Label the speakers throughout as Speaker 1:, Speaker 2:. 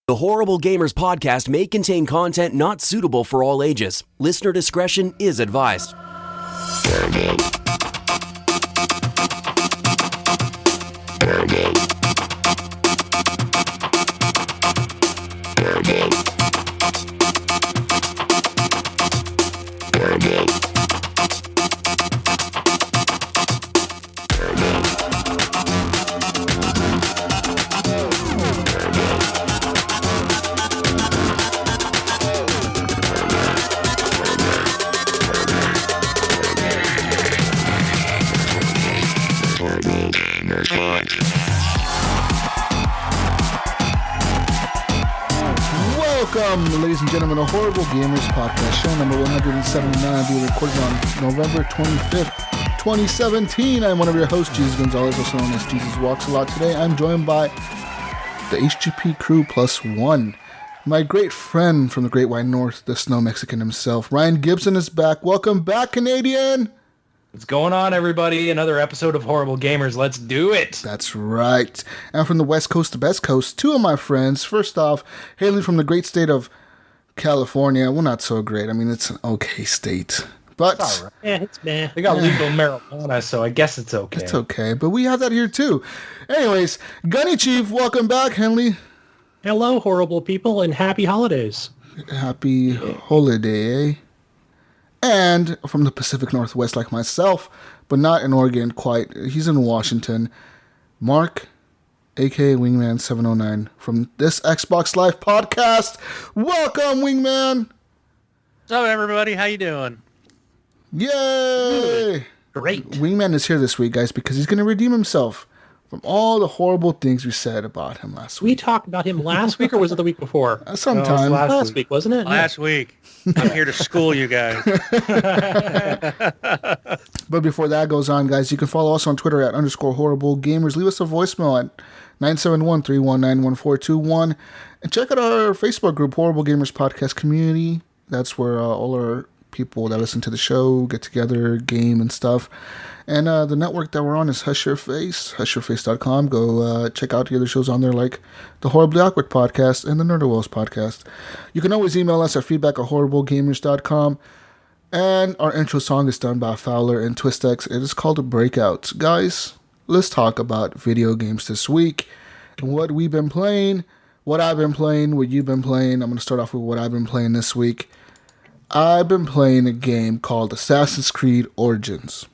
Speaker 1: The Horrible Gamers podcast may contain content not suitable for all ages. Listener discretion is advised.
Speaker 2: Welcome, ladies and gentlemen, to Horrible Gamers Podcast, show number 179, being recorded on November 25th, 2017. I'm one of your hosts, Jesus Gonzalez, also known as Jesus Walks a Lot. Today, I'm joined by the HGP Crew plus one. My great friend from the Great White North, the Snow Mexican himself, Ryan Gibson, is back. Welcome back, Canadian!
Speaker 3: What's going on, everybody? Another episode of Horrible Gamers. Let's do it.
Speaker 2: That's right. And from the West Coast to Best Coast, two of my friends. First off, hailing from the great state of California. Well, not so great. I mean, it's an okay state. But
Speaker 3: it's all right. Yeah, it's meh. They got legal marijuana, so I guess it's okay.
Speaker 2: It's okay, but we have that here too. Anyways, Gunny Chief, welcome back, Henley.
Speaker 4: Hello, horrible people, and happy holidays.
Speaker 2: Happy holiday, eh? And from the Pacific Northwest, like myself, but not in Oregon quite. He's in Washington. Mark, a.k.a. Wingman 709, from this Xbox Live podcast. Welcome, Wingman!
Speaker 5: What's up, everybody? How you doing?
Speaker 2: Yay!
Speaker 4: Great.
Speaker 2: Wingman is here this week, guys, because he's going to redeem himself from all the horrible things we said about him last week.
Speaker 4: We talked about him last week, or was it the week before?
Speaker 2: Sometime.
Speaker 4: Last week, wasn't it?
Speaker 5: Last week. I'm here to school you guys.
Speaker 2: But before that goes on, guys, you can follow us on Twitter at _horriblegamers. Leave us a voicemail at 971-319-1421. And check out our Facebook group, Horrible Gamers Podcast Community. That's where all our people that listen to the show get together, game and stuff. And the network that we're on is Hush Your Face, hushyourface.com. Go check out the other shows on there, like the Horribly Awkward Podcast and the Nerderwells Podcast. You can always email us at feedback@horriblegamers.com. And our intro song is done by Fowler and TwistX. It is called Breakout. Guys, let's talk about video games this week and what we've been playing, what I've been playing, what you've been playing. I'm going to start off with what I've been playing this week. I've been playing a game called Assassin's Creed Origins.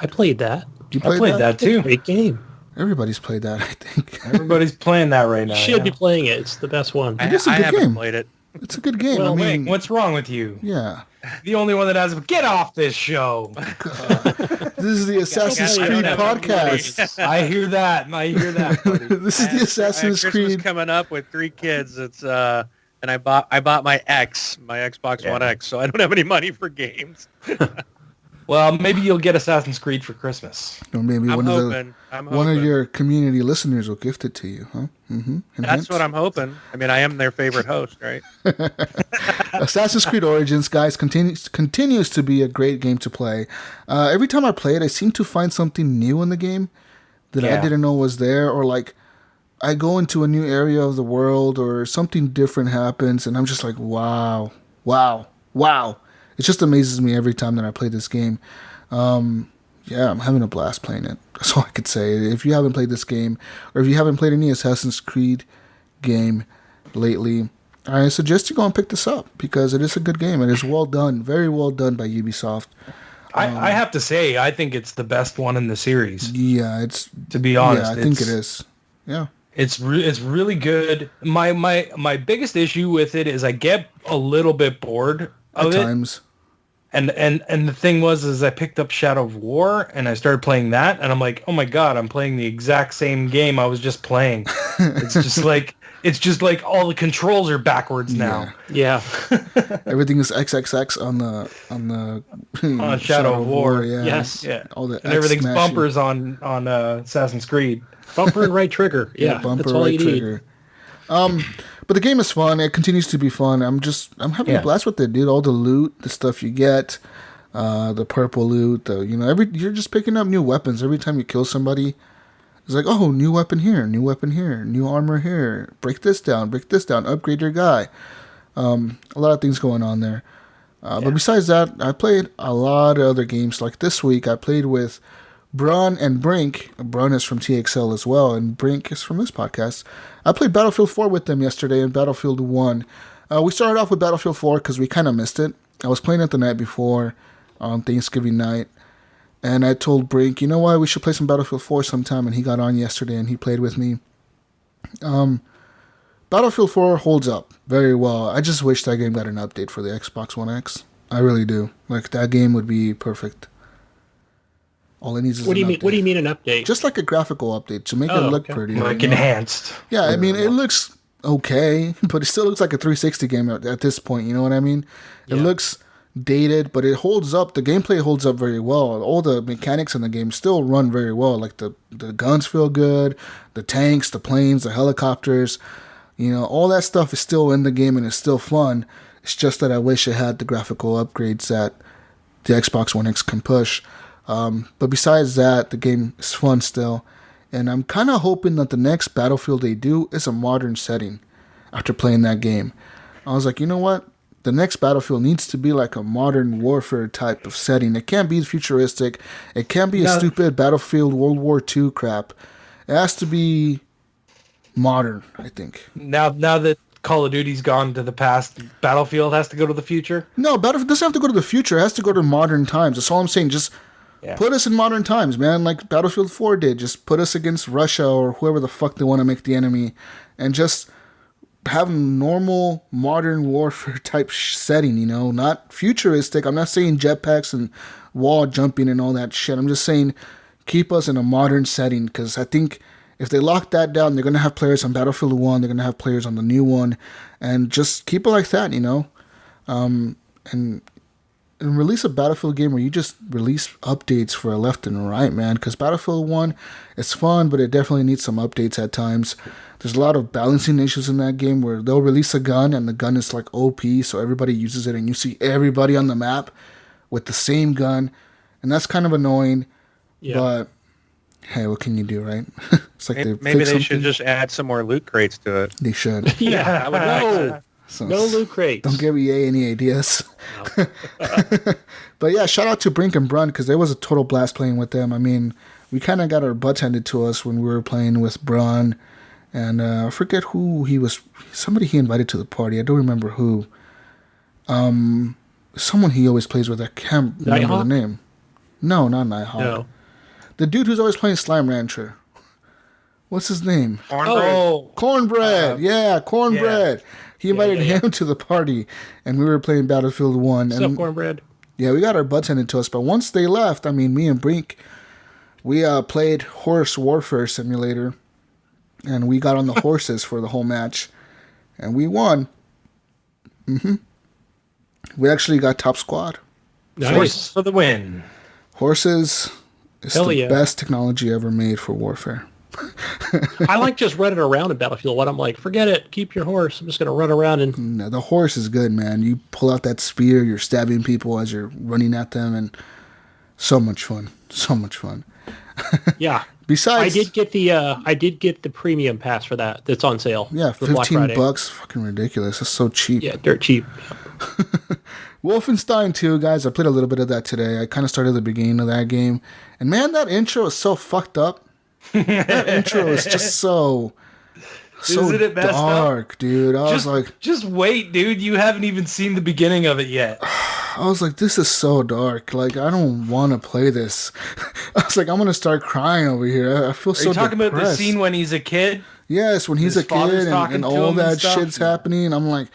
Speaker 4: I played that.
Speaker 2: You played
Speaker 3: that too.
Speaker 4: Great game.
Speaker 2: Everybody's played that, I think.
Speaker 3: Everybody's playing that right now.
Speaker 4: Should be playing it. It's the best one.
Speaker 2: It is a good
Speaker 5: haven't
Speaker 2: game.
Speaker 5: played it.
Speaker 2: It's a good game.
Speaker 4: Well,
Speaker 2: I mean,
Speaker 3: What's wrong with you?
Speaker 2: yeah.
Speaker 3: The only one that has get off this show.
Speaker 2: This is the Assassin's
Speaker 5: I
Speaker 2: Creed
Speaker 5: don't have
Speaker 2: podcast.
Speaker 3: I hear that. I hear that, buddy.
Speaker 2: This is the Assassin's
Speaker 5: Christmas
Speaker 2: Creed.
Speaker 5: coming up with 3 kids. It's and I bought my Xbox One X, so I don't have any money for games.
Speaker 3: Well, maybe you'll get Assassin's Creed for Christmas.
Speaker 2: Or maybe
Speaker 5: I'm
Speaker 2: one of your community listeners will gift it to you, huh? Mm-hmm.
Speaker 5: That's what I'm hoping. I mean, I am their favorite host, right?
Speaker 2: Assassin's Creed Origins, guys, continues to be a great game to play. Every time I play it, I seem to find something new in the game that I didn't know was there, or like I go into a new area of the world or something different happens, and I'm just like, wow. It just amazes me every time that I play this game. I'm having a blast playing it. That's all I could say. If you haven't played this game, or if you haven't played any Assassin's Creed game lately, I suggest you go and pick this up, because it is a good game. It is well done, very well done by Ubisoft.
Speaker 3: I have to say, I think it's the best one in the series.
Speaker 2: Yeah, it's...
Speaker 3: To be honest.
Speaker 2: Yeah, I think it is. Yeah.
Speaker 3: It's really good. My biggest issue with it is I get a little bit bored of it. At times. And the thing was I picked up Shadow of War and I started playing that, and I'm like, oh my god, I'm playing the exact same game I was just playing. It's just like all the controls are backwards now.
Speaker 4: Yeah.
Speaker 2: Everything is XXX on the
Speaker 3: Shadow of War.
Speaker 2: Yeah.
Speaker 4: Yes.
Speaker 3: Yeah.
Speaker 2: All the
Speaker 3: and everything's
Speaker 2: smashing.
Speaker 3: bumpers on Assassin's Creed.
Speaker 4: Bumper and right trigger. Yeah,
Speaker 2: bumper,
Speaker 4: that's all
Speaker 2: right
Speaker 4: you
Speaker 2: trigger.
Speaker 4: need.
Speaker 2: But the game is fun. It continues to be fun. I'm having a blast with it, dude. All the loot, the stuff you get, the purple loot, you're just picking up new weapons every time you kill somebody. It's like, oh, new weapon here, new armor here. Break this down, upgrade your guy. A lot of things going on there. But besides that, I played a lot of other games. Like this week, I played with Brun and Brink. Brun is from TXL as well, and Brink is from this podcast. I played Battlefield 4 with them yesterday and Battlefield 1. We started off with Battlefield 4 because we kind of missed it. I was playing it the night before on Thanksgiving night. And I told Brink, you know what, we should play some Battlefield 4 sometime. And he got on yesterday and he played with me. Battlefield 4 holds up very well. I just wish that game got an update for the Xbox One X. I really do. Like, that game would be perfect. All it needs is
Speaker 4: What do you
Speaker 2: an
Speaker 4: mean?
Speaker 2: update.
Speaker 4: What do you mean an update?
Speaker 2: Just like a graphical update to make it look prettier.
Speaker 3: Like enhanced.
Speaker 2: Yeah, I mean, it looks okay, but it still looks like a 360 game at this point. You know what I mean? It looks dated, but it holds up. The gameplay holds up very well. All the mechanics in the game still run very well. Like the guns feel good, the tanks, the planes, the helicopters. You know, all that stuff is still in the game and it's still fun. It's just that I wish it had the graphical upgrades that the Xbox One X can push. But besides that, the game is fun still. And I'm kind of hoping that the next Battlefield they do is a modern setting after playing that game. I was like, you know what? The next Battlefield needs to be like a modern warfare type of setting. It can't be futuristic. It can't be a stupid Battlefield World War II crap. It has to be modern, I think.
Speaker 3: Now that Call of Duty's gone to the past, Battlefield has to go to the future?
Speaker 2: No, Battlefield doesn't have to go to the future. It has to go to modern times. That's all I'm saying. Just put us in modern times, man, like Battlefield 4 did. Just put us against Russia or whoever the fuck they want to make the enemy, and just have normal modern warfare type setting, you know, not futuristic. I'm not saying jetpacks and wall jumping and all that shit. I'm just saying keep us in a modern setting, because I think if they lock that down, they're going to have players on Battlefield 1, they're going to have players on the new one, and just keep it like that, you know, and release a Battlefield game where you just release updates for left and right, man, because Battlefield 1, it's fun, but it definitely needs some updates at times. There's a lot of balancing issues in that game where they'll release a gun and the gun is like OP, so everybody uses it and you see everybody on the map with the same gun, and that's kind of annoying, but hey, what can you do, right? It's like
Speaker 5: maybe they should just add some more loot crates to it.
Speaker 2: They should.
Speaker 4: Yeah, I would like that.
Speaker 2: So,
Speaker 4: no loot crates.
Speaker 2: Don't give EA any ideas. No. But yeah, shout out to Brink and Brun, because there was a total blast playing with them. I mean, we kind of got our butts handed to us when we were playing with Brun, and I forget who he was. Somebody he invited to the party. I don't remember who. Someone he always plays with. I can't remember the name. No, not Nighthawk. No. The dude who's always playing Slime Rancher. What's his name?
Speaker 3: Cornbread.
Speaker 2: Cornbread. Cornbread. Yeah. He invited him to the party, and we were playing Battlefield 1.
Speaker 4: What's up, Cornbread?
Speaker 2: Yeah, we got our butts handed to us. But once they left, I mean, me and Brink, we played Horse Warfare Simulator, and we got on the horses for the whole match, and we won. We actually got top squad.
Speaker 4: Nice.
Speaker 3: Horse for the win.
Speaker 2: Horses is the best technology ever made for warfare.
Speaker 4: I like just running around in Battlefield 1. I'm like, forget it. Keep your horse. I'm just going to run around and...
Speaker 2: No, the horse is good, man. You pull out that spear, you're stabbing people as you're running at them, and so much fun. So much fun.
Speaker 4: Yeah.
Speaker 2: Besides...
Speaker 4: I did get the premium pass for that. That's on sale.
Speaker 2: Yeah, $15. Fucking ridiculous. That's so cheap.
Speaker 4: Yeah, dirt cheap.
Speaker 2: Wolfenstein 2, guys. I played a little bit of that today. I kind of started the beginning of that game. And man, that intro is so fucked up. That intro is just so dark, dude. I was like,
Speaker 3: just wait, dude. You haven't even seen the beginning of it yet.
Speaker 2: I was like, this is so dark. Like, I don't want to play this. I was like, I'm gonna start crying over here. I feel so depressed. Are you talking about the
Speaker 3: scene when he's a kid?
Speaker 2: Yes, when he's a kid and all that shit's happening. I'm like,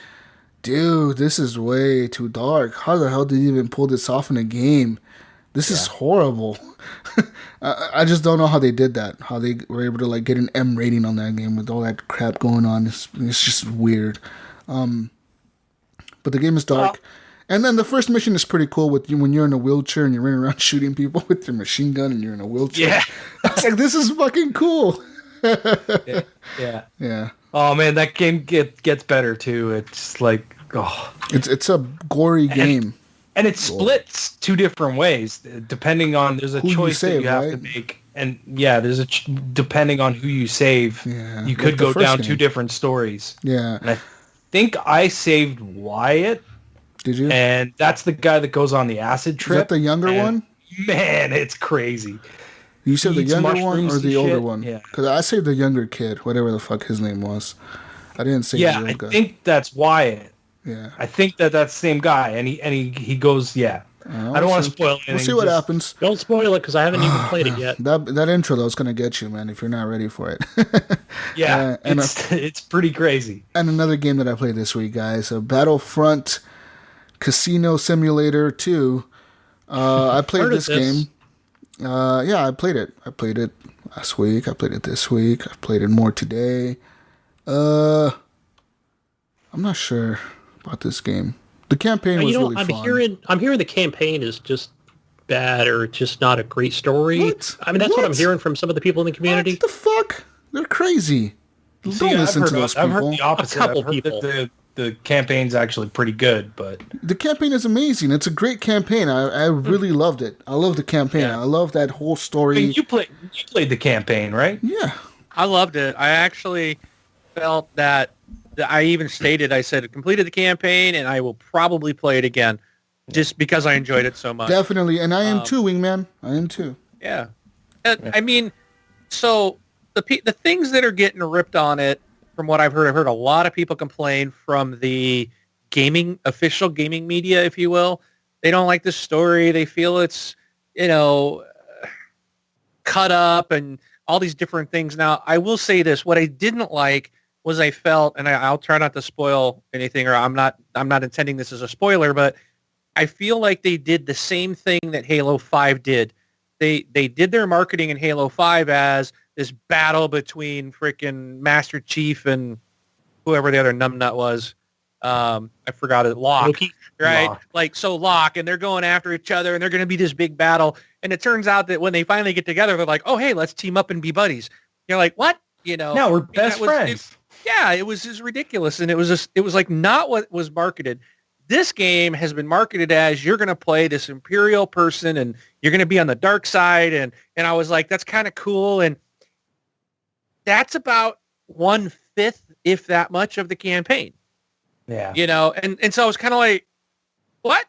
Speaker 2: dude, this is way too dark. How the hell did you even pull this off in a game? This is horrible. I just don't know how they did that. How they were able to like get an M rating on that game with all that crap going on. It's just weird. But the game is dark. And then the first mission is pretty cool with you when you're in a wheelchair and you're running around shooting people with your machine gun and you're in a wheelchair. Yeah. I was like, this is fucking cool.
Speaker 3: Yeah. Oh man, that game gets better too. It's like,
Speaker 2: it's a gory game.
Speaker 3: And it splits two different ways, depending on, there's a choice that you have to make. and yeah, there's depending on who you save, you could go down two different stories.
Speaker 2: Yeah.
Speaker 3: And I think I saved Wyatt.
Speaker 2: Did you?
Speaker 3: And that's the guy that goes on the acid trip.
Speaker 2: Is that the younger one?
Speaker 3: Man, it's crazy.
Speaker 2: You said the younger one or the older one?
Speaker 3: Yeah.
Speaker 2: Because I saved the younger kid, whatever the fuck his name was. I didn't save the old guy.
Speaker 3: I think that's Wyatt.
Speaker 2: Yeah.
Speaker 3: I think that's the same guy, and he goes, yeah. I don't want to spoil anything.
Speaker 2: We'll see what happens.
Speaker 4: Don't spoil it because I haven't even played it yet.
Speaker 2: That intro though is gonna get you, man, if you're not ready for it.
Speaker 3: Yeah, it's pretty crazy.
Speaker 2: And another game that I played this week, guys, Battlefront Casino Simulator 2. I played this game. Yeah, I played it. I played it last week. I played it this week. I've played it more today. I'm not sure about this game. The campaign was really fun.
Speaker 4: I'm hearing the campaign is just bad or just not a great story.
Speaker 2: What?
Speaker 4: I mean, that's what I'm hearing from some of the people in the community.
Speaker 2: What the fuck? They're crazy. Don't listen to those people.
Speaker 3: I've heard the opposite.
Speaker 4: A couple people.
Speaker 3: The campaign's actually pretty good, but
Speaker 2: the campaign is amazing. It's a great campaign. I really loved it. I love the campaign. Yeah. I love that whole story.
Speaker 3: I mean, you played the campaign, right?
Speaker 2: Yeah.
Speaker 5: I loved it. I actually felt that I even stated, I said, completed the campaign and I will probably play it again just because I enjoyed it so much.
Speaker 2: Definitely. And I am too, Wingman. I am too.
Speaker 5: Yeah. I mean, so the things that are getting ripped on it, from what I've heard a lot of people complain from the official gaming media, if you will. They don't like the story. They feel it's, cut up and all these different things. Now, I will say this. What I didn't like was I felt, and I'll try not to spoil anything, or I'm not intending this as a spoiler, but I feel like they did the same thing that Halo 5 did. They did their marketing in Halo 5 as this battle between freaking Master Chief and whoever the other numbnut was. I forgot it. Locke.
Speaker 4: Loki?
Speaker 5: Right?
Speaker 4: Locke.
Speaker 5: Locke, and they're going after each other, and they're going to be this big battle. And it turns out that when they finally get together, they're like, oh, hey, let's team up and be buddies. You're like, what?
Speaker 3: No, we're best friends.
Speaker 5: It was just ridiculous. And it was like not what was marketed. This game has been marketed as you're going to play this Imperial person and you're going to be on the dark side. And I was like, that's kind of cool. And that's about 1/5, if that much, of the campaign.
Speaker 3: Yeah.
Speaker 5: And so I was kind of like, what?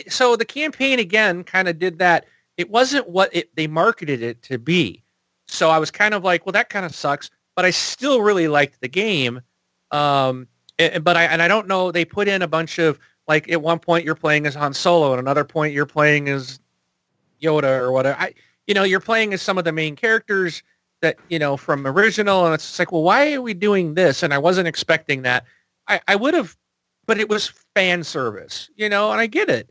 Speaker 5: So the campaign, again, kind of did that. It wasn't what they marketed it to be. So I was kind of like, well, that kind of sucks. But I still really liked the game. But I don't know, they put in a bunch of, like, at one point you're playing as Han Solo, and another point you're playing as Yoda or whatever. You're playing as some of the main characters that, from original, and it's just like, well, why are we doing this? And I wasn't expecting that. I would have, but it was fan service, and I get it.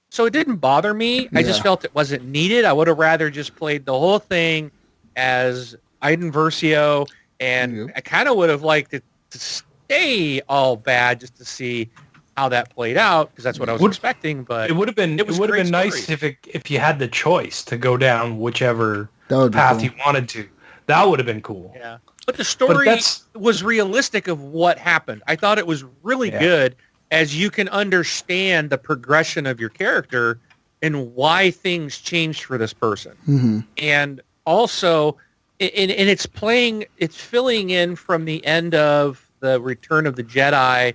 Speaker 5: So it didn't bother me. Yeah. I just felt it wasn't needed. I would have rather just played the whole thing as Iden Versio, and I kind of would have liked it to stay all bad just to see how that played out, because that's what I was expecting. But
Speaker 3: it would have been nice if you had the choice to go down whichever path you wanted to. That would have been cool.
Speaker 5: Yeah, but the story was realistic of what happened. I thought it was really good, as you can understand the progression of your character and why things changed for this person.
Speaker 2: Mm-hmm.
Speaker 5: And also, and it's filling in from the end of the Return of the Jedi,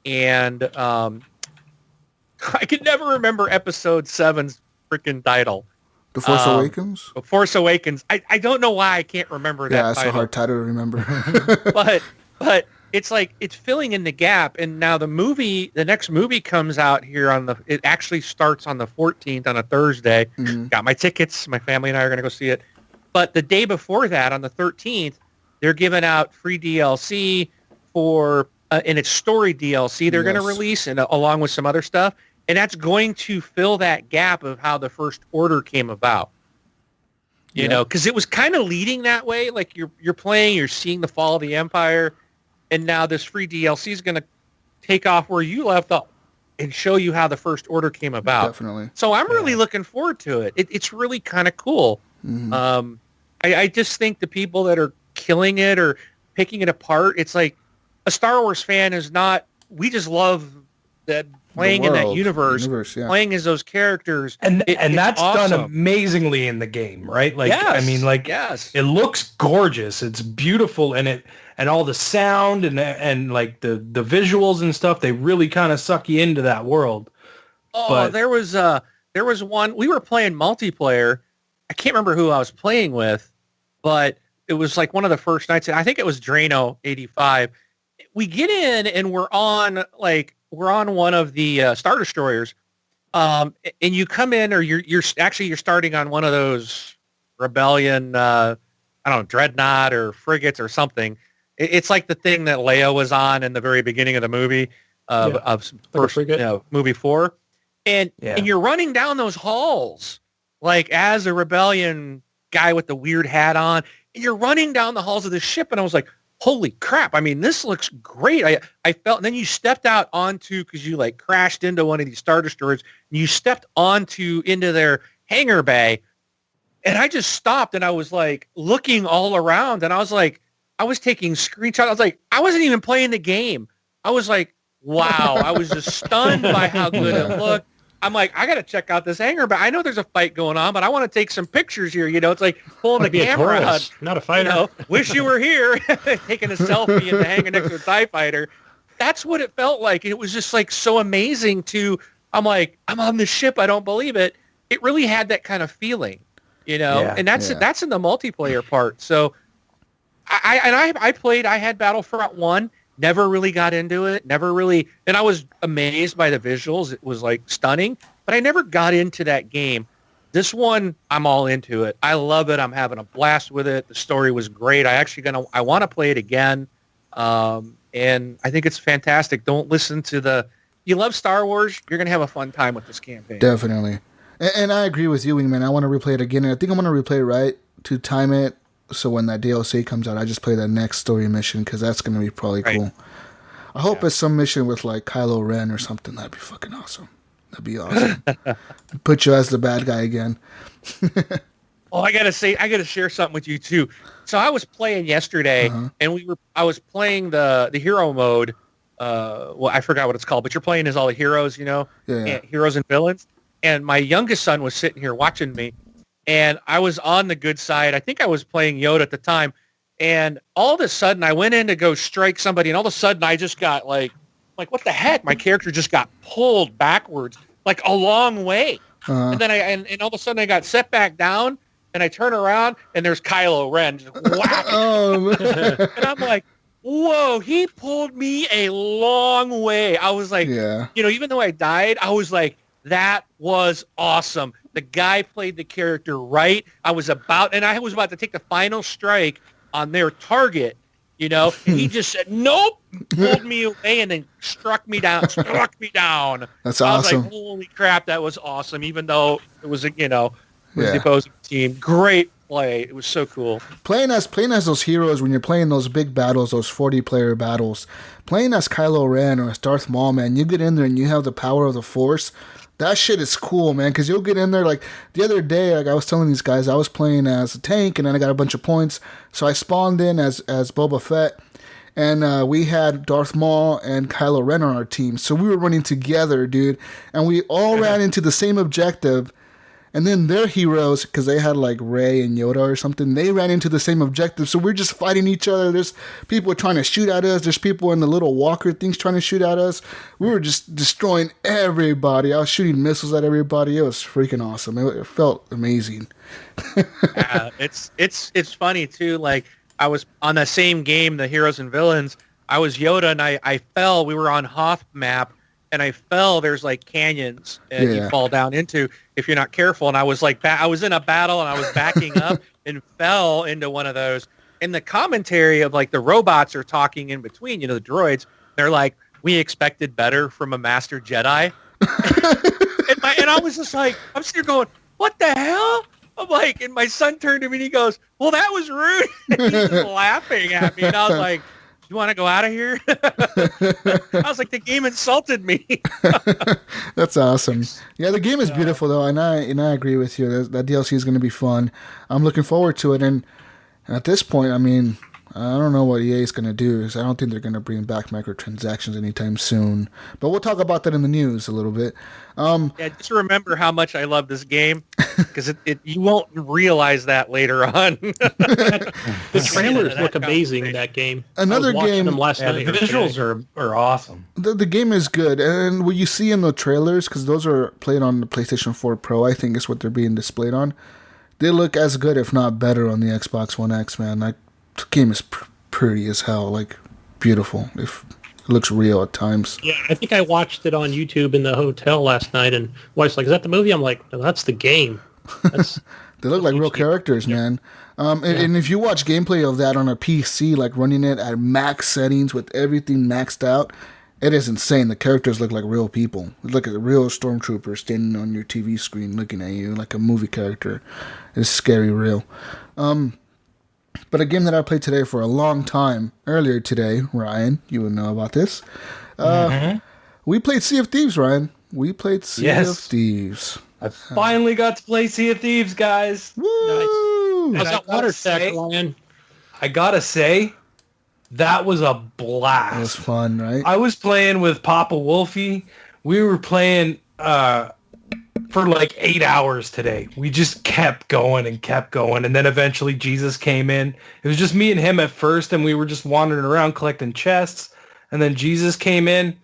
Speaker 5: and I can never remember Episode 7's freaking title.
Speaker 2: The Force Awakens?
Speaker 5: The Force Awakens. I don't know why I can't remember that title.
Speaker 2: Yeah, it's a hard title to remember.
Speaker 5: but it's like, it's filling in the gap, and now the next movie comes out here it actually starts on the 14th, on a Thursday.
Speaker 2: Mm-hmm.
Speaker 5: Got my tickets. My family and I are going to go see it. But the day before that, on the 13th, they're giving out free DLC and it's story DLC they're going to release, and along with some other stuff. And that's going to fill that gap of how the First Order came about. You know, because it was kind of leading that way. Like you're seeing the fall of the Empire, and now this free DLC is going to take off where you left off and show you how the First Order came about.
Speaker 2: Definitely.
Speaker 5: So I'm really looking forward to it. It's really kind of cool.
Speaker 2: Mm-hmm.
Speaker 5: I just think the people that are killing it or picking it apart, it's like a Star Wars fan is not, we just love that playing in that universe, playing as those characters.
Speaker 3: And that's awesome. Done amazingly in the game, right? Like, yes, I mean, like, yes. It looks gorgeous. It's beautiful, and all the sound and like the visuals and stuff, they really kind of suck you into that world.
Speaker 5: Oh, but there was one, we were playing multiplayer. I can't remember who I was playing with, but it was like one of the first nights, and I think it was Drano 85. We get in and we're on one of the Star Destroyers, and you come in, or you're starting on one of those Rebellion, I don't know, Dreadnought or frigates or something. It's like the thing that Leia was on in the very beginning of the movie of first, movie 4, and you're running down those halls like as a Rebellion guy with the weird hat on, and you're running down the halls of the ship, and I was like, holy crap. I mean, this looks great. I felt, and then you stepped out onto, because you like crashed into one of these Star Destroyers, and you stepped into their hangar bay, and I just stopped, and I was like looking all around, and I was like, I was taking screenshots. I was like, I wasn't even playing the game. I was like, wow. I was just stunned by how good it looked. I'm like, I got to check out this hangar, but I know there's a fight going on, but I want to take some pictures here. You know, it's like pulling the camera out.
Speaker 4: Not a fighter.
Speaker 5: You know, wish you were here, taking a selfie in the hangar next to a TIE fighter. That's what it felt like. It was just like so amazing I'm like, I'm on the ship. I don't believe it. It really had that kind of feeling, you know, and that's in the multiplayer part. So I played, I had Battlefront 1. Never really got into it. And I was amazed by the visuals. It was like stunning, but I never got into that game. This one, I'm all into it. I love it. I'm having a blast with it. The story was great. I want to play it again. And I think it's fantastic. Don't listen to you love Star Wars, you're going to have a fun time with this campaign.
Speaker 2: Definitely. And I agree with you, Wingman. I want to replay it again. And I think I'm going to replay it right to time it. So when that DLC comes out, I just play that next story mission, because that's going to be probably cool. I hope it's some mission with like Kylo Ren or something. That'd be fucking awesome. That'd be awesome. Put you as the bad guy again.
Speaker 5: Oh, I gotta share something with you too. So I was playing yesterday, and I was playing the hero mode. Well, I forgot what it's called, but you're playing as all the heroes, you know, heroes and villains. And my youngest son was sitting here watching me. And I was on the good side. I think I was playing Yoda at the time. And all of a sudden, I went in to go strike somebody. And all of a sudden, I just got like, what the heck? My character just got pulled backwards, like a long way. And then and all of a sudden, I got set back down. And I turn around, and there's Kylo Ren just whacking. And I'm like, whoa, he pulled me a long way. I was like, you know, even though I died, I was like, that was awesome. The guy played the character right. I was about to take the final strike on their target, you know, and he just said, nope, pulled me away and then struck me down.
Speaker 2: That's awesome.
Speaker 5: I was like, holy crap, that was awesome, even though it was, the opposing team. Great play. It was so cool.
Speaker 2: Playing as those heroes when you're playing those big battles, those 40-player battles, playing as Kylo Ren or as Darth Maul, man, you get in there and you have the power of the Force. That shit is cool, man, because you'll get in there. Like, the other day, like I was telling these guys, I was playing as a tank, and then I got a bunch of points. So I spawned in as Boba Fett, and we had Darth Maul and Kylo Ren on our team. So we were running together, dude, and we all ran into the same objective. And then their heroes, because they had like Rey and Yoda or something, they ran into the same objective. So we're just fighting each other. There's people trying to shoot at us. There's people in the little walker things trying to shoot at us. We were just destroying everybody. I was shooting missiles at everybody. It was freaking awesome. It felt amazing.
Speaker 5: It's funny too. Like, I was on that same game, the Heroes and Villains. I was Yoda, and I fell. We were on Hoth map. And I fell. There's like canyons, and you fall down into if you're not careful. And I was like, I was in a battle, and I was backing up and fell into one of those. And the commentary of like the robots are talking in between, the droids. They're like, we expected better from a master Jedi. and I was just like, I'm sitting here going, what the hell? I'm like, and my son turned to me and he goes, well, that was rude. And he's just laughing at me. And I was like, you want to go out of here? I was like, the game insulted me.
Speaker 2: That's awesome. Yeah, the game is beautiful though, and I agree with you. That DLC is going to be fun. I'm looking forward to it, and at this point, I mean, I don't know what EA is going to do. Because I don't think they're going to bring back microtransactions anytime soon. But we'll talk about that in the news a little bit.
Speaker 5: Just remember how much I love this game, because you won't realize that later on.
Speaker 4: The trailers look amazing in that game.
Speaker 2: Another game.
Speaker 4: Them last
Speaker 3: the
Speaker 4: night
Speaker 3: visuals are awesome.
Speaker 2: The game is good, and what you see in the trailers, because those are played on the PlayStation 4 Pro, I think is what they're being displayed on. They look as good, if not better, on the Xbox One X, man. Like, the game is pretty as hell, like, beautiful. It looks real at times.
Speaker 4: Yeah, I think I watched it on YouTube in the hotel last night, and wife's like, "Is that the movie?" I'm like, "No, that's the game."
Speaker 2: They look like real characters, man. And if you watch gameplay of that on a PC, like running it at max settings with everything maxed out, it is insane. The characters look like real people. Look at a real stormtrooper standing on your TV screen looking at you like a movie character. It's scary real. But a game that I played today for a long time, earlier today, Ryan, you would know about this. We played Sea of Thieves, Ryan. We played Sea of Thieves.
Speaker 3: I finally got to play Sea of Thieves, guys.
Speaker 2: Woo!
Speaker 4: How's that water tech, Ryan?
Speaker 3: I gotta say, that was a blast.
Speaker 2: It was fun, right?
Speaker 3: I was playing with Papa Wolfie. We were playing for like 8 hours today. We just kept going, and then eventually Jesus came in. It was just me and him at first, and we were just wandering around collecting chests, and then Jesus came in,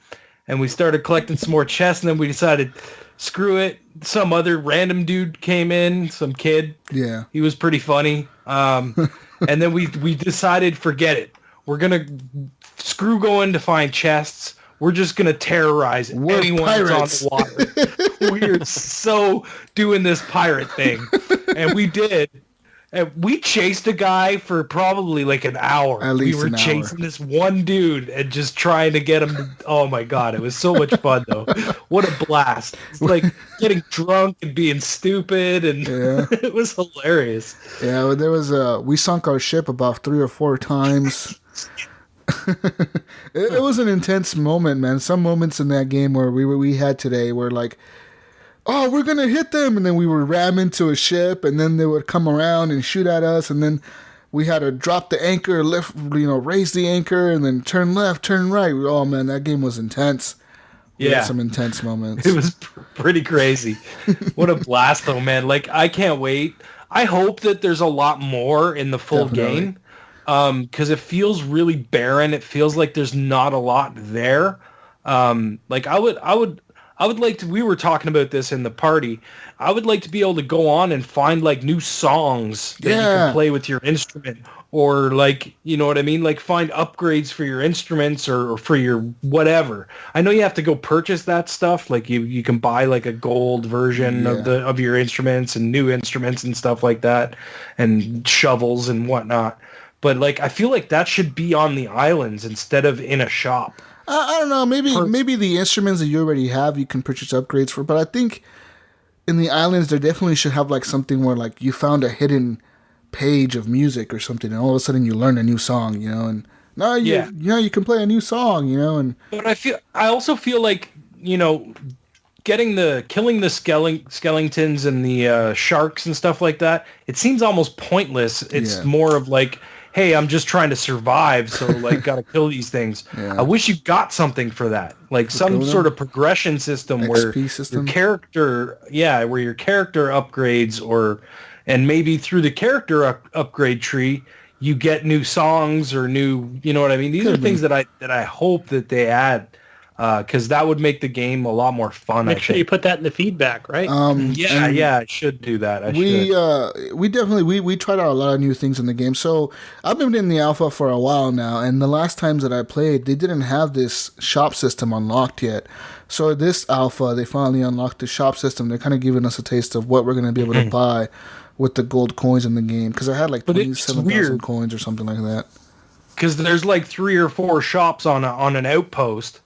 Speaker 3: and we started collecting some more chests, and then we decided, screw it. Some other random dude came in, some kid.
Speaker 2: Yeah.
Speaker 3: He was pretty funny. And then we decided, forget it. We're going to screw going to find chests. We're just going to terrorize anyone that's on the water. We're so doing this pirate thing. And we did. And we chased a guy for probably like an hour.
Speaker 2: At least
Speaker 3: we were chasing this one dude and just trying to get him to, oh my God, it was so much fun though. What a blast. It's like getting drunk and being stupid, and it was hilarious.
Speaker 2: Yeah, there was we sunk our ship about 3 or 4 times. It was an intense moment, man. Some moments in that game where we had today were like, oh, we're going to hit them. And then we would ram into a ship, and then they would come around and shoot at us. And then we had to drop the anchor, raise the anchor, and then turn left, turn right. Oh, man, that game was intense. We had some intense moments.
Speaker 3: It was pretty crazy. What a blast, though, man. Like, I can't wait. I hope that there's a lot more in the full game, because it feels really barren. It feels like there's not a lot there. Like, I would like to, we were talking about this in the party, I would like to be able to go on and find like new songs that you can play with your instrument, or like, you know what I mean? Like find upgrades for your instruments or for your whatever. I know you have to go purchase that stuff. Like you can buy like a gold version of your instruments and new instruments and stuff like that, and shovels and whatnot. But like, I feel like that should be on the islands instead of in a shop.
Speaker 2: I don't know. Maybe the instruments that you already have, you can purchase upgrades for. But I think in the islands, there definitely should have like something where like you found a hidden page of music or something, and all of a sudden you learn a new song, and you can play a new song, and.
Speaker 3: But I also feel like killing the skeletons and the sharks and stuff like that. It seems almost pointless. It's more of like, hey, I'm just trying to survive, so like gotta kill these things. I wish you got something for that, like some sort of progression system where your character upgrades, and maybe through the character upgrade tree, you get new songs or new, you know what I mean? These are things that I hope that they add. Because that would make the game a lot more fun.
Speaker 4: Make sure you put that in the feedback, right?
Speaker 3: I should do that.
Speaker 2: We definitely we tried out a lot of new things in the game. So I've been in the alpha for a while now, and the last times that I played, they didn't have this shop system unlocked yet. So this alpha, they finally unlocked the shop system. They're kind of giving us a taste of what we're going to be able to buy with the gold coins in the game. Because I had like 27,000 coins or something like that.
Speaker 3: Because there's like 3 or 4 shops on an outpost,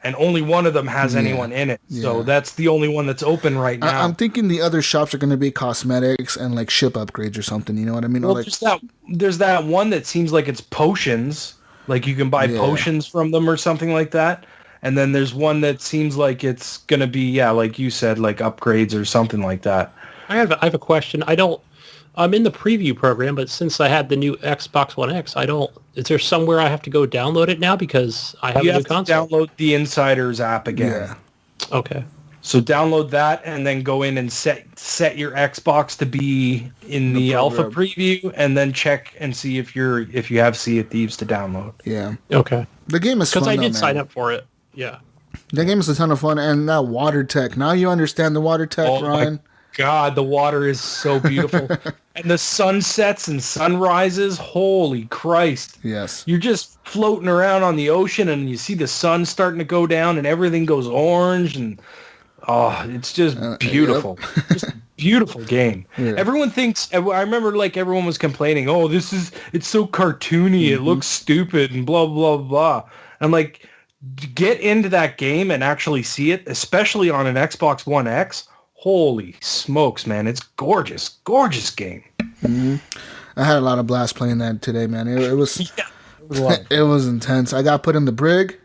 Speaker 3: and only one of them has anyone in it. So that's the only one that's open right now.
Speaker 2: I'm thinking the other shops are going to be cosmetics and like ship upgrades or something. You know what I mean?
Speaker 3: Well, there's that one that seems like it's potions. Like you can buy potions from them or something like that. And then there's one that seems like it's going to be, like you said, like upgrades or something like that.
Speaker 4: I have a question. I'm in the preview program, but since I had the new Xbox One X, is there somewhere I have to go download it now because I have a new console?
Speaker 3: Download the Insiders app again.
Speaker 2: Yeah.
Speaker 4: Okay.
Speaker 3: So download that and then go in and set your Xbox to be in the alpha preview, and then check and see if you have Sea of Thieves to download.
Speaker 2: Yeah.
Speaker 4: Okay.
Speaker 2: The game is fun.
Speaker 4: Because I did sign up for it. Yeah.
Speaker 2: The game is a ton of fun, and that water tech. Now you understand the water tech, Ryan.
Speaker 3: God, the water is so beautiful. And the sunsets and sunrises, holy Christ.
Speaker 2: Yes.
Speaker 3: You're just floating around on the ocean and you see the sun starting to go down and everything goes orange and it's just beautiful.
Speaker 2: Yep.
Speaker 3: Just a beautiful game.
Speaker 2: Yeah.
Speaker 3: Everyone thinks, I remember like everyone was complaining, it's so cartoony, it looks stupid and blah, blah, blah. I'm like, get into that game and actually see it, especially on an Xbox One X. Holy smokes, man. It's gorgeous. Gorgeous game.
Speaker 2: Mm-hmm. I had a lot of blast playing that today, man. It was it was intense. I got put in the brig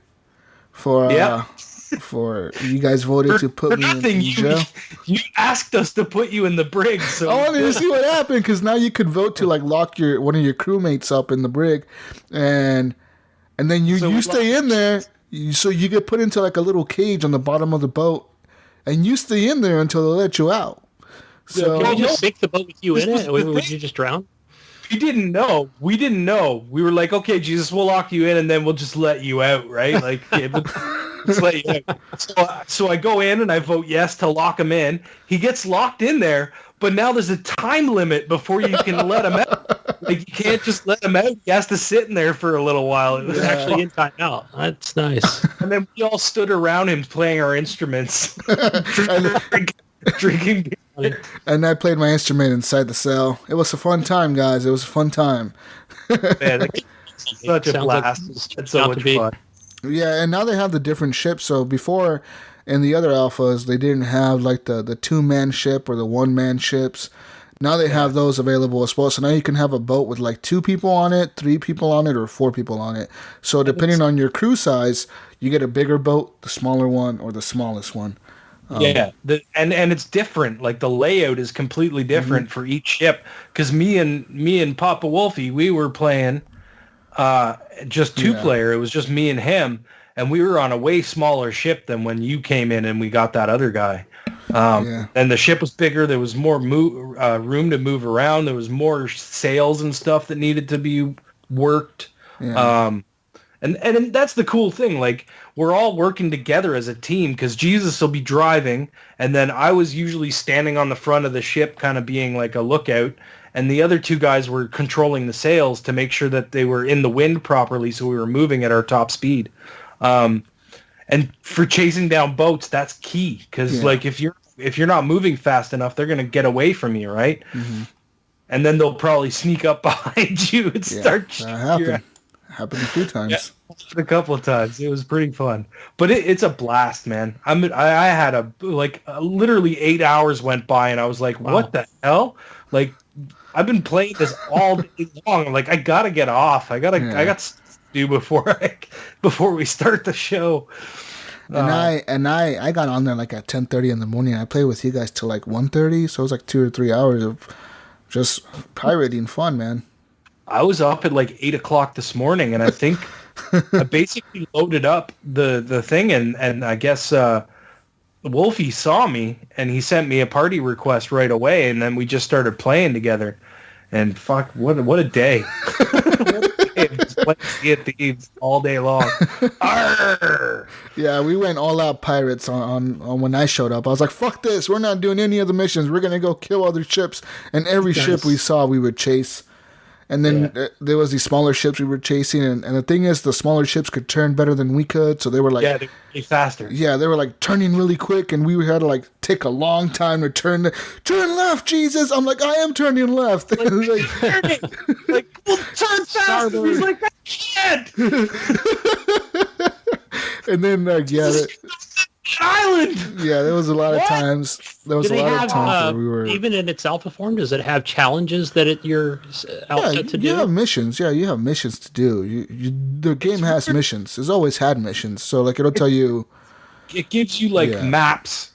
Speaker 2: for you guys voted to put me in jail.
Speaker 3: You asked us to put you in the brig. So
Speaker 2: I wanted to see what happened because now you could vote to like lock one of your crewmates up in the brig, and then you stay in there. So you get put into like a little cage on the bottom of the boat. And you stay in there until they let you out. So
Speaker 4: can you just sink the boat with you in it? Would you just drown?
Speaker 3: We didn't know. We were like, okay, Jesus, we'll lock you in, and then we'll just let you out, right? Like, let's let you out. So I go in and I vote yes to lock him in. He gets locked in there, but now there's a time limit before you can let him out. Like, you can't just let him out. He has to sit in there for a little while. It was
Speaker 4: actually in time out. That's nice.
Speaker 3: And then we all stood around him playing our instruments, drinking beer.
Speaker 2: And I played my instrument inside the cell. It was a fun time, guys. It was a fun time.
Speaker 3: Man, such a blast. It's so much fun.
Speaker 2: Yeah, and now they have the different ships. So before, in the other alphas, they didn't have like the two-man ship or the one-man ships. Now they have those available as well. So now you can have a boat with like 2 people on it, 3 people on it, or 4 people on it. So depending on your crew size, you get a bigger boat, the smaller one, or the smallest one.
Speaker 3: And it's different. Like the layout is completely different for each ship. Because me and Papa Wolfie, we were playing just 2-player. It was just me and him, and we were on a way smaller ship than when you came in and we got that other guy. And the ship was bigger. There was more room to move around. There was more sails and stuff that needed to be worked. Yeah. And that's the cool thing. Like, we're all working together as a team because Jesus will be driving, and then I was usually standing on the front of the ship kind of being like a lookout, and the other 2 guys were controlling the sails to make sure that they were in the wind properly so we were moving at our top speed. And for chasing down boats, that's key because like if you're not moving fast enough, they're gonna get away from you, right? Mm-hmm. And then they'll probably sneak up behind you and start.
Speaker 2: That happened a few times.
Speaker 3: Yeah, a couple of times. It was pretty fun, but it's a blast, man. I had literally 8 hours went by, and I was like, what the hell? Like, I've been playing this all day long. I'm like, I gotta get off. I got stuff to do before we start the show.
Speaker 2: And I got on there like at 10:30 in the morning. I played with you guys till like 1:30, so it was like 2 or 3 hours of just pirating fun, man.
Speaker 3: I was up at like 8 o'clock this morning, and I think I basically loaded up the thing, and I guess Wolfie saw me, and he sent me a party request right away, and then we just started playing together. And fuck, what a day! Just playing Sea of Thieves all day long. Arr!
Speaker 2: Yeah, we went all out pirates on when I showed up. I was like, fuck this, we're not doing any of the missions. We're gonna go kill other ships, and every ship we saw, we would chase. And then there was these smaller ships we were chasing, and the thing is, the smaller ships could turn better than we could, so they were like...
Speaker 3: Yeah, they're really faster.
Speaker 2: Yeah, they were like turning really quick, and we had to like take a long time to turn left, Jesus! I'm like, I am turning left!
Speaker 3: Like, well, turn faster! He's like, I can't!
Speaker 2: And then,
Speaker 3: island.
Speaker 2: Yeah, there was a lot of times. There was a lot of times where we were.
Speaker 4: Even in its alpha form, does it have challenges that you're outset to do?
Speaker 2: You have missions. Yeah, you have missions to do. The game has missions. It's always had missions. So like it'll tell you.
Speaker 3: It gives you like maps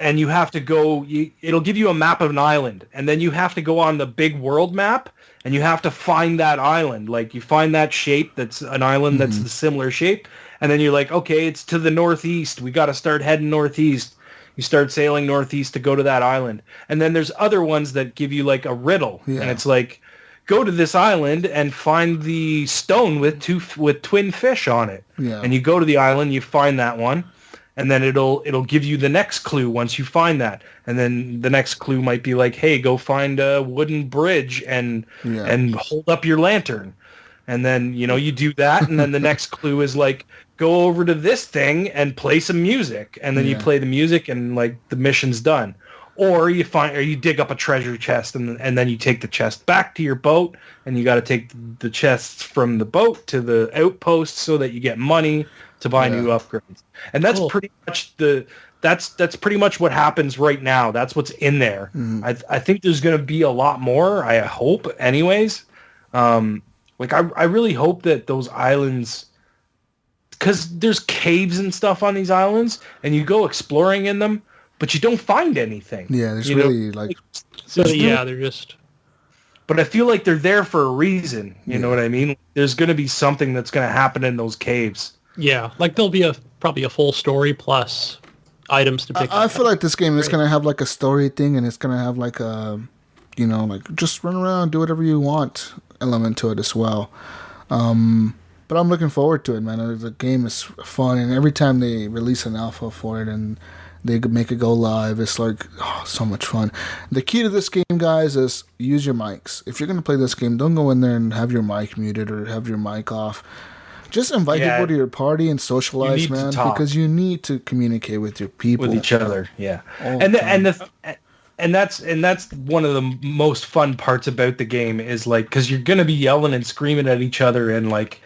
Speaker 3: and you have to go, it'll give you a map of an island, and then you have to go on the big world map, and you have to find that island. Like, you find that shape that's an island that's the similar shape, and then you're like, okay, it's to the northeast. We got to start heading northeast. You start sailing northeast to go to that island. And then there's other ones that give you like a riddle, and it's like, go to this island and find the stone with twin fish on it. Yeah. And you go to the island, you find that one, and then it'll give you the next clue once you find that. And then the next clue might be like, hey, go find a wooden bridge and hold up your lantern. And then, you do that, and then the next clue is like, go over to this thing and play some music. And then you play the music, and like the mission's done. Or you dig up a treasure chest, and then you take the chest back to your boat, and you got to take the chests from the boat to the outpost so that you get money to buy new upgrades. And that's pretty much that's pretty much what happens right now. That's what's in there. I think there's going to be a lot more. I hope, anyways. I really hope that those islands, because there's caves and stuff on these islands, and you go exploring in them, but you don't find anything. Yeah, there's really
Speaker 4: they're just.
Speaker 3: But I feel like they're there for a reason. You know what I mean? There's going to be something that's going to happen in those caves.
Speaker 4: Yeah, like there'll be probably a full story plus items to pick up.
Speaker 2: I feel like this game is going to have like a story thing, and it's going to have like a, like just run around, do whatever you want element to it as well. But I'm looking forward to it, man. The game is fun, and every time they release an alpha for it and they make it go live, it's like, so much fun. The key to this game, guys, is use your mics. If you're going to play this game, don't go in there and have your mic muted or have your mic off. Just invite people to your party and socialize, man, because you need to communicate with your people.
Speaker 3: With each other, yeah. And that's one of the most fun parts about the game is like, because you're gonna be yelling and screaming at each other and like,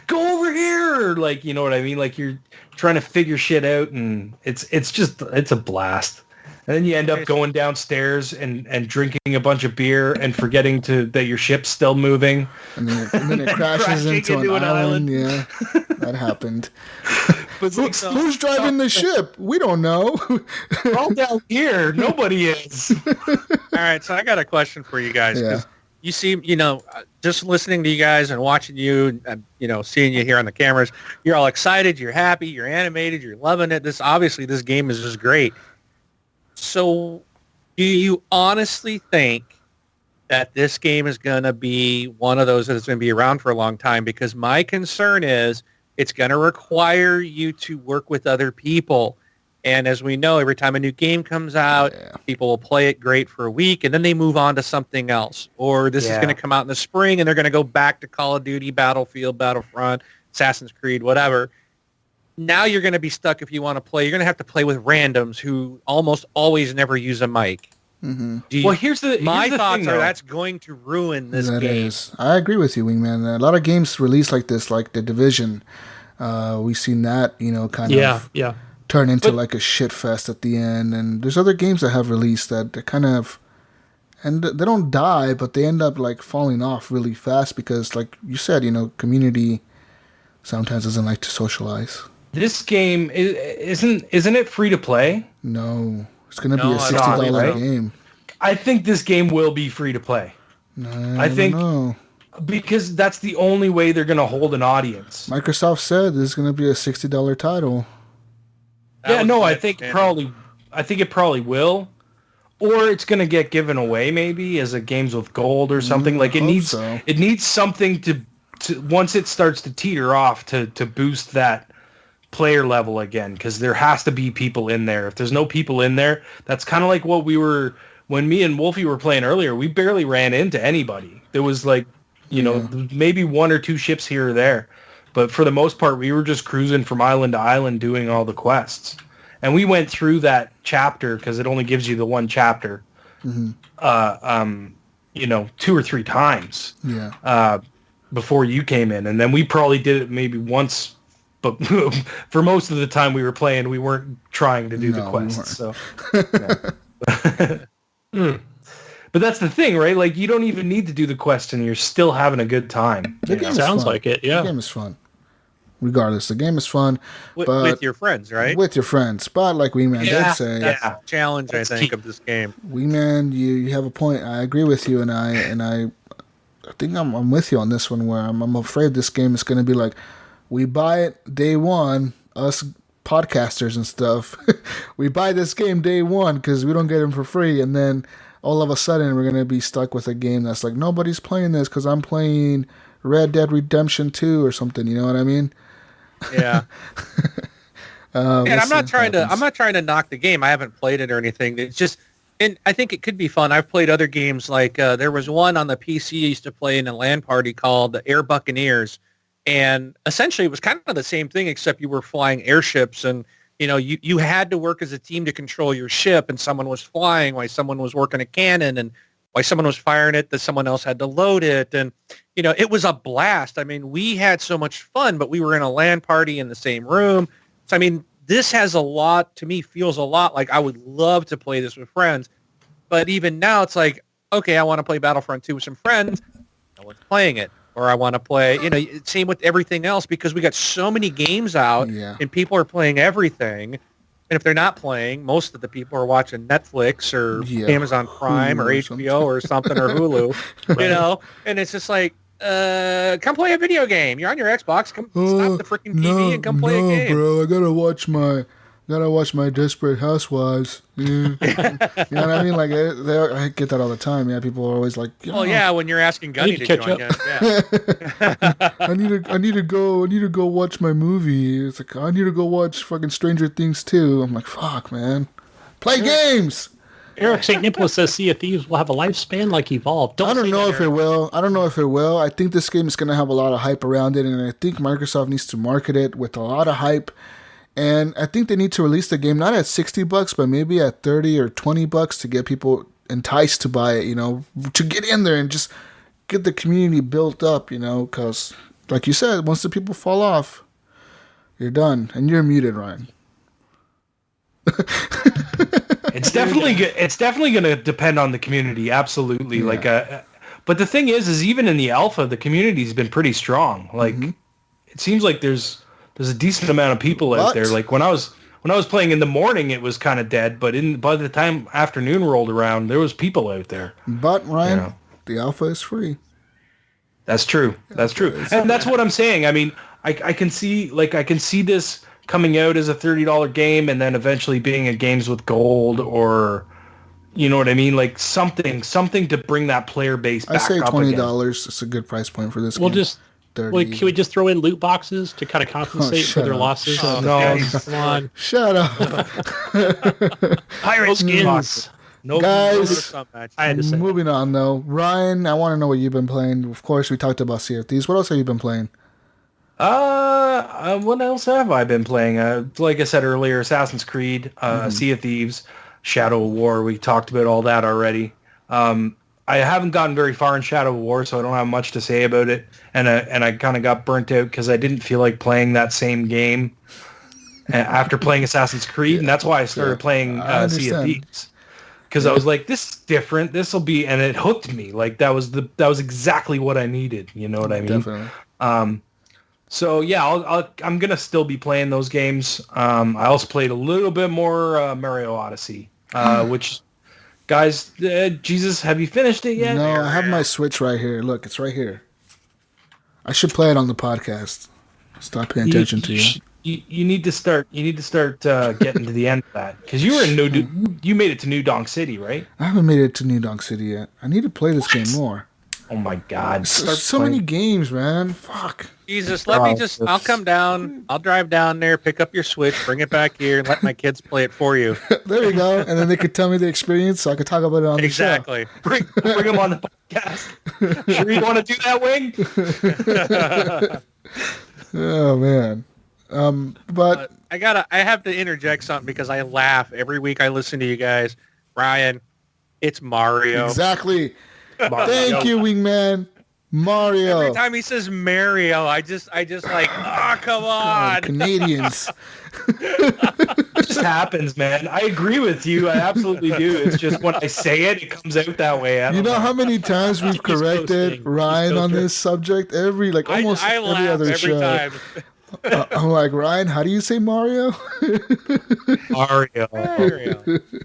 Speaker 3: go over here, like, you know what I mean? Like, you're trying to figure shit out, and it's a blast. And then you end up going downstairs and drinking a bunch of beer and forgetting that your ship's still moving.
Speaker 2: And then it crashes into an island. Yeah, that happened. But who's driving the ship? We don't know.
Speaker 3: We're all down here. Nobody is.
Speaker 5: All right, so I got a question for you guys. Yeah. You seem, just listening to you guys and watching you, seeing you here on the cameras, you're all excited, you're happy, you're animated, you're loving it. This game is just great. So do you honestly think that this game is going to be one of those that's going to be around for a long time? Because my concern is it's going to require you to work with other people. And as we know, every time a new game comes out, people will play it great for a week, and then they move on to something else. Or this is going to come out in the spring, and they're going to go back to Call of Duty, Battlefield, Battlefront, Assassin's Creed, whatever. Now you're going to be stuck if you want to play. You're going to have to play with randoms who almost always never use a mic.
Speaker 3: Mm-hmm. Here's the
Speaker 5: thoughts
Speaker 3: thing,
Speaker 5: are that's going to ruin this game.
Speaker 2: I agree with you, Wingman. A lot of games released like this, like The Division. We've seen that, kind of turn into like a shit fest at the end. And there's other games that have released that kind of, and they don't die, but they end up like falling off really fast because, like you said, community sometimes doesn't like to socialize.
Speaker 3: This game isn't it free to play?
Speaker 2: No, it's going to be a $60 game.
Speaker 3: I think this game will be free to play. I think because that's the only way they're going to hold an audience.
Speaker 2: Microsoft said this is going to be a $60 title.
Speaker 3: I think it probably will, or it's going to get given away maybe as a Games with Gold or something. It needs something to once it starts to teeter off to boost that player level again, because there has to be people in there. If there's no people in there, that's kind of like what we were when me and Wolfie were playing earlier. We barely ran into anybody. There was maybe one or two ships here or there, but for the most part we were just cruising from island to island doing all the quests. And we went through that chapter because it only gives you the one chapter 2 or 3 times before you came in, and then we probably did it maybe once. But for most of the time we were playing, we weren't trying to do the quests. So, But that's the thing, right? Like, you don't even need to do the quest, and you're still having a good time.
Speaker 4: Sounds like it. Yeah,
Speaker 2: the game is fun. regardless. The game is fun.
Speaker 5: With your friends, right?
Speaker 2: With your friends. But like Wingman did say...
Speaker 5: That's the challenge, I think, of this game.
Speaker 2: Wingman, you have a point. I agree with you, and I think I'm with you on this one, where I'm afraid this game is going to be like, we buy it day one, us podcasters and stuff. We buy this game day one because we don't get them for free, and then all of a sudden we're going to be stuck with a game that's like, nobody's playing this because I'm playing Red Dead Redemption 2 or something, you know what I mean?
Speaker 5: Yeah. And I'm not trying to knock the game. I haven't played it or anything. It's just, and I think it could be fun. I've played other games, like there was one on the PC I used to play in a LAN party called the Air Buccaneers. And essentially it was kind of the same thing, except you were flying airships, and you had to work as a team to control your ship, and someone was flying while someone was working a cannon, and while someone was firing it, that someone else had to load it. And, it was a blast. I mean, we had so much fun, but we were in a LAN party in the same room. So, I mean, this has a lot, to me, feels a lot like I would love to play this with friends. But even now it's like, okay, I want to play Battlefront 2 with some friends. No one's playing it. Or I want to play, same with everything else, because we got so many games out and people are playing everything. And if they're not playing, most of the people are watching Netflix or Amazon Prime or HBO or something or Hulu, and it's just like, come play a video game. You're on your Xbox. Come stop the freaking TV and come play a game.
Speaker 2: Bro, I gotta watch my Desperate Housewives. Yeah. You know what I mean? Like, I get that all the time. Yeah, people are always like,
Speaker 5: when you're asking Gunny to join you. Yeah.
Speaker 2: I need to go watch my movie. It's like, I need to go watch fucking Stranger Things 2. I'm like, fuck, man. Play games.
Speaker 4: Eric St. Nicholas says Sea of Thieves will have a lifespan like Evolve.
Speaker 2: I don't know if it will. I think this game is going to have a lot of hype around it, and I think Microsoft needs to market it with a lot of hype. And I think they need to release the game not at $60, but maybe at $30 or $20 to get people enticed to buy it, to get in there and just get the community built up, because like you said, once the people fall off, you're done. And you're muted, Ryan.
Speaker 3: It's definitely going to depend on the community. Absolutely. Yeah. But the thing is even in the alpha, the community's been pretty strong. Like, it seems like there's a decent amount of people out there. Like when I was playing in the morning, it was kind of dead, but by the time afternoon rolled around, there was people out there.
Speaker 2: But Ryan, the alpha is free.
Speaker 3: That's true. And that's what I'm saying. I mean, I can see this coming out as a $30 game and then eventually being a games with gold, or you know what I mean? Like something to bring that player base back up.
Speaker 2: I say $20. It's a good price point for this game.
Speaker 4: Can we just throw in loot boxes to kind of compensate for their losses?
Speaker 3: No,
Speaker 4: come on.
Speaker 2: Shut up.
Speaker 4: Pirate skins.
Speaker 2: No, guys, moving on though. Ryan, I want to know what you've been playing. Of course, we talked about Sea of Thieves. What else have you been playing?
Speaker 3: What else have I been playing? Like I said earlier, Assassin's Creed, Sea of Thieves, Shadow of War. We talked about all that already. I haven't gotten very far in Shadow of War, so I don't have much to say about it. And I kind of got burnt out because I didn't feel like playing that same game after playing Assassin's Creed, and that's why I started playing Sea of Thieves. Because I was like, this is different. This will be, and it hooked me. Like that was exactly what I needed. You know what I mean?
Speaker 2: Definitely.
Speaker 3: So yeah, I'm gonna still be playing those games. I also played a little bit more Mario Odyssey, which. Guys, Jesus, have you finished it yet?
Speaker 2: No, I have my Switch right here. Look, it's right here. I should play it on the podcast. Stop paying attention to you.
Speaker 3: You need to start. Getting to the end of that, because you were in you made it to New Donk City, right?
Speaker 2: I haven't made it to New Donk City yet. I need to play this game more.
Speaker 3: Oh my God!
Speaker 2: So many games, man. Fuck.
Speaker 5: Jesus, I'll come down. I'll drive down there, pick up your Switch, bring it back here, and let my kids play it for you.
Speaker 2: There you go. And then they could tell me the experience, so I could talk about it on the show.
Speaker 5: Exactly.
Speaker 3: Bring them on the podcast. Sure you want to do that, Wing?
Speaker 2: Oh man. But
Speaker 5: I have to interject something because I laugh every week I listen to you guys. Ryan, it's Mario.
Speaker 2: Exactly. Thank you, Wingman. Mario.
Speaker 5: Every time he says Mario, I just like, come on.
Speaker 2: Canadians.
Speaker 3: It just happens, man. I agree with you. I absolutely do. It's just when I say it, it comes out that way.
Speaker 2: You know how many times we've corrected Ryan on this subject? Almost every other show.
Speaker 5: Time.
Speaker 2: I'm like, Ryan, how do you say Mario?
Speaker 3: Mario.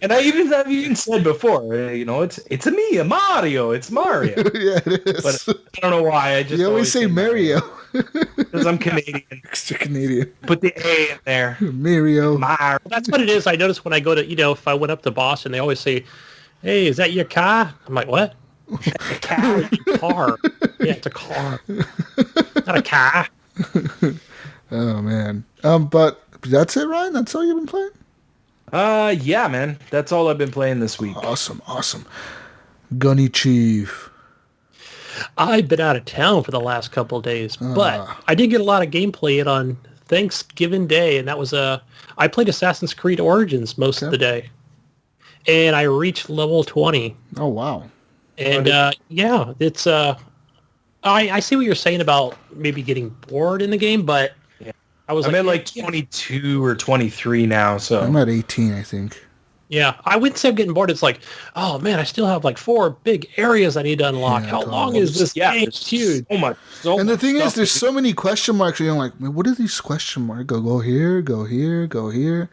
Speaker 3: And I've even said before, it's a me, a Mario. It's Mario.
Speaker 2: Yeah, it is.
Speaker 3: But I don't know why. I just
Speaker 2: you always say Mario.
Speaker 3: Because I'm Canadian.
Speaker 2: Extra Canadian.
Speaker 3: Put the A in there.
Speaker 2: Mario.
Speaker 4: Well, that's what it is. I noticed when I go to, if I went up to Boston, they always say, hey, is that your car? I'm like, what? A car. Yeah, it's a car. Not a car.
Speaker 2: Oh, man. But that's it, Ryan? That's all you've been playing?
Speaker 3: Yeah, man. That's all I've been playing this week.
Speaker 2: Awesome. Gunny Chief.
Speaker 4: I've been out of town for the last couple of days, but I did get a lot of gameplay in on Thanksgiving Day, and that was I played Assassin's Creed Origins most of the day, and I reached level 20.
Speaker 2: Oh, wow.
Speaker 4: And yeah, it's I see what you're saying about maybe getting bored in the game, but
Speaker 3: I'm at like 22 or 23 now, so
Speaker 2: I'm at 18, I think.
Speaker 4: Yeah, I wouldn't say I'm getting bored. It's like, oh man, I still have like 4 big areas I need to unlock. How long is this game? It's huge.
Speaker 3: So much.
Speaker 2: And the thing is, there's so many question marks. You're like, what are these question marks? Go here, go here, go here.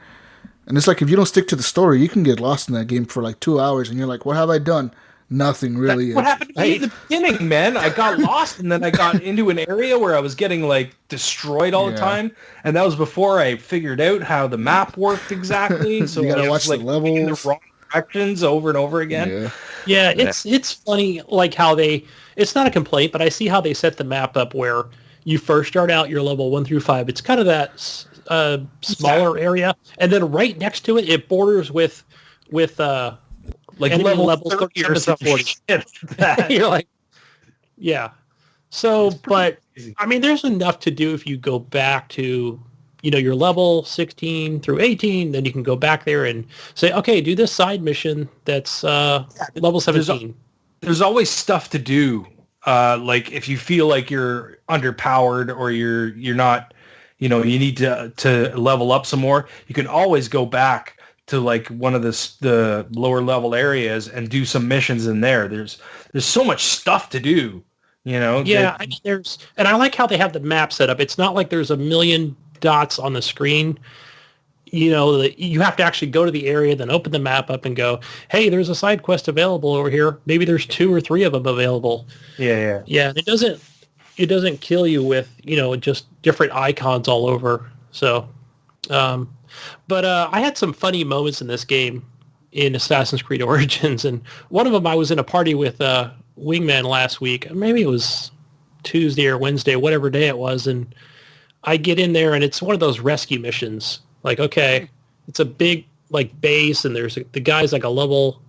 Speaker 2: And it's like, if you don't stick to the story, you can get lost in that game for like 2 hours, and you're like, what have I done? Nothing really.
Speaker 3: That's what happened to me in the beginning, man. I got lost, and then I got into an area where I was getting like destroyed all the time, and that was before I figured out how the map worked exactly. So
Speaker 2: you gotta watch
Speaker 3: like
Speaker 2: the levels,
Speaker 3: in the wrong directions over and over again.
Speaker 4: Yeah, it's funny like how it's not a complaint, but I see how they set the map up where you first start out your level 1 through 5. It's kind of that smaller area, and then right next to it, it borders with
Speaker 3: like level 30 or something.
Speaker 4: You're like, yeah. So, but easy. I mean, there's enough to do if you go back to, your level 16 through 18, then you can go back there and say, okay, do this side mission that's level 17.
Speaker 3: There's always stuff to do. Like if you feel like you're underpowered or you're not, you need to level up some more, you can always go back to like one of the lower level areas and do some missions in there. There's so much stuff to do,
Speaker 4: Yeah, I mean, and I like how they have the map set up. It's not like there's a million dots on the screen. You have to actually go to the area, then open the map up and go, hey, there's a side quest available over here. Maybe there's 2 or 3 of them available.
Speaker 3: Yeah.
Speaker 4: Yeah, it doesn't kill you with, just different icons all over. So, but I had some funny moments in this game in Assassin's Creed Origins, and one of them I was in a party with Wingman last week. Maybe it was Tuesday or Wednesday, whatever day it was, and I get in there, and it's one of those rescue missions. Like, okay, it's a big like base, and the guy's like a level,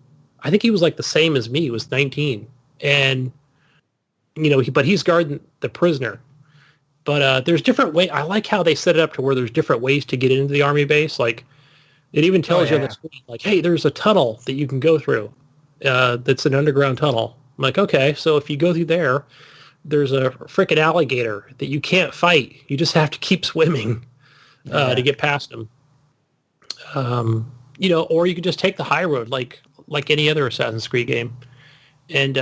Speaker 4: I think he was like the same as me. He was 19, and but he's guarding the prisoner. But there's different ways. I like how they set it up to where there's different ways to get into the army base. Like, it even tells you on the screen, like, hey, there's a tunnel that you can go through. That's an underground tunnel. I'm like, okay, so if you go through there, there's a freaking alligator that you can't fight. You just have to keep swimming to get past him. Or you can just take the high road, like any other Assassin's Creed game. And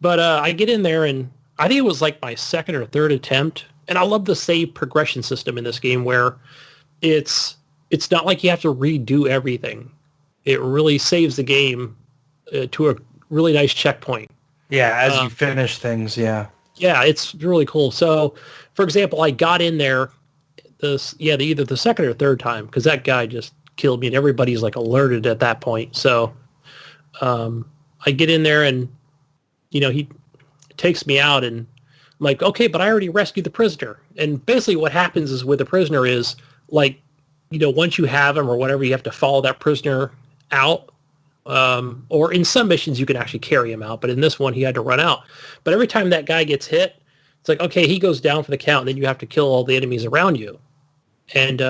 Speaker 4: but I get in there, and I think it was like my second or third attempt. And I love the save progression system in this game where it's not like you have to redo everything. It really saves the game to a really nice checkpoint.
Speaker 3: Yeah, as you finish things, yeah.
Speaker 4: Yeah, it's really cool. So, for example, I got in there either the second or third time because that guy just killed me and everybody's like alerted at that point. So I get in there and, he takes me out and I'm like, okay, but I already rescued the prisoner. And basically what happens is with the prisoner is like, once you have him or whatever, you have to follow that prisoner out. Or in some missions, you can actually carry him out. But in this one, he had to run out. But every time that guy gets hit, it's like, okay, he goes down for the count. And then you have to kill all the enemies around you. And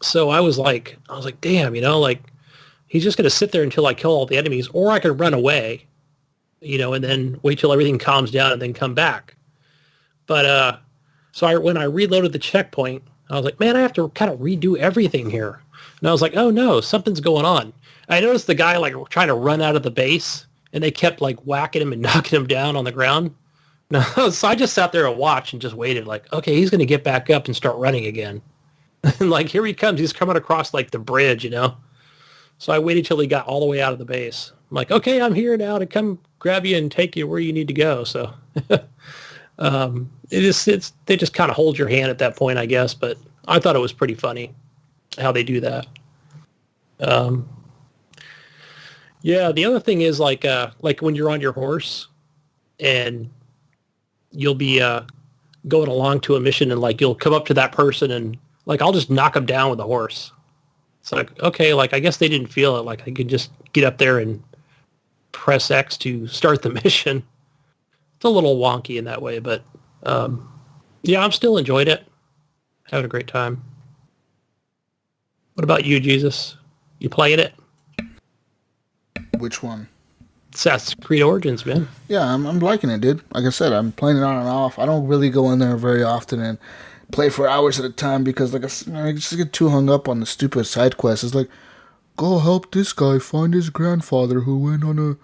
Speaker 4: so I was like, damn, he's just going to sit there until I kill all the enemies. Or I could run away, and then wait till everything calms down and then come back. But when I reloaded the checkpoint, I was like, man, I have to kind of redo everything here. And I was like, oh no, something's going on. I noticed the guy like trying to run out of the base, and they kept like whacking him and knocking him down on the ground. No, so I just sat there and watched and just waited. Like, okay, he's going to get back up and start running again. And like, here he comes. He's coming across like the bridge, So I waited till he got all the way out of the base. I'm like, okay, I'm here now to come grab you and take you where you need to go. So they just kind of hold your hand at that point, I guess. But I thought it was pretty funny how they do that. Yeah, the other thing is like when you're on your horse and you'll be going along to a mission and like you'll come up to that person and like I'll just knock them down with a horse. It's like, okay, like I guess they didn't feel it. Like I could just get up there and press X to start the mission. It's a little wonky in that way, but yeah, I'm still enjoyed it. Having a great time. What about you, Jesus? You playing it?
Speaker 2: Which one?
Speaker 4: Assassin's Creed Origins, man.
Speaker 2: Yeah, I'm liking it, dude. Like I said, I'm playing it on and off. I don't really go in there very often and play for hours at a time because like I just get too hung up on the stupid side quests. It's like, go help this guy find his grandfather who went on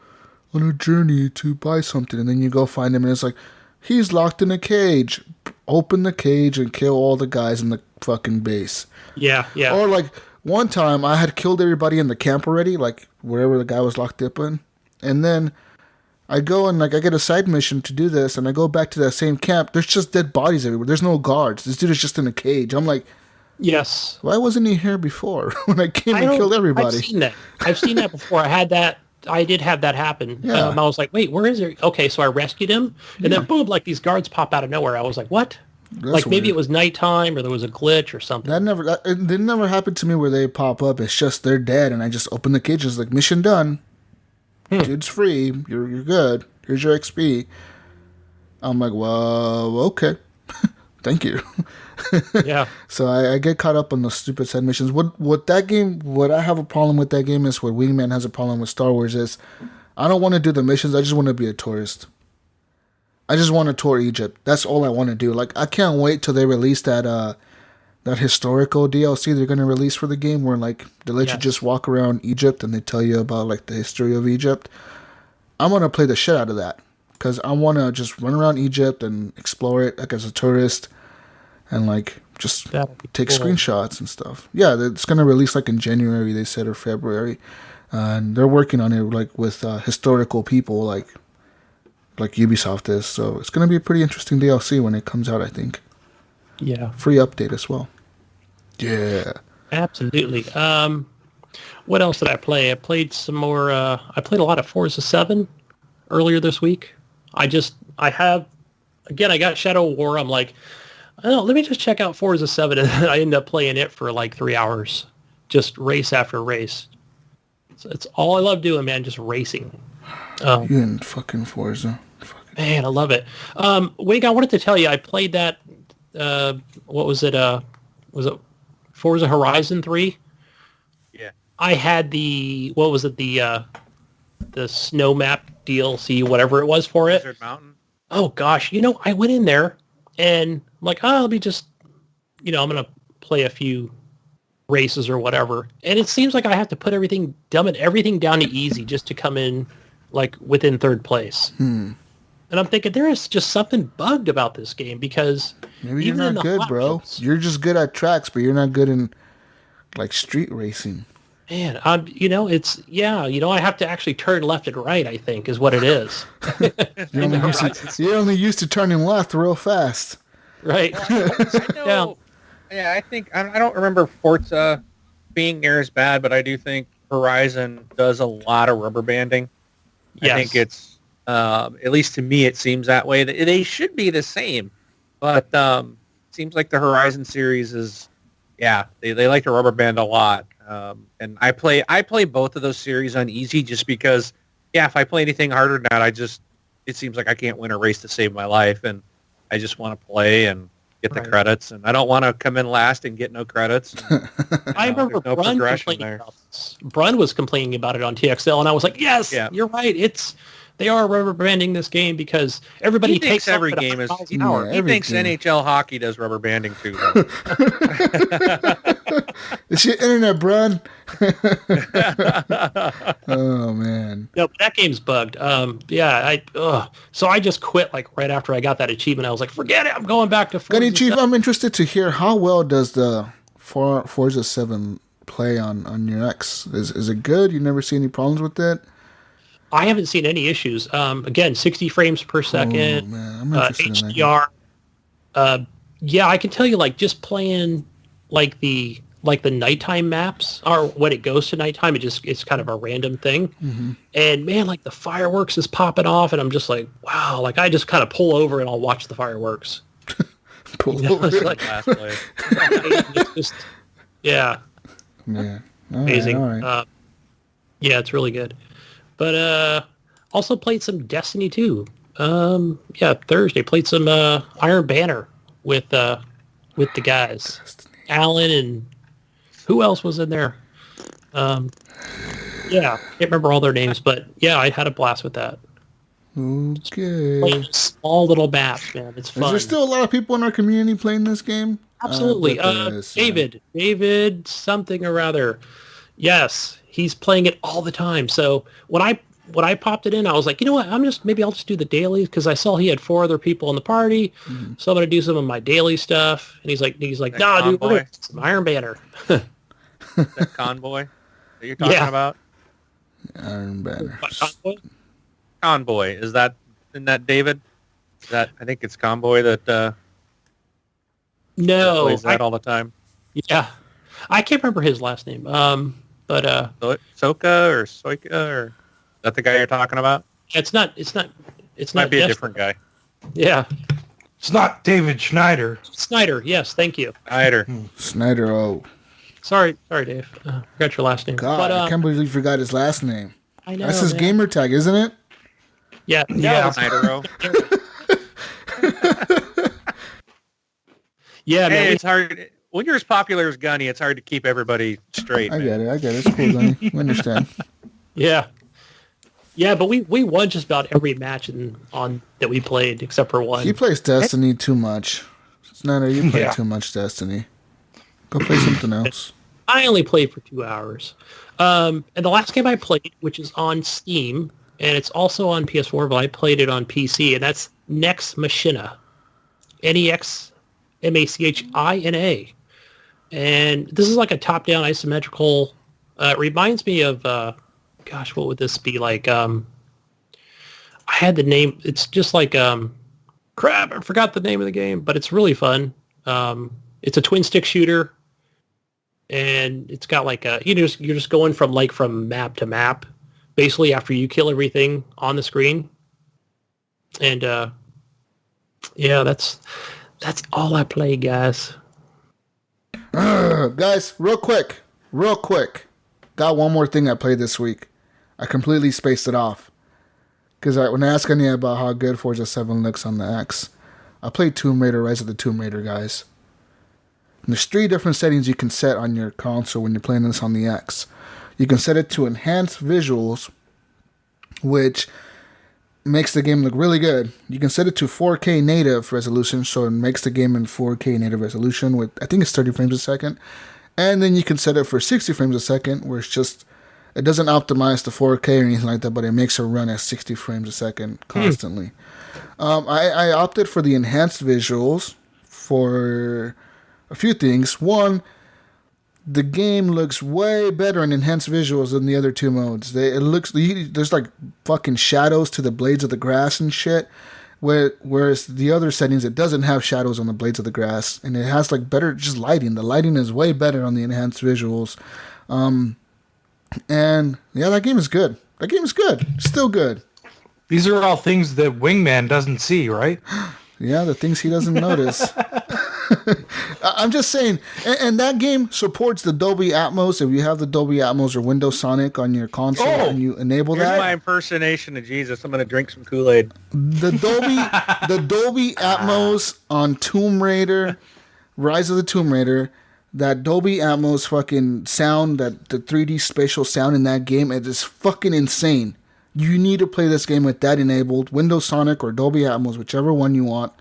Speaker 2: a journey to buy something, and then you go find him and it's like, he's locked in a cage. Open the cage and kill all the guys in the fucking base.
Speaker 4: Yeah.
Speaker 2: Or like one time I had killed everybody in the camp already, like wherever the guy was locked up in. And then I go and like I get a side mission to do this, and I go back to that same camp. There's just dead bodies everywhere. There's no guards. This dude is just in a cage. I'm like,
Speaker 4: yes.
Speaker 2: Why wasn't he here before when I came and killed everybody?
Speaker 4: I've seen that before. I did have that happen.
Speaker 2: Yeah.
Speaker 4: I was like, wait, where is he? Okay, so I rescued him, and then boom, like these guards pop out of nowhere. I was like, what?
Speaker 2: That's
Speaker 4: like maybe
Speaker 2: weird.
Speaker 4: It was nighttime or there was a glitch or something.
Speaker 2: It never happened to me where they pop up. It's just they're dead, and I just open the cages like mission done. Dude's free. You're good. Here's your XP. I'm like, well, okay. Thank you.
Speaker 4: Yeah.
Speaker 2: So I get caught up on the stupid side missions. What I have a problem with that game is what Wingman has a problem with Star Wars is I don't want to do the missions. I just want to be a tourist. I just want to tour Egypt. That's all I want to do. Like, I can't wait till they release that historical DLC they're going to release for the game where, like, they let you just walk around Egypt and they tell you about, like, the history of Egypt. I'm going to play the shit out of that because I want to just run around Egypt and explore it, like, as a tourist and, like, just take screenshots and stuff. Yeah, it's going to release, like, in January, they said, or February. And they're working on it, like, with historical people, like Ubisoft is. So it's going to be a pretty interesting DLC when it comes out, I think.
Speaker 4: Yeah.
Speaker 2: Free update as well. Yeah.
Speaker 4: Absolutely. What else did I play? I played some more. I played a lot of Forza 7 earlier this week. I got Shadow War. I'm like, oh, let me just check out Forza 7. And I ended up playing it for like 3 hours. Just race after race. So it's all I love doing, man, just racing.
Speaker 2: You and fucking Forza.
Speaker 4: Man, I love it. Wig, I wanted to tell you, I played that, what was it? Was it Forza Horizon 3?
Speaker 5: Yeah.
Speaker 4: I had the snow map DLC, whatever it was for it.
Speaker 5: Desert Mountain.
Speaker 4: Oh, gosh. I went in there and I'm like, let me just, I'm going to play a few races or whatever. And it seems like I have to put dumb everything down to easy just to come in, like, within third place. And I'm thinking there is just something bugged about this game because
Speaker 2: maybe you're not good, bro. You're just good at tracks, but you're not good in like street racing.
Speaker 4: Man, I have to actually turn left and right, I think, is what it is.
Speaker 2: You're only used to turning left real fast.
Speaker 4: Right.
Speaker 5: I know. Yeah, I think I don't remember Forza being near as bad, but I do think Horizon does a lot of rubber banding.
Speaker 4: Yes.
Speaker 5: I think it's at least to me, it seems that way. They should be the same, but it seems like the Horizon series is, they like to rubber band a lot. And I play both of those series on easy just because, if I play anything harder than that, it seems like I can't win a race to save my life, and I just want to play and get the credits, and I don't want to come in last and get no credits.
Speaker 4: I remember Brun was complaining about it on TXL, and I was like, yes, you're right. They are rubber banding this game because everybody takes
Speaker 5: every game is. He thinks NHL hockey does rubber banding too. Though.
Speaker 2: It's your internet, bruh. Oh man.
Speaker 4: No, that game's bugged. So I just quit like right after I got that achievement. I was like, forget it. I'm going back to Forza
Speaker 2: Gunny Chief,
Speaker 4: 7.
Speaker 2: I'm interested to hear how well does the Forza 7 play on your X? Is it good? You never see any problems with it?
Speaker 4: I haven't seen any issues. Again, 60 frames per second.
Speaker 2: Oh, man. I'm interested in
Speaker 4: HDR. Yeah, I can tell you, like, just playing like the nighttime maps, or when it goes to nighttime, it's kind of a random thing.
Speaker 2: Mm-hmm.
Speaker 4: And man, like the fireworks is popping off, and I'm just like, wow. Like I just kind of pull over and I'll watch the fireworks.
Speaker 2: It's
Speaker 4: like, it's just, yeah,
Speaker 2: man,
Speaker 4: amazing.
Speaker 2: All right.
Speaker 4: Yeah, it's really good. But also played some Destiny 2. Thursday played some Iron Banner with the guys, Alan and who else was in there? Can't remember all their names, but yeah, I had a blast with that.
Speaker 2: Okay.
Speaker 4: Playing small little maps, man. It's fun.
Speaker 2: Is there still a lot of people in our community playing this game?
Speaker 4: Absolutely. David something or other. Yes, he's playing it all the time. So when I popped it in, I was like, you know what? I'll just do the dailies because I saw he had 4 other people in the party. Mm-hmm. So I'm gonna do some of my daily stuff. And he's like, nah, dude, we're gonna do some Iron Banner.
Speaker 5: That Convoy that you're talking about?
Speaker 2: Iron Banner.
Speaker 5: Convoy. Isn't that David? I think it's Convoy that
Speaker 4: no,
Speaker 5: plays that all the time.
Speaker 4: Yeah. I can't remember his last name. But
Speaker 5: Soka or Soika, or is that the guy you're talking about?
Speaker 4: It's not
Speaker 5: Might be a different guy.
Speaker 4: Yeah.
Speaker 3: It's not David Schneider.
Speaker 4: Snyder, yes, thank you.
Speaker 2: Snyder, oh.
Speaker 4: Sorry, Dave. Forgot your last name.
Speaker 2: God, I can't believe you forgot his last name.
Speaker 4: I know.
Speaker 2: That's his gamer tag, isn't it?
Speaker 4: Yeah.
Speaker 5: Snyder.
Speaker 4: Yeah, man.
Speaker 5: It's hard. When you're as popular as Gunny, it's hard to keep everybody straight.
Speaker 2: I get it. It's cool, Gunny. We understand.
Speaker 4: Yeah. Yeah, but we won just about every match that we played except for one.
Speaker 2: He plays Destiny too much. Snyder, you play too much Destiny. Go play something else.
Speaker 4: I only played for 2 hours. And the last game I played, which is on Steam, and it's also on PS4, but I played it on PC, and that's Nex Machina. NEXMACHINA. And this is like a top-down isometrical... it reminds me of... what would this be like? I had the name. It's just like... crap, I forgot the name of the game, but it's really fun. It's a twin-stick shooter. And it's got like you're just going from map to map, basically after you kill everything on the screen. And that's all I play, guys.
Speaker 2: Guys, real quick. Got one more thing I played this week. I completely spaced it off. Because when I asked Anya about how good Forza 7 looks on the X, I played Tomb Raider, Rise of the Tomb Raider, guys. And there's 3 different settings you can set on your console when you're playing this on the X. You can set it to enhance visuals, which makes the game look really good. You can set it to 4K native resolution, so it makes the game in 4K native resolution with, I think it's 30 frames a second. And then you can set it for 60 frames a second, where it doesn't optimize to 4K or anything like that, but it makes it run at 60 frames a second constantly. I opted for the enhanced visuals for a few things. One, the game looks way better in enhanced visuals than the other 2 modes. There's like fucking shadows to the blades of the grass and shit. Whereas the other settings, it doesn't have shadows on the blades of the grass, and it has like better just lighting. The lighting is way better on the enhanced visuals. And yeah, that game is good. Still good.
Speaker 3: These are all things that Wingman doesn't see, right?
Speaker 2: Yeah, the things he doesn't notice. I'm just saying, and that game supports the Dolby Atmos. If you have the Dolby Atmos or Windows Sonic on your console and you enable
Speaker 5: Here's
Speaker 2: that.
Speaker 5: my impersonation of Jesus. I'm going to drink some Kool-Aid.
Speaker 2: The Dolby Atmos on Tomb Raider, Rise of the Tomb Raider, that Dolby Atmos fucking sound, that the 3D spatial sound in that game, it is fucking insane. You need to play this game with that enabled, Windows Sonic or Dolby Atmos, whichever one you want.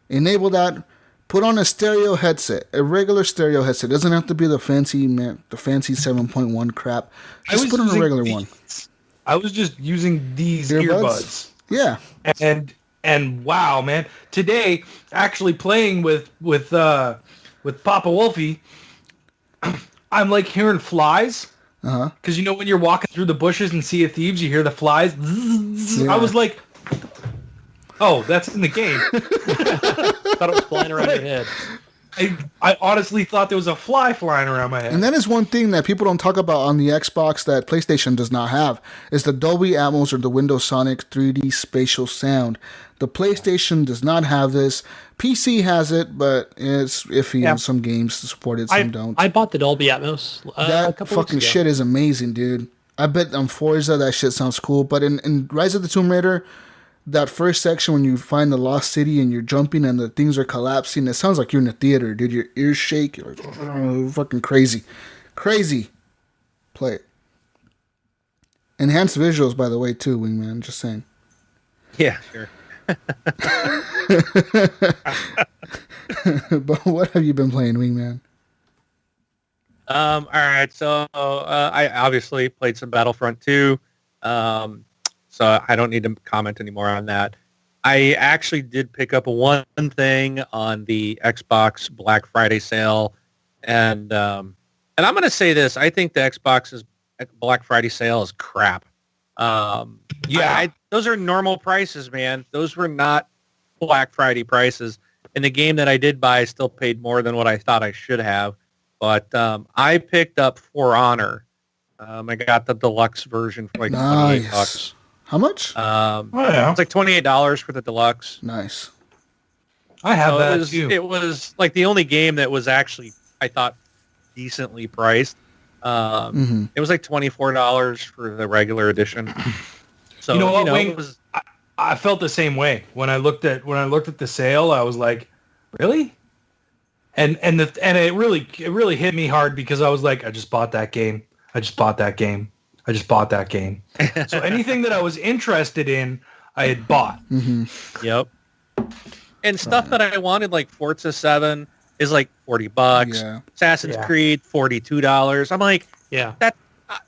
Speaker 2: Enable that, Put on a stereo headset, a regular stereo headset. It doesn't have to be the fancy 7.1 crap. Just put on a regular one.
Speaker 3: I was just using these earbuds.
Speaker 2: Yeah.
Speaker 3: And wow, man! Today, actually playing with Papa Wolfie, I'm like hearing flies. Because you know when you're walking through the bushes and Sea of Thieves, you hear the flies. Yeah. I was like, "Oh, that's in the game."
Speaker 4: Thought it was flying around your head.
Speaker 3: I honestly thought there was a fly flying around my head.
Speaker 2: And that is one thing that people don't talk about on the Xbox that PlayStation does not have, is the Dolby Atmos or the Windows Sonic 3D spatial sound. The PlayStation does not have this. PC has it, but it's iffy on some games support it, some don't.
Speaker 4: I bought the Dolby Atmos
Speaker 2: that
Speaker 4: a couple
Speaker 2: fucking
Speaker 4: weeks ago.
Speaker 2: shit is amazing, dude. I bet on Forza that shit sounds cool, but in Rise of the Tomb Raider, that first section when you find the lost city and you're jumping and the things are collapsing, it sounds like you're in a theater, dude. Your ears shake. You're like, oh, fucking crazy. Crazy. Play it. Enhanced visuals, by the way, too, Wingman. Just saying.
Speaker 5: Yeah, sure.
Speaker 2: But what have you been playing, Wingman?
Speaker 5: All right. So I obviously played some Battlefront 2. So I don't need to comment anymore on that. I actually did pick up one thing on the Xbox Black Friday sale, and I'm going to say this: I think the Xbox's Black Friday sale is crap. Those are normal prices, man. Those were not Black Friday prices. And the game that I did buy, I still paid more than what I thought I should have. But I picked up For Honor. I got the deluxe version for like $28.
Speaker 2: How much?
Speaker 5: It's like $28 for the deluxe.
Speaker 2: Nice.
Speaker 3: I have that too.
Speaker 5: It was like the only game that was actually, I thought, decently priced. It was like $24 for the regular edition. So
Speaker 3: you know what, Wing? I felt the same way when I looked at the sale. I was like, really? And it really hit me hard because I was like, I just bought that game. So anything that I was interested in, I had bought.
Speaker 2: Mm-hmm.
Speaker 5: Yep. And stuff that I wanted, like Forza 7, is like $40.
Speaker 2: Yeah.
Speaker 5: Assassin's Creed, $42. I'm like,
Speaker 4: yeah,
Speaker 5: that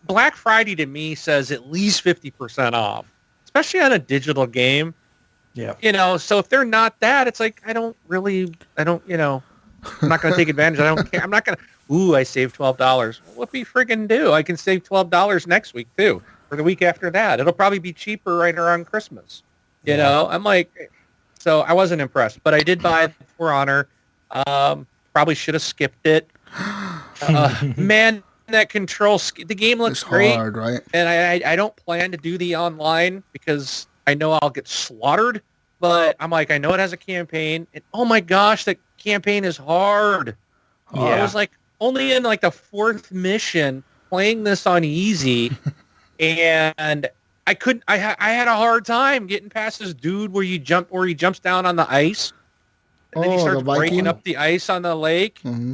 Speaker 5: Black Friday to me says at least 50% off, especially on a digital game.
Speaker 3: Yeah.
Speaker 5: You know, so if they're not that, it's like, I'm not going to take advantage. I don't care. I'm not going to, I saved $12. What we friggin' do? I can save $12 next week too, or the week after that. It'll probably be cheaper right around Christmas. You know, I'm like, so I wasn't impressed, but I did buy For Honor. Probably should have skipped it. Man, that control, the game looks great.
Speaker 2: Hard, right?
Speaker 5: And I don't plan to do the online because I know I'll get slaughtered. But I'm like, I know it has a campaign. And oh my gosh, the campaign is hard.
Speaker 2: Yeah.
Speaker 5: I was like only in like the 4th mission playing this on easy. And I couldn't, I had a hard time getting past this dude where he jumps down on the ice. And then he starts breaking up the ice on the lake.
Speaker 2: Mm-hmm.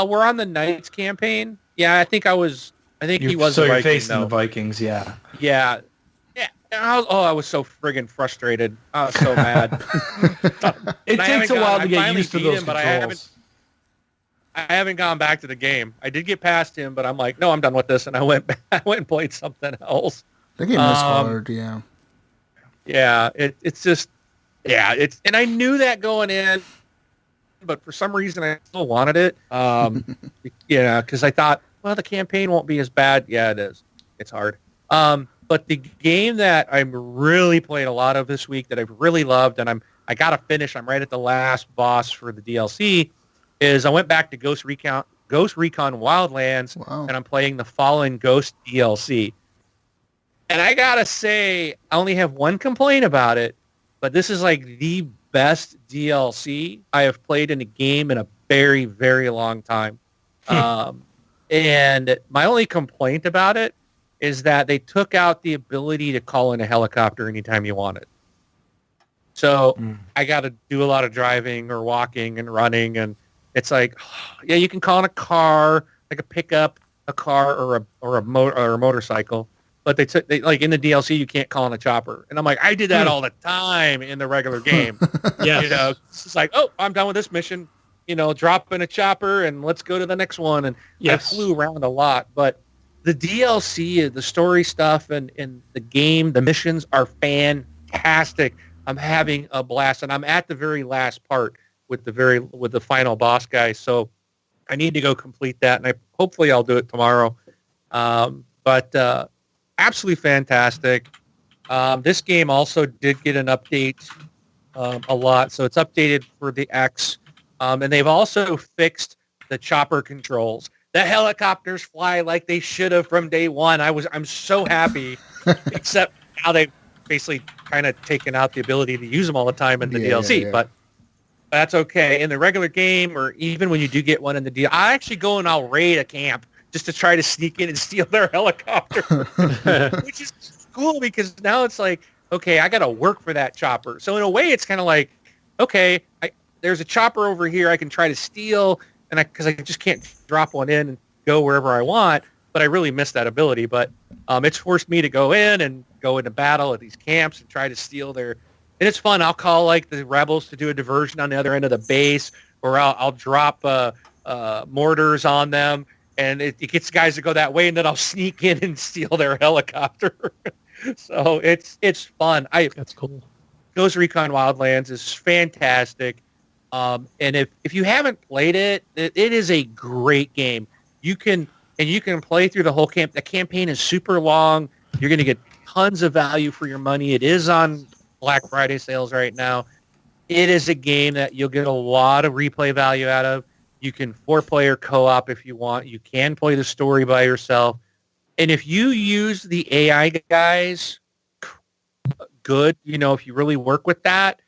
Speaker 5: We're on the Knights campaign. Yeah, I think he was
Speaker 3: so
Speaker 5: the
Speaker 3: you're
Speaker 5: Viking,
Speaker 3: facing
Speaker 5: though.
Speaker 3: the Vikings, yeah.
Speaker 5: Yeah. I was so friggin' frustrated. I was so mad.
Speaker 3: It takes a while to get used to those controls.
Speaker 5: I haven't gone back to the game. I did get past him, but I'm like, no, I'm done with this, and I went and played something else.
Speaker 2: The game is hard, yeah.
Speaker 5: Yeah, it's just, and I knew that going in, but for some reason I still wanted it. Because I thought, well, the campaign won't be as bad. Yeah, it is. It's hard. But the game that I'm really playing a lot of this week that I've really loved, and I got to finish, I'm right at the last boss for the DLC, is I went back to Ghost Recon Wildlands, and I'm playing the Fallen Ghost DLC. And I got to say, I only have one complaint about it, but this is like the best DLC I have played in a game in a very, very long time. And my only complaint about it is that they took out the ability to call in a helicopter anytime you want it. So I got to do a lot of driving or walking and running, and it's like, yeah, you can call in a car, like a pickup, a car, or a motorcycle, but they like in the DLC you can't call in a chopper, and I'm like, I did that all the time in the regular game.
Speaker 4: Yeah,
Speaker 5: You know, it's just like, oh, I'm done with this mission. You know, drop in a chopper and let's go to the next one. And I flew around a lot, but the DLC, the story stuff, and the game, the missions are fantastic. I'm having a blast, and I'm at the very last part with the final boss guy. So I need to go complete that, and hopefully I'll do it tomorrow. But absolutely fantastic. This game also did get an update a lot, so it's updated for the X, and they've also fixed the chopper controls. The helicopters fly like they should have from day one. I'm so happy, except now they've basically kind of taken out the ability to use them all the time in the DLC, but that's okay. In the regular game, or even when you do get one in the DLC, I actually go and I'll raid a camp just to try to sneak in and steal their helicopter, which is cool because now it's like, okay, I got to work for that chopper. So in a way, it's kind of like, okay, there's a chopper over here I can try to steal, and because I just can't drop one in and go wherever I want, but I really miss that ability. But it's forced me to go into battle at these camps and try to steal their, and it's fun. I'll call like the rebels to do a diversion on the other end of the base, or I'll drop mortars on them, and it gets guys to go that way, and then I'll sneak in and steal their helicopter. So it's fun.
Speaker 4: That's cool.
Speaker 5: Ghost Recon Wildlands is fantastic. And if you haven't played it, it is a great game. You can play through the whole camp. The campaign is super long. You're going to get tons of value for your money. It is on Black Friday sales right now. It is a game that you'll get a lot of replay value out of. You can 4-player co-op if you want. You can play the story by yourself. And if you use the AI guys good, if you really work with that,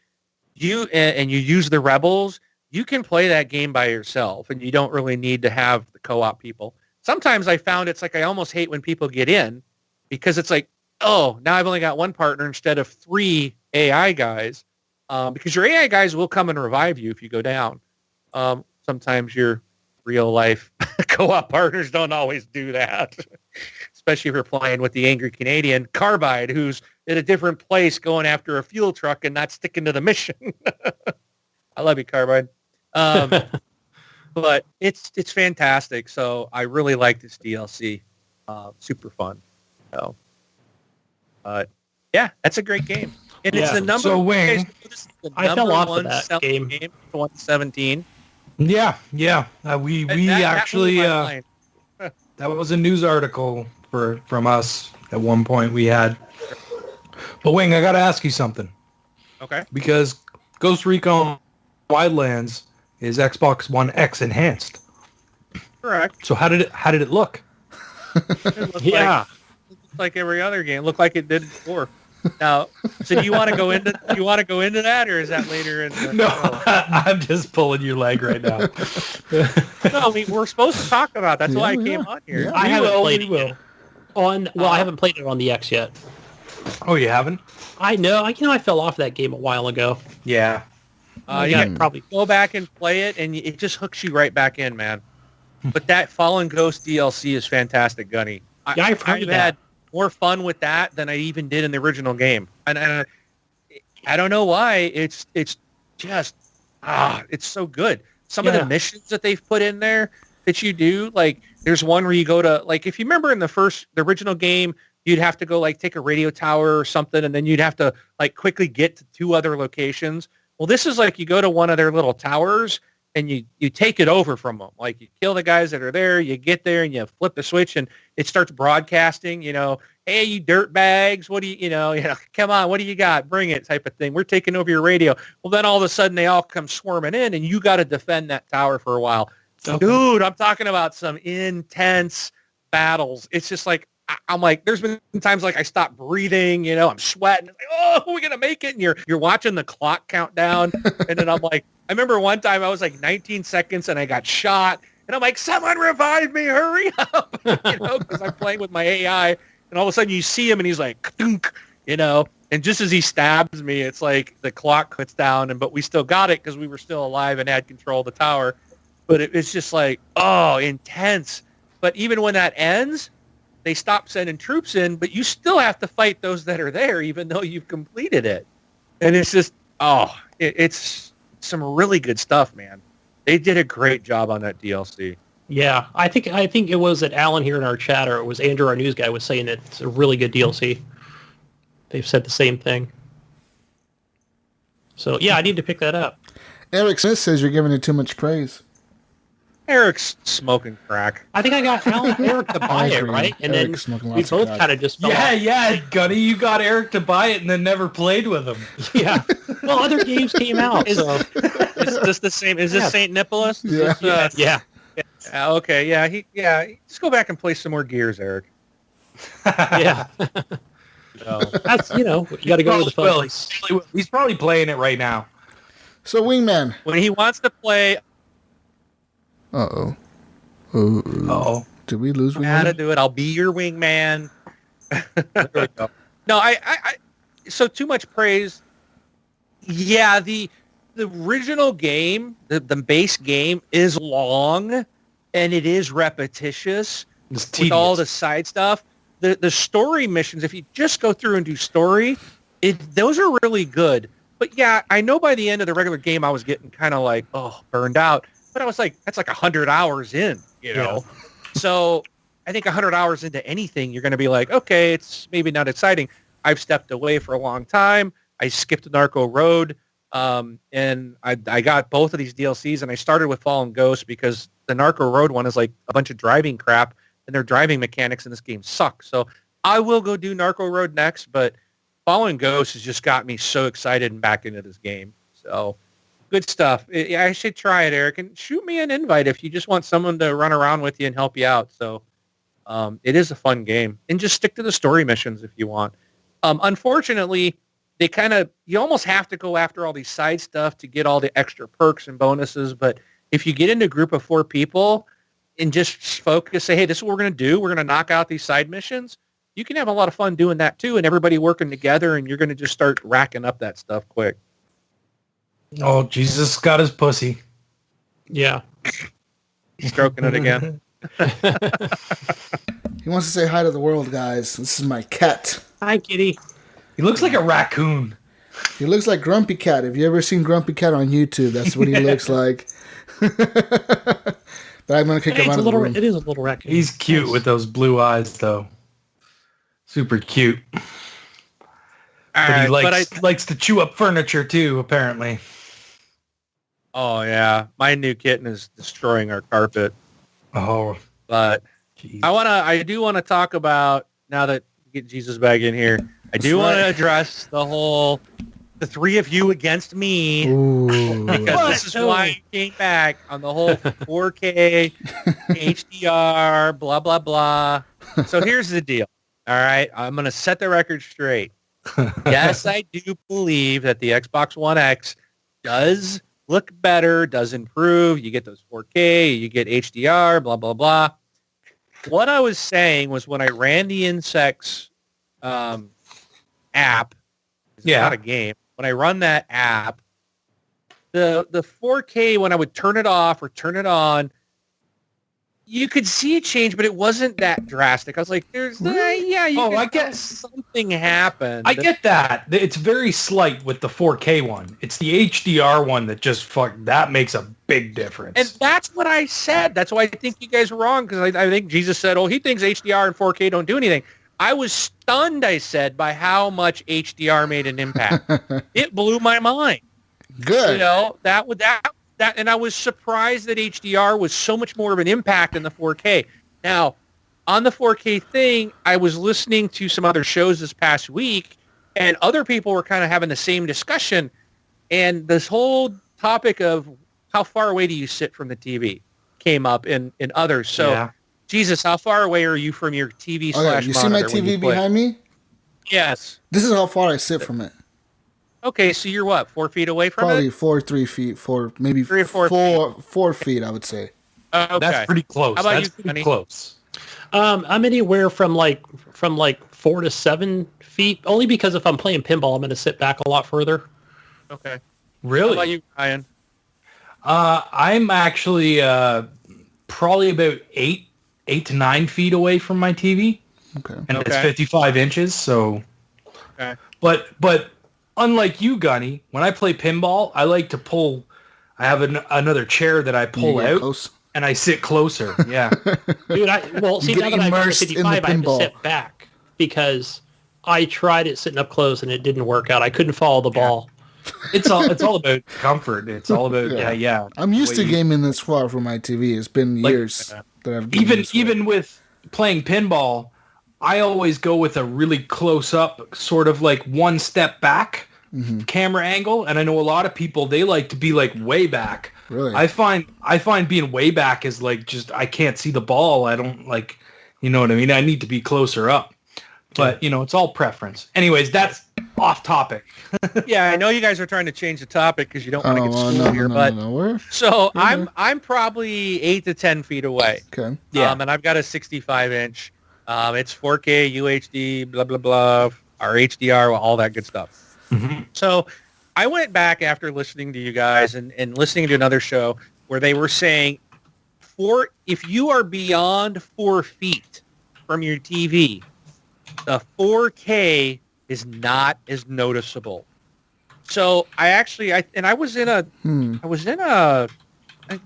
Speaker 5: you use the rebels, you can play that game by yourself, and you don't really need to have the co-op people. Sometimes I found it's like I almost hate when people get in because it's like, oh, now I've only got one partner instead of 3 AI guys, because your AI guys will come and revive you if you go down. Sometimes your real life co-op partners don't always do that, especially if you're playing with the angry Canadian Carbide, who's in a different place going after a fuel truck and not sticking to the mission. I love you, Carbide. But it's fantastic. So I really like this DLC. Super fun. So, yeah, that's a great game. And it's the number.
Speaker 3: So Wing,
Speaker 4: I fell off of that game.
Speaker 5: 2017.
Speaker 3: Yeah. We actually that was a news article from us at one point we had. But Wing, I got to ask you something.
Speaker 5: Okay.
Speaker 3: Because Ghost Recon Wildlands is Xbox One X enhanced.
Speaker 5: Correct.
Speaker 3: So how did it look?
Speaker 5: It looked like every other game. It looked like it did before. Now, so do you want to go into that, or is that later in the
Speaker 3: No, I'm just pulling your leg right now.
Speaker 5: No, we're supposed to talk about. That's why I came on here.
Speaker 4: Yeah, I haven't played it yet. I haven't played it on the X yet.
Speaker 3: Oh, you haven't?
Speaker 4: I know. I fell off that game a while ago.
Speaker 3: Yeah.
Speaker 5: You can probably go back and play it, and it just hooks you right back in, man. But that Fallen Ghost DLC is fantastic, Gunny.
Speaker 4: I've heard
Speaker 5: I've had more fun with that than I even did in the original game, and I don't know why. It's just it's so good. Some of the missions that they've put in there that you do, like there's one where you go to, like, if you remember in the original game, you'd have to go like take a radio tower or something, and then you'd have to like quickly get to 2 other locations. Well, this is like you go to one of their little towers and you take it over from them. Like you kill the guys that are there, you get there and you flip the switch and it starts broadcasting, hey, you dirt bags, what do you come on, what do you got? Bring it, type of thing. We're taking over your radio. Well, then all of a sudden they all come swarming in and you got to defend that tower for a while. Okay. Dude, I'm talking about some intense battles. It's just like, I'm like, there's been times like I stop breathing, I'm sweating. It's like, oh, we're going to make it. And you're watching the clock count down. And then I'm like, I remember one time I was like 19 seconds and I got shot. And I'm like, someone revive me, hurry up. Because I'm playing with my AI. And all of a sudden you see him and he's like, and just as he stabs me, it's like the clock cuts down. But we still got it because we were still alive and had control of the tower. But it's just like, intense. But even when that ends, they stop sending troops in, but you still have to fight those that are there, even though you've completed it. And it's just, it's some really good stuff, man. They did a great job on that DLC.
Speaker 4: Yeah, I think it was that Alan here in our chat, or it was Andrew, our news guy, was saying it's a really good DLC. They've said the same thing. So yeah, I need to pick that up.
Speaker 2: Eric Smith says you're giving it too much praise.
Speaker 5: Eric's smoking crack.
Speaker 4: I think I got Eric to buy it, right? And then we both kind of just fell off.
Speaker 3: Yeah, Gunny, you got Eric to buy it and then never played with him.
Speaker 4: Yeah. Well, other games came out.
Speaker 5: Is this the same? Is this St. Nicholas?
Speaker 2: Yeah.
Speaker 4: Yeah.
Speaker 5: Okay. Yeah. Just go back and play some more Gears, Eric.
Speaker 4: Yeah.
Speaker 5: No.
Speaker 4: That's, you got to go with the fun.
Speaker 3: He's probably playing it right now.
Speaker 2: So, Wingman.
Speaker 5: When he wants to play...
Speaker 2: Uh-oh. Did we lose Wingman?
Speaker 5: How to do it. I'll be your wingman. There we go. No, I so too much praise. Yeah, the original game, the base game is long and it is repetitious with all the side stuff. The story missions, if you just go through and do story, those are really good. But yeah, I know by the end of the regular game I was getting kind of like, burned out. But I was like, that's like 100 hours in, you know? Yeah. So I think 100 hours into anything, you're going to be like, okay, it's maybe not exciting. I've stepped away for a long time. I skipped Narco Road, and I got both of these DLCs, and I started with Fallen Ghost because the Narco Road one is like a bunch of driving crap, and their driving mechanics in this game suck. So I will go do Narco Road next, but Fallen Ghost has just got me so excited and back into this game. So... good stuff. I should try it, Eric, and shoot me an invite if you just want someone to run around with you and help you out. So it is a fun game. And just stick to the story missions if you want. Unfortunately, you almost have to go after all these side stuff to get all the extra perks and bonuses. But if you get into a group of 4 people and just focus, say, hey, this is what we're going to do. We're going to knock out these side missions. You can have a lot of fun doing that too. And everybody working together, and you're going to just start racking up that stuff quick.
Speaker 3: Oh, Jesus got his pussy.
Speaker 4: Yeah.
Speaker 5: He's stroking it again.
Speaker 2: He wants to say hi to the world, guys. This is my cat.
Speaker 4: Hi, kitty.
Speaker 3: He looks like a raccoon.
Speaker 2: He looks like Grumpy Cat. Have you ever seen Grumpy Cat on YouTube? That's what he looks like. But I'm going to kick him out of the room.
Speaker 4: It is a little raccoon.
Speaker 3: He's cute with those blue eyes, though. Super cute. But he likes to chew up furniture, too, apparently.
Speaker 5: Oh, yeah. My new kitten is destroying our carpet.
Speaker 3: Oh.
Speaker 5: But geez. I do want to talk about, now that we get Jesus back in here, I do want to address the 3 of you against me.
Speaker 2: Ooh.
Speaker 5: Because this is why I came back on the whole 4K, HDR, blah, blah, blah. So here's the deal. All right? I'm going to set the record straight. Yes, I do believe that the Xbox One X does look better, does improve. You get those 4K, you get HDR, blah, blah, blah. What I was saying was when I ran the Insects app, it's not a game. When I run that app, the 4K, when I would turn it off or turn it on, you could see a change, but it wasn't that drastic. I was like, I guess something happened.
Speaker 3: I get that. It's very slight with the 4K one. It's the HDR one that just that makes a big difference.
Speaker 5: And that's what I said. That's why I think you guys are wrong, because I think Jesus said, he thinks HDR and 4K don't do anything. I was stunned, I said, by how much HDR made an impact. It blew my mind.
Speaker 2: Good.
Speaker 5: And I was surprised that HDR was so much more of an impact than the 4K. Now, on the 4K thing, I was listening to some other shows this past week, and other people were kind of having the same discussion. And this whole topic of how far away do you sit from the TV came up in others. So, Jesus, how far away are you from your TV /monitor?
Speaker 2: You see my TV behind me?
Speaker 5: Yes.
Speaker 2: This is how far I sit from it.
Speaker 5: Okay, so you're what, 4 feet away from
Speaker 2: Probably
Speaker 5: it?
Speaker 2: 3 feet, maybe
Speaker 5: 3 or 4 feet.
Speaker 2: 4 feet, I would say.
Speaker 5: Okay.
Speaker 3: That's pretty close.
Speaker 5: How about
Speaker 3: That's
Speaker 5: you,
Speaker 3: pretty close.
Speaker 4: I'm anywhere from like 4 to 7 feet, only because if I'm playing pinball, I'm going to sit back a lot further.
Speaker 5: Okay.
Speaker 3: Really?
Speaker 5: How about you, Ryan?
Speaker 3: I'm actually probably about 8 to 9 feet away from my TV.
Speaker 2: Okay.
Speaker 3: And it's 55 inches, so...
Speaker 5: Okay.
Speaker 3: But unlike you, Gunny, when I play pinball, I like to pull... I have another chair that I pull out, close. And I sit closer. Yeah.
Speaker 4: Dude, now that I'm at 55, I have to sit back because I tried it sitting up close and it didn't work out. I couldn't follow the ball.
Speaker 3: It's all about comfort. It's all about
Speaker 2: I'm used to gaming this far from my TV. It's been years that I've
Speaker 3: even with playing pinball, I always go with a really close up, sort of like one step back camera angle. And I know a lot of people, they like to be like way back.
Speaker 2: Really?
Speaker 3: I find being way back is like just I can't see the ball. I don't like, you know what I mean? I need to be closer up. But, it's all preference. Anyways, that's off topic.
Speaker 5: Yeah, I know you guys are trying to change the topic because you don't want to get schooled here, but so I'm probably 8 to 10 feet away.
Speaker 2: Okay.
Speaker 5: Yeah. And I've got a 65-inch. It's 4K, UHD, blah, blah, blah, or HDR, all that good stuff.
Speaker 3: Mm-hmm.
Speaker 5: So I went back after listening to you guys and listening to another show where they were saying if you are beyond 4 feet from your TV, the 4K is not as noticeable. So I was in a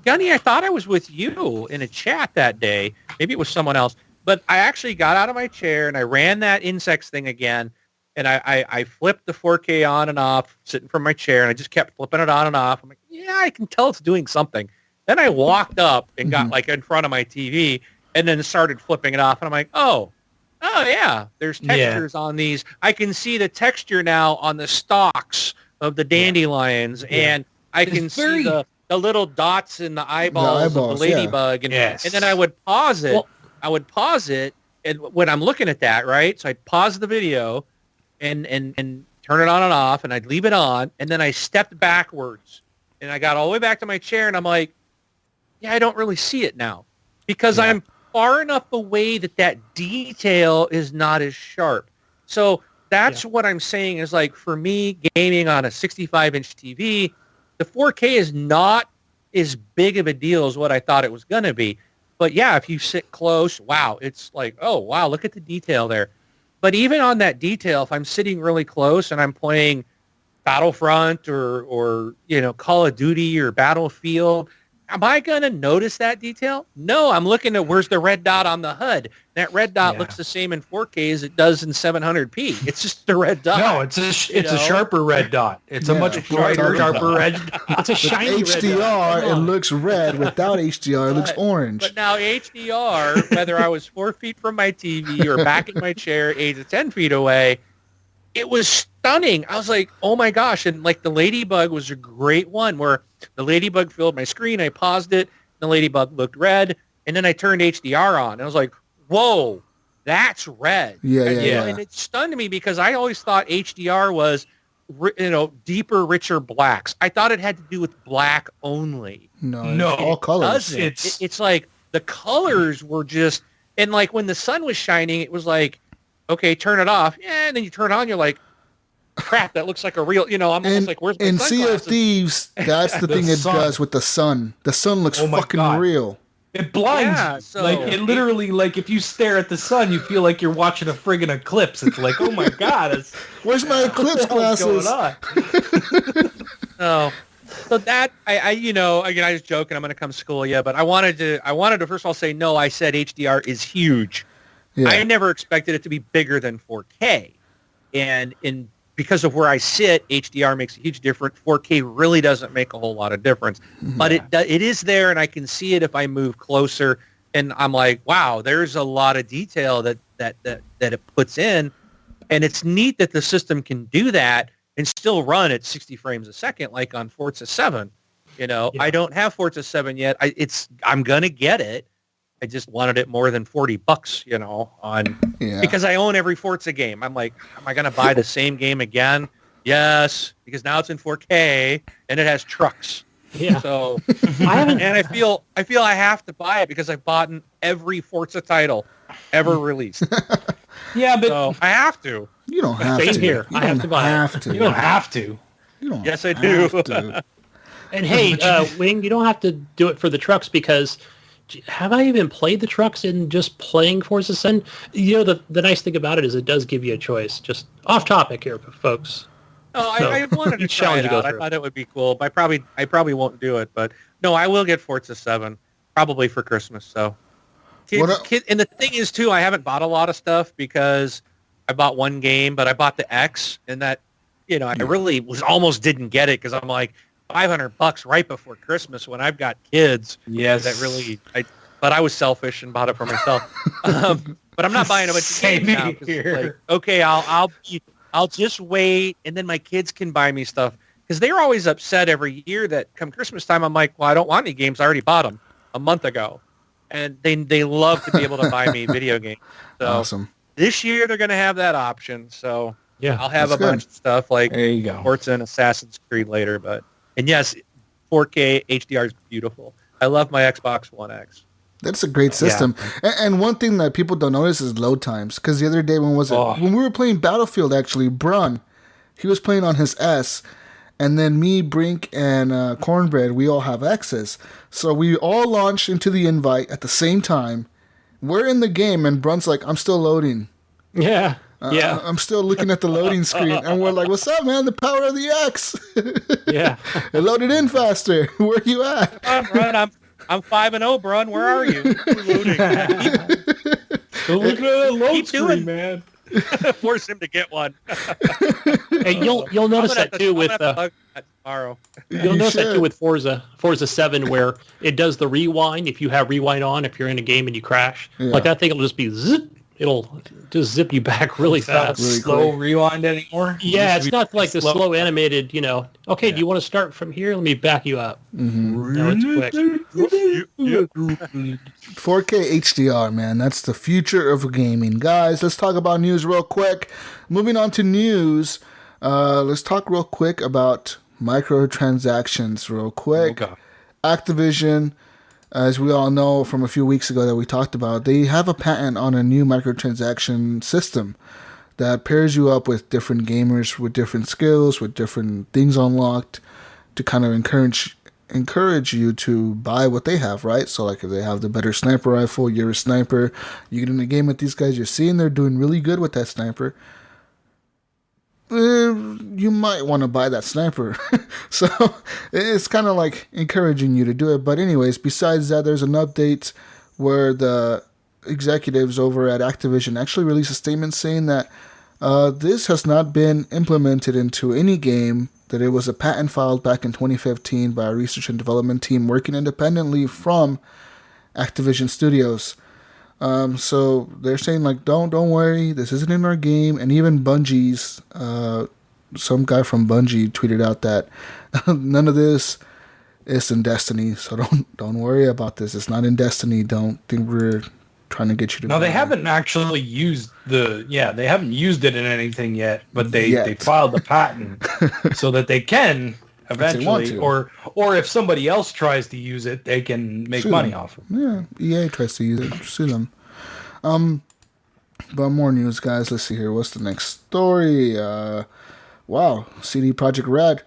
Speaker 5: Gunny, I thought I was with you in a chat that day. Maybe it was someone else. But I actually got out of my chair and I ran that insects thing again. And I flipped the 4K on and off, sitting from my chair, and I just kept flipping it on and off. I'm like, yeah, I can tell it's doing something. Then I walked up and got like in front of my TV and then started flipping it off. And I'm like, oh yeah, there's textures on these. I can see the texture now on the stalks of the dandelions, and I can see the little dots in the eyeballs of the ladybug. And then I would pause it. And when I'm looking at that, right? So I'd pause the video and turn it on and off, and I'd leave it on, and then I stepped backwards, and I got all the way back to my chair, and I'm like, yeah, I don't really see it now because I'm far enough away that detail is not as sharp. So that's what I'm saying is like for me, gaming on a 65-inch TV, the 4K is not as big of a deal as what I thought it was going to be. But yeah, if you sit close, wow, it's like, oh, wow, look at the detail there. But even on that detail, if I'm sitting really close and I'm playing Battlefront or Call of Duty or Battlefield, am I going to notice that detail? No, I'm looking at where's the red dot on the HUD. That red dot looks the same in 4K as it does in 700p. It's just a red dot.
Speaker 3: No, it's a sharper red dot. It's a much brighter, sharper red dot.
Speaker 4: It's a shiny
Speaker 2: HDR,
Speaker 4: red dot.
Speaker 2: it looks red. Without HDR, it looks orange.
Speaker 5: But now HDR, whether I was 4 feet from my TV or back in my chair 8 to 10 feet away, it was stunning. I was like, oh my gosh. And like the ladybug was a great one where the ladybug filled my screen. I paused it. The ladybug looked red. And then I turned HDR on. And I was like, whoa, that's red.
Speaker 2: Yeah.
Speaker 5: And it stunned me because I always thought HDR was, deeper, richer blacks. I thought it had to do with black only.
Speaker 2: No, all colors.
Speaker 5: It's like the colors were just, and like when the sun was shining, it was like, okay, turn it off. Yeah, and then you turn it on, you're like, crap, that looks like a real, I'm almost like, where's my sunglasses?
Speaker 2: In Sea of Thieves, that's the thing it does with the sun. The sun looks fucking real.
Speaker 3: It blinds.
Speaker 5: So
Speaker 3: like it literally, like if you stare at the sun, you feel like you're watching a friggin' eclipse. It's like, oh my god,
Speaker 2: where's my eclipse glasses?
Speaker 5: So that again, I was joking. I'm going to come school you, but I wanted to first of all say no. I said HDR is huge. Yeah. I never expected it to be bigger than 4K, and because of where I sit, HDR makes a huge difference. 4K really doesn't make a whole lot of difference, but it is there, and I can see it if I move closer. And I'm like, wow, there's a lot of detail that it puts in, and it's neat that the system can do that and still run at 60 frames a second, like on Forza 7. I don't have Forza 7 yet. I'm gonna get it. I just wanted it more than $40, because I own every Forza game. I'm like, am I going to buy the same game again? Yes, because now it's in 4K and it has trucks.
Speaker 4: Yeah.
Speaker 5: So, I feel I have to buy it because I've bought every Forza title ever released.
Speaker 3: Yeah, but
Speaker 5: so I have to.
Speaker 2: You don't have to.
Speaker 4: Same here. I have to buy it.
Speaker 3: You don't have to.
Speaker 5: Yes, I do.
Speaker 4: And hey, Wing, you don't have to do it for the trucks because have I even played the trucks in just playing Forza 7? You know, the nice thing about it is it does give you a choice. Just off topic here, folks.
Speaker 5: Oh, so, I wanted to try it out. I thought it would be cool, but I probably won't do it. But no, I will get Forza 7 probably for Christmas. So, and the thing is too, I haven't bought a lot of stuff because I bought one game, but I bought the X, and that, you know, I really almost didn't get it because I'm like $500 right before Christmas when I've got kids.
Speaker 3: Yes,
Speaker 5: that really. But I was selfish and bought it for myself. But I'm not buying a bunch of games now. Like, okay, I'll just wait, and then my kids can buy me stuff. Because they're always upset every year that come Christmas time, I'm like, well, I don't want any games. I already bought them a month ago. And they love to be able to buy me video games. So
Speaker 2: awesome.
Speaker 5: This year they're going to have that option. So
Speaker 4: yeah,
Speaker 5: I'll have a bunch of stuff like
Speaker 3: there you go.
Speaker 5: Forza and Assassin's Creed later. And yes, 4K HDR is beautiful. I love my Xbox One X.
Speaker 2: That's a great system. Yeah. And one thing that people don't notice is load times. Because the other day, when we were playing Battlefield, actually, Brun, he was playing on his S. And then me, Brink, and Cornbread, we all have X's. So we all launched into the invite at the same time. We're in the game, and Brun's like, I'm still loading.
Speaker 4: Yeah.
Speaker 2: I'm still looking at the loading screen. And we're like, what's up, man? The power of the X.
Speaker 4: Yeah.
Speaker 2: It loaded in faster. Where you at?
Speaker 5: I'm Brun. I'm 5-0, Brun. Where are you? Loading.
Speaker 3: Go look at the load screen, man.
Speaker 5: Force him to get one.
Speaker 4: Hey, you'll notice that too with
Speaker 5: tomorrow.
Speaker 4: You'll notice that too with Forza 7, where it does the rewind. If you have rewind on, if you're in a game and you crash, like that thing will just be zip. It'll just zip you back really fast.
Speaker 3: Really slow rewind anymore?
Speaker 4: Yeah, it's not like the slow animated, you know, okay, do you want to start from here? Let me back you up.
Speaker 2: Mm-hmm.
Speaker 4: No, it's
Speaker 2: quick. 4K HDR, man. That's the future of gaming. Guys, let's talk about news real quick. Moving on to news, let's talk real quick about microtransactions real quick. Okay. Activision, as we all know from a few weeks ago that we talked about, they have a patent on a new microtransaction system that pairs you up with different gamers with different skills, with different things unlocked to kind of encourage you to buy what they have, right? So like if they have the better sniper rifle, you're a sniper, you get in a game with these guys, you're seeing they're doing really good with that sniper, you might want to buy that sniper. So it's kind of like encouraging you to do it. But anyways, besides that, there's an update where the executives over at Activision actually released a statement saying that this has not been implemented into any game, that it was a patent filed back in 2015 by a research and development team working independently from Activision Studios. So they're saying like, don't worry, this isn't in our game. And even Bungie's, some guy from Bungie tweeted out that none of this is in Destiny. So don't worry about this. It's not in Destiny. Don't think we're trying to get you to.
Speaker 3: No, they haven't actually used they haven't used it in anything yet, but they filed the patent so that they can eventually, or if somebody else tries to use it, they can make money off it.
Speaker 2: Yeah, EA tries to use it. Sue them. But more news, guys. Let's see here. What's the next story? Wow, CD Projekt Red.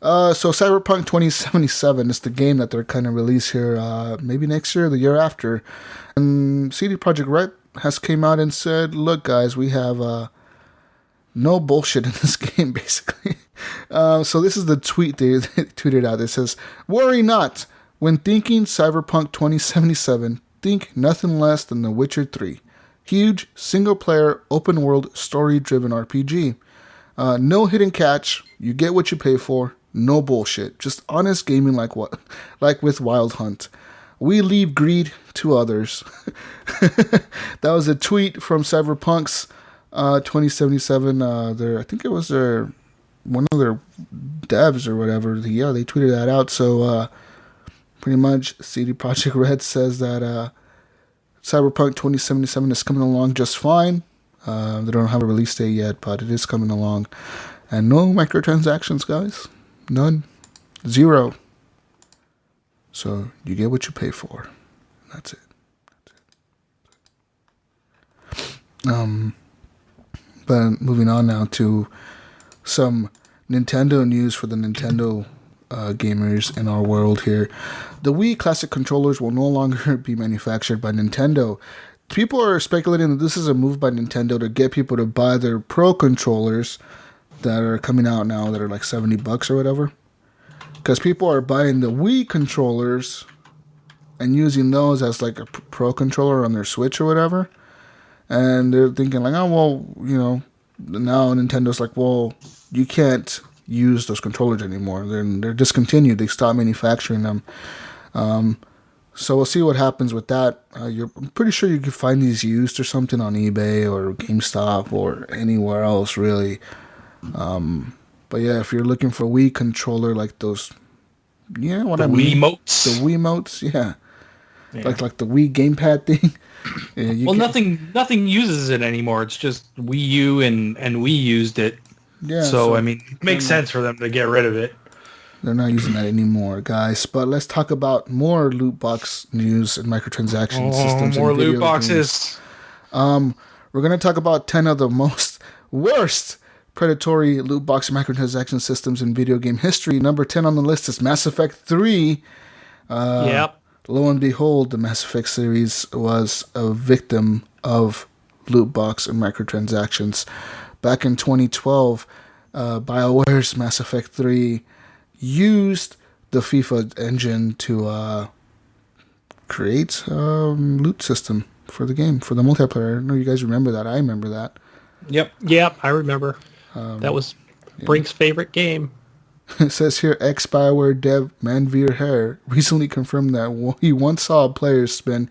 Speaker 2: So Cyberpunk 2077 is the game that they're kind of release here, maybe next year, the year after. And CD Projekt Red has came out and said, look, guys, we have no bullshit in this game, basically. So this is the tweet they tweeted out. It says, worry not. When thinking Cyberpunk 2077, think nothing less than The Witcher 3. Huge, single-player, open-world, story-driven RPG. No hidden catch. You get what you pay for. No bullshit. Just honest gaming like with Wild Hunt. We leave greed to others. That was a tweet from Cyberpunk's 2077. I think it was one of their devs or whatever. Yeah, they tweeted that out. So pretty much CD Projekt Red says that Cyberpunk 2077 is coming along just fine. They don't have a release date yet, but it is coming along. And no microtransactions, guys. None. 0. So you get what you pay for. That's it. But moving on now to some Nintendo news for the Nintendo gamers in our world here. The Wii Classic controllers will no longer be manufactured by Nintendo. People are speculating that this is a move by Nintendo to get people to buy their Pro controllers that are coming out now that are like $70 or whatever. Because people are buying the Wii controllers and using those as like a Pro controller on their Switch or whatever. And they're thinking like, oh, well, you know, now Nintendo's like, well, you can't use those controllers anymore. They're discontinued. They stopped manufacturing them. So we'll see what happens with that. I'm pretty sure you can find these used or something on eBay or GameStop or anywhere else, really. But yeah, if you're looking for Wii controller like those, yeah, what I mean,
Speaker 3: Wiimotes.
Speaker 2: The Wiimotes, yeah. Like the Wii gamepad thing. Yeah,
Speaker 3: nothing uses it anymore. It's just Wii U and we used it.
Speaker 2: Yeah.
Speaker 3: So I mean, it makes sense for them to get rid of it.
Speaker 2: They're not using that anymore, guys. But let's talk about more loot box news and microtransaction systems.
Speaker 3: More
Speaker 2: and video
Speaker 3: loot boxes.
Speaker 2: Games. We're going to talk about 10 of the worst predatory loot box microtransaction systems in video game history. Number 10 on the list is Mass Effect 3.
Speaker 4: Yep.
Speaker 2: Lo and behold, the Mass Effect series was a victim of loot box and microtransactions. Back in 2012, BioWare's Mass Effect 3 used the FIFA engine to create a loot system for the game, for the multiplayer. I know you guys remember that. I remember that.
Speaker 4: Yep, I remember. That was Brink's favorite game.
Speaker 2: It says here, ex-BioWare dev Manveer Hare recently confirmed that he once saw players spend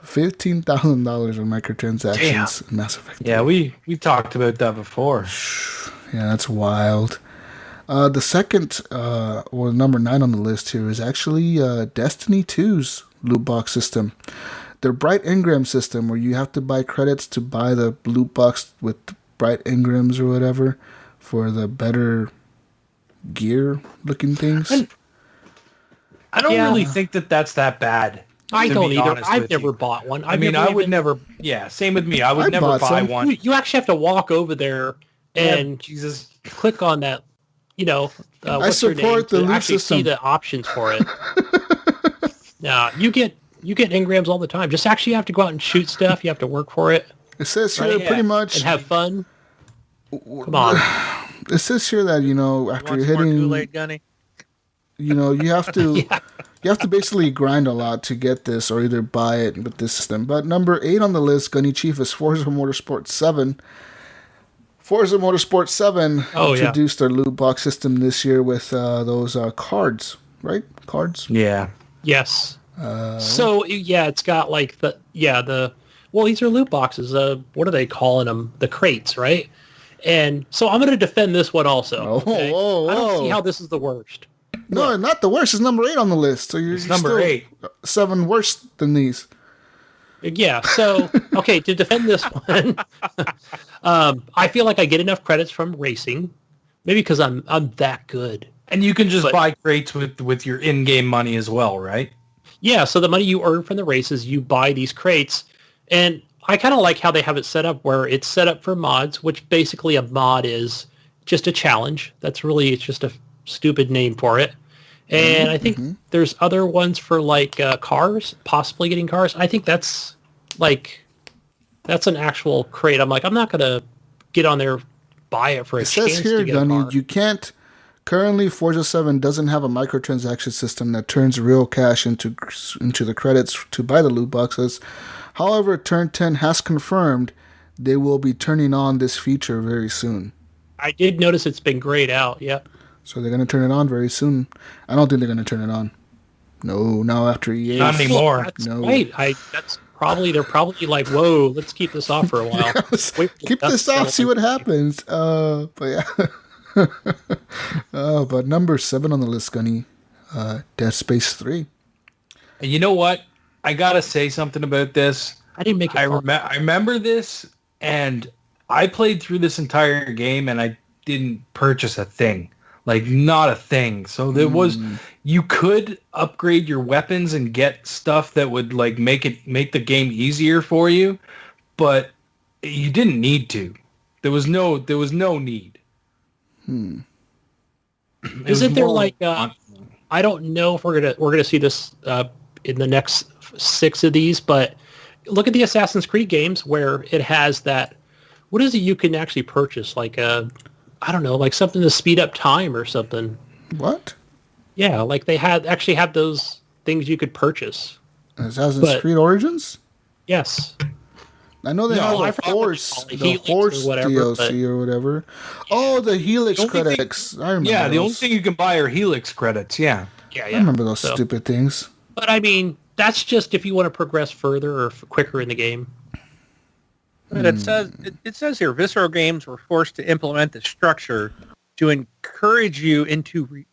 Speaker 2: $15,000 on microtransactions in Mass Effect 3.
Speaker 3: Yeah, we talked about that before.
Speaker 2: Yeah, that's wild. The second, or number 9 on the list here, is actually Destiny 2's loot box system. Their Bright Engram system, where you have to buy credits to buy the loot box with Bright Engrams or whatever for the better gear-looking things.
Speaker 3: I don't really think that's that bad.
Speaker 4: I don't either. I've never bought one.
Speaker 3: I would never... Yeah, same with me. I would never buy one.
Speaker 4: You actually have to walk over there and click on that,
Speaker 2: I support the loot system.
Speaker 4: See the options for it. Yeah, you get engrams all the time. Just actually have to go out and shoot stuff. You have to work for it.
Speaker 2: It says here pretty much...
Speaker 4: And have fun. Come on.
Speaker 2: It says here that, after you're hitting...
Speaker 5: Kool-Aid, Gunny?
Speaker 2: You have to... You have to basically grind a lot to get this or either buy it with this system. But number 8 on the list, Gunny Chief, is Forza Motorsport 7. Forza Motorsport 7 introduced their loot box system this year with those cards, right? Cards?
Speaker 3: Yeah.
Speaker 4: Yes. It's got like these are loot boxes. What are they calling them? The crates, right? And so I'm going to defend this one also. Okay? I don't see how this is the worst.
Speaker 2: No, not the worst. It's number 8 on the list. So you're
Speaker 3: number 8.
Speaker 2: 7 worse than these.
Speaker 4: Yeah. So, okay, to defend this one, I feel like I get enough credits from racing, maybe because I'm that good.
Speaker 3: And you can just buy crates with your in-game money as well, right?
Speaker 4: Yeah. So the money you earn from the races, you buy these crates, and I kind of like how they have it set up where it's set up for mods, which basically a mod is just a challenge. It's just a stupid name for it. And I think there's other ones for like cars, possibly getting cars. I think that's an actual crate. I'm like, I'm not going to get on there, buy it for a chance
Speaker 2: says here,
Speaker 4: to get a car.
Speaker 2: You can't, currently Forza 7 doesn't have a microtransaction system that turns real cash into the credits to buy the loot boxes. However, Turn 10 has confirmed they will be turning on this feature very soon.
Speaker 4: I did notice it's been grayed out, yep.
Speaker 2: So they're going to turn it on very soon. I don't think they're going to turn it on. No, now after years.
Speaker 3: Not anymore.
Speaker 4: Right. They're probably like, whoa, let's keep this off for a while.
Speaker 2: Keep this off, see what happens. But yeah. But number 7 on the list, Gunny, Dead Space 3.
Speaker 3: You know what? I got to say something about this.
Speaker 4: I didn't make it.
Speaker 3: I remember this, and I played through this entire game, and I didn't purchase a thing. Like, not a thing. So there was, you could upgrade your weapons and get stuff that would like make the game easier for you, but you didn't need to. There was no need.
Speaker 4: Isn't there like I don't know if we're gonna see this in the next 6 of these, but look at the Assassin's Creed games where it has that. What is it you can actually purchase? Like I don't know, like something to speed up time or something.
Speaker 2: What?
Speaker 4: Yeah, like they actually had those things you could purchase.
Speaker 2: Assassin's Creed Origins?
Speaker 4: Yes.
Speaker 2: I know they have the horse DLC or whatever. Oh, the Helix credits. I remember
Speaker 3: the only thing you can buy are Helix credits, yeah.
Speaker 2: I remember those stupid things.
Speaker 4: But I mean, that's just if you want to progress further or quicker in the game.
Speaker 5: But it says here, Visceral Games were forced to implement the structure to encourage you into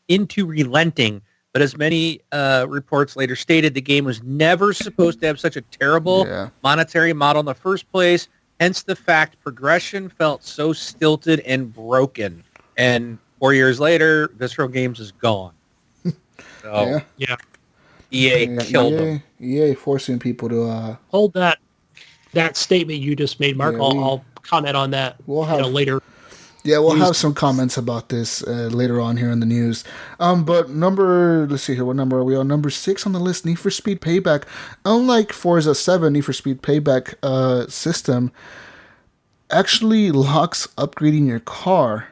Speaker 5: relenting. But as many reports later stated, the game was never supposed to have such a terrible monetary model in the first place. Hence the fact progression felt so stilted and broken. And 4 years later, Visceral Games is gone. So, EA killed them.
Speaker 2: EA forcing people to...
Speaker 4: Hold that statement you just made, Mark. I'll comment on that later.
Speaker 2: Yeah, we'll have some comments about this later on here in the news. But let's see here, what number are we on? Number 6 on the list, Need for Speed Payback. Unlike Forza 7, Need for Speed Payback system actually locks upgrading your car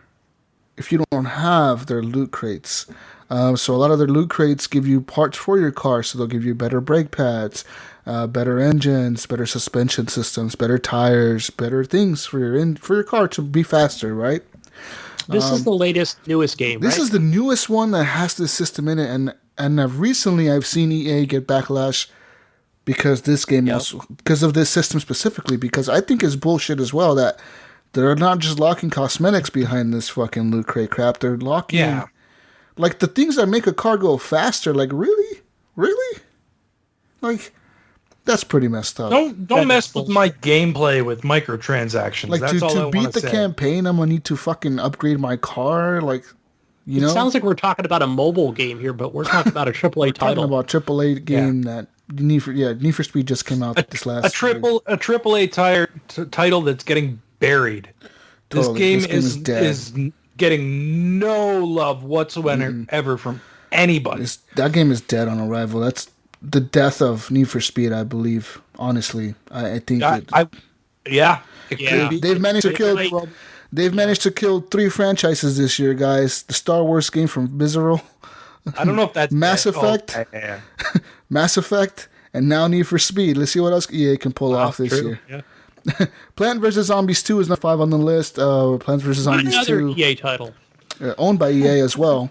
Speaker 2: if you don't have their loot crates. So a lot of their loot crates give you parts for your car, so they'll give you better brake pads, better engines, better suspension systems, better tires, better things for your car to be faster, right?
Speaker 4: This is the newest game,
Speaker 2: This is the newest one that has this system in it, and recently I've seen EA get backlash because this game because of this system specifically, because I think it's bullshit as well that they're not just locking cosmetics behind this fucking loot crate crap, they're locking like the things that make a car go faster. Like really? Like that's pretty messed up.
Speaker 3: Don't mess with my gameplay with microtransactions.
Speaker 2: Like
Speaker 3: that's
Speaker 2: to beat the campaign, I'm gonna need to fucking upgrade my car. Like, you know,
Speaker 4: it sounds like we're talking about a mobile game here, but we're talking about a AAA title.
Speaker 2: Talking about AAA game that Need for Speed just came out this last.
Speaker 3: A AAA title that's getting buried. Totally. This game is getting no love whatsoever from anybody.
Speaker 2: That game is dead on arrival. That's the death of Need for Speed, I believe. Honestly, I think. They've managed to kill. They've managed to kill 3 franchises this year, guys. The Star Wars game from Visceral.
Speaker 3: I don't know if that's
Speaker 2: Mass Effect. Mass Effect, and now Need for Speed. Let's see what else EA can pull off this year. Yeah. Plant vs. Zombies 2 is number 5 on the list. Plant vs. Zombies 2.
Speaker 4: Another EA title.
Speaker 2: Owned by EA as well.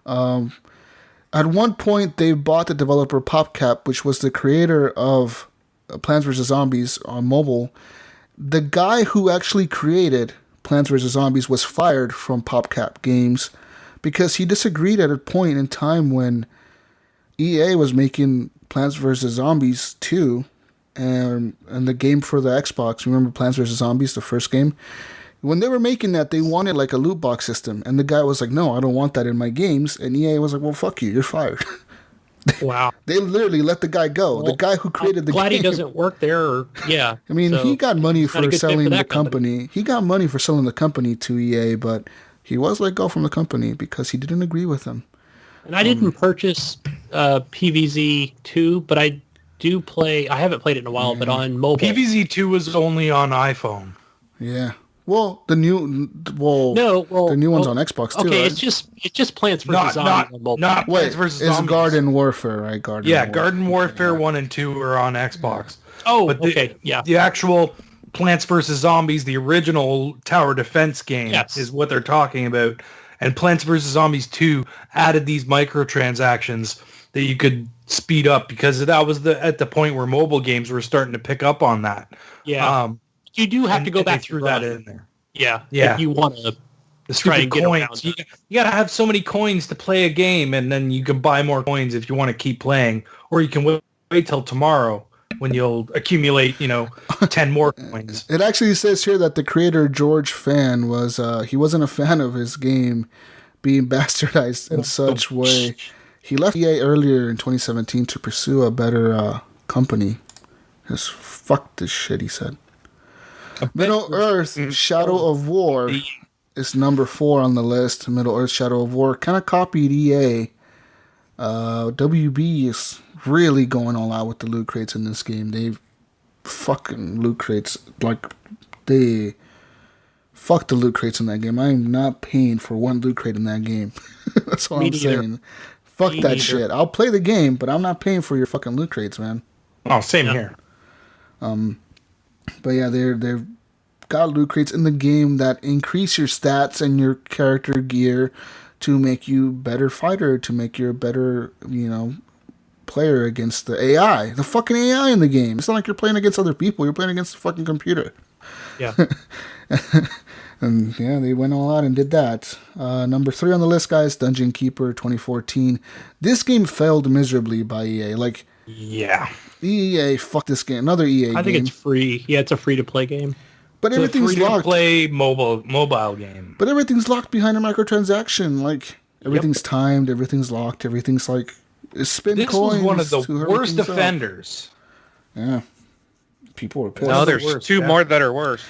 Speaker 2: At one point, they bought the developer PopCap, which was the creator of Plants vs. Zombies on mobile. The guy who actually created Plants vs. Zombies was fired from PopCap Games because he disagreed at a point in time when EA was making Plants vs. Zombies 2 and the game for the Xbox. Remember Plants vs. Zombies, the first game? When they were making that, they wanted like a loot box system. And the guy was like, no, I don't want that in my games. And EA was like, well, fuck you, you're fired.
Speaker 4: Wow.
Speaker 2: They literally let the guy go. Well, the guy who created the game.
Speaker 4: Glad he doesn't work there. I
Speaker 2: mean, he got money for selling the company. He got money for selling the company to EA, but he was let go from the company because he didn't agree with them.
Speaker 4: And I didn't purchase PVZ 2, but I do play. I haven't played it in a while, but on mobile.
Speaker 3: PVZ 2 was only on iPhone.
Speaker 2: Yeah. Well, the new one's on Xbox too.
Speaker 4: Okay,
Speaker 2: right?
Speaker 4: it's just Plants vs. Zombies on mobile.
Speaker 3: Not Plants vs.
Speaker 2: It's
Speaker 3: Zombies.
Speaker 2: Garden Warfare, right?
Speaker 3: Garden Warfare 1 and 2 are on Xbox.
Speaker 4: Oh,
Speaker 3: but
Speaker 4: okay,
Speaker 3: the actual Plants vs. Zombies, the original tower defense game, is what they're talking about. And Plants vs. Zombies 2 added these microtransactions that you could speed up because that was at the point where mobile games were starting to pick up on that.
Speaker 4: Yeah. You do have to go back
Speaker 3: through that in there.
Speaker 4: Yeah. If you want to try and get
Speaker 3: coins. You got to have so many coins to play a game, and then you can buy more coins if you want to keep playing, or you can wait till tomorrow when you'll accumulate, 10 more coins.
Speaker 2: It actually says here that the creator George Fan he wasn't a fan of his game being bastardized in such way. He left EA earlier in 2017 to pursue a better company. Just fuck this shit, he said. Middle Earth Shadow of War is number 4 on the list. Middle Earth Shadow of War kind of copied EA WB is really going all out with the loot crates in this game. They fucking loot crates, like, they fuck the loot crates in that game. I'm not paying for one loot crate in that game. That's what I'm saying. Fuck that shit. I'll play the game, but I'm not paying for your fucking loot crates, man.
Speaker 3: Oh, same here.
Speaker 2: But yeah, they've got loot crates in the game that increase your stats and your character gear to make you better fighter, to make you a better, player against the AI. The fucking AI in the game. It's not like you're playing against other people. You're playing against the fucking computer.
Speaker 4: Yeah.
Speaker 2: And yeah, they went all out and did that. Number 3 on the list, guys, Dungeon Keeper 2014. This game failed miserably by EA. Like,
Speaker 3: yeah.
Speaker 2: EA, fuck this game. Another EA game.
Speaker 4: I think it's free. Yeah, it's a free-to-play game.
Speaker 2: But
Speaker 3: It's
Speaker 2: everything's
Speaker 3: a
Speaker 2: locked.
Speaker 3: free-to-play mobile game.
Speaker 2: But everything's locked behind a microtransaction. Like, everything's timed, everything's locked, everything's like, spin
Speaker 3: This
Speaker 2: coins.
Speaker 3: was one of the
Speaker 2: to hurry
Speaker 3: worst
Speaker 2: things up.
Speaker 3: offenders.
Speaker 2: Yeah. People were pissed.
Speaker 5: No, there's two more that are worse.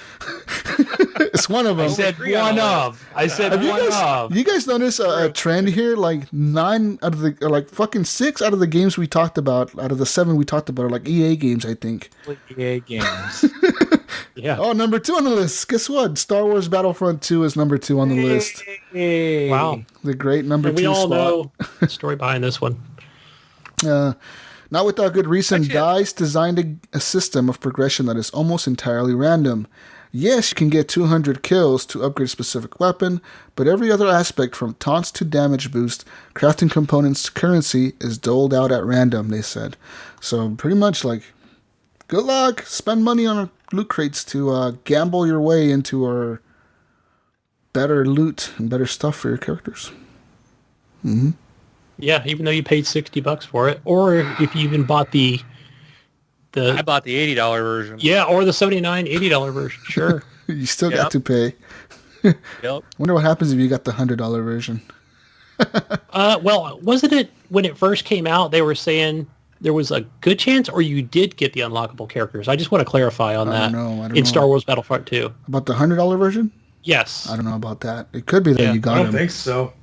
Speaker 2: It's one of them.
Speaker 3: I said one of. I said
Speaker 2: Have
Speaker 3: one of.
Speaker 2: you guys notice a trend here? Like 9 out of the, or like fucking 6 out of the games we talked about, out of the 7 we talked about, are like EA games, I think.
Speaker 3: EA games.
Speaker 4: Yeah.
Speaker 2: Oh, number 2 on the list. Guess what? Star Wars Battlefront 2 is number 2 on the list.
Speaker 3: Hey.
Speaker 4: Wow.
Speaker 2: The great number
Speaker 4: And
Speaker 2: 2
Speaker 4: we all
Speaker 2: spot.
Speaker 4: know the story behind this one.
Speaker 2: Not without good reason, DICE designed a system of progression that is almost entirely random. Yes, you can get 200 kills to upgrade a specific weapon, but every other aspect from taunts to damage boost, crafting components to currency is doled out at random, they said. So pretty much like, good luck, spend money on loot crates to gamble your way into our better loot and better stuff for your characters. Mm-hmm.
Speaker 4: Yeah, even though you paid $60 for it, or if you even bought the
Speaker 5: I bought the $80 version.
Speaker 4: yeah, or the $79, $80 version. Sure.
Speaker 2: You still got to pay.
Speaker 5: Yep.
Speaker 2: Wonder what happens if you got the $100 version.
Speaker 4: Well, wasn't it when it first came out? They were saying there was a good chance, or you did get the unlockable characters. I just want to clarify on that.
Speaker 2: I don't
Speaker 4: in
Speaker 2: know.
Speaker 4: Star Wars Battlefront 2.
Speaker 2: About the $100 version?
Speaker 4: Yes.
Speaker 2: I don't know about that. It could be that you got
Speaker 3: I
Speaker 2: him.
Speaker 3: don't think so.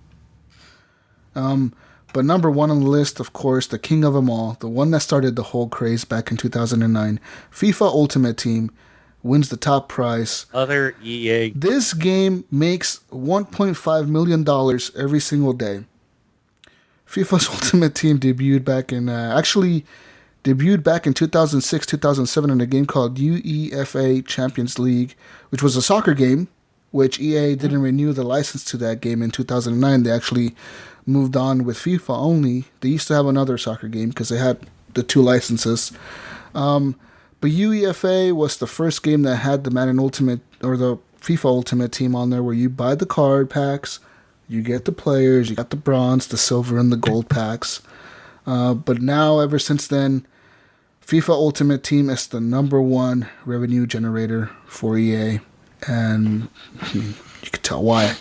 Speaker 2: But number 1 on the list, of course, the king of them all, the one that started the whole craze back in 2009, FIFA Ultimate Team, wins the top prize.
Speaker 5: Other EA.
Speaker 2: This game makes $1.5 million every single day. FIFA's Ultimate Team debuted back in 2006, 2007 in a game called UEFA Champions League, which was a soccer game, which EA didn't renew the license to that game in 2009. They actually moved on with FIFA only. They used to have another soccer game because they had the 2 licenses. But UEFA was the first game that had the Madden Ultimate or the FIFA Ultimate Team on there, where you buy the card packs, you get the players, you got the bronze, the silver, and the gold packs. But now, ever since then, FIFA Ultimate Team is the number 1 revenue generator for EA, and you can tell why.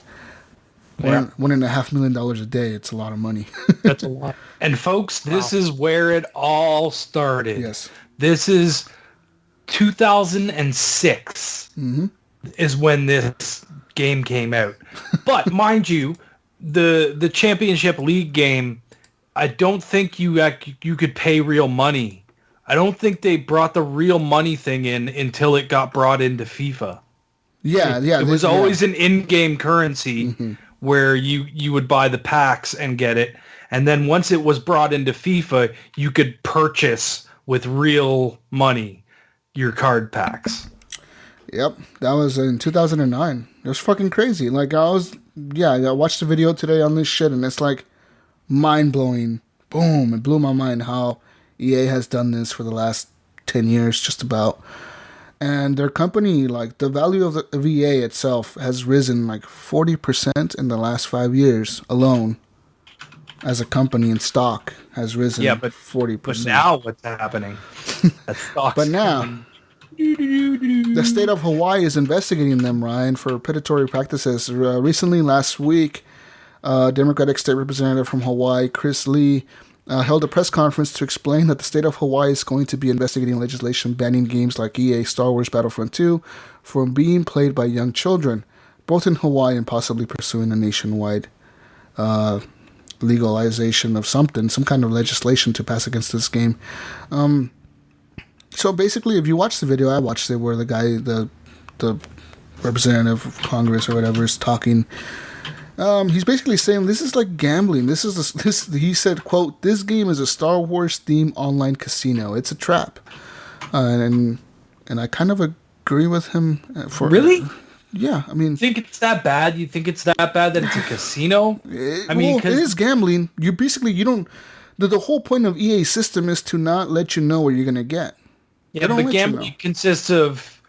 Speaker 2: $1.5 million a day. It's a lot of money.
Speaker 4: That's a lot.
Speaker 3: And folks, this is where it all started.
Speaker 2: Yes.
Speaker 3: This is 2006 is when this game came out. But mind you, the Championship League game, I don't think you could pay real money. I don't think they brought the real money thing in until it got brought into FIFA.
Speaker 2: Yeah.
Speaker 3: It was always an in-game currency where you would buy the packs and get it. And then once it was brought into FIFA, you could purchase with real money your card packs.
Speaker 2: Yep, that was in 2009. It was fucking crazy. Like, I watched the video today on this shit, and it's like mind-blowing. Boom, it blew my mind how EA has done this for the last 10 years, just about. And their company, like, the value of EA itself has risen like 40% in the last 5 years alone. As a company in stock has risen 40%.
Speaker 3: But now what's happening? That stock's
Speaker 2: But now, the state of Hawaii is investigating them, Ryan, for predatory practices. Recently, last week, Democratic State Representative from Hawaii, Chris Lee, held a press conference to explain that the state of Hawaii is going to be investigating legislation banning games like EA Star Wars Battlefront 2 from being played by young children, both in Hawaii and possibly pursuing a nationwide legalization of something, some kind of legislation to pass against this game. So basically, if you watch the video, I watched it where the guy, the representative of Congress or whatever, is talking. He's basically saying this is like gambling. He said, quote, "This game is a Star Wars themed online casino. It's a trap." And I kind of agree with him.
Speaker 3: Really?
Speaker 2: Yeah, I mean,
Speaker 3: you think it's that bad? You think it's that bad that it's a casino?
Speaker 2: It is gambling. You don't. The whole point of EA's system is to not let you know what you're gonna get.
Speaker 3: Yeah, but gambling consists of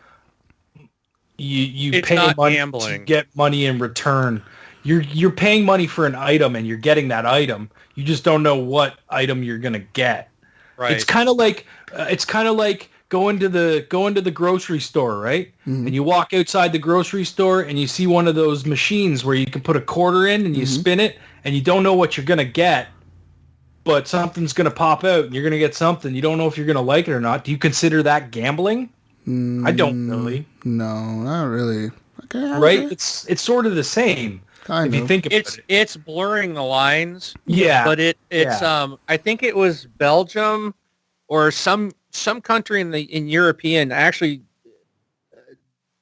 Speaker 3: you pay money to get money in return. You're paying money for an item and you're getting that item. You just don't know what item you're gonna get.
Speaker 5: Right.
Speaker 3: It's kind of like going to the grocery store, right? Mm-hmm. And you walk outside the grocery store and you see one of those machines where you can put a quarter in and you spin it and you don't know what you're gonna get, but something's gonna pop out and you're gonna get something. You don't know if you're gonna like it or not. Do you consider that gambling? I don't really.
Speaker 2: No, not really. Okay,
Speaker 3: right? It's sort of the same.
Speaker 2: Kind
Speaker 3: if you think about it.
Speaker 5: It's blurring the lines.
Speaker 3: Yeah.
Speaker 5: But it's I think it was Belgium or some country in European, actually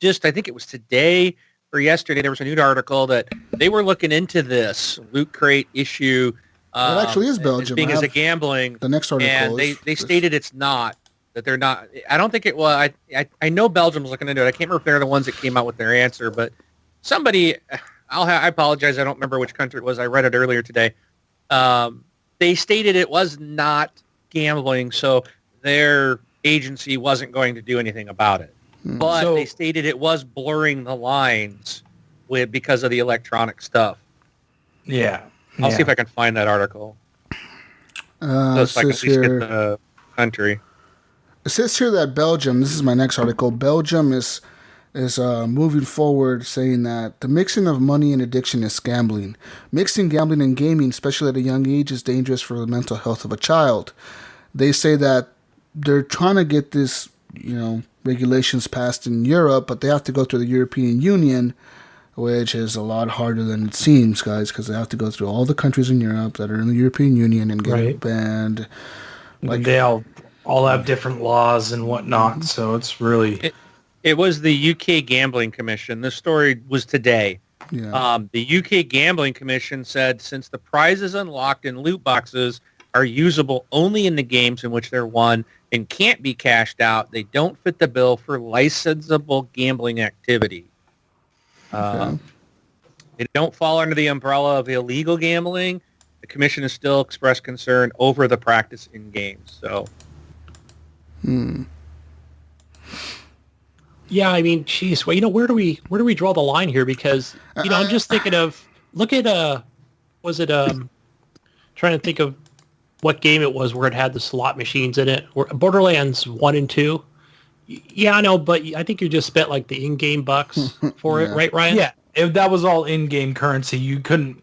Speaker 5: I think it was today or yesterday, there was a news article that they were looking into this loot crate issue.
Speaker 2: It actually is Belgium.
Speaker 5: As a gambling.
Speaker 2: The next article
Speaker 5: and they stated it's not, that they're not. I don't think it was. I know Belgium's looking into it. I can't remember if they're the ones that came out with their answer, but somebody, I apologize, I don't remember which country it was. I read it earlier today. They stated it was not gambling, so their agency wasn't going to do anything about it. But they stated it was blurring the lines because of the electronic stuff.
Speaker 3: Yeah.
Speaker 5: I'll see if I can find that article. So I can at least get the country.
Speaker 2: It says here that Belgium, this is my next article, Belgium is moving forward saying that the mixing of money and addiction is gambling. Mixing gambling and gaming, especially at a young age, is dangerous for the mental health of a child. They say that they're trying to get this, regulations passed in Europe, but they have to go through the European Union, which is a lot harder than it seems, guys, because they have to go through all the countries in Europe that are in the European Union and get it banned.
Speaker 3: Like they all have different laws and whatnot, so it's really...
Speaker 5: It was the UK Gambling Commission. This story was today.
Speaker 2: Yeah.
Speaker 5: The UK Gambling Commission said since the prizes unlocked in loot boxes are usable only in the games in which they're won and can't be cashed out, they don't fit the bill for licensable gambling activity. They don't fall under the umbrella of illegal gambling. The commission has still expressed concern over the practice in games. So,
Speaker 4: yeah, I mean, geez, well, where do we draw the line here? Because I'm just thinking of trying to think of what game it was where it had the slot machines in it. Borderlands 1 and 2. Yeah, I know, but I think you just spent like the in-game bucks for it, right, Ryan?
Speaker 3: Yeah, if that was all in-game currency. You couldn't.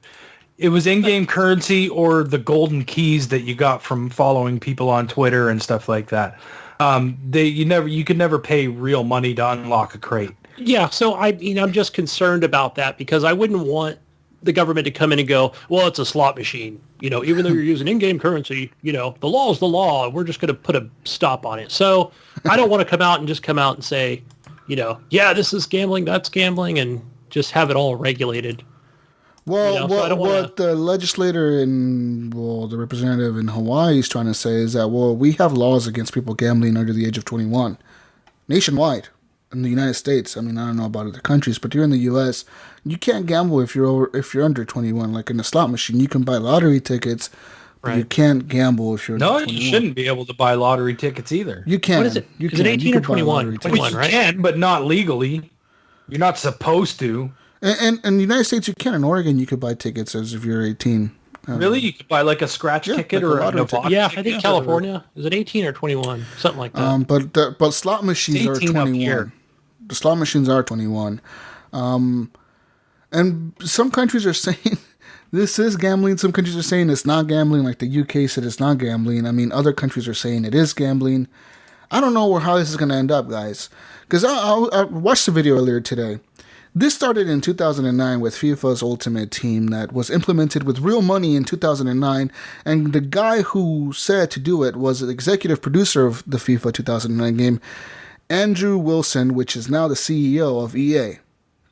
Speaker 3: It was in-game currency or the golden keys that you got from following people on Twitter and stuff like that. You could never pay real money to unlock a crate.
Speaker 4: Yeah, so I'm just concerned about that because I wouldn't want the government to come in and go, well, it's a slot machine. Even though you're using in-game currency, the law is the law. We're just going to put a stop on it. So I don't want to come out and say, yeah, this is gambling, that's gambling, and just have it all regulated.
Speaker 2: Well, what the legislator the representative in Hawaii is trying to say is that, we have laws against people gambling under the age of 21 nationwide in the United States. I mean, I don't know about other countries, but here in the U.S., you can't gamble if you're under 21. Like in a slot machine, you can buy lottery tickets, but you can't gamble if you're under 21.
Speaker 3: No, you shouldn't be able to buy lottery tickets either.
Speaker 2: You can.
Speaker 4: What is it? Is it 18 or 21? 21, right?
Speaker 3: You can, but not legally. You're not supposed to.
Speaker 2: And in the United States, you can. In Oregon, you could buy tickets as if you're 18.
Speaker 3: Really? You could buy like a scratch ticket or a ticket?
Speaker 4: Yeah, I think California. Is it 18 or 21? Something like that.
Speaker 2: But slot machines are 21. The slot machines are 21. And some countries are saying this is gambling. Some countries are saying it's not gambling. Like the UK said it's not gambling. I mean, other countries are saying it is gambling. I don't know how this is going to end up, guys. Because I watched the video earlier today. This started in 2009 with FIFA's Ultimate Team that was implemented with real money in 2009, and the guy who said to do it was the executive producer of the FIFA 2009 game, Andrew Wilson, which is now the CEO of EA.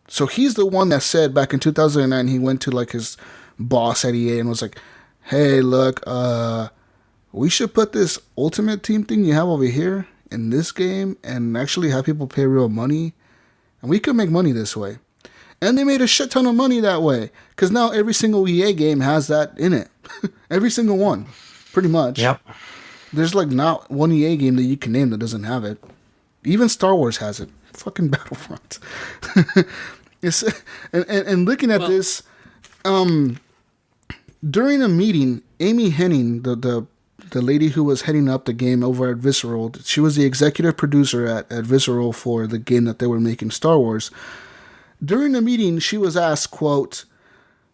Speaker 2: So he's the one that said back in 2009 he went to like his boss at EA and was like, hey, look, we should put this Ultimate Team thing you have over here in this game and actually have people pay real money. And we could make money this way. And they made a shit ton of money that way. Because now every single EA game has that in it. Every single one. Pretty much. Yep. There's like not one EA game that you can name that doesn't have it. Even Star Wars has it. Fucking Battlefront. and looking at this, during a meeting, Amy Henning, the lady who was heading up the game over at Visceral, she was the executive producer at Visceral for the game that they were making, Star Wars. During the meeting, she was asked, quote,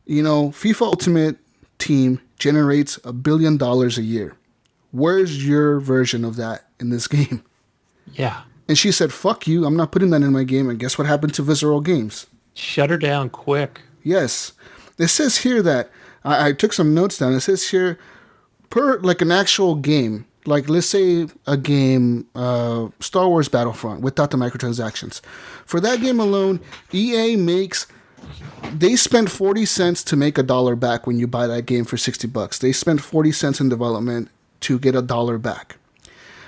Speaker 2: FIFA Ultimate Team generates $1 billion a year. Where's your version of that in this game?
Speaker 4: Yeah.
Speaker 2: And she said, fuck you, I'm not putting that in my game. And guess what happened to Visceral Games?
Speaker 4: Shut her down quick. Yes.
Speaker 2: It says here that, I took some notes down. It says here, per like an actual game, like let's say a game, Star Wars Battlefront without the microtransactions. For that game alone, EA they spend 40 cents to make $1 back when you buy that game for $60. They spend 40 cents in development to get $1 back.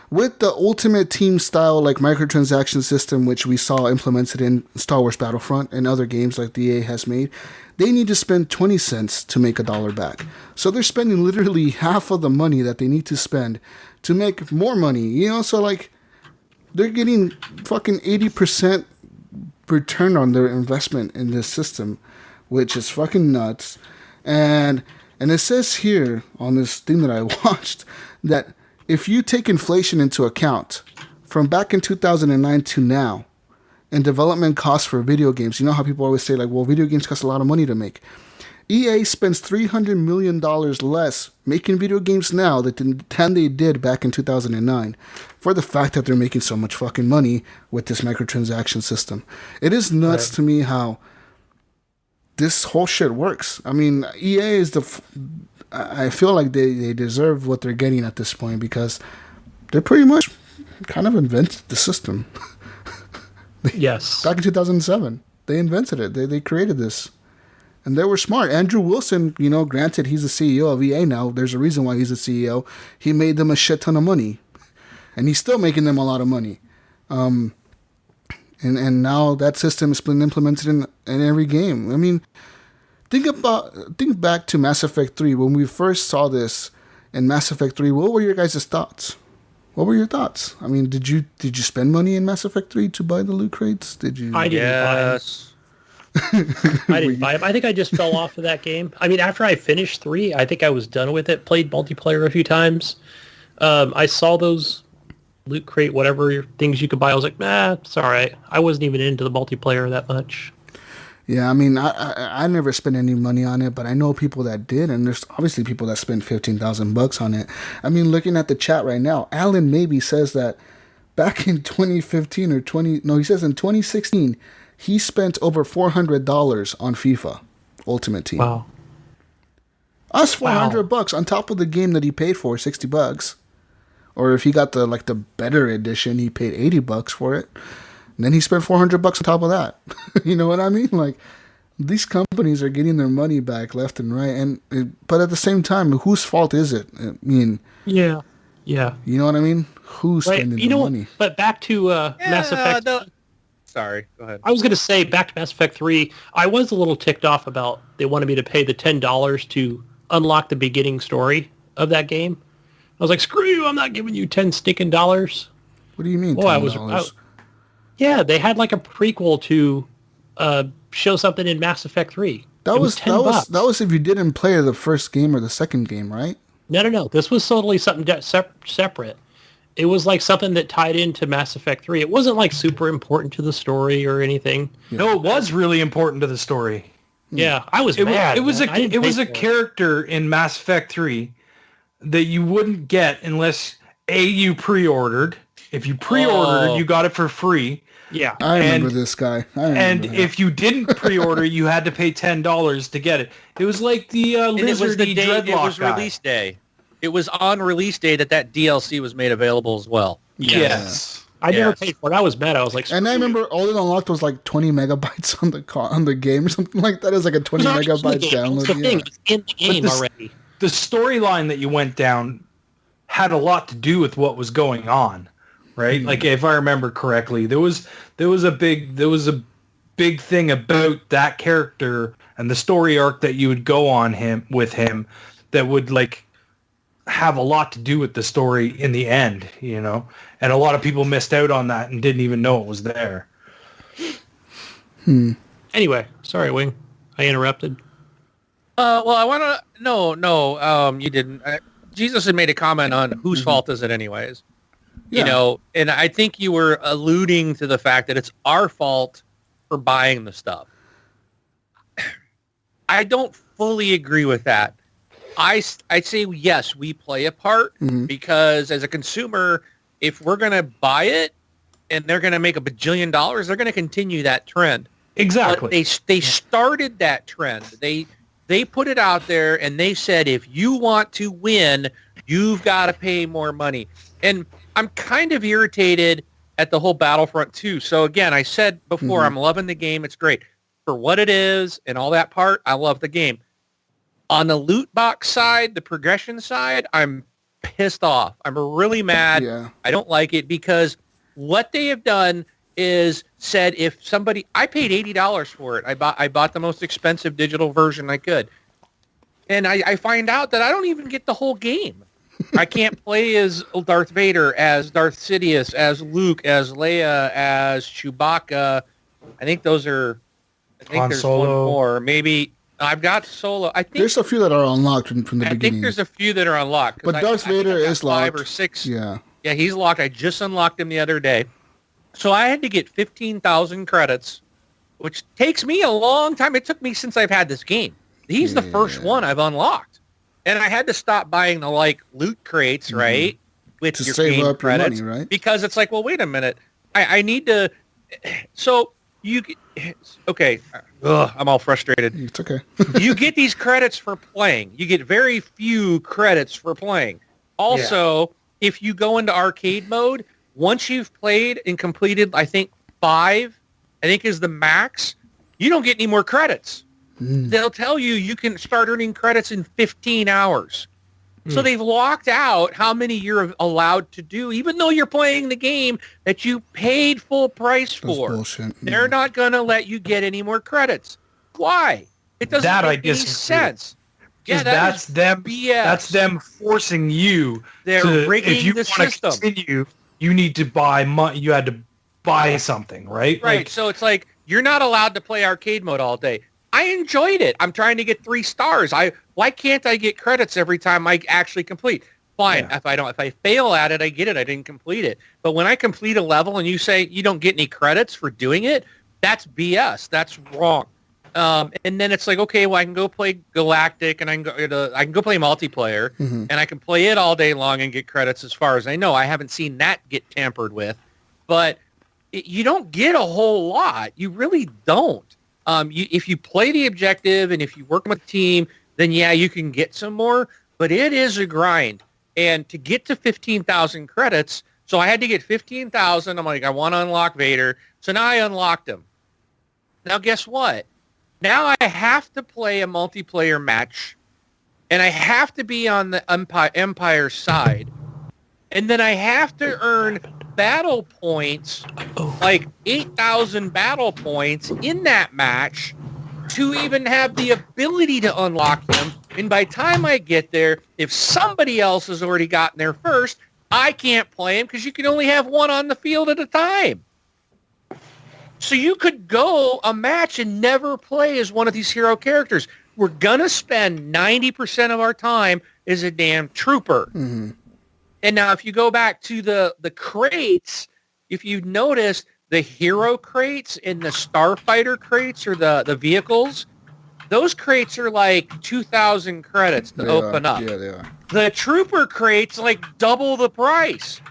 Speaker 2: With the Ultimate Team style like microtransaction system, which we saw implemented in Star Wars Battlefront and other games like the EA has made, they need to spend 20 cents to make $1 back. So they're spending literally half of the money that they need to spend to make more money. So like they're getting fucking 80% return on their investment in this system, which is fucking nuts. And it says here on this thing that I watched that if you take inflation into account from back in 2009 to now, and development costs for video games, you know how people always say like, well, video games cost a lot of money to make. EA spends $300 million less making video games now than they did back in 2009 for the fact that they're making so much fucking money with this microtransaction system. It is nuts to me how this whole shit works. I mean, EA is I feel like they deserve what they're getting at this point because they pretty much kind of invented the system.
Speaker 4: Yes.
Speaker 2: Back in 2007, they invented it. They created this. And they were smart. Andrew Wilson, granted he's the CEO of EA now. There's a reason why he's the CEO. He made them a shit ton of money. And he's still making them a lot of money. And now that system has been implemented in every game. I mean, think back to Mass Effect 3. When we first saw this in Mass Effect 3, what were your guys' thoughts? What were your thoughts? I mean, did you spend money in Mass Effect 3 to buy the loot crates? Did you?
Speaker 4: I didn't buy them. I didn't buy them. I think I just fell off of that game. I mean, after I finished 3, I think I was done with it. Played multiplayer a few times. I saw those loot crate, whatever things you could buy. I was like, it's all right. I wasn't even into the multiplayer that much.
Speaker 2: Yeah, I mean, I never spent any money on it, but I know people that did, and there's obviously people that spent $15,000 on it. I mean, looking at the chat right now, Alan maybe says that back in 2015 he says in 2016, he spent over $400 on FIFA Ultimate Team.
Speaker 4: Wow.
Speaker 2: That's $400 on top of the game that he paid for, $60. Or if he got the better edition, he paid $80 for it. And then he spent $400 on top of that. You know what I mean? Like, these companies are getting their money back left and right. But at the same time, whose fault is it? I mean...
Speaker 4: Yeah.
Speaker 2: You know what I mean? Who's spending the money?
Speaker 4: But back to Mass Effect...
Speaker 5: Sorry, go ahead.
Speaker 4: I was going to say, back to Mass Effect 3, I was a little ticked off about they wanted me to pay the $10 to unlock the beginning story of that game. I was like, screw you, I'm not giving you 10 stinking dollars.
Speaker 2: What do you mean,
Speaker 4: $10? Yeah, they had like a prequel to show something in Mass Effect 3. That was $10.
Speaker 2: That was if you didn't play the first game or the second game, right?
Speaker 4: No. This was totally something separate. It was like something that tied into Mass Effect 3. It wasn't like super important to the story or anything.
Speaker 3: Yeah. No, it was really important to the story.
Speaker 4: Yeah, I was mad.
Speaker 3: It was a character in Mass Effect 3 that you wouldn't get unless you pre-ordered. If you pre-ordered it, you got it for free. Yeah.
Speaker 2: I remember this guy.
Speaker 3: And if you didn't pre-order, you had to pay $10 to get it. It was like the lizardy dreadlock
Speaker 5: It was release day. It was on release day that DLC was made available as well.
Speaker 3: Yes.
Speaker 4: I never paid for it. I was mad. I was like,
Speaker 2: and I remember all it unlocked was like 20 megabytes on the game or something like that. It was like a 20 megabyte download.
Speaker 4: That's the thing. It's in the game already.
Speaker 3: The storyline that you went down had a lot to do with what was going on, right? Mm-hmm. Like if I remember correctly, there was a big thing about that character and the story arc that you would go on with him that would like have a lot to do with the story in the end, you know? And a lot of people missed out on that and didn't even know it was there.
Speaker 4: Anyway, sorry, Wing. I interrupted.
Speaker 5: Well, I want to... No, you didn't. Jesus had made a comment on whose fault is it anyways? Yeah. You know, and I think you were alluding to the fact that it's our fault for buying the stuff. I don't fully agree with that. I say, yes, we play a part because as a consumer, if we're going to buy it and they're going to make $1 bajillion, they're going to continue that trend.
Speaker 3: Exactly.
Speaker 5: But they started that trend. They put it out there and they said, if you want to win, you've got to pay more money. And I'm kind of irritated at the whole Battlefront 2. So again, I said before, I'm loving the game. It's great. For what it is and all that part, I love the game. On the loot box side, the progression side, I'm pissed off. I'm really mad.
Speaker 2: Yeah.
Speaker 5: I don't like it because what they have done is said if somebody... I paid $80 for it. I bought the most expensive digital version I could. And I find out that I don't even get the whole game. I can't play as Darth Vader, as Darth Sidious, as Luke, as Leia, as Chewbacca. I think those are... I think there's one more. Maybe... I've got Solo. I think
Speaker 2: there's a few that are unlocked from the beginning.
Speaker 5: I think there's a few that are unlocked.
Speaker 2: But Darth Vader is locked.
Speaker 5: 5 or 6.
Speaker 2: Yeah.
Speaker 5: Yeah, he's locked. I just unlocked him the other day. So I had to get 15,000 credits, which takes me a long time. It took me since I've had this game. He's the first one I've unlocked. And I had to stop buying the loot crates, right? With
Speaker 2: to
Speaker 5: your
Speaker 2: save
Speaker 5: game
Speaker 2: up
Speaker 5: credits,
Speaker 2: your money, right?
Speaker 5: Because it's like, well, wait a minute. I need to... So you... Okay. Ugh, I'm all frustrated.
Speaker 2: It's okay.
Speaker 5: You get these credits for playing. You get very few credits for playing. Also, if you go into arcade mode, once you've played and completed, I think 5, I think is the max, you don't get any more credits. They'll tell you you can start earning credits in 15 hours. So they've locked out how many you're allowed to do, even though you're playing the game that you paid full price for.
Speaker 2: Bullshit.
Speaker 5: They're not going to let you get any more credits. Why? It doesn't make any sense.
Speaker 3: Yeah, that's them.
Speaker 5: BS.
Speaker 3: That's them forcing you.
Speaker 5: They're rigging
Speaker 3: if you
Speaker 5: the
Speaker 3: want
Speaker 5: system.
Speaker 3: To continue, you need to buy money. You had to buy something, right?
Speaker 5: Right. So it's like you're not allowed to play arcade mode all day. I enjoyed it. I'm trying to get 3 stars. Why can't I get credits every time I actually complete? Fine. Yeah. If I fail at it, I get it. I didn't complete it. But when I complete a level and you say you don't get any credits for doing it, that's BS. That's wrong. And then it's like, okay, well, I can go play Galactic and I can go play multiplayer and I can play it all day long and get credits as far as I know. I haven't seen that get tampered with, but you don't get a whole lot. You really don't. If you play the objective and if you work with a team, then yeah, you can get some more, but it is a grind. And to get to 15,000 credits, so I had to get 15,000. I'm like, I want to unlock Vader. So now I unlocked him. Now guess what? Now I have to play a multiplayer match, and I have to be on the Empire side, and then I have to earn battle points, like 8,000 battle points in that match to even have the ability to unlock them. And by the time I get there, if somebody else has already gotten there first, I can't play him because you can only have one on the field at a time. So you could go a match and never play as one of these hero characters. We're going to spend 90% of our time as a damn trooper. And now if you go back to the crates, if you notice the hero crates and the starfighter crates or the vehicles, those crates are like 2,000 credits to open up.
Speaker 2: Yeah, they are.
Speaker 5: The trooper crates like double the price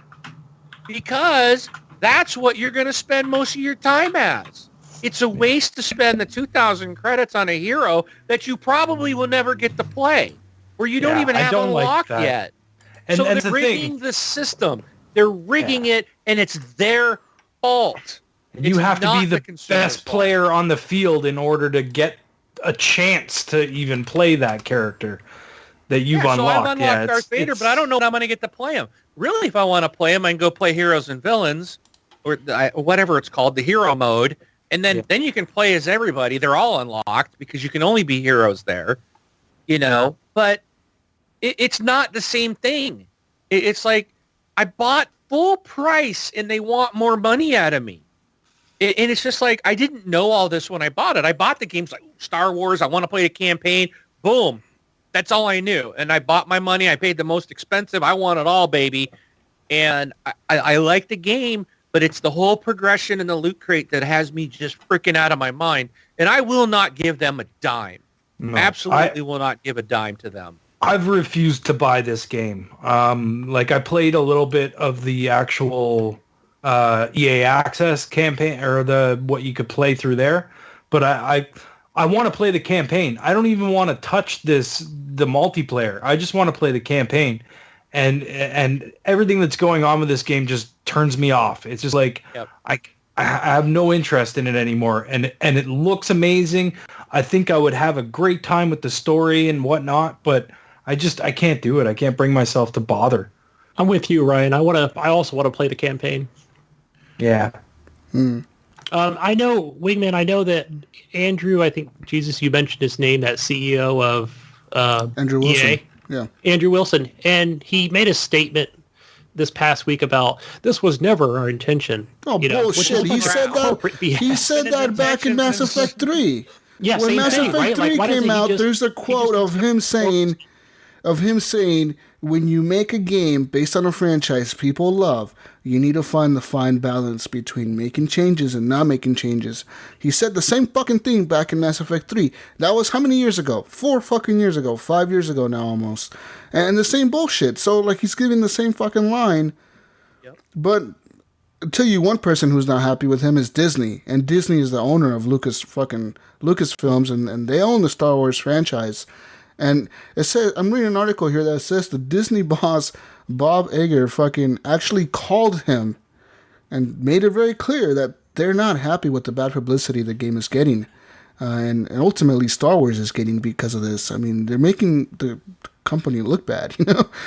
Speaker 5: because That's what you're going to spend most of your time as. It's a waste to spend the 2,000 credits on a hero that you probably will never get to play, or you don't even have unlocked yet. And so they're rigging the system. They're rigging it, and it's their fault.
Speaker 3: And you have to be the best player on the field in order to get a chance to even play that character that you've unlocked. So I've
Speaker 5: unlocked Darth Vader, but I don't know when I'm going to get to play him. Really, if I want to play him, I can go play Heroes and Villains, or whatever it's called, the hero mode, and then you can play as everybody. They're all unlocked because you can only be heroes there, But it's not the same thing. It's like I bought full price, and they want more money out of me. And it's just like, I didn't know all this when I bought it. I bought the games like Star Wars. I want to play a campaign. Boom. That's all I knew. And I bought my money. I paid the most expensive. I want it all, baby. And I like the game, but it's the whole progression in the loot crate that has me just freaking out of my mind. And I will not give them a dime. No, absolutely will not give a dime to them.
Speaker 3: I've refused to buy this game. I played a little bit of the actual EA Access campaign, or what you could play through there, but I want to play the campaign. I don't even want to touch the multiplayer. I just want to play the campaign, and everything that's going on with this game just turns me off. It's just like I have no interest in it anymore, and it looks amazing. I think I would have a great time with the story and whatnot, but I can't do it. I can't bring myself to bother.
Speaker 4: I'm with you, Ryan. I also want to play the campaign.
Speaker 3: Yeah.
Speaker 4: I know, Wingman, I know that Andrew, I think, Jesus, you mentioned his name, that CEO of
Speaker 2: Andrew Wilson.
Speaker 4: EA.
Speaker 2: Yeah.
Speaker 4: Andrew Wilson. And he made a statement this past week about this was never our intention.
Speaker 2: Oh, bullshit. He said that. He said that back in Mass Effect 3.
Speaker 4: Yeah,
Speaker 2: when Mass
Speaker 4: thing,
Speaker 2: Effect 3 came out, there's a quote of him saying, when you make a game based on a franchise people love, you need to find the fine balance between making changes and not making changes. He said the same fucking thing back in Mass Effect 3. That was how many years ago? 4 fucking years ago. 5 years ago now almost. And the same bullshit. So, he's giving the same fucking line. Yep. But I'll tell you, one person who's not happy with him is Disney. And Disney is the owner of Lucasfilms, and they own the Star Wars franchise. And it says, I'm reading an article here that says the Disney boss, Bob Iger, fucking actually called him and made it very clear that they're not happy with the bad publicity the game is getting. And ultimately Star Wars is getting because of this. I mean, they're making the company look bad,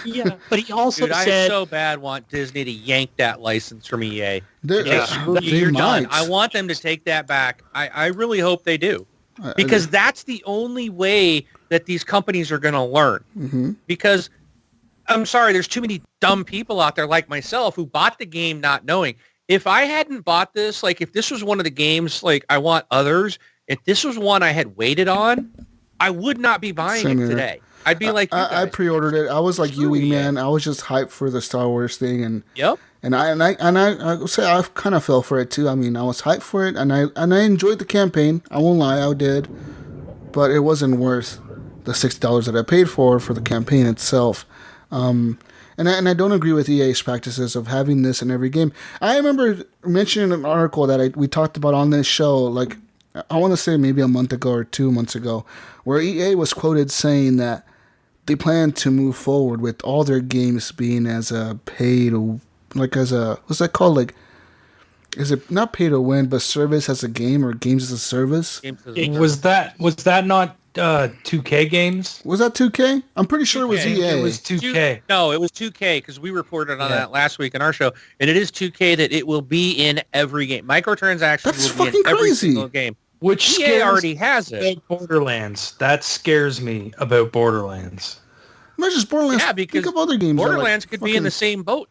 Speaker 4: Yeah, but he also said...
Speaker 5: I so bad want Disney to yank that license from EA.
Speaker 2: You're
Speaker 5: done. I want them to take that back. I really hope they do. Because that's the only way that these companies are going to learn. Mm-hmm. Because, I'm sorry, there's too many dumb people out there like myself who bought the game not knowing. If I hadn't bought this, if this was one of the games, I want others, if this was one I had waited on, I would not be buying it today. I'd be like,
Speaker 2: I pre-ordered it. I was like you, man. I was just hyped for the Star Wars thing, and
Speaker 5: yep.
Speaker 2: And I would say I kind of fell for it too. I mean, I was hyped for it, and I enjoyed the campaign. I won't lie, I did, but it wasn't worth the $60 that I paid for the campaign itself. And I don't agree with EA's practices of having this in every game. I remember mentioning an article that we talked about on this show, I want to say maybe a month ago or 2 months ago, where EA was quoted saying that they plan to move forward with all their games being as a pay to, what's that called? Is it not pay to win, but service as a game or games as a service?
Speaker 3: Was that not 2K games?
Speaker 2: Was that 2K? I'm pretty sure 2K. It was EA.
Speaker 3: It was 2K.
Speaker 5: No, it was 2K because we reported on that last week in our show, and it is 2K that it will be in every game. Microtransactions will be in every single game.
Speaker 3: Which
Speaker 5: EA already has it.
Speaker 3: Borderlands. That scares me about Borderlands.
Speaker 2: Not just Borderlands.
Speaker 5: Yeah, because
Speaker 2: think of other games
Speaker 5: Borderlands could be in the same boat.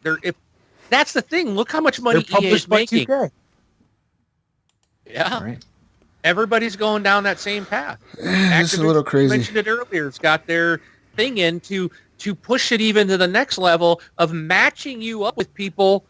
Speaker 5: That's the thing. Look how much money EA is making.
Speaker 3: 2K.
Speaker 5: Yeah. Right. Everybody's going down that same path.
Speaker 2: This is a little crazy.
Speaker 5: You mentioned it earlier. It's got their thing in to push it even to the next level of matching you up with people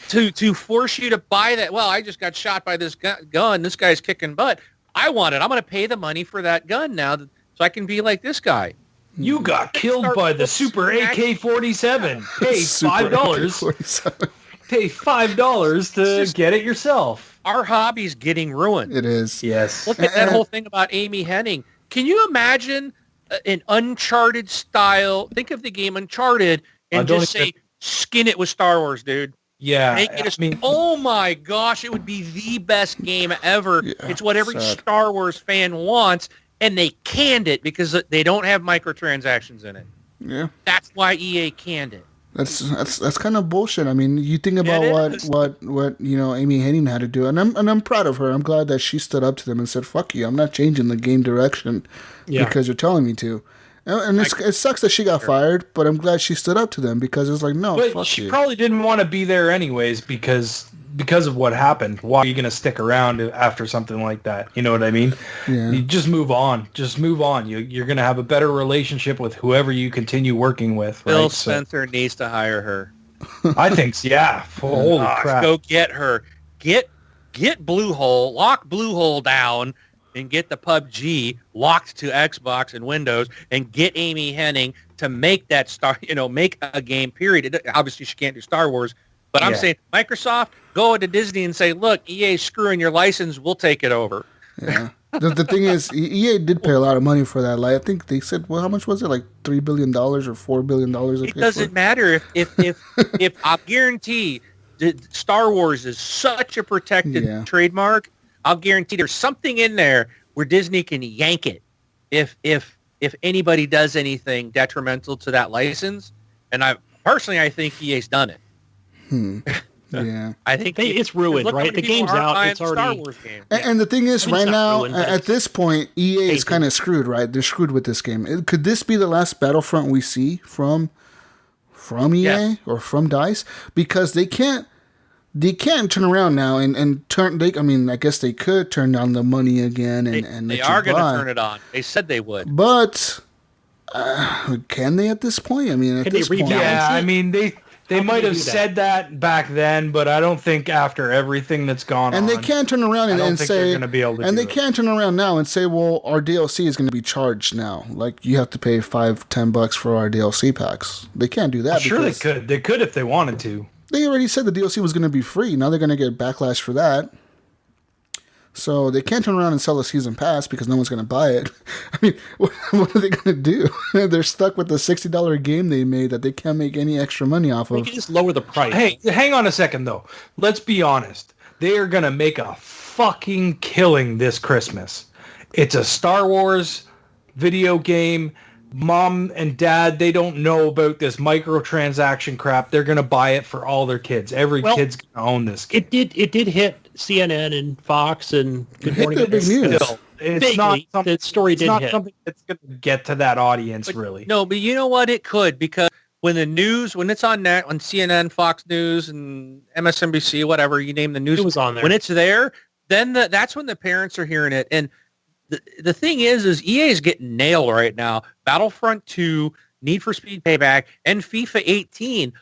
Speaker 5: to force you to buy that. Well, I just got shot by this gun. This guy's kicking butt. I want it. I'm going to pay the money for that gun now so I can be like this guy.
Speaker 3: You got killed by the Super AK-47. Hey, $5. pay $5 to get it yourself.
Speaker 5: Our hobby's getting ruined.
Speaker 2: It is.
Speaker 3: Yes.
Speaker 5: Look at that whole thing about Amy Hennig. Can you imagine an Uncharted style? Think of the game Uncharted and just say, skin it with Star Wars, dude.
Speaker 3: Yeah.
Speaker 5: Make it oh my gosh, it would be the best game ever. Yeah, it's what every Star Wars fan wants, and they canned it because they don't have microtransactions in it.
Speaker 2: Yeah.
Speaker 5: That's why EA canned it.
Speaker 2: That's kind of bullshit. I mean, you think about what Amy Hennig had to do, and I'm proud of her. I'm glad that she stood up to them and said, "Fuck you, I'm not changing the game direction because you're telling me to." And it sucks that she got fired, but I'm glad she stood up to them because it's like, no,
Speaker 3: but
Speaker 2: fuck
Speaker 3: she
Speaker 2: you.
Speaker 3: Probably didn't want to be there anyways because of what happened. Why are you going to stick around after something like that? You know what I mean?
Speaker 2: Yeah. You
Speaker 3: just move on. Just move on. You're going to have a better relationship with whoever you continue working with. Right?
Speaker 5: Phil Spencer needs to hire her.
Speaker 3: I think so, yeah. Holy crap.
Speaker 5: Go get her. Get Bluehole. Lock Bluehole down. And get the PUBG locked to Xbox and Windows, and get Amy Hennig to make that make a game. Period. Obviously, she can't do Star Wars, but I'm saying Microsoft, go to Disney and say, "Look, EA's screwing your license. We'll take it over."
Speaker 2: Yeah. The thing is, EA did pay a lot of money for that. Like, I think they said, well, how much was it? Like $3 billion or $4 billion?
Speaker 5: It doesn't matter if I guarantee that Star Wars is such a protected trademark. I'll guarantee there's something in there where Disney can yank it if anybody does anything detrimental to that license. And I think EA's done it.
Speaker 2: Yeah,
Speaker 5: I think
Speaker 4: it's ruined, right? The game's out. It's already
Speaker 5: Star Wars game.
Speaker 2: And the thing is, right now, at this point, EA is kind of screwed. Right, they're screwed with this game. Could this be the last Battlefront we see from EA or from DICE? Because they can't turn around now and turn. I guess they could turn down the money again and
Speaker 5: they are going to turn it on. They said they would,
Speaker 2: but can they at this point? I mean, at this point,
Speaker 3: I mean they might have said that back then, but I don't think after everything that's gone on.
Speaker 2: And they can't turn around and say
Speaker 3: they're going to be able to.
Speaker 2: And they can't turn around now and say, well, our DLC is going to be charged now. Like you have to pay $5-10 for our DLC packs. They can't do that.
Speaker 3: Sure, they could. They could if they wanted to.
Speaker 2: They already said the DLC was going to be free. Now they're going to get backlash for that. So they can't turn around and sell the season pass because no one's going to buy it. I mean, what are they going to do? They're stuck with the $60 game they made that they can't make any extra money off of.
Speaker 4: They can just lower the price.
Speaker 3: Hey, hang on a second, though. Let's be honest. They are going to make a fucking killing this Christmas. It's a Star Wars video game. Mom and dad, they don't know about this microtransaction crap. They're going to buy it for all their kids. Every kid's going to own this game.
Speaker 4: It did hit CNN and Fox and Good Morning.
Speaker 2: Big news.
Speaker 3: It's not something,
Speaker 4: the story did hit.
Speaker 3: Something that's going to get to that audience, really.
Speaker 5: No, but you know what? It could, because when it's on CNN, Fox News, and MSNBC, whatever, you name the news.
Speaker 4: It was on there.
Speaker 5: When it's there, then that's when the parents are hearing it. And the thing is EA is getting nailed right now. Battlefront 2, Need for Speed Payback, and FIFA 18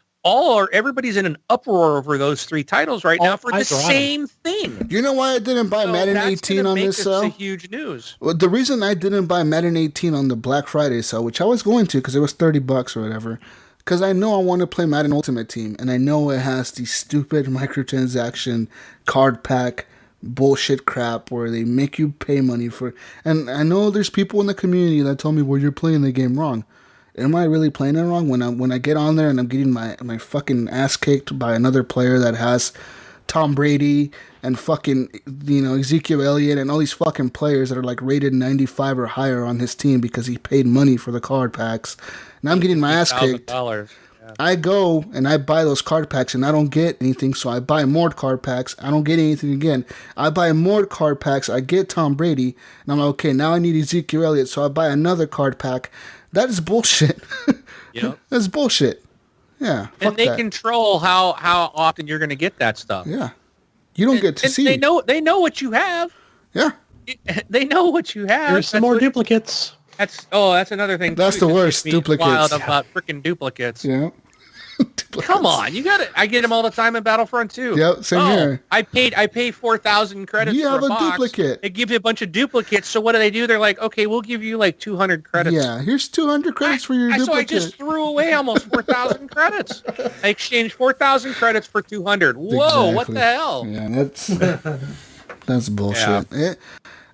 Speaker 5: everybody's in an uproar over those three titles right now for the same thing.
Speaker 2: You know why I didn't buy Madden 18 on this sale?
Speaker 5: That's huge news.
Speaker 2: Well, the reason I didn't buy Madden 18 on the Black Friday sale, which I was going to because it was $30 or whatever, because I know I want to play Madden Ultimate Team, and I know it has the stupid microtransaction card pack bullshit crap where they make you pay money for. And I know there's people in the community that tell me, well, you're playing the game wrong. Am I really playing it wrong when I get on there and I'm getting my fucking ass kicked by another player that has Tom Brady and fucking Ezekiel Elliott and all these fucking players that are like rated 95 or higher on his team because he paid money for the card packs, and I'm getting my ass kicked. I go and I buy those card packs and I don't get anything, so I buy more card packs. I don't get anything again. I buy more card packs. I get Tom Brady, and I'm like, okay, now I need Ezekiel Elliott, so I buy another card pack. That is bullshit. Yep. That's bullshit. Yeah.
Speaker 5: And they control how often you're going to get that stuff.
Speaker 2: Yeah. You don't get to see.
Speaker 5: They know what you have.
Speaker 2: Yeah.
Speaker 5: They know what you have.
Speaker 4: There's some more duplicates.
Speaker 5: That's another thing.
Speaker 2: That's the worst. Duplicates.
Speaker 5: Wild about freaking duplicates.
Speaker 2: Yeah.
Speaker 5: Come on, you got it. I get them all the time in Battlefront 2.
Speaker 2: Yep, same here.
Speaker 5: I pay 4,000 credits
Speaker 2: you
Speaker 5: for
Speaker 2: have
Speaker 5: a
Speaker 2: a
Speaker 5: box.
Speaker 2: duplicate.
Speaker 5: They give you a bunch of duplicates. So what do? They're like, okay, we'll give you like 200 credits.
Speaker 2: Yeah, here's 200 credits for your duplicate.
Speaker 5: So I just threw away almost 4,000 credits. I exchanged 4,000 credits for 200. Whoa, exactly. What the hell?
Speaker 2: Yeah, that's bullshit. Yeah.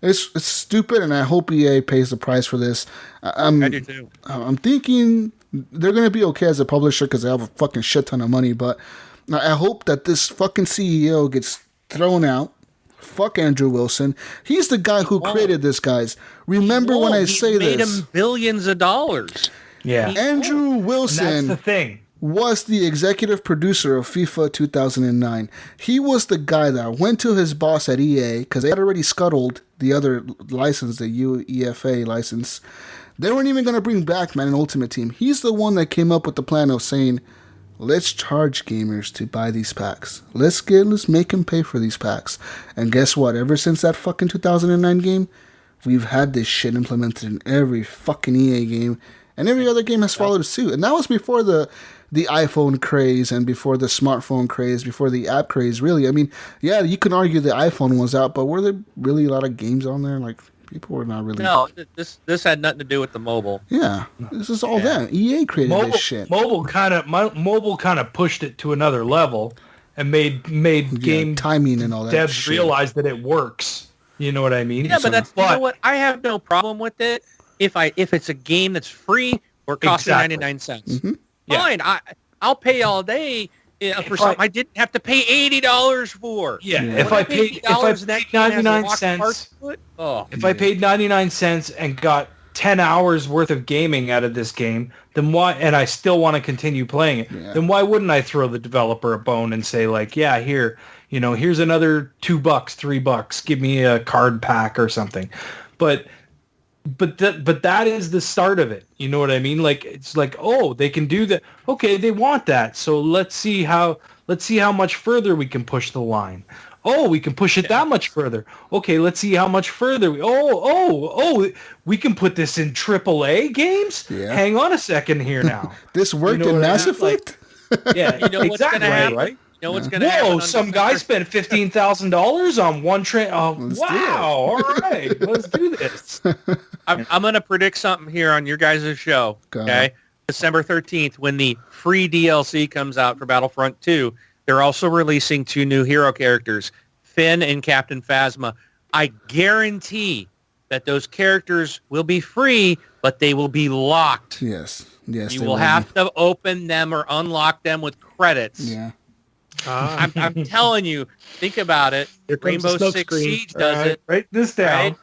Speaker 2: It's stupid, and I hope EA pays the price for this. I do too. I'm thinking they're going to be okay as a publisher because they have a fucking shit ton of money, but I hope that this fucking CEO gets thrown out. Fuck Andrew Wilson. He's the guy who created this, guys. Remember when I say this.
Speaker 5: Made him billions of dollars.
Speaker 3: Yeah.
Speaker 2: Andrew Wilson.
Speaker 3: And that's the thing.
Speaker 2: Was the executive producer of FIFA 2009. He was the guy that went to his boss at EA because they had already scuttled the other license, the UEFA license. They weren't even going to bring back Man Ultimate Team. He's the one that came up with the plan of saying, let's charge gamers to buy these packs. Let's make them pay for these packs. And guess what? Ever since that fucking 2009 game, we've had this shit implemented in every fucking EA game. And every other game has followed suit. And that was before the iPhone craze and before the smartphone craze, before the app craze, really. I mean, yeah, you can argue the iPhone was out, but were there really a lot of games on there? Like, people were not really...
Speaker 5: No, this had nothing to do with the mobile.
Speaker 2: Yeah, this is all them. EA created this shit.
Speaker 3: Mobile kind of pushed it to another level and made game
Speaker 2: timing and all that
Speaker 3: devs
Speaker 2: shit.
Speaker 3: Realize that it works. You know what I mean?
Speaker 5: Yeah, but you know what? I have no problem with it if it's a game that's free or costing 99 cents.
Speaker 2: Mm-hmm.
Speaker 5: Fine, I'll pay all day for something I didn't have to pay $80 for.
Speaker 3: Yeah, if I paid 99 cents, if I paid 99 cents and got 10 hours worth of gaming out of this game, then why? And I still want to continue playing it. Yeah. Then why wouldn't I throw the developer a bone and say like, yeah, here's another $2, $3. Give me a card pack or something. But that is the start of it. You know what I mean? Like, it's like, oh, they can do that. Okay, they want that. So let's see how much further we can push the line. Oh, we can push it that much further. Okay, let's see how much further. We can put this in AAA games? Yeah. Hang on a second here now.
Speaker 2: This worked in Mass Effect?
Speaker 3: Like, yeah,
Speaker 5: you know what's going to happen? Right? You know what's going to happen?
Speaker 3: Whoa, some guy spent $15,000 on one train. Oh, wow. All right, let's do this.
Speaker 5: I'm going to predict something here on your guys' show. Okay. December 13th, when the free DLC comes out for Battlefront 2, they're also releasing 2 new hero characters, Finn and Captain Phasma. I guarantee that those characters will be free, but they will be locked.
Speaker 2: Yes.
Speaker 5: You will have to open them or unlock them with credits.
Speaker 2: Yeah.
Speaker 5: I'm telling you, think about it. Rainbow Six Siege does it.
Speaker 3: Write this down.
Speaker 5: Right?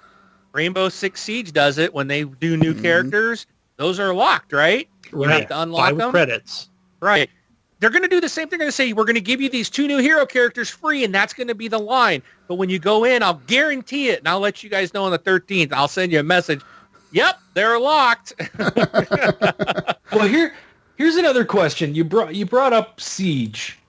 Speaker 5: Rainbow Six Siege does it when they do new characters. Those are locked, right? You have to unlock them.
Speaker 4: Credits.
Speaker 5: Right. They're going to do the same thing. They're going to say, we're going to give you these 2 new hero characters free, and that's going to be the line. But when you go in, I'll guarantee it, and I'll let you guys know on the 13th. I'll send you a message. Yep, they're locked.
Speaker 3: Well, here's another question. You brought up Siege.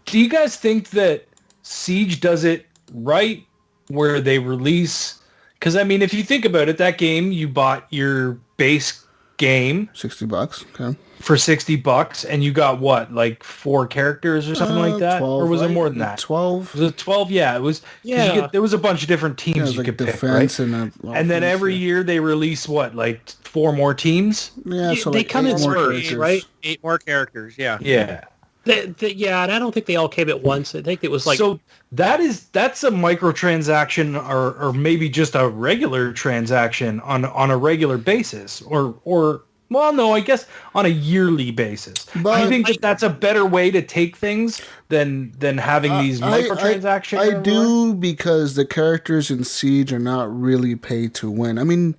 Speaker 3: Do you guys think that Siege does it right where they release? Because, I mean, if you think about it, that game, you bought your base game.
Speaker 2: $60, okay.
Speaker 3: For $60, and you got what, like 4 characters or something like that?
Speaker 2: 12,
Speaker 3: or was it more than that?
Speaker 2: 12.
Speaker 3: Was it 12? Yeah, it was. Yeah. There was a bunch of different teams you could pick, right? And then every year they release what, like 4 more teams?
Speaker 2: Yeah, so
Speaker 4: they
Speaker 2: like
Speaker 4: come in spurts, right?
Speaker 5: 8 more characters, yeah.
Speaker 3: Yeah.
Speaker 4: Yeah, and I don't think they all came at once. I think it was like...
Speaker 3: So that's a microtransaction or maybe just a regular transaction on a regular basis or well, no, I guess on a yearly basis. But I think that's a better way to take things than having these microtransactions.
Speaker 2: I do, because the characters in Siege are not really paid to win. I mean,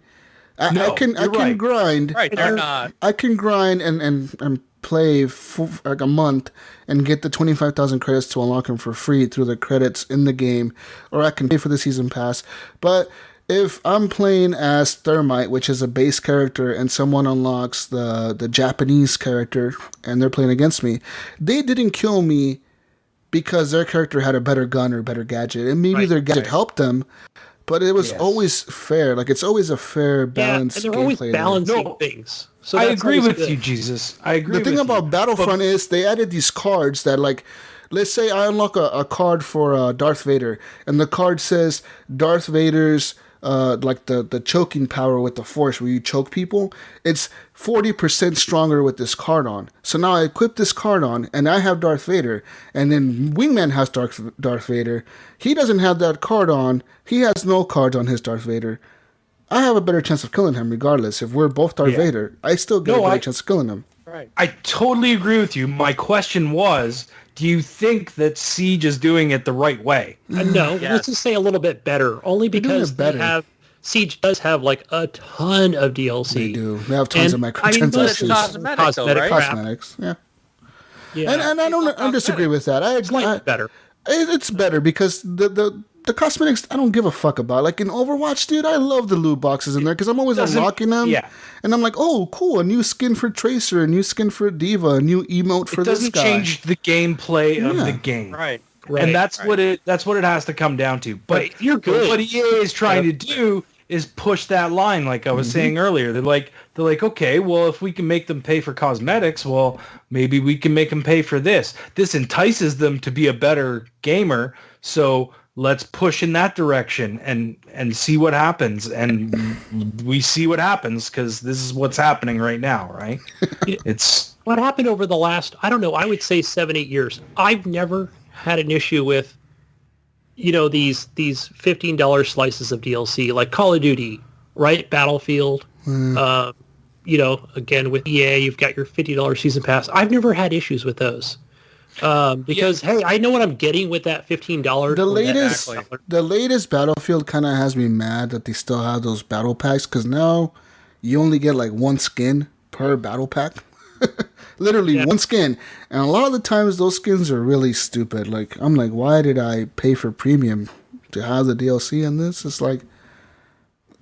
Speaker 2: I can grind.
Speaker 5: Right, they're not.
Speaker 2: I can grind and play for like a month and get the 25,000 credits to unlock them for free through the credits in the game, or I can pay for the season pass. But if I'm playing as Thermite, which is a base character, and someone unlocks the Japanese character and they're playing against me, they didn't kill me because their character had a better gun or better gadget. And maybe their gadget helped them, But it was always fair. Like, it's always a fair, balanced
Speaker 4: and they're always balancing things. So
Speaker 3: I agree with
Speaker 4: good.
Speaker 3: you, Jesus. I agree with
Speaker 2: you. The thing about
Speaker 3: you,
Speaker 2: Battlefront is they added these cards that, like, let's say I unlock a card for Darth Vader, and the card says Darth Vader's, like, the choking power with the Force, where you choke people. It's 40% stronger with this card on. So now I equip this card on, and I have Darth Vader, and then Wingman has Darth Vader. He doesn't have that card on. He has no cards on his Darth Vader. I have a better chance of killing him regardless. If we're both Darth Vader, I still get a better chance of killing him.
Speaker 5: Right.
Speaker 3: I totally agree with you. My question was, do you think that Siege is doing it the right way?
Speaker 4: No, let's just say a little bit better. Only because Siege does have like a ton of DLC.
Speaker 2: They do. They have tons of microtransactions.
Speaker 5: Cosmetics,
Speaker 2: yeah. And I disagree with that.
Speaker 4: It's better.
Speaker 2: It's better because the cosmetics I don't give a fuck about. Like in Overwatch, dude, I love the loot boxes in there because I'm always unlocking them. Yeah. And I'm like, oh, cool, a new skin for Tracer, a new skin for Diva, a new emote for this guy.
Speaker 3: It doesn't change the gameplay of the game.
Speaker 5: Right.
Speaker 3: And that's what it has to come down to. But
Speaker 4: you're good.
Speaker 3: What EA is trying to do is push that line, like I was saying earlier. They're like, okay, well, if we can make them pay for cosmetics, well, maybe we can make them pay for this. This entices them to be a better gamer, so let's push in that direction and see what happens. And we see what happens because this is what's happening right now, right? It's
Speaker 4: what happened over the last, I don't know, I would say 7-8 years. I've never had an issue with, these $15 slices of DLC, like Call of Duty, right? Battlefield. Again, with EA, you've got your $50 season pass. I've never had issues with those. Because hey, I know what I'm getting with that $15.
Speaker 2: The latest Battlefield kind of has me mad that they still have those battle packs because now you only get like one skin per battle pack. Literally one skin, and a lot of the times those skins are really stupid. Like I'm like, why did I pay for premium to have the DLC in this? It's like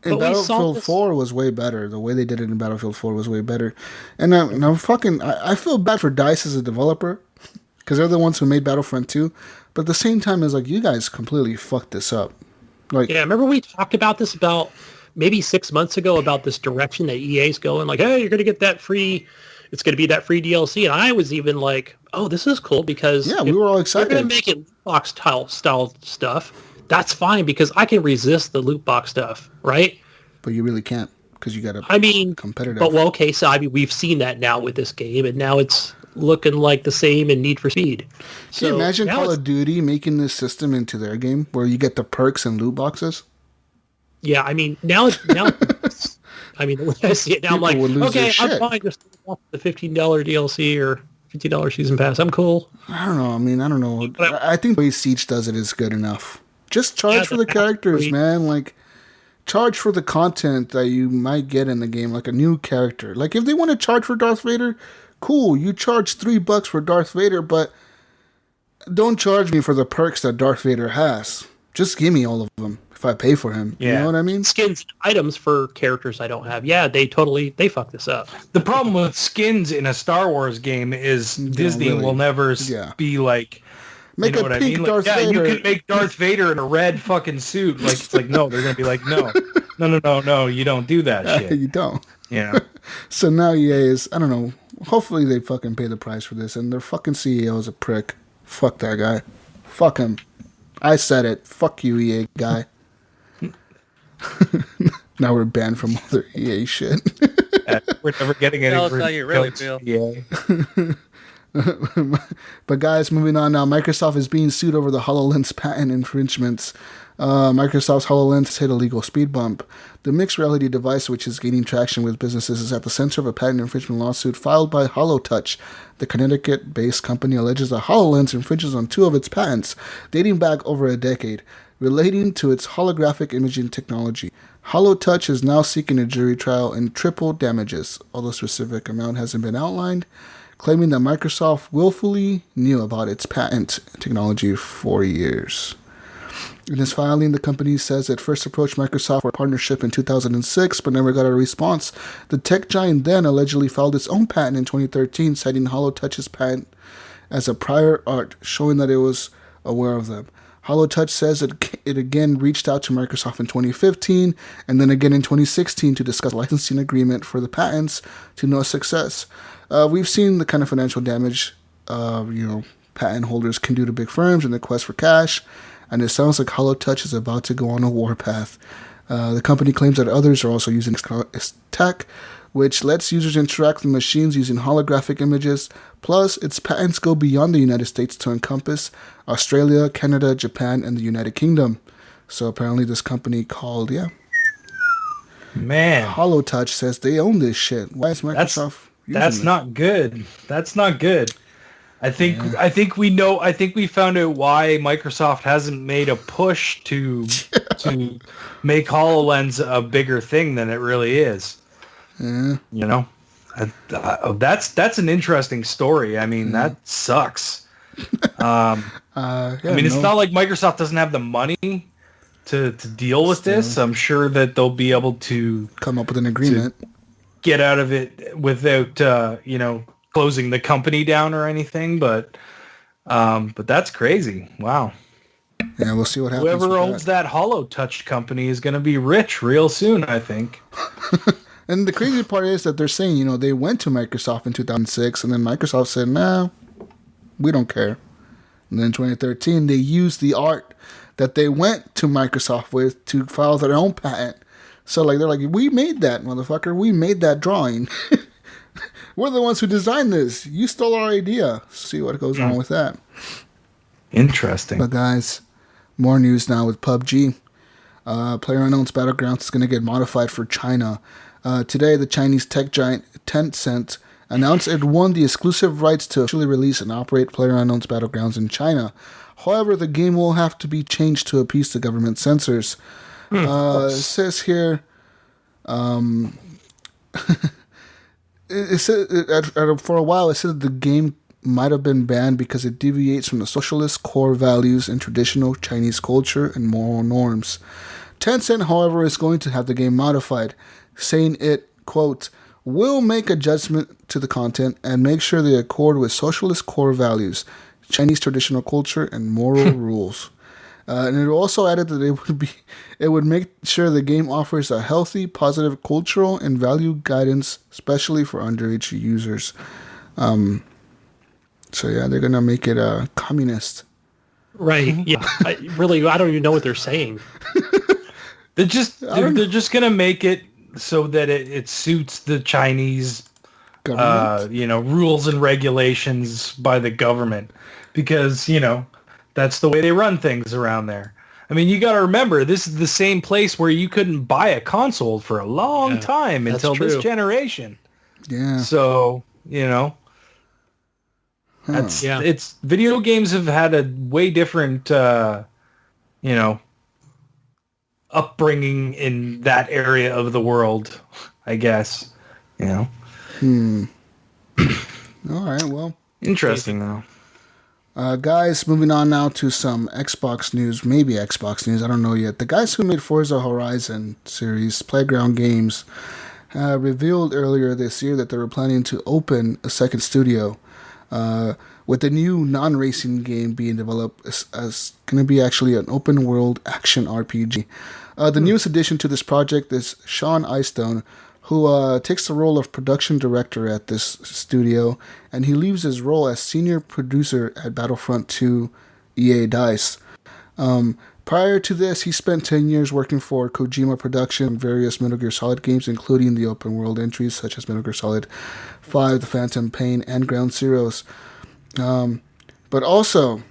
Speaker 2: in Battlefield 4 was way better. The way they did it in Battlefield 4 was way better, and I feel bad for DICE as a developer. Because they're the ones who made Battlefront 2. But at the same time, it's like, you guys completely fucked this up. Like,
Speaker 4: remember we talked about this about maybe 6 months ago about this direction that EA's going. Like, hey, you're going to get that free. It's going to be that free DLC. And I was even like, oh, this is cool because
Speaker 2: we were all excited.
Speaker 4: They're going to make it loot box style stuff. That's fine because I can resist the loot box stuff, right?
Speaker 2: But you really can't because you got to competitive.
Speaker 4: But, okay, so we've seen that now with this game. And now it's looking like the same in Need for Speed.
Speaker 2: Can you imagine Call of Duty making this system into their game where you get the perks and loot boxes?
Speaker 4: Yeah, I mean, now the way I see it now, I'm like, okay, I'm fine just off the $15 DLC or $50 season pass. I'm cool.
Speaker 2: I don't know. I don't know. I think the way Siege does it is good enough. Just charge for the characters, man. Like, charge for the content that you might get in the game, like a new character. Like, if they want to charge for Darth Vader, cool, you charge $3 for Darth Vader, but don't charge me for the perks that Darth Vader has. Just give me all of them if I pay for him. Yeah. You know what I mean?
Speaker 4: Skins, items for characters I don't have. Yeah, they fuck this up.
Speaker 3: The problem with skins in a Star Wars game is Disney will never be like,
Speaker 2: make a pink Darth Vader.
Speaker 3: You can make Darth Vader in a red fucking suit. Like, it's like, no, they're going to be like, no, you don't do that shit.
Speaker 2: You don't.
Speaker 3: Yeah.
Speaker 2: So now EA is, I don't know, hopefully they fucking pay the price for this, and their fucking CEO is a prick. Fuck that guy. Fuck him. I said it. Fuck you, EA guy. Now we're banned from other EA shit.
Speaker 3: We're never getting any.
Speaker 5: Tell us how you really feel.
Speaker 3: Yeah.
Speaker 2: But guys, moving on now. Microsoft is being sued over the HoloLens patent infringements. Microsoft's HoloLens hit a legal speed bump. The mixed reality device, which is gaining traction with businesses, is at the center of a patent infringement lawsuit filed by HoloTouch. The Connecticut-based company alleges that HoloLens infringes on 2 of its patents, dating back over a decade, relating to its holographic imaging technology. HoloTouch is now seeking a jury trial in triple damages, although a specific amount hasn't been outlined, claiming that Microsoft willfully knew about its patent technology for years. In his filing, the company says it first approached Microsoft for a partnership in 2006, but never got a response. The tech giant then allegedly filed its own patent in 2013, citing HoloTouch's patent as a prior art, showing that it was aware of them. HoloTouch says it again reached out to Microsoft in 2015 and then again in 2016 to discuss a licensing agreement for the patents, to no success. We've seen the kind of financial damage, patent holders can do to big firms in the quest for cash, and it sounds like HoloTouch is about to go on a warpath. The company claims that others are also using its tech, which lets users interact with machines using holographic images. Plus, its patents go beyond the United States to encompass Australia, Canada, Japan, and the United Kingdom. So apparently this company called, HoloTouch says they own this shit. Why is Microsoft using
Speaker 3: That's
Speaker 2: this?
Speaker 3: not good. That's not good. I think we found out why Microsoft hasn't made a push to make HoloLens a bigger thing than it really is.
Speaker 2: Yeah.
Speaker 3: That's an interesting story. I mean, that sucks. It's not like Microsoft doesn't have the money to deal with this. I'm sure that they'll be able to
Speaker 2: come up with an agreement,
Speaker 3: get out of it without closing the company down or anything. But that's crazy. Wow.
Speaker 2: Yeah, we'll see what happens.
Speaker 3: Whoever owns that HoloTouch company is going to be rich real soon, I think.
Speaker 2: And the crazy part is that they're saying, they went to Microsoft in 2006, and then Microsoft said, "No, we don't care." And then in 2013, they used the art that they went to Microsoft with to file their own patent. So, they're like, "We made that, motherfucker. We made that drawing. We're the ones who designed this. You stole our idea." See what goes on with that.
Speaker 3: Interesting.
Speaker 2: But guys, more news now with PUBG. PlayerUnknown's Battlegrounds is going to get modified for China. Today, the Chinese tech giant Tencent announced it won the exclusive rights to officially release and operate PlayerUnknown's Battlegrounds in China. However, the game will have to be changed to appease the government censors. It says here, for a while, it said the game might have been banned because it deviates from the socialist core values and traditional Chinese culture and moral norms. Tencent, however, is going to have the game modified, saying it, quote, will make adjustment to the content and make sure they accord with socialist core values, Chinese traditional culture, and moral rules. And it also added that it would make sure the game offers a healthy, positive cultural and value guidance, especially for underage users. So yeah, they're gonna make it communist.
Speaker 4: Right. Yeah. I don't even know what they're saying.
Speaker 3: They're just gonna make it so that it suits the Chinese rules and regulations by the government, because that's the way they run things around there. I mean, you got to remember, this is the same place where you couldn't buy a console for a long time until this generation.
Speaker 2: Yeah.
Speaker 3: So it's video games have had a way different upbringing in that area of the world, I guess.
Speaker 2: All right, well,
Speaker 3: interesting though.
Speaker 2: Guys, moving on now to some Xbox news, maybe Xbox news, I don't know yet. The guys who made Forza Horizon series, Playground Games, revealed earlier this year that they were planning to open a second studio, with the new non-racing game being developed as going to be actually an open-world action RPG. The newest addition to this project is Sean Eystone, who takes the role of production director at this studio, and he leaves his role as senior producer at Battlefront 2 EA DICE. Prior to this, he spent 10 years working for Kojima Production on various Metal Gear Solid games, including the open world entries such as Metal Gear Solid 5, The Phantom Pain, and Ground Zeroes. But also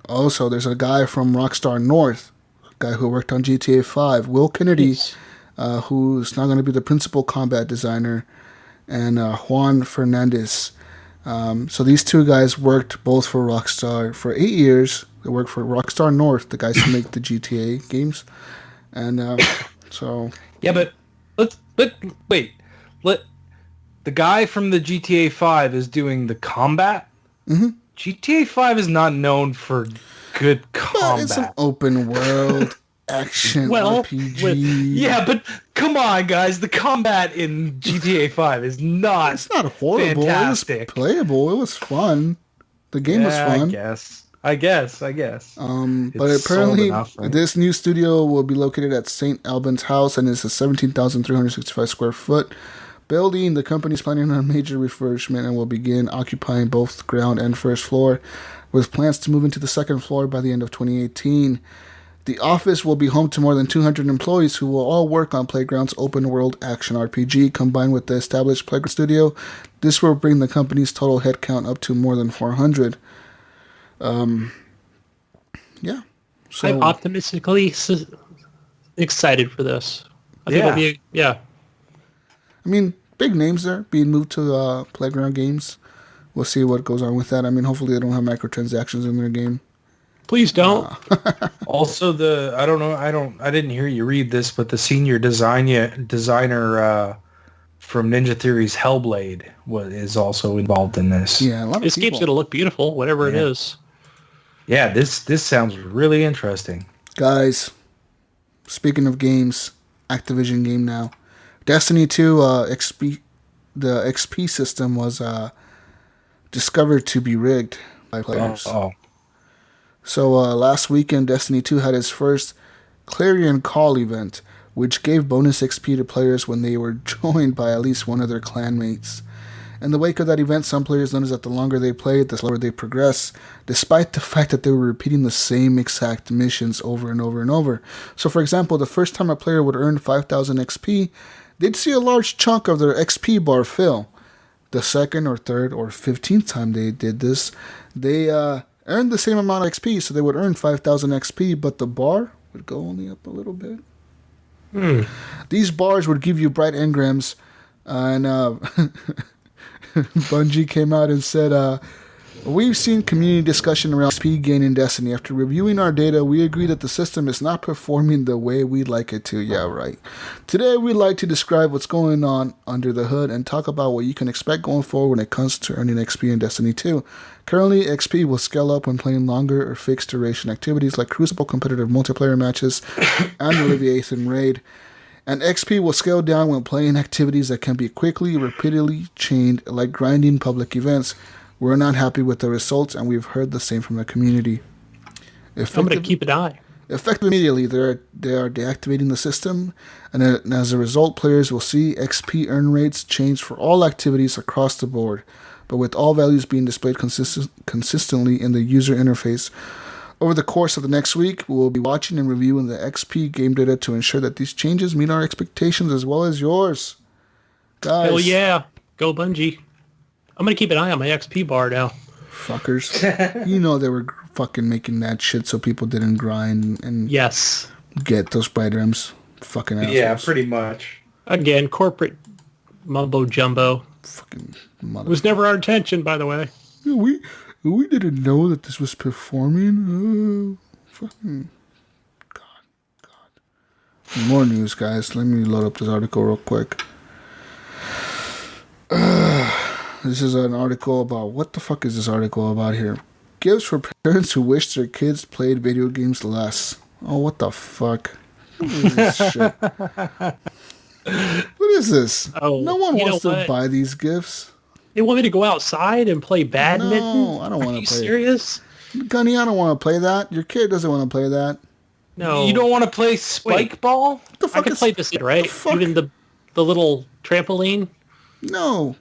Speaker 2: there's a guy from Rockstar North, a guy who worked on GTA 5, Will Kennedy, who's now going to be the principal combat designer, and Juan Fernandez. So these two guys worked both for Rockstar for 8 years. They worked for Rockstar North, the guys who make the GTA games. And so...
Speaker 3: Yeah, but wait. The guy from the GTA 5 is doing the combat?
Speaker 2: Mm-hmm.
Speaker 3: GTA 5 is not known for good combat.
Speaker 2: But it's an open world action RPG.
Speaker 3: But come on, guys. The combat in GTA 5 is not.
Speaker 2: It's not horrible.
Speaker 3: Fantastic.
Speaker 2: It was playable. It was fun. The game was fun.
Speaker 3: I guess. I guess.
Speaker 2: But apparently,
Speaker 3: enough, right?
Speaker 2: this new studio will be located at St. Albans House, and it's a 17,365 square foot building. The company is planning on a major refurbishment and will begin occupying both ground and first floor, with plans to move into the second floor by the end of 2018. The office will be home to more than 200 employees who will all work on Playground's open-world action RPG. Combined with the established Playground studio, this will bring the company's total headcount up to more than 400. Yeah. So,
Speaker 4: I'm optimistically excited for this. I think it'll be, I
Speaker 2: mean, big names there being moved to Playground Games. We'll see what goes on with that. I mean, hopefully they don't have microtransactions in their game.
Speaker 4: Please don't.
Speaker 3: Also, I didn't hear you read this, but the senior designer from Ninja Theory's Hellblade is also involved in this.
Speaker 2: Yeah, a lot of
Speaker 4: this game's going to look beautiful, whatever it is.
Speaker 3: Yeah, this sounds really interesting.
Speaker 2: Guys, speaking of games, Activision game now. Destiny 2 XP, the XP system was discovered to be rigged by players. So last weekend, Destiny 2 had its first Clarion Call event, which gave bonus XP to players when they were joined by at least one of their clanmates. In the wake of that event, some players noticed that the longer they played, the slower they progressed, despite the fact that they were repeating the same exact missions over and over and over. So for example, the first time a player would earn 5,000 XP, they'd see a large chunk of their XP bar fill. The second or third or 15th time they did this, they earned the same amount of XP, so they would earn 5,000 XP, but the bar would go only up a little bit. These bars would give you bright engrams, and Bungie came out and said, we've seen community discussion around XP gain in Destiny. After reviewing our data, we agree that the system is not performing the way we'd like it to. Yeah, right. Today, we'd like to describe what's going on under the hood and talk about what you can expect going forward when it comes to earning XP in Destiny 2. Currently, XP will scale up when playing longer or fixed duration activities like Crucible competitive multiplayer matches and the Leviathan Raid. And XP will scale down when playing activities that can be quickly, repeatedly chained like grinding public events. We're not happy with the results, and we've heard the same from the community.
Speaker 4: I'm going to keep an eye.
Speaker 2: Effective immediately, they are deactivating the system, and as a result, players will see XP earn rates change for all activities across the board, but with all values being displayed consistently in the user interface. Over the course of the next week, we will be watching and reviewing the XP game data to ensure that these changes meet our expectations as well as yours. Guys.
Speaker 4: Hell yeah. Go Bungie. I'm going to keep an eye on my XP bar now.
Speaker 2: Fuckers. You know they were fucking making that shit so people didn't grind and get those bright rims. Fucking assholes.
Speaker 3: Yeah, pretty much.
Speaker 4: Again, corporate mumbo jumbo.
Speaker 2: Fucking mother.
Speaker 4: It was never our intention, by the way.
Speaker 2: Yeah, we didn't know that this was performing. Fucking God. More news, guys. Let me load up this article real quick. This is an article about... What the fuck is this article about here? Gifts for parents who wish their kids played video games less. Oh, what the fuck? What is this shit? What is this?
Speaker 4: Oh,
Speaker 2: no one wants to buy these gifts.
Speaker 4: They want me to go outside and play badminton?
Speaker 2: No, I don't want to play.
Speaker 4: Are you serious?
Speaker 2: Gunny, I don't want to play that. Your kid doesn't want to play that.
Speaker 4: No.
Speaker 3: You don't want to play spike ball?
Speaker 2: What the fuck
Speaker 4: I can play this, right? Even the little trampoline?
Speaker 2: No.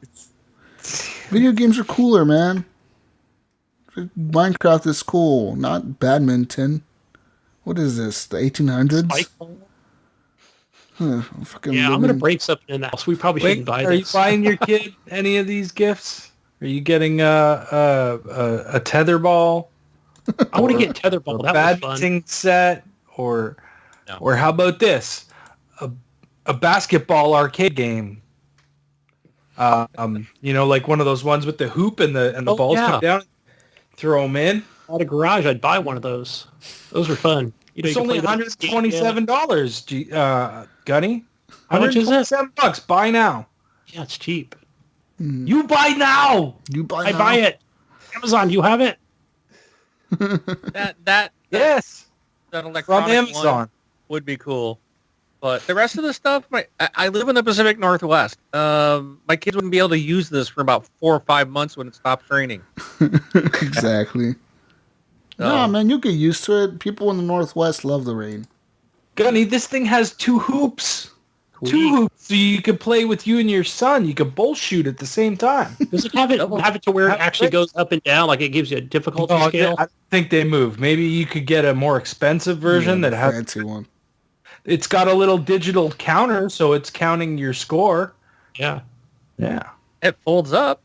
Speaker 2: Video games are cooler, man. Minecraft is cool, not badminton. What is this? The 1800s?
Speaker 4: Spike ball?
Speaker 2: I'm
Speaker 4: going to break something in the house. We probably shouldn't buy this.
Speaker 3: Are you buying your kid any of these gifts? Are you getting a tetherball?
Speaker 4: I want to get tetherball. That was fun.
Speaker 3: Badminton set, or how about this? A basketball arcade game. Like one of those ones with the hoop and the balls come down, throw them in.
Speaker 4: At a garage, I'd buy one of those. Those were fun.
Speaker 3: It's only $127, Gunny.
Speaker 4: How much is it?
Speaker 3: $127. Buy now.
Speaker 4: Yeah, it's cheap.
Speaker 3: You buy now.
Speaker 4: I buy it. Amazon, you have it?
Speaker 3: Yes.
Speaker 5: That electronic
Speaker 3: from Amazon
Speaker 5: one would be cool. But the rest of the stuff, I live in the Pacific Northwest. My kids wouldn't be able to use this for about 4 or 5 months when it stops raining.
Speaker 2: Exactly.
Speaker 5: So.
Speaker 2: No, man, you get used to it. People in the Northwest love the rain.
Speaker 3: Gunny, this thing has 2 hoops. 2 hoops, so you can play with you and your son. You can both shoot at the same time.
Speaker 4: Does it have it to where it actually goes up and down, like it gives you a difficulty scale?
Speaker 3: I think they move. Maybe you could get a more expensive version that has
Speaker 2: fancy one.
Speaker 3: It's got a little digital counter, so it's counting your score.
Speaker 4: Yeah.
Speaker 5: It folds up.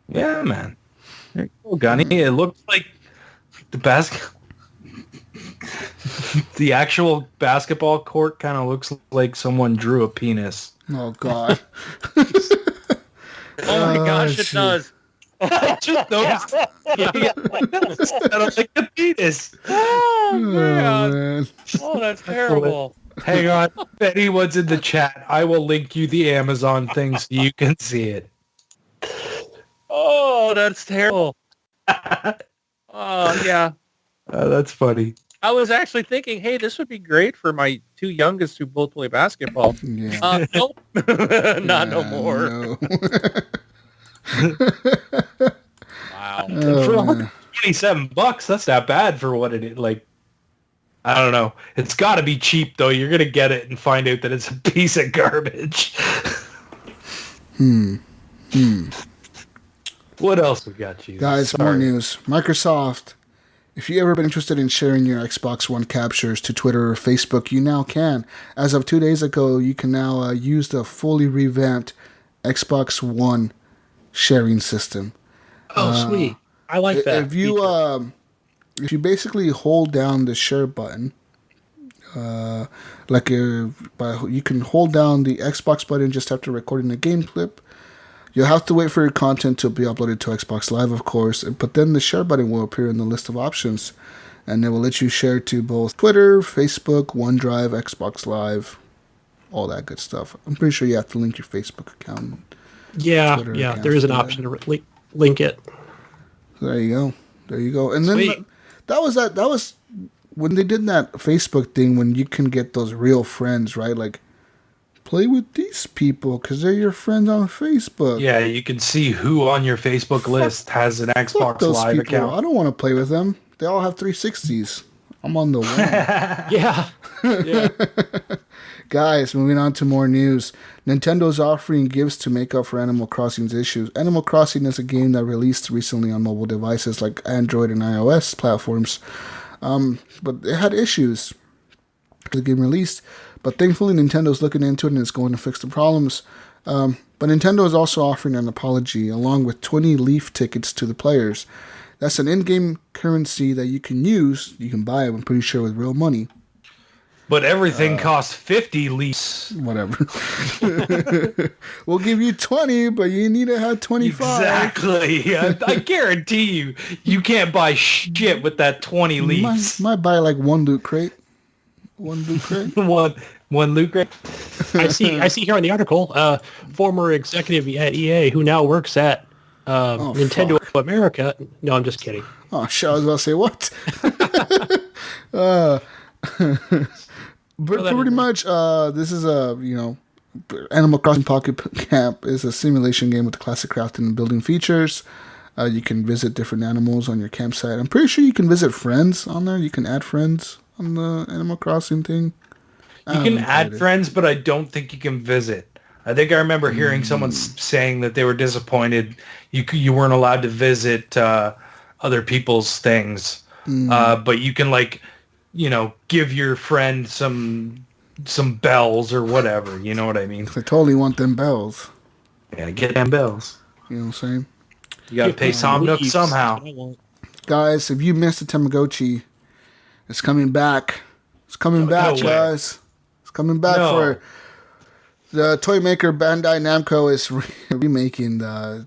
Speaker 3: Yeah, man. There you go, Gunny. It looks like the the actual basketball court kind of looks like someone drew a penis.
Speaker 2: Oh, God.
Speaker 5: Oh, my gosh, it does.
Speaker 3: Just noticed. Yeah. Like a penis.
Speaker 5: Oh, man.
Speaker 2: man.
Speaker 5: Oh, that's terrible.
Speaker 3: Hang on. If anyone's in the chat, I will link you the Amazon thing so you can see it.
Speaker 5: Oh, that's terrible. Oh, yeah.
Speaker 3: That's funny.
Speaker 5: I was actually thinking, hey, this would be great for my 2 youngest who both play basketball.
Speaker 2: Yeah.
Speaker 5: Nope. Not no more.
Speaker 2: No.
Speaker 5: Wow.
Speaker 3: For $27, that's not bad for what it is. Like, I don't know. It's got to be cheap, though. You're going to get it and find out that it's a piece of garbage. What else we got, Jesus?
Speaker 2: Guys, more news. Microsoft. If you ever been interested in sharing your Xbox One captures to Twitter or Facebook, you now can. As of 2 days ago, you can now use the fully revamped Xbox One sharing system.
Speaker 4: Oh, sweet. I like that.
Speaker 2: If you basically hold down the share button, you can hold down the Xbox button just after recording a game clip. You'll have to wait for your content to be uploaded to Xbox Live, of course, but then the share button will appear in the list of options, and it will let you share to both Twitter, Facebook, OneDrive, Xbox Live, all that good stuff. I'm pretty sure you have to link your Facebook account.
Speaker 4: Yeah, there is an option to link it.
Speaker 2: So there you go. And then that was when they did that Facebook thing when you can get those real friends, right? Like, play with these people because they're your friends on Facebook.
Speaker 3: Yeah, you can see who on your Facebook list has an Xbox Live account.
Speaker 2: I don't want to play with them. They all have 360s. I'm on the one.
Speaker 4: Yeah.
Speaker 2: Guys, moving on to more news. Nintendo's offering gifts to make up for Animal Crossing's issues. Animal Crossing is a game that released recently on mobile devices like Android and iOS platforms. But it had issues. The game released. But thankfully, Nintendo's looking into it and is going to fix the problems. But Nintendo is also offering an apology along with 20 Leaf tickets to the players. That's an in-game currency that you can use. You can buy it, I'm pretty sure, with real money.
Speaker 3: But everything costs 50 Leafs.
Speaker 2: Whatever. We'll give you 20, but you need to have 25.
Speaker 3: Exactly. I guarantee you can't buy shit with that 20 Leafs.
Speaker 2: Might buy like one loot crate. One loot crate.
Speaker 3: One loot crate.
Speaker 4: I see here on the article, former executive at EA who now works at Nintendo of America. No, I'm just kidding.
Speaker 2: Oh, shit, I was about to say what? But pretty much, this is Animal Crossing Pocket Camp is a simulation game with the classic crafting and building features. You can visit different animals on your campsite. I'm pretty sure you can visit friends on there. You can add friends on the Animal Crossing thing.
Speaker 3: You can add friends, but I don't think you can visit. I think I remember hearing someone saying that they were disappointed you weren't allowed to visit other people's things. But you can give your friend some bells or whatever. You know what I mean?
Speaker 2: I totally want them bells.
Speaker 3: Yeah, get them bells.
Speaker 2: You know what I'm saying?
Speaker 3: You got to pay Somnook somehow.
Speaker 2: Guys, if you missed the Tamagotchi, it's coming back. It's coming back, guys. It's coming back for the toy maker Bandai Namco is remaking the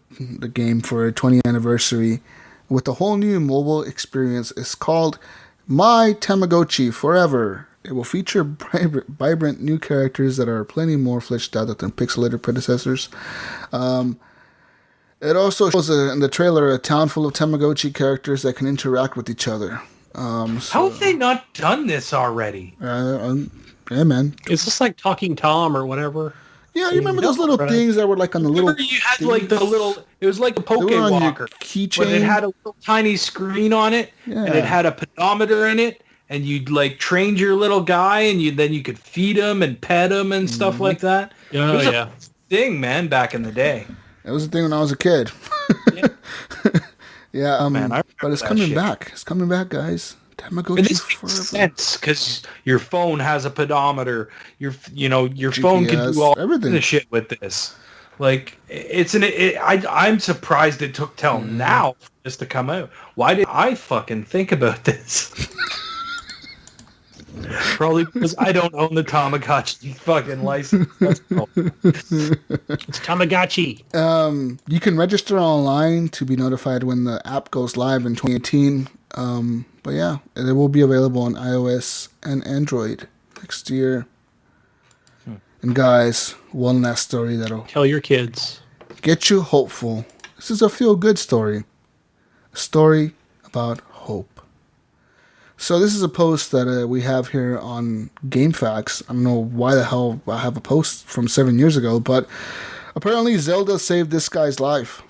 Speaker 2: game for a 20th anniversary with a whole new mobile experience. It's called My Tamagotchi Forever. It will feature vibrant new characters that are plenty more fleshed out than pixelated predecessors. It also shows in the trailer a town full of Tamagotchi characters that can interact with each other.
Speaker 3: How have they not done this already?
Speaker 2: Yeah, man.
Speaker 4: Is this like Talking Tom or whatever?
Speaker 2: Yeah, you remember those little things that were like on the little.
Speaker 3: You had like the little. It was like a Poké Walker
Speaker 2: keychain.
Speaker 3: But it had a little tiny screen on it, and it had a pedometer in it, and you'd like train your little guy, and then you could feed him and pet him and stuff like that.
Speaker 4: Oh,
Speaker 3: it was a thing, man, back in the day.
Speaker 2: It was a thing when I was a kid. Man, but it's coming back. It's coming back, guys.
Speaker 3: Tamagotchi forever. Sense because your phone has a pedometer. Your GPS, phone can do all everything the shit with this. Like I'm surprised it took till now for this to come out. Why did I fucking think about this? Probably because I don't own the Tamagotchi fucking license. It's
Speaker 4: Tamagotchi.
Speaker 2: You can register online to be notified when the app goes live in 2018. But yeah, it will be available on iOS and Android next year. And guys, one last story that'll
Speaker 4: tell your kids,
Speaker 2: get you hopeful. This is a feel-good story. A story about hope. So this is a post that we have here on GameFAQs. I don't know why the hell I have a post from 7 years ago, but apparently Zelda saved this guy's life.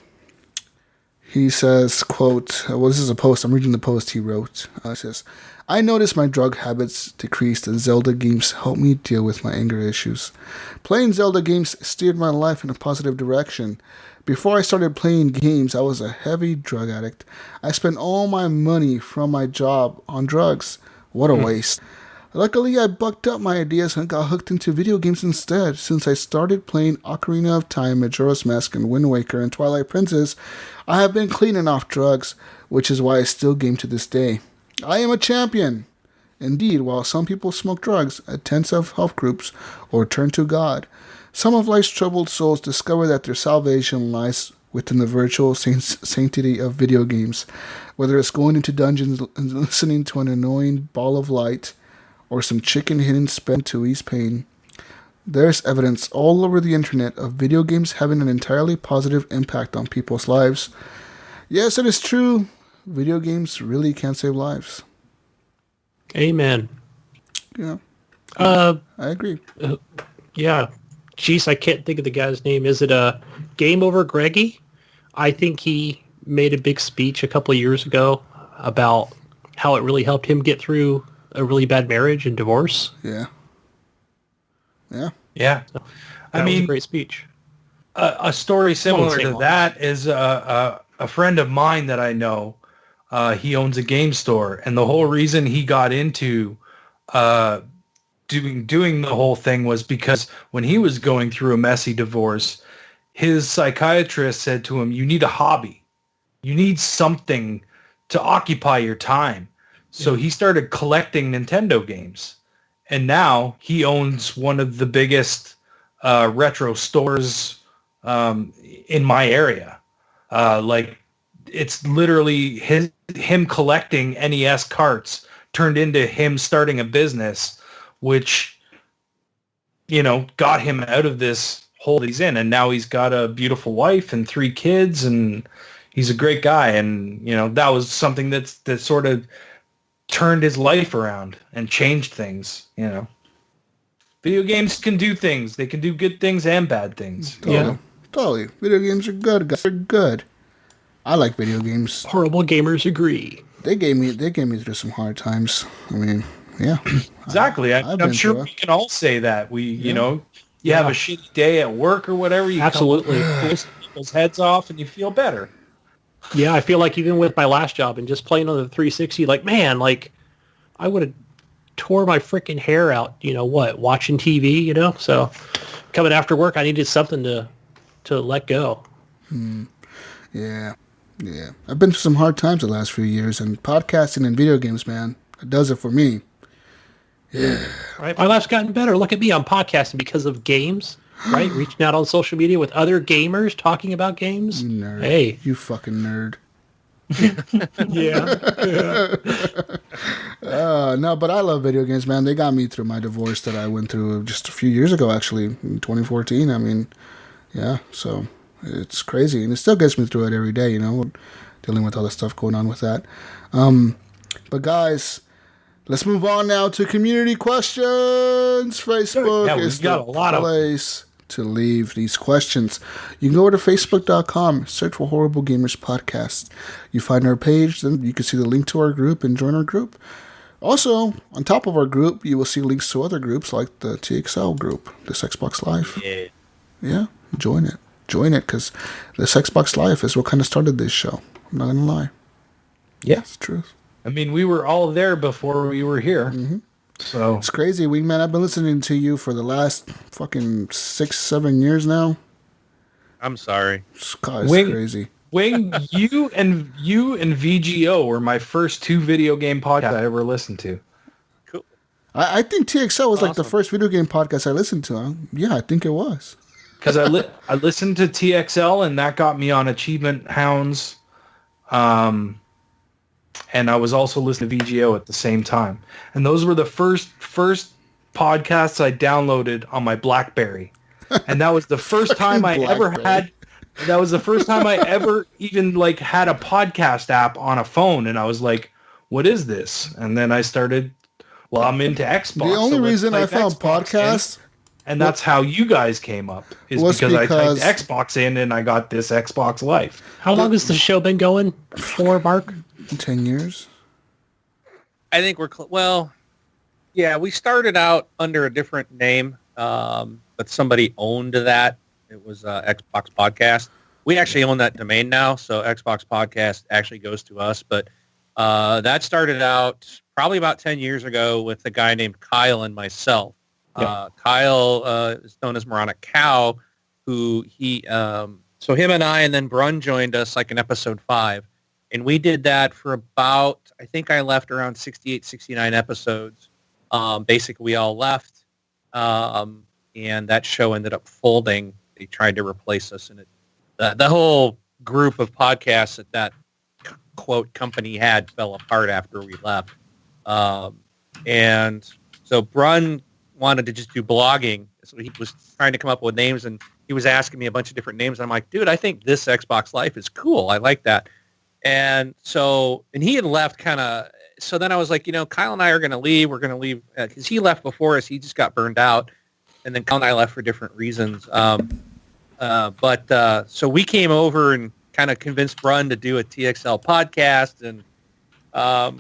Speaker 2: He says, quote, this is a post. I'm reading the post he wrote. It says, I noticed my drug habits decreased and Zelda games helped me deal with my anger issues. Playing Zelda games steered my life in a positive direction. Before I started playing games, I was a heavy drug addict. I spent all my money from my job on drugs. What a waste. Luckily, I bucked up my ideas and got hooked into video games instead. Since I started playing Ocarina of Time, Majora's Mask, and Wind Waker, and Twilight Princess, I have been cleaning off drugs, which is why I still game to this day. I am a champion. Indeed, while some people smoke drugs, attend self-help groups, or turn to God, some of life's troubled souls discover that their salvation lies within the virtual sanctity of video games. Whether it's going into dungeons and listening to an annoying ball of light, or some chicken hidden spent to ease pain, there's evidence all over the internet of video games having an entirely positive impact on people's lives. Yes, it is true. Video games really can save lives.
Speaker 4: Amen.
Speaker 2: Yeah. I agree.
Speaker 4: Yeah. Jeez, I can't think of the guy's name. Is it Game Over Greggy? I think he made a big speech a couple of years ago about how it really helped him get through a really bad marriage and divorce.
Speaker 2: Yeah.
Speaker 3: That
Speaker 4: was a great speech.
Speaker 3: A story similar to that is a friend of mine that I know. He owns a game store, and the whole reason he got into doing the whole thing was because when he was going through a messy divorce, his psychiatrist said to him, you need a hobby. You need something to occupy your time. So he started collecting Nintendo games. And now he owns one of the biggest retro stores in my area. It's literally him collecting NES carts turned into him starting a business, which, got him out of this hole he's in. And now he's got a beautiful wife and 3 kids, and he's a great guy. And, that was something that sort of turned his life around and changed things, Video games can do things. They can do good things and bad things.
Speaker 2: Totally. Video games are good. They're good. I like video games.
Speaker 4: Horrible gamers agree.
Speaker 2: They gave me through some hard times. I mean, yeah.
Speaker 3: Exactly. I'm sure we can all say that. You have a shitty day at work or whatever. You
Speaker 4: absolutely
Speaker 3: pull some people's heads off and you feel better.
Speaker 4: Yeah, I feel like even with my last job and just playing on the 360, I would have tore my freaking hair out, watching TV, So coming after work, I needed something to let go.
Speaker 2: Yeah. I've been through some hard times the last few years, and podcasting and video games, man, it does it for me. Yeah.
Speaker 4: Right. My life's gotten better. Look at me. I'm podcasting because of games, right? Reaching out on social media with other gamers, talking about games.
Speaker 2: You nerd.
Speaker 4: Hey.
Speaker 2: You fucking nerd.
Speaker 4: Yeah.
Speaker 2: No, but I love video games, man. They got me through my divorce that I went through just a few years ago, actually, in 2014. I mean, yeah, so it's crazy. And it still gets me through it every day, dealing with all the stuff going on with that. But guys, let's move on now to community questions. Facebook is
Speaker 3: got a lot
Speaker 2: place to leave these questions. You can go to facebook.com, search for Horrible Gamers Podcast. You find our page, then you can see the link to our group and join our group. Also, on top of our group, you will see links to other groups like the TXL group, this Xbox Live. Yeah, join it. Join it, because this Xbox Live is what kind of started this show. I'm not going to lie.
Speaker 3: Yeah.
Speaker 2: It's the truth.
Speaker 3: I mean, we were all there before we were here.
Speaker 2: Mm-hmm.
Speaker 3: So
Speaker 2: it's crazy, Wingman. I've been listening to you for the last fucking 6-7 years now.
Speaker 5: I'm sorry.
Speaker 2: God, it's crazy.
Speaker 3: Wing, you and VGO were my first 2 video game podcasts I ever listened to.
Speaker 5: Cool.
Speaker 2: I think TXL was like the first video game podcast I listened to. Huh? Yeah, I think it was.
Speaker 3: Because I listened to TXL, and that got me on Achievement Hounds. And I was also listening to VGO at the same time. And those were the first podcasts I downloaded on my BlackBerry. And that was the first time I ever had... That was the first time I ever even like had a podcast app on a phone. And I was like, what is this? And then I started... Well, I'm into Xbox.
Speaker 2: The only reason I found podcasts...
Speaker 3: And that's how you guys came up. Is because I typed Xbox in and I got this Xbox Live.
Speaker 4: How long has the show been going for, Mark?
Speaker 2: 10 years.
Speaker 5: I think we're... we started out under a different name, but somebody owned that. It was Xbox Podcast. We actually own that domain now, so Xbox Podcast actually goes to us. But that started out probably about 10 years ago with a guy named Kyle and myself. Yeah. Kyle is known as Moronic Cow, who so him and I, and then Brun joined us like in episode 5. And we did that for about, I think I left around 68, 69 episodes. Basically, we all left. And that show ended up folding. They tried to replace us. And the whole group of podcasts that quote company had fell apart after we left. And so Brun wanted to just do blogging. So he was trying to come up with names, and he was asking me a bunch of different names. And I'm like, dude, I think this Xbox Life is cool. I like that. And so, and he had left kind of, so then I was like, Kyle and I are going to leave. We're going to leave because he left before us. He just got burned out. And then Kyle and I left for different reasons. So we came over and kind of convinced Brun to do a TXL podcast. And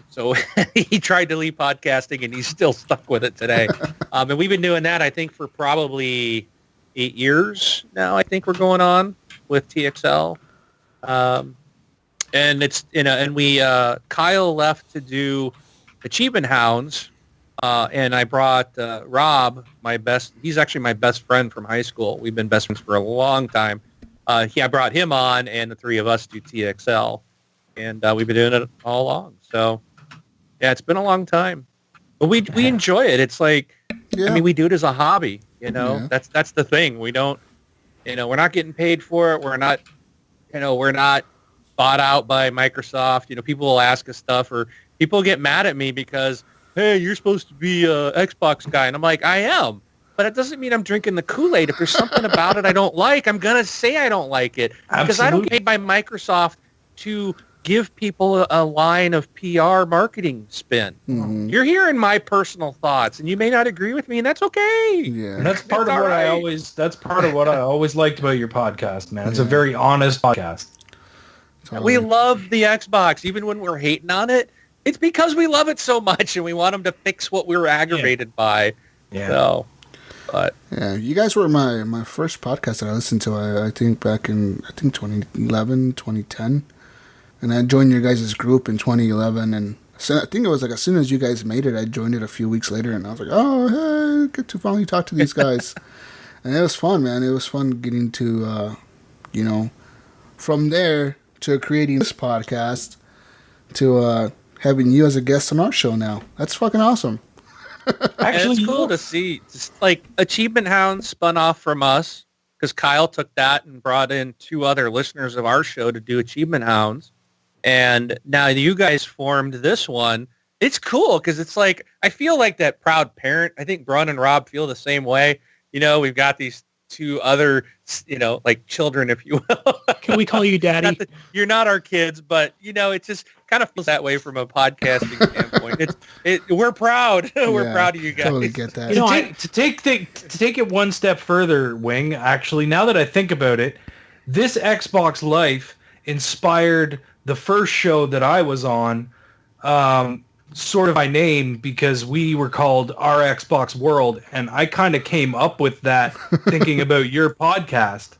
Speaker 5: so he tried to leave podcasting, and he's still stuck with it today. And we've been doing that, I think, for probably 8 years now. I think we're going on with TXL. And it's, and we, Kyle left to do Achievement Hounds. And I brought Rob, he's actually my best friend from high school. We've been best friends for a long time. I brought him on, and the 3 of us do TXL. And we've been doing it all along. So, yeah, it's been a long time. But we enjoy it. It's like, I mean, we do it as a hobby, Yeah. That's the thing. We don't, we're not getting paid for it. We're not bought out by Microsoft. People will ask us stuff, or people get mad at me because, hey, you're supposed to be a Xbox guy. And I'm like, I am. But it doesn't mean I'm drinking the Kool-Aid. If there's something about it I don't like, I'm going to say I don't like it. Because I don't get paid by Microsoft to give people a line of PR marketing spin. Mm-hmm. You're hearing my personal thoughts, and you may not agree with me, and that's okay.
Speaker 2: Yeah,
Speaker 3: and that's part of what right. That's part of what I always liked about your podcast, man. It's a very honest podcast.
Speaker 5: We love the Xbox, even when we're hating on it. It's because we love it so much, and we want them to fix what we were aggravated by. Yeah. So, but
Speaker 2: yeah, you guys were my first podcast that I listened to. I think back in 2011, 2010. And I joined your guys' group in 2011, and so I think it was like as soon as you guys made it, I joined it a few weeks later, and I was like, oh, hey, get to finally talk to these guys. And it was fun, man. It was fun getting to, from there to creating this podcast to having you as a guest on our show now. That's fucking awesome.
Speaker 5: Actually, it's cool to see. Just like Achievement Hounds spun off from us because Kyle took that and brought in 2 other listeners of our show to do Achievement Hounds. And now you guys formed this one. It's cool because it's like, I feel like that proud parent. I think Brun and Rob feel the same way. We've got these to other, like children, if you will.
Speaker 4: Can we call you daddy?
Speaker 5: You're not our kids, but it just kind of feels that way from a podcasting standpoint. We're proud. We're proud of you guys.
Speaker 2: Totally get that.
Speaker 3: To take it one step further, Wing, actually, now that I think about it, this Xbox Life inspired the first show that I was on, sort of by name, because we were called Our Xbox World, and I kind of came up with that thinking about your podcast.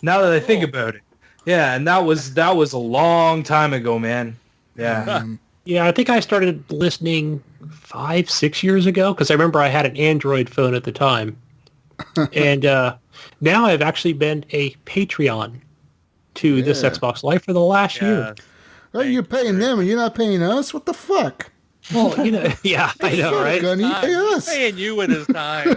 Speaker 3: Now that I think about it, yeah, and that was a long time ago, man. Yeah,
Speaker 4: yeah. I think I started listening 5-6 years ago because I remember I had an Android phone at the time, and now I've actually been a Patreon to this Xbox Live for the last year.
Speaker 2: Oh, you're paying them and you're not paying us? What the fuck?
Speaker 4: Well, yeah, I know, right?
Speaker 2: Gunny, pay us.
Speaker 5: He's paying you with his time.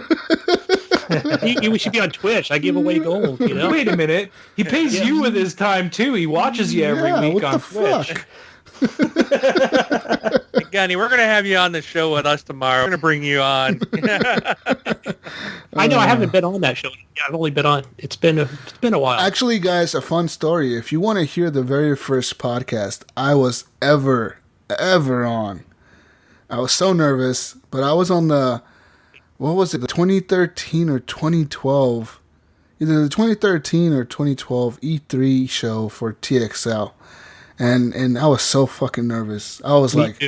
Speaker 4: We should be on Twitch. I give away gold,
Speaker 3: Wait a minute. He pays you with his time, too. He watches you every week on Twitch.
Speaker 5: Hey, Gunny, we're going to have you on the show with us tomorrow. We're going to bring you on.
Speaker 4: I know I haven't been on that show. Yeah, I've only been on. It's been a while.
Speaker 2: Actually, guys, a fun story. If you want to hear the very first podcast I was ever on, I was so nervous, but I was on the 2013 or 2012, either the 2013 or 2012 E3 show for TXL. And I was so fucking nervous. I was like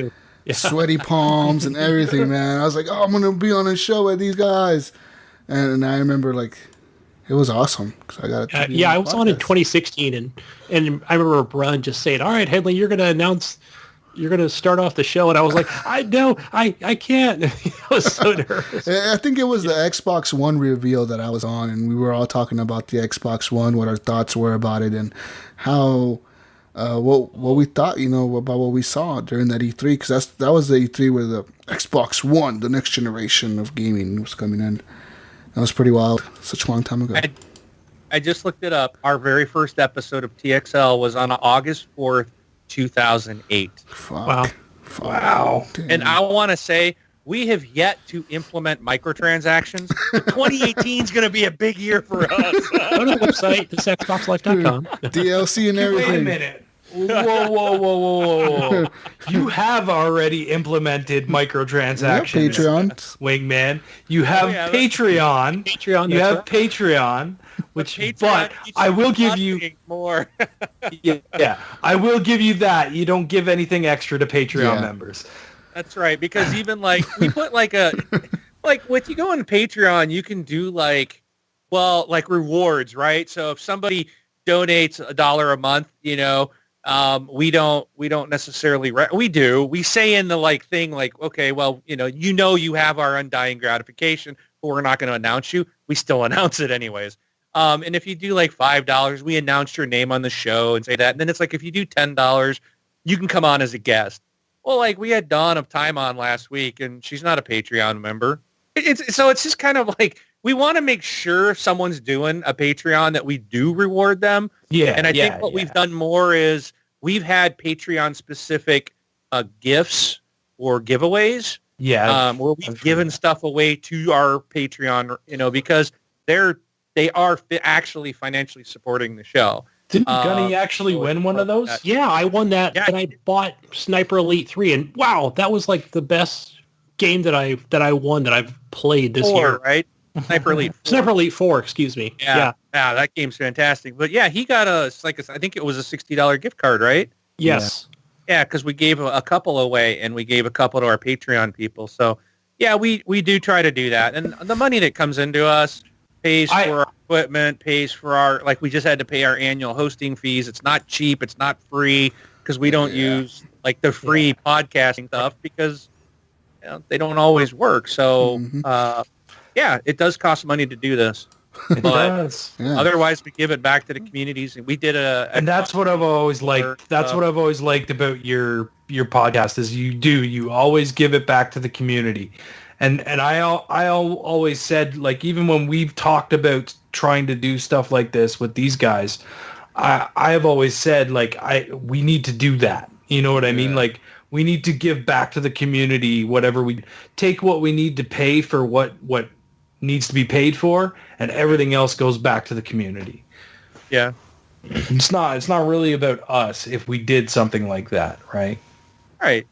Speaker 2: sweaty palms and everything, man. I was like, oh, I'm going to be on a show with these guys. And I remember, like, it was awesome. Cause I got
Speaker 4: I was on in 2016, and I remember Brun just saying, all right, Headley, you're going to start off the show. And I was like, I can't. I was so nervous.
Speaker 2: I think it was the Xbox One reveal that I was on, and we were all talking about the Xbox One, what our thoughts were about it, and how... what we thought, about what we saw during that E3, because that was the E3 where the Xbox One, the next generation of gaming, was coming in. That was pretty wild. Such a long time ago.
Speaker 5: I just looked it up. Our very first episode of TXL was on August 4th, 2008.
Speaker 2: Fuck.
Speaker 3: Wow.
Speaker 2: Damn.
Speaker 5: And I want to say we have yet to implement microtransactions. 2018 is going to be a big year for us.
Speaker 4: Go to the website, thisxboxlife.com.
Speaker 2: DLC and everything.
Speaker 3: Wait a minute. Whoa. You have already implemented microtransactions.
Speaker 2: Yeah, Patreon.
Speaker 3: Wingman. You have Patreon.
Speaker 4: Patreon.
Speaker 3: You have Patreon, but I will give you
Speaker 5: more.
Speaker 3: yeah, I will give you that. You don't give anything extra to Patreon members.
Speaker 5: That's right, because even we put with you go on Patreon, you can do rewards, right? So if somebody donates $1 a month, we don't necessarily we say in the thing okay, well, you have our undying gratification, but we're not going to announce you. We still announce it anyways. And if you do $5, we announce your name on the show and say that. And then it's if you do $10, you can come on as a guest. Well, we had Dawn of Time on last week, and she's not a Patreon member. It's just kind of we want to make sure if someone's doing a Patreon that we do reward them.
Speaker 3: Yeah.
Speaker 5: And I think what we've done more is we've had Patreon-specific gifts or giveaways.
Speaker 3: Yeah.
Speaker 5: Where we've given stuff away to our Patreon, because they are actually financially supporting the show.
Speaker 3: Didn't Gunny actually win one of those?
Speaker 4: Yeah, I won that, and I bought Sniper Elite 3, and wow, that was the best game that I won that I've played this year.
Speaker 5: Right? Sniper Elite 4.
Speaker 4: Sniper Elite 4, excuse me.
Speaker 5: Yeah, that game's fantastic. But yeah, he got I think it was a $60 gift card, right?
Speaker 4: Yes.
Speaker 5: Yeah, because we gave a couple away, and we gave a couple to our Patreon people. So yeah, we do try to do that, and the money that comes into us pays for our equipment, pays for our, we just had to pay our annual hosting fees. It's not cheap. It's not free because we don't use the free podcasting stuff because they don't always work. So, it does cost money to do this.
Speaker 3: It does.
Speaker 5: Otherwise, we give it back to the communities. And we did
Speaker 3: and that's what I've always liked. That's what I've always liked about your podcast is you always give it back to the community. And I always said, even when we've talked about trying to do stuff like this with these guys, I have always said, we need to do that. You know what I mean? We need to give back to the community, whatever we take what we need to pay for what needs to be paid for, and everything else goes back to the community.
Speaker 5: Yeah.
Speaker 3: It's not really about us if we did something like that, right?
Speaker 5: Right.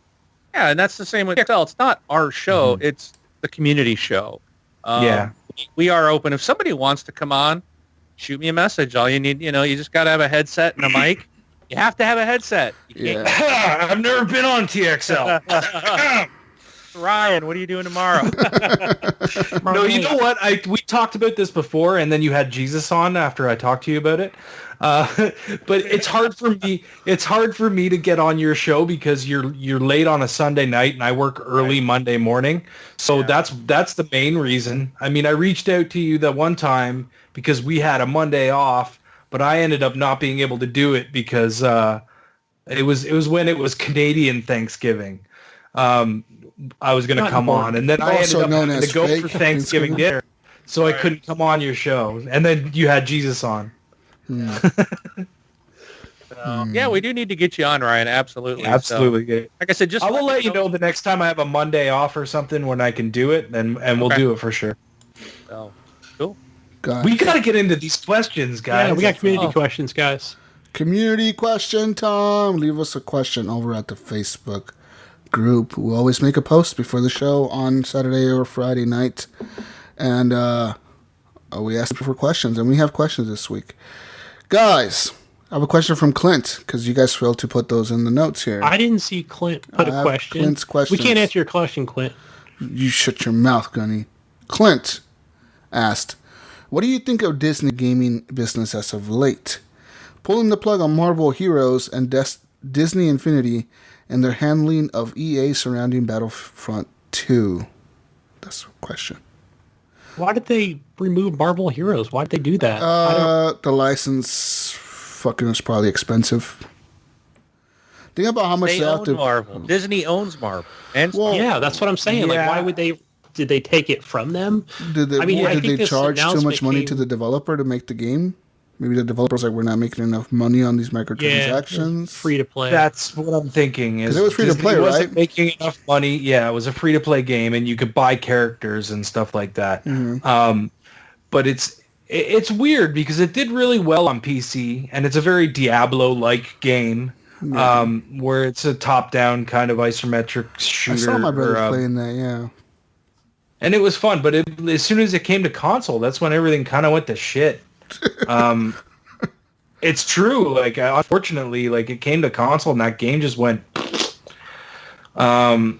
Speaker 5: Yeah, and that's the same with XL. It's not our show; it's the community show.
Speaker 3: Yeah,
Speaker 5: we are open. If somebody wants to come on, shoot me a message. All you need, you just got to have a headset and a mic. You have to have a headset.
Speaker 3: I've never been on TXL.
Speaker 5: Ryan, what are you doing tomorrow?
Speaker 3: No, you know what? We talked about this before, and then you had Jesus on after I talked to you about it. But it's hard for me. It's hard for me to get on your show because you're late on a Sunday night, and I work early Monday morning. So that's the main reason. I mean, I reached out to you that one time because we had a Monday off, but I ended up not being able to do it because it was when it was Canadian Thanksgiving. I was going to come on, and then I ended up having to go for Thanksgiving dinner, so I couldn't come on your show. And then you had Jesus on.
Speaker 5: Yeah, we do need to get you on, Ryan. Absolutely.
Speaker 3: Absolutely.
Speaker 5: So, like I said,
Speaker 3: I will let you know the next time I have a Monday off or something when I can do it, and we'll do it for sure.
Speaker 5: Oh, cool.
Speaker 3: We got to get into these questions, guys.
Speaker 4: Yeah, we got community questions, guys.
Speaker 2: Community question time. Leave us a question over at the Facebook group. We always make a post before the show on Saturday or Friday night, and we ask for questions, and we have questions this week. Guys, I have a question from Clint, because you guys failed to put those in the notes here.
Speaker 4: I didn't see Clint put a question.
Speaker 2: Clint's questions.
Speaker 4: We can't answer your question, Clint.
Speaker 2: You shut your mouth, Gunny. Clint asked, what do you think of Disney gaming business as of late? Pulling the plug on Marvel Heroes and Disney Infinity and their handling of EA surrounding Battlefront 2? That's a question.
Speaker 4: Why did they remove Marvel Heroes? Why did they do that?
Speaker 2: The license fucking is probably expensive. Think about how much they have to...
Speaker 5: Marvel. Disney owns Marvel. And
Speaker 4: yeah, that's what I'm saying. Like, why would they... Did they take it from them?
Speaker 2: Did they charge too much money to the developer to make the game? Maybe the developer's like, we're not making enough money on these microtransactions.
Speaker 4: Yeah, free to play.
Speaker 3: That's what I'm thinking. Because
Speaker 2: it was free to play, right?
Speaker 3: Wasn't making enough money. Yeah, it was a free to play game, and you could buy characters and stuff like that. Mm-hmm. But it's weird because it did really well on PC, and it's a very Diablo-like game, where it's a top-down kind of isometric shooter.
Speaker 2: I saw my brother playing that, yeah.
Speaker 3: And it was fun, but as soon as it came to console, that's when everything kind of went to shit. It's true. Like, unfortunately, like, it came to console and that game just went. But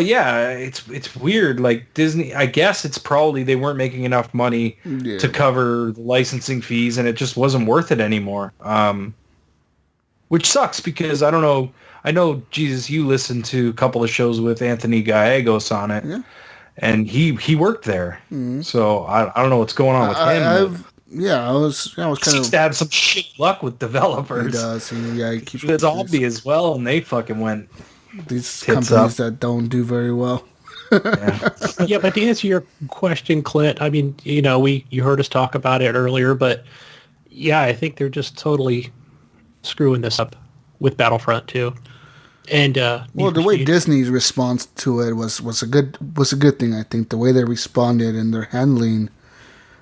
Speaker 3: yeah, it's weird. Like, Disney, I guess it's probably they weren't making enough money to cover the licensing fees, and it just wasn't worth it anymore. Which sucks because I don't know. I know, Jesus, you listened to a couple of shows with Anthony Gallegos on it, and he worked there. Mm-hmm. So I don't know what's going on with him.
Speaker 2: I was kind of...
Speaker 3: Seems to have some shit luck with developers.
Speaker 2: He does. He keeps...
Speaker 3: With Zombie as well, and they fucking went...
Speaker 2: These companies that don't do very well.
Speaker 4: Yeah, but to answer your question, Clint, I mean, you heard us talk about it earlier, but yeah, I think they're just totally screwing this up with Battlefront 2. And
Speaker 2: the way Disney's response to it was a good thing. I think the way they responded and they're handling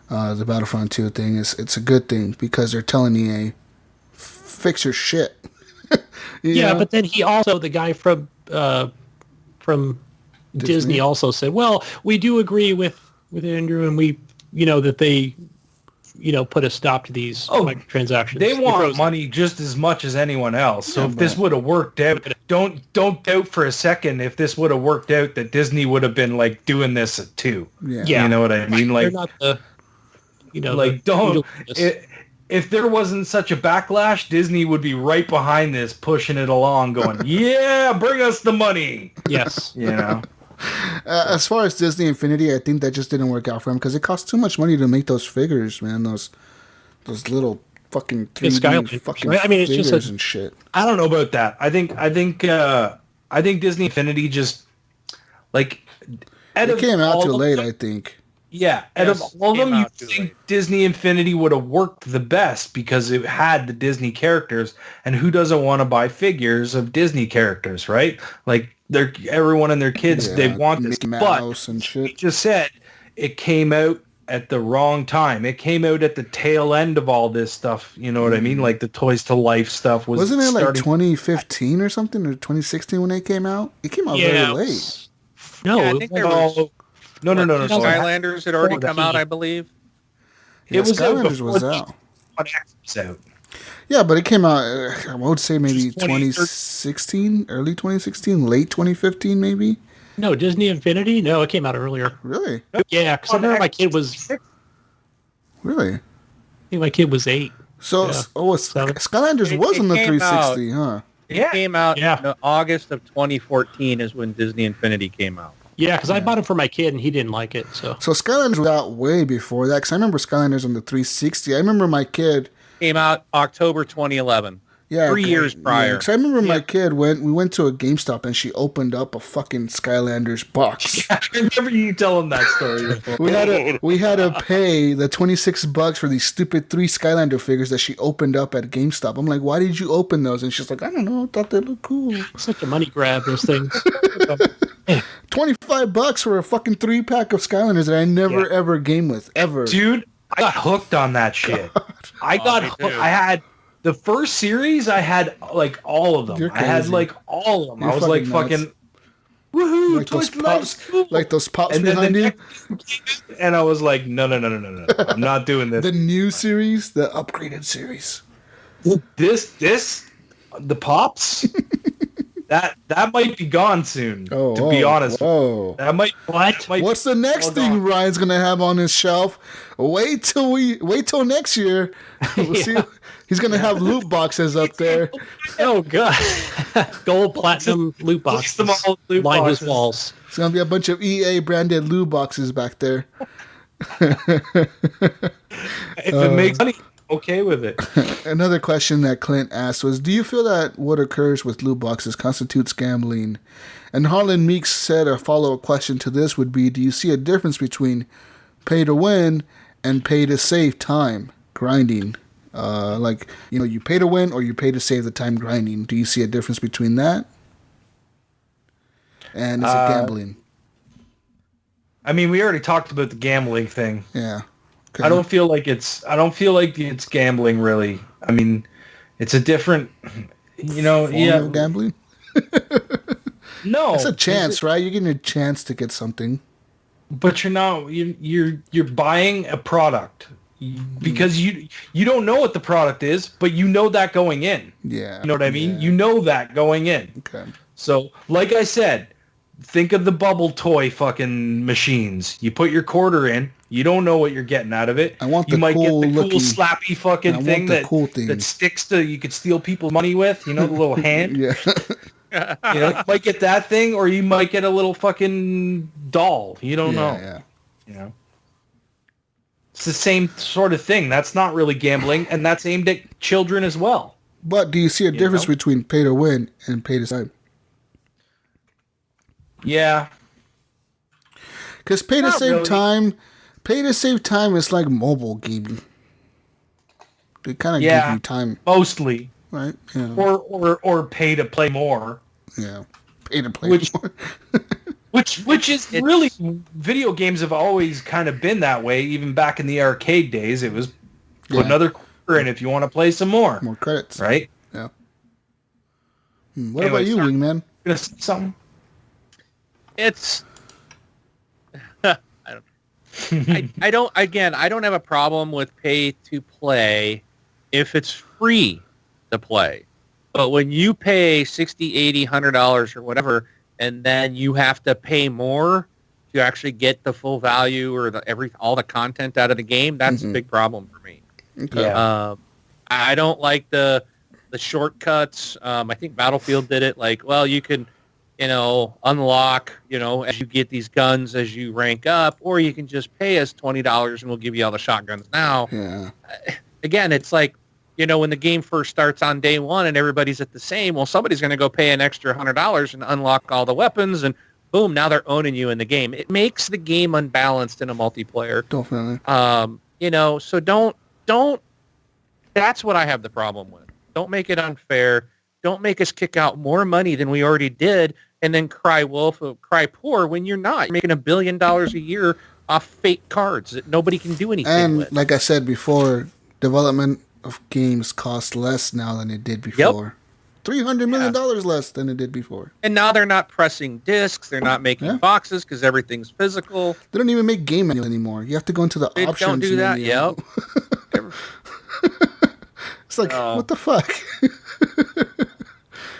Speaker 2: the Battlefront 2 thing it's a good thing because they're telling EA, fix your shit.
Speaker 4: Yeah, but then he also, the guy from Disney also said, well, we do agree with Andrew, and we that they put a stop to these microtransactions.
Speaker 3: They want money just as much as anyone else. So if this would have worked out, don't doubt for a second if this would have worked out that Disney would have been like doing this too.
Speaker 4: Yeah.
Speaker 3: You know what I mean? Like,
Speaker 4: they're not the,
Speaker 3: like don't. If there wasn't such a backlash, Disney would be right behind this, pushing it along, going, "Yeah, bring us the money."
Speaker 4: Yes,
Speaker 2: As far as Disney Infinity, I think that just didn't work out for him because it cost too much money to make those figures, man. Those little fucking 3D fucking figures and shit.
Speaker 3: I don't know about that. I think Disney Infinity just like
Speaker 2: it came out too late. I think.
Speaker 3: Yeah, out of all of them, you think Disney Infinity would have worked the best because it had the Disney characters, and who doesn't want to buy figures of Disney characters, right? Like everyone and their kids, they want this.
Speaker 2: But and shit.
Speaker 3: He just said it came out at the wrong time. It came out at the tail end of all this stuff. You know what I mean? Like the Toys to Life stuff
Speaker 2: wasn't it like 2015 or something, or 2016 when they came out? It came out very late.
Speaker 4: No,
Speaker 5: I think there was
Speaker 3: no.
Speaker 5: Skylanders had already come out, I believe.
Speaker 2: Yeah, Skylanders was out. Yeah, but it came out, I would say maybe 2016, early 2016, late 2015 maybe.
Speaker 4: No, Disney Infinity? No, it came out earlier.
Speaker 2: Really?
Speaker 4: Yeah, because I remember my kid was...
Speaker 2: Really?
Speaker 4: I think my kid was 8.
Speaker 2: So, Skylanders was on the 360, huh?
Speaker 5: It came out in August of 2014 is when Disney Infinity came out.
Speaker 4: Yeah, because I bought it for my kid and he didn't like it. So
Speaker 2: Skylanders was out way before that, because I remember Skylanders on the 360. I remember my kid...
Speaker 5: Came out October 2011.
Speaker 2: Yeah,
Speaker 5: 3 years prior.
Speaker 2: Because I remember my kid we went to a GameStop and she opened up a fucking Skylanders box.
Speaker 3: I remember you telling that story before.
Speaker 2: we had to pay the $26 for these stupid 3 Skylander figures that she opened up at GameStop. I'm like, why did you open those? And she's like, I don't know, I thought they looked cool.
Speaker 4: Such a money grab, those things.
Speaker 2: $25 for a fucking 3-pack of Skylanders that I never ever game with ever.
Speaker 3: Dude, I got hooked on that shit. I had the first series. I had like all of them. I had like all of them. I was like nuts. Fucking woohoo!
Speaker 2: Like those pops behind you.
Speaker 3: And I was like, no. I'm not doing this.
Speaker 2: The new series, the upgraded series.
Speaker 3: The pops. That might be gone soon. To be honest, that might.
Speaker 2: What's the next thing Ryan's gonna have on his shelf? Wait till next year. We'll see. He's gonna have loot boxes up there.
Speaker 4: Oh god, gold, platinum loot boxes. Line his walls.
Speaker 2: It's gonna be a bunch of EA branded loot boxes back there.
Speaker 3: If it makes money. Okay with it.
Speaker 2: Another question that Clint asked was, do you feel that what occurs with loot boxes constitutes gambling? And Harlan Meeks said a follow-up question to this would be, do you see a difference between pay to win and pay to save time grinding? Like, you pay to win or you pay to save the time grinding. Do you see a difference between that? And is it gambling?
Speaker 3: I mean, we already talked about the gambling thing.
Speaker 2: Yeah. Okay.
Speaker 3: I don't feel like it's gambling really. I mean, it's a different, form
Speaker 2: of gambling.
Speaker 3: No,
Speaker 2: it's a chance, right? You're getting a chance to get something.
Speaker 3: But you're buying a product because you don't know what the product is, but you know that going in.
Speaker 2: Yeah.
Speaker 3: You know what I mean? You know that going in.
Speaker 2: Okay.
Speaker 3: So, like I said, think of the bubble toy fucking machines. You put your quarter in. You don't know what you're getting out of it.
Speaker 2: I want
Speaker 3: you
Speaker 2: the
Speaker 3: might
Speaker 2: cool
Speaker 3: get the
Speaker 2: looking,
Speaker 3: cool slappy fucking thing that sticks to. You could steal people's money with. You know, the little hand.
Speaker 2: Yeah.
Speaker 3: You might get that thing, or you might get a little fucking doll. You don't know.
Speaker 2: Yeah.
Speaker 3: It's the same sort of thing. That's not really gambling, and that's aimed at children as well.
Speaker 2: But do you see a difference between pay to win and pay to save?
Speaker 3: Yeah.
Speaker 2: Because pay to save time is like mobile gaming. They kind of give you time.
Speaker 3: Mostly.
Speaker 2: Right? Yeah.
Speaker 3: Or pay to play more.
Speaker 2: Yeah. Pay to play more.
Speaker 3: which is really, video games have always kind of been that way. Even back in the arcade days, it was put another quarter in if you want to play some more.
Speaker 2: More credits.
Speaker 3: Right?
Speaker 2: Yeah. What about you, Wingman?
Speaker 3: Gonna say something?
Speaker 5: It's... I don't have a problem with pay to play if it's free to play. But when you pay $60, $80, $100 or whatever, and then you have to pay more to actually get the full value or all the content out of the game, that's a big problem for me.
Speaker 2: Okay.
Speaker 3: Yeah.
Speaker 5: I don't like the shortcuts. I think Battlefield did it. Like, well, you can unlock, as you get these guns as you rank up, or you can just pay us $20 and we'll give you all the shotguns now.
Speaker 2: Yeah.
Speaker 5: Again, it's like, when the game first starts on day one and everybody's at the same, well, somebody's going to go pay an extra $100 and unlock all the weapons, and boom, now they're owning you in the game. It makes the game unbalanced in a multiplayer.
Speaker 2: Definitely.
Speaker 5: So don't, that's what I have the problem with. Don't make it unfair. Don't make us kick out more money than we already did and then cry wolf or cry poor when you're not. You're making $1 billion a year off fake cards that nobody can do anything with.
Speaker 2: And like I said before, development of games costs less now than it did before. $300 million less than it did before.
Speaker 5: And now they're not pressing discs. They're not making boxes because everything's physical.
Speaker 2: They don't even make game manuals anymore. You have to go into the options.
Speaker 5: Don't do that.
Speaker 2: Menu.
Speaker 5: Yep.
Speaker 2: It's like, what the fuck?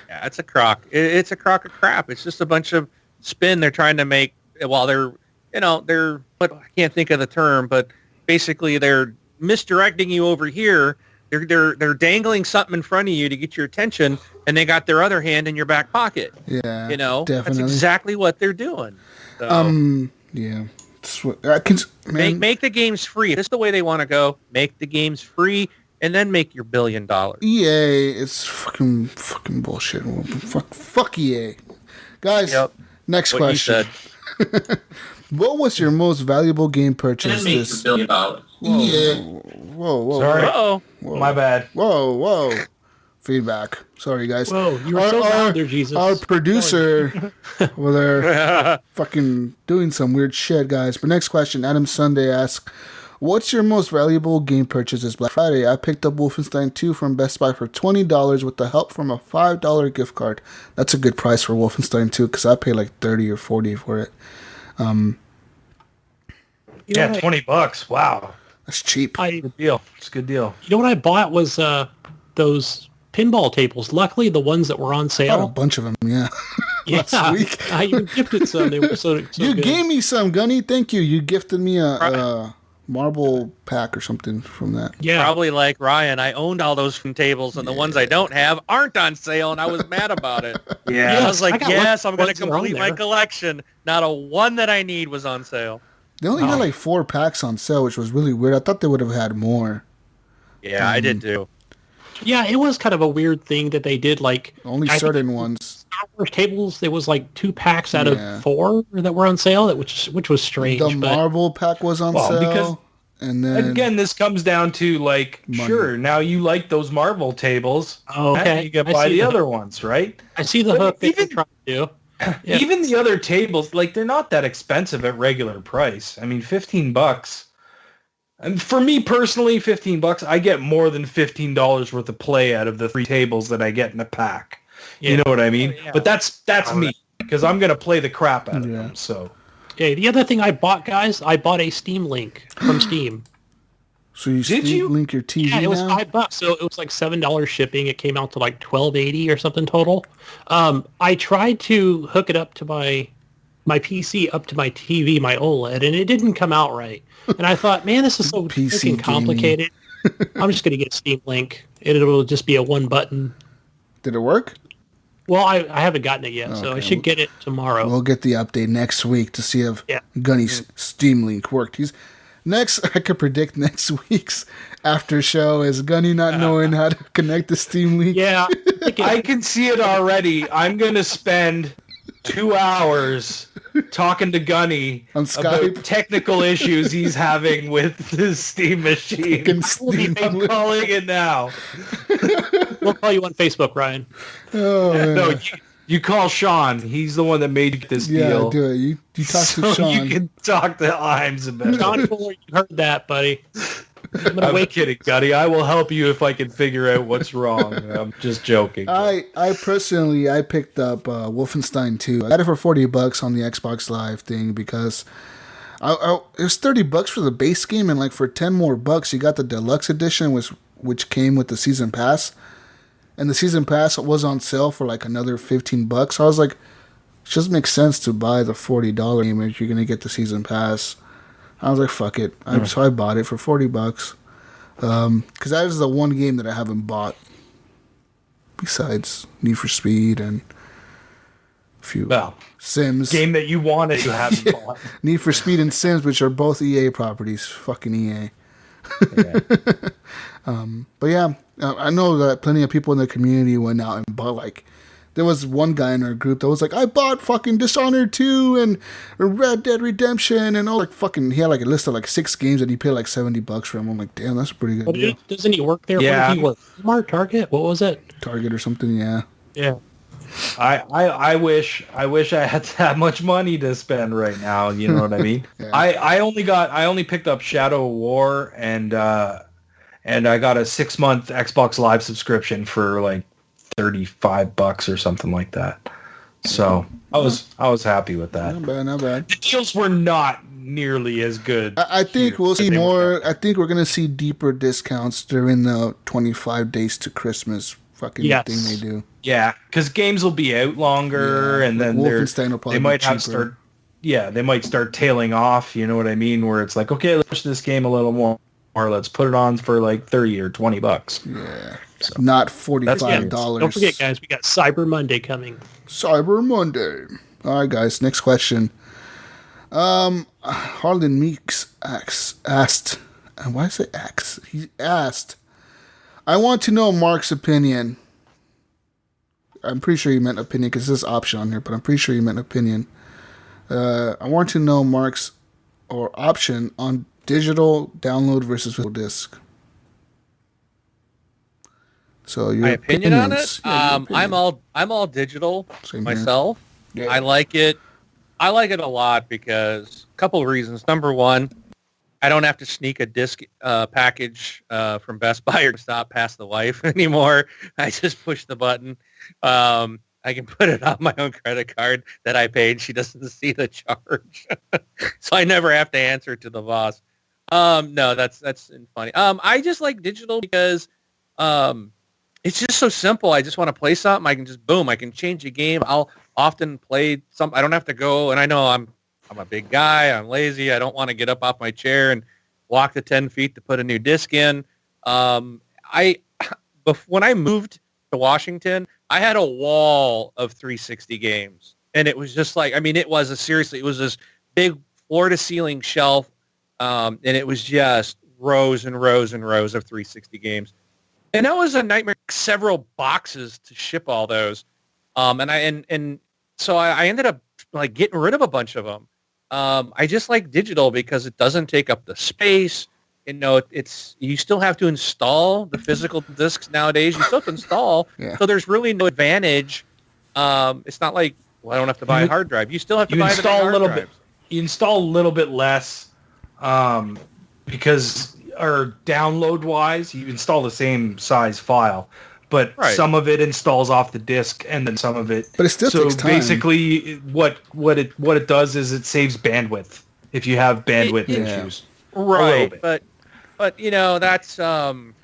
Speaker 5: Yeah, it's a crock. It's a crock of crap. It's just a bunch of spin they're trying to make while they're, but I can't think of the term, but basically they're misdirecting you over here. They're dangling something in front of you to get your attention, and they got their other hand in your back pocket.
Speaker 2: Yeah,
Speaker 5: definitely. That's exactly what they're doing. So,
Speaker 2: yeah.
Speaker 5: Make the games free. If this is the way they want to go, make the games free, and then make your $1 billion.
Speaker 2: EA, it's fucking bullshit. Fuck EA. Guys, next question. What was your most valuable game purchase?
Speaker 6: $1 billion.
Speaker 2: Whoa.
Speaker 3: Sorry.
Speaker 5: Uh-oh.
Speaker 3: My bad.
Speaker 2: Whoa. Feedback. Sorry, guys.
Speaker 4: Whoa, you were so loud there, Jesus.
Speaker 2: Our producer over there fucking doing some weird shit, guys. But next question, Adam Sunday asks, what's your most valuable game purchase this Black Friday? I picked up Wolfenstein 2 from Best Buy for $20 with the help from a $5 gift card. That's a good price for Wolfenstein 2 because I paid like $30 or $40 for it.
Speaker 3: $20. Wow.
Speaker 2: That's cheap.
Speaker 3: Good deal. It's a good deal.
Speaker 4: You know what I bought was those pinball tables. Luckily, the ones that were on
Speaker 2: I bought a
Speaker 4: sale.
Speaker 2: bunch of them, yeah. Last week.
Speaker 4: I even gifted some. They were so
Speaker 2: You
Speaker 4: good.
Speaker 2: gave me some, Gunny. Thank you. You gifted me a marble pack or something from that.
Speaker 4: Yeah.
Speaker 5: Probably like Ryan, I owned all those tables, and the ones I don't have aren't on sale, and I was mad about it.
Speaker 3: Yeah.
Speaker 5: I was like, yes, I'm going to
Speaker 4: ones that are on
Speaker 5: complete my
Speaker 4: there.
Speaker 5: collection. Not a one that I need was on sale.
Speaker 2: They only had like 4 packs on sale, which was really weird. I thought they would have had more.
Speaker 5: Yeah, I did too.
Speaker 4: Yeah, it was kind of a weird thing that they did. Like
Speaker 2: Only
Speaker 4: I
Speaker 2: certain
Speaker 4: think
Speaker 2: ones.
Speaker 4: Star Wars tables, there was like 2 packs out of 4 that were on sale, which was strange.
Speaker 2: The
Speaker 4: but
Speaker 2: Marvel pack was on sale.
Speaker 3: Because
Speaker 2: and then
Speaker 3: again, this comes down to like,
Speaker 2: Money.
Speaker 3: sure, now you like those Marvel tables.
Speaker 4: okay.
Speaker 3: You can
Speaker 4: I
Speaker 3: buy
Speaker 4: see
Speaker 3: the
Speaker 4: the
Speaker 3: other
Speaker 4: hook.
Speaker 3: ones, right?
Speaker 4: I see the
Speaker 3: But
Speaker 4: hook that
Speaker 3: even-
Speaker 4: you're trying to do. Yeah.
Speaker 3: Even the other tables, like they're not that expensive at regular price. I mean, $15. And for me personally, $15, I get more than $15 worth of play out of the 3 tables that I get in a pack. You know what I mean?
Speaker 4: Yeah.
Speaker 3: But that's me because I'm gonna play the crap out of
Speaker 2: Yeah.
Speaker 3: them. So
Speaker 4: Okay, the other thing I bought, guys, I bought a Steam Link from Steam.
Speaker 2: so you
Speaker 3: Did you?
Speaker 2: link your TV
Speaker 4: Yeah, it was
Speaker 2: now?
Speaker 4: $5, so it was like $7 shipping. It came out to like $12.80 or something total. I tried to hook it up to my PC up to my TV, my OLED, and it didn't come out right. And I thought, man, this is so
Speaker 2: PC
Speaker 4: freaking complicated. I'm just going to get Steam Link. It'll just be a 1 button.
Speaker 2: Did it work?
Speaker 4: Well, I haven't gotten it yet, so I
Speaker 2: Okay.
Speaker 4: should get it tomorrow.
Speaker 2: We'll get the update next week to see if
Speaker 4: Yeah.
Speaker 2: Gunny's Steam Link worked. I could predict next week's after show is Gunny not knowing how to connect the Steam Link.
Speaker 4: Yeah.
Speaker 3: I can see it already. I'm gonna spend 2 hours talking to Gunny
Speaker 2: On
Speaker 3: about
Speaker 2: Skype.
Speaker 3: technical issues he's having with the Steam machine.
Speaker 2: Fucking Steam
Speaker 3: I'm
Speaker 2: Link.
Speaker 3: calling it now.
Speaker 4: We'll call you on Facebook, Ryan.
Speaker 2: Oh, man.
Speaker 3: No, you call Sean. He's the one that made this
Speaker 2: yeah,
Speaker 3: deal.
Speaker 2: do it. You talk
Speaker 3: So
Speaker 2: to Sean.
Speaker 3: you can talk to Imes about it.
Speaker 4: John Fuller, you heard that, buddy. I'm gonna
Speaker 3: I'm
Speaker 4: wake
Speaker 3: kidding, Gunny. I will help you if I can figure out what's wrong. I'm just joking.
Speaker 2: I personally picked up Wolfenstein 2. I got it for $40 on the Xbox Live thing because it was $30 for the base game, and like for 10 more bucks, you got the deluxe edition, which came with the season pass, and the season pass was on sale for like another $15. So I was like, it just makes sense to buy the $40 game if you're gonna get the season pass. I was like, fuck it. So I bought it for $40. Because that is the one game that I haven't bought besides Need for Speed and a few
Speaker 3: well,
Speaker 2: Sims.
Speaker 3: game that you wanted to have bought.
Speaker 2: Need for Speed and Sims, which are both EA properties. Fucking EA. But yeah, I know that plenty of people in the community went out and bought like. There was one guy in our group that was like, I bought fucking Dishonored 2 and Red Dead Redemption and all like fucking. He had like a list of like 6 games and he paid like $70 for them. I'm like, damn, that's a pretty good
Speaker 4: Well,
Speaker 2: deal.
Speaker 4: doesn't he work there?
Speaker 3: Yeah.
Speaker 4: Where did he work? Walmart, Target? What was it?
Speaker 2: Target or something, yeah.
Speaker 4: Yeah.
Speaker 3: I wish I had that much money to spend right now. You know what I mean?
Speaker 2: Yeah.
Speaker 3: I only picked up Shadow of War and I got a 6-month Xbox Live subscription for like $35 or something like that. So I was happy with that.
Speaker 2: Not bad.
Speaker 3: The deals were not nearly as good.
Speaker 2: I think we'll see more. I think we're gonna see deeper discounts during the 25 days to Christmas thing they do.
Speaker 3: Yeah, because games will be out longer, and then they might start tailing off. You know what I mean? Where it's like, okay, let's push this game a little more, or let's put it on for like $30 or $20.
Speaker 2: Yeah, so, not $45.
Speaker 4: Don't forget, guys, we got Cyber Monday coming.
Speaker 2: Cyber Monday. All right, guys. Next question. Harlan Meeks asked, and why is it X? He asked, I want to know Mark's opinion. I'm pretty sure he meant opinion because there's option on here, but I'm pretty sure he meant opinion. I want to know Mark's or option on digital download versus physical disc. So your
Speaker 5: my opinion on it.
Speaker 2: Yeah,
Speaker 5: I'm all digital myself.
Speaker 2: Yeah.
Speaker 5: I like it. I like it a lot because a couple of reasons. Number one, I don't have to sneak a disc package from Best Buy or Stop past the wife anymore. I just push the button. I can put it on my own credit card that I paid. She doesn't see the charge, so I never have to answer to the boss. No, that's funny. I just like digital because it's just so simple. I just want to play something. I can just I can change a game. I'll often play some. I don't have to go. And I know I'm a big guy. I'm lazy. I don't want to get up off my chair and walk the 10 feet to put a new disc in. When I moved to Washington, I had a wall of 360 games, and it was just like, it was this big floor to ceiling shelf. And it was just rows and rows and rows of 360 games. And that was a nightmare, several boxes to ship all those. So I ended up like getting rid of a bunch of them. I just like digital because it doesn't take up the space. You still have to install the physical discs nowadays. You still have to install.
Speaker 2: Yeah.
Speaker 5: So there's really no advantage. It's not like, I don't have to buy a hard drive. You still have to buy the hard drives.
Speaker 3: You install a little bit less because, or download wise, you install the same size file, but some of it installs off the disk, and then some of it.
Speaker 2: But it still takes time.
Speaker 3: So basically, what it does is it saves bandwidth if you have bandwidth issues.
Speaker 5: Right, but that's and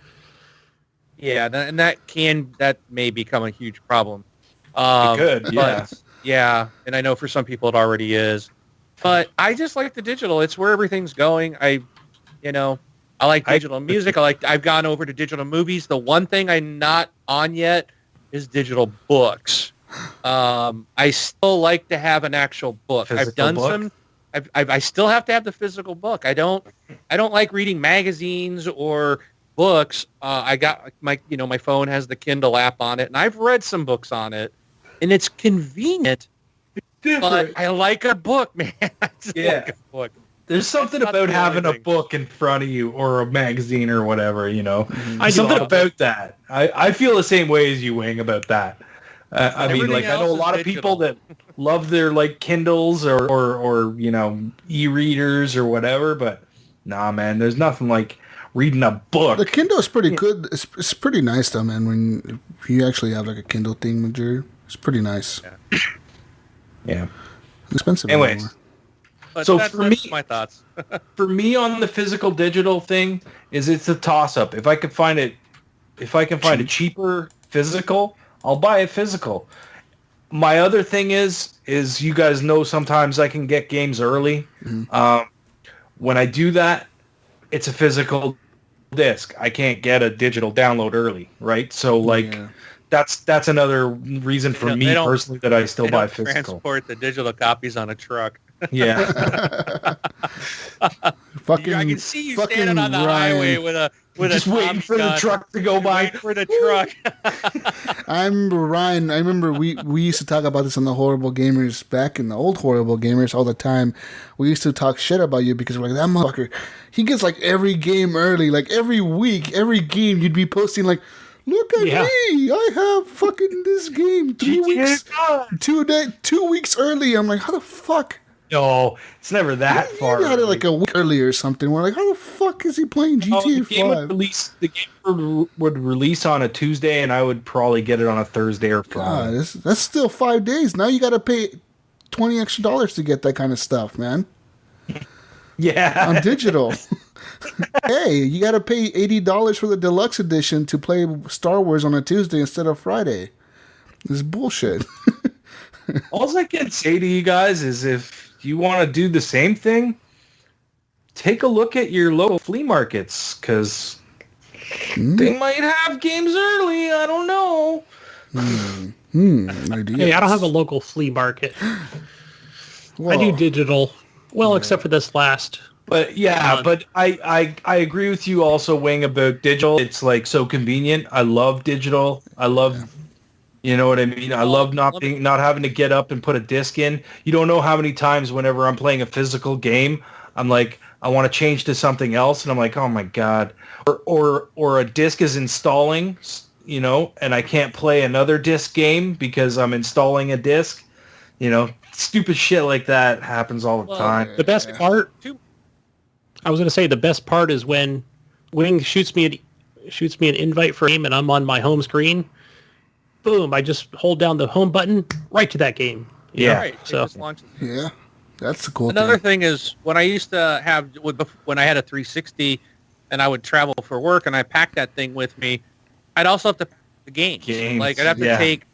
Speaker 5: that may become a huge problem.
Speaker 3: It could,
Speaker 5: yeah, and I know for some people it already is. But I just like the digital. It's where everything's going. I like digital music. I've gone over to digital movies. The one thing I'm not on yet is digital books. I still like to have an actual book.
Speaker 3: Physical
Speaker 5: I've done
Speaker 3: book?
Speaker 5: some. I still have to have the physical book. I don't like reading magazines or books. I got my phone has the Kindle app on it, and I've read some books on it, and it's convenient. But I like a book, man. I just like a book.
Speaker 3: There's something about having a book in front of you or a magazine or whatever,
Speaker 4: Mm-hmm.
Speaker 3: Something about that. I feel the same way as you, Wing, about that. I know a lot of people that love their Kindles or e-readers or whatever, but nah, man, there's nothing like reading a book.
Speaker 2: The Kindle is pretty good. It's pretty nice though, man. When you actually have a Kindle thing, Major, it's pretty nice.
Speaker 3: Yeah.
Speaker 2: Expensive.
Speaker 3: Anyways,
Speaker 5: so that's my thoughts.
Speaker 3: For me on the physical digital thing it's a toss up. If I can find a cheaper physical, I'll buy a physical. My other thing is you guys know sometimes I can get games early. Mm-hmm. When I do that, it's a physical disc. I can't get a digital download early, right? So that's another reason for me personally that I still buy physical.
Speaker 5: Transport the digital copies on a truck.
Speaker 3: Yeah.
Speaker 5: I can see you standing on the highway with
Speaker 3: just waiting for the truck to go by.
Speaker 5: Waiting for the truck.
Speaker 2: I remember Ryan. I remember we used to talk about this on the Horrible Gamers back in the old Horrible Gamers all the time. We used to talk shit about you because we're like, that motherfucker, he gets every game early, every week, every game you'd be posting Look at me! I have fucking this game 2 weeks, 2 weeks early. I'm like, how the fuck?
Speaker 3: No, it's never that far.
Speaker 2: You had it like a week early or something. We're like, how the fuck is he playing GTA 5?
Speaker 3: The game would release on a Tuesday, and I would probably get it on a Thursday or Friday.
Speaker 2: That's still 5 days. Now you got to pay $20 extra to get that kind of stuff, man.
Speaker 3: Yeah.
Speaker 2: On digital. Hey, you got to pay $80 for the deluxe edition to play Star Wars on a Tuesday instead of Friday. This is bullshit.
Speaker 3: All I can say to you guys is if you want to do the same thing, take a look at your local flea markets, because they might have games early. I don't know.
Speaker 2: Ideas.
Speaker 4: Hey, I don't have a local flea market.
Speaker 2: Whoa.
Speaker 4: I do digital. Well, except for this last.
Speaker 3: But yeah, but I agree with you also, Wing, about digital. It's like so convenient. I love digital. I love, you know what I mean? I love not having to get up and put a disc in. You don't know how many times whenever I'm playing a physical game, I'm like, I want to change to something else, and I'm like, oh my God. Or a disc is installing, you know, and I can't play another disc game because I'm installing a disc. You know, stupid shit like that happens all the time.
Speaker 4: The best part, I was going to say, the best part is when Wing shoots me an invite for a game and I'm on my home screen. Boom! I just hold down the home button right to that game.
Speaker 3: Yeah.
Speaker 5: Right.
Speaker 4: So
Speaker 2: Yeah, that's the cool
Speaker 5: Another thing is when I used to have when I had a 360 and I would travel for work and I packed that thing with me, I'd also have to pack the games. Like I'd have to take,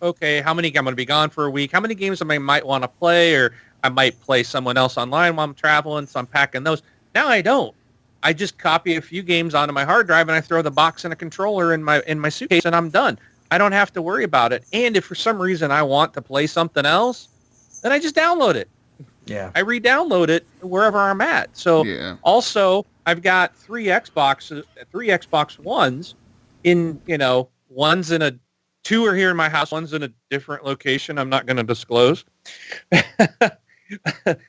Speaker 5: how many, I'm going to be gone for a week. How many games I might want to play, or I might play someone else online while I'm traveling, so I'm packing those. Now I don't. I just copy a few games onto my hard drive and I throw the box and a controller in my suitcase and I'm done. I don't have to worry about it. And if for some reason I want to play something else, then I just download it.
Speaker 3: Yeah.
Speaker 5: I re-download it wherever I'm at. So also I've got three Xbox Ones in, one's in two are here in my house, one's in a different location I'm not going to disclose.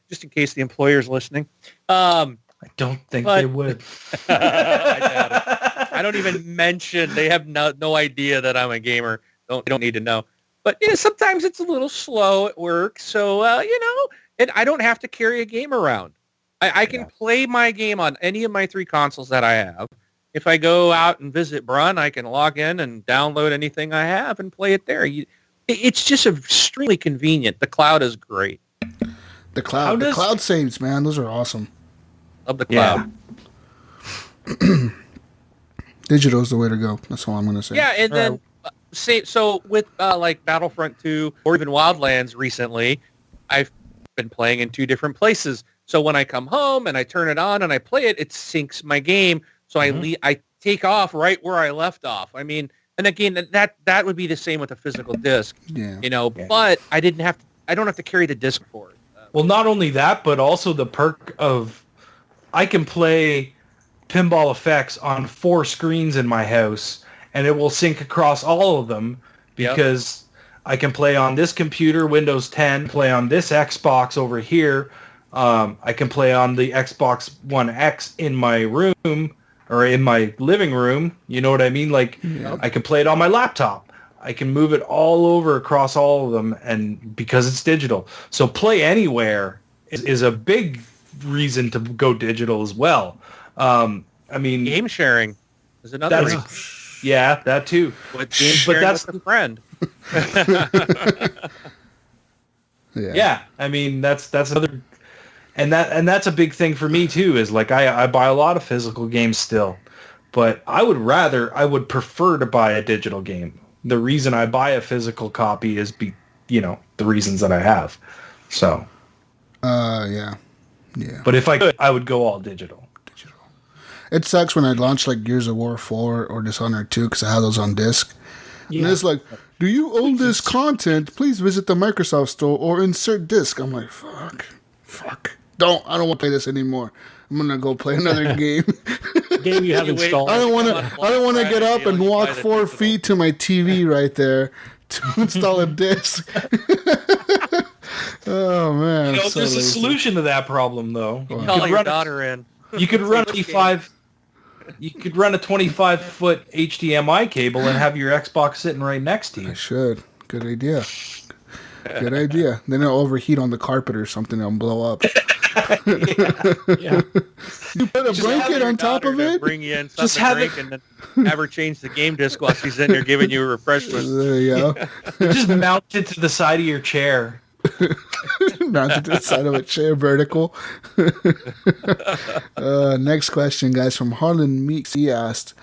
Speaker 5: Just in case the employer's listening. I
Speaker 3: don't think they would.
Speaker 5: I doubt it. I don't even mention. They have no idea that I'm a gamer. They don't need to know. But sometimes it's a little slow at work. So and I don't have to carry a game around. I can play my game on any of my three consoles that I have. If I go out and visit Brun, I can log in and download anything I have and play it there. It's just extremely convenient. The cloud is great.
Speaker 2: The cloud saves, man. Those are awesome.
Speaker 5: Of the cloud.
Speaker 2: Yeah. Digital is the way to go. That's all I'm going to say.
Speaker 5: Yeah, and then so with like Battlefront 2 or even Wildlands recently, I've been playing in two different places. So when I come home and I turn it on and I play it, it syncs my game. So I take off right where I left off. I mean, and again, that would be the same with a physical disc.
Speaker 2: Yeah.
Speaker 5: But I don't have to carry the disc for it.
Speaker 3: Well, not only that, but also the perk of I can play Pinball Effects on 4 screens in my house, and it will sync across all of them because I can play on this computer, Windows 10, play on this Xbox over here. I can play on the Xbox One X in my room or in my living room. You know what I mean? Like I can play it on my laptop. I can move it all over across all of them, and because it's digital. So Play Anywhere is a big reason to go digital as well. I mean,
Speaker 5: game sharing is another reason.
Speaker 3: Yeah, that too.
Speaker 5: But that's with a friend.
Speaker 3: Yeah, I mean that's another, and that's a big thing for me too. Is like I buy a lot of physical games still, but I would prefer to buy a digital game. The reason I buy a physical copy is the reasons that I have. So.
Speaker 2: Yeah.
Speaker 3: But if I could, I would go all digital.
Speaker 2: It sucks when I launch like Gears of War 4 or Dishonored 2 because I have those on disc. Yeah. And it's like, do you own this content? Please visit the Microsoft store or insert disc. I'm like, fuck. I don't want to play this anymore. I'm gonna go play another game.
Speaker 4: Game you have installed.
Speaker 2: I don't want to get up and walk 4 feet to my TV right there to install a disc. Oh man!
Speaker 3: There's a solution to that problem, though.
Speaker 5: You call your daughter in.
Speaker 3: You could run 5. You could run a 25-foot HDMI cable and have your Xbox sitting right next to you.
Speaker 2: I should. Good idea. Good idea. Then it'll overheat on the carpet or something and blow up.
Speaker 4: Yeah.
Speaker 2: You put a blanket on top of it?
Speaker 5: Bring you in something to drink and then have her change the game disc while she's in there giving you a refreshment.
Speaker 2: There you go.
Speaker 3: Just mount it to the side of your chair.
Speaker 2: Mounted to the side of a chair, vertical. Next question, guys, from Harlan Meeks. He asked,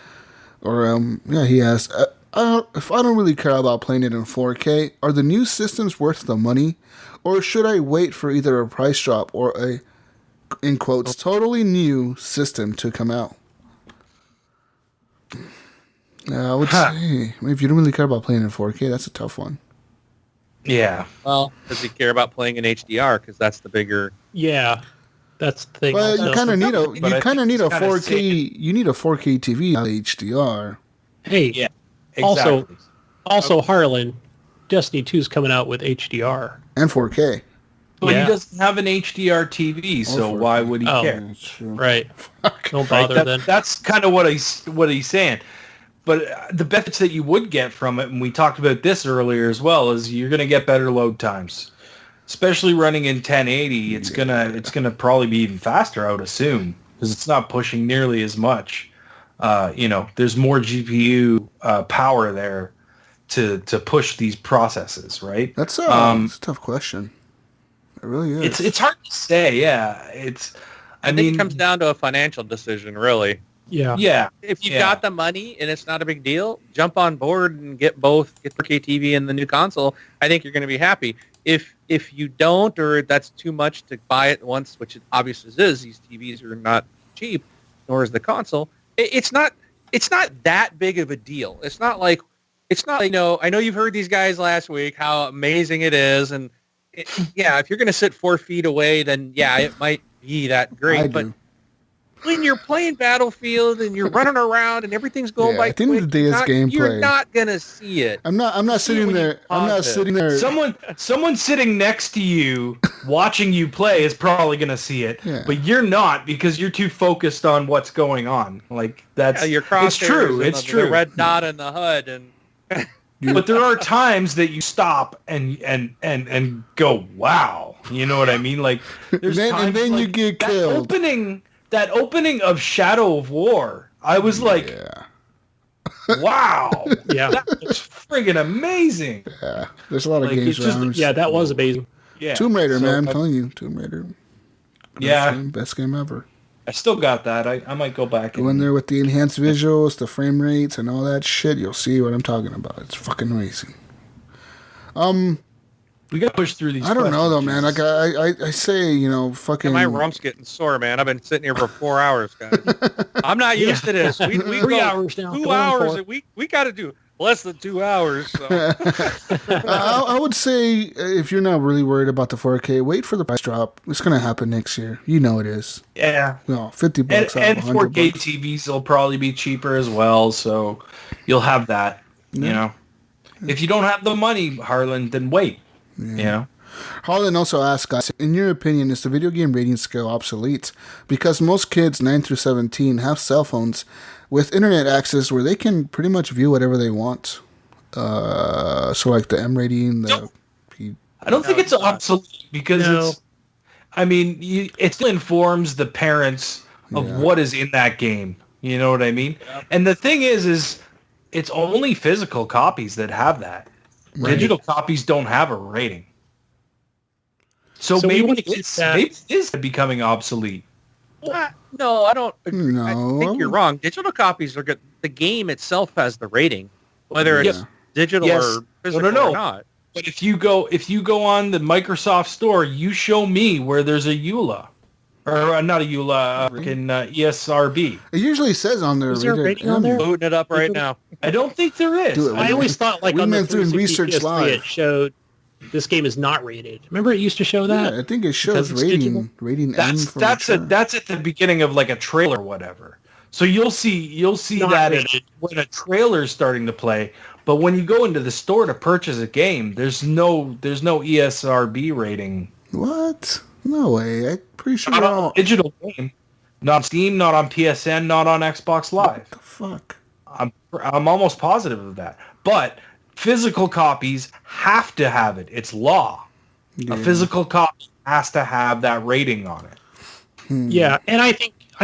Speaker 2: he asked, if I don't really care about playing it in 4K, are the new systems worth the money? Or should I wait for either a price drop or a, in quotes, totally new system to come out? I would say, if you don't really care about playing in 4K, that's a tough one.
Speaker 3: Yeah.
Speaker 5: Well, does he care about playing in HDR? Because that's the bigger.
Speaker 4: Yeah, that's the thing.
Speaker 2: Well, you kind of need a 4K.
Speaker 3: safe.
Speaker 2: You need a 4K TV, not HDR.
Speaker 4: Hey,
Speaker 3: Yeah. Exactly.
Speaker 4: also Harlan, Destiny 2 is coming out with HDR.
Speaker 2: And 4K.
Speaker 3: But
Speaker 4: Yeah.
Speaker 3: he doesn't have an HDR TV, so why would he care?
Speaker 2: That's true.
Speaker 4: Right. Don't
Speaker 3: Right?
Speaker 4: bother then.
Speaker 3: That's kind of what he's saying. But the benefits that you would get from it, and we talked about this earlier as well, is you're going to get better load times, especially running in 1080. It's gonna probably be even faster, I would assume, because it's not pushing nearly as much. There's more GPU power there to push these processes, right?
Speaker 2: That's a tough question. It really is.
Speaker 3: It's hard to say. Yeah,
Speaker 5: I think it comes down to a financial decision, really.
Speaker 4: Yeah.
Speaker 3: Yeah.
Speaker 5: If you've got the money and it's not a big deal, jump on board and get both, get the 4K TV and the new console. I think you're going to be happy. If you don't, or that's too much to buy it once, which it obviously is, these TVs are not cheap, nor is the console. It's not that big of a deal. It's not like, I know you've heard these guys last week, how amazing it is. And if you're going to sit 4 feet away, then it might be that great. But when you're playing Battlefield and you're running around and everything's going by
Speaker 2: at the end of the day, it's gameplay.
Speaker 5: You're not gonna see it.
Speaker 2: I'm not sitting there. I'm not sitting there.
Speaker 3: Someone sitting next to you watching you play is probably gonna see it, but you're not because you're too focused on what's going on. Like that's
Speaker 5: your crosshairs.
Speaker 3: It's true. It's true.
Speaker 5: The red dot in the HUD and.
Speaker 3: But there are times that you stop and go, wow. You know what I mean? Like there's times
Speaker 2: and then you get killed.
Speaker 3: That opening of Shadow of War, I was like, wow.
Speaker 4: Yeah.
Speaker 3: That was friggin' amazing.
Speaker 2: Yeah. There's a lot of games around.
Speaker 4: Yeah, that was amazing.
Speaker 3: Yeah.
Speaker 2: Tomb Raider, man. I'm telling you. Tomb Raider. Best game ever.
Speaker 3: I still got that. I might go back.
Speaker 2: Go in there with the enhanced visuals, the frame rates, and all that shit. You'll see what I'm talking about. It's fucking amazing.
Speaker 3: We got to push through these.
Speaker 2: I don't know though, man. Like I say, fucking.
Speaker 5: My rump's getting sore, man. I've been sitting here for 4 hours, guys. I'm not used to this. We
Speaker 4: 3 hours now.
Speaker 5: 2 hours. We got to do less than 2 hours. So.
Speaker 2: I would say if you're not really worried about the 4K, wait for the price drop. It's gonna happen next year. You know it is.
Speaker 3: Yeah.
Speaker 2: No, $50
Speaker 3: and
Speaker 2: $100
Speaker 3: 4K TVs will probably be cheaper as well, so you'll have that.
Speaker 2: Yeah.
Speaker 3: If you don't have the money, Harlan, then wait. Yeah.
Speaker 2: Harlan also asked, guys, in your opinion, is the video game rating scale obsolete? Because most kids 9 through 17 have cell phones with internet access where they can pretty much view whatever they want. So like the M rating,
Speaker 3: I don't think it's obsolete because it still informs the parents of what is in that game. You know what I mean? Yep. And the thing is it's only physical copies that have that. Right. Digital copies don't have a rating. So maybe it is becoming obsolete.
Speaker 5: No, I don't.
Speaker 2: No.
Speaker 5: I think you're wrong. Digital copies are good. The game itself has the rating, whether it's digital or physical or not.
Speaker 3: But if you go on the Microsoft store, you show me where there's a EULA. Or not a EULA, ESRB.
Speaker 2: It usually says on there.
Speaker 4: Is there a rating on there?
Speaker 5: Booting it up right now.
Speaker 3: I don't think there is.
Speaker 4: I always thought like on the 360
Speaker 2: Research
Speaker 4: PS3
Speaker 2: Live.
Speaker 4: it showed this game is not rated. Remember it used to show that?
Speaker 2: Yeah, I think it shows rating
Speaker 3: that's at the beginning of like a trailer or whatever. So you'll see that when a trailer's starting to play. But when you go into the store to purchase a game, there's no ESRB rating.
Speaker 2: What? No way. I'm pretty sure
Speaker 3: Not on a digital game. Not on Steam, not on PSN, not on Xbox Live.
Speaker 2: What the fuck?
Speaker 3: I'm almost positive of that. But physical copies have to have it. It's law.
Speaker 2: Yeah.
Speaker 3: A physical copy has to have that rating on it.
Speaker 4: Yeah, and I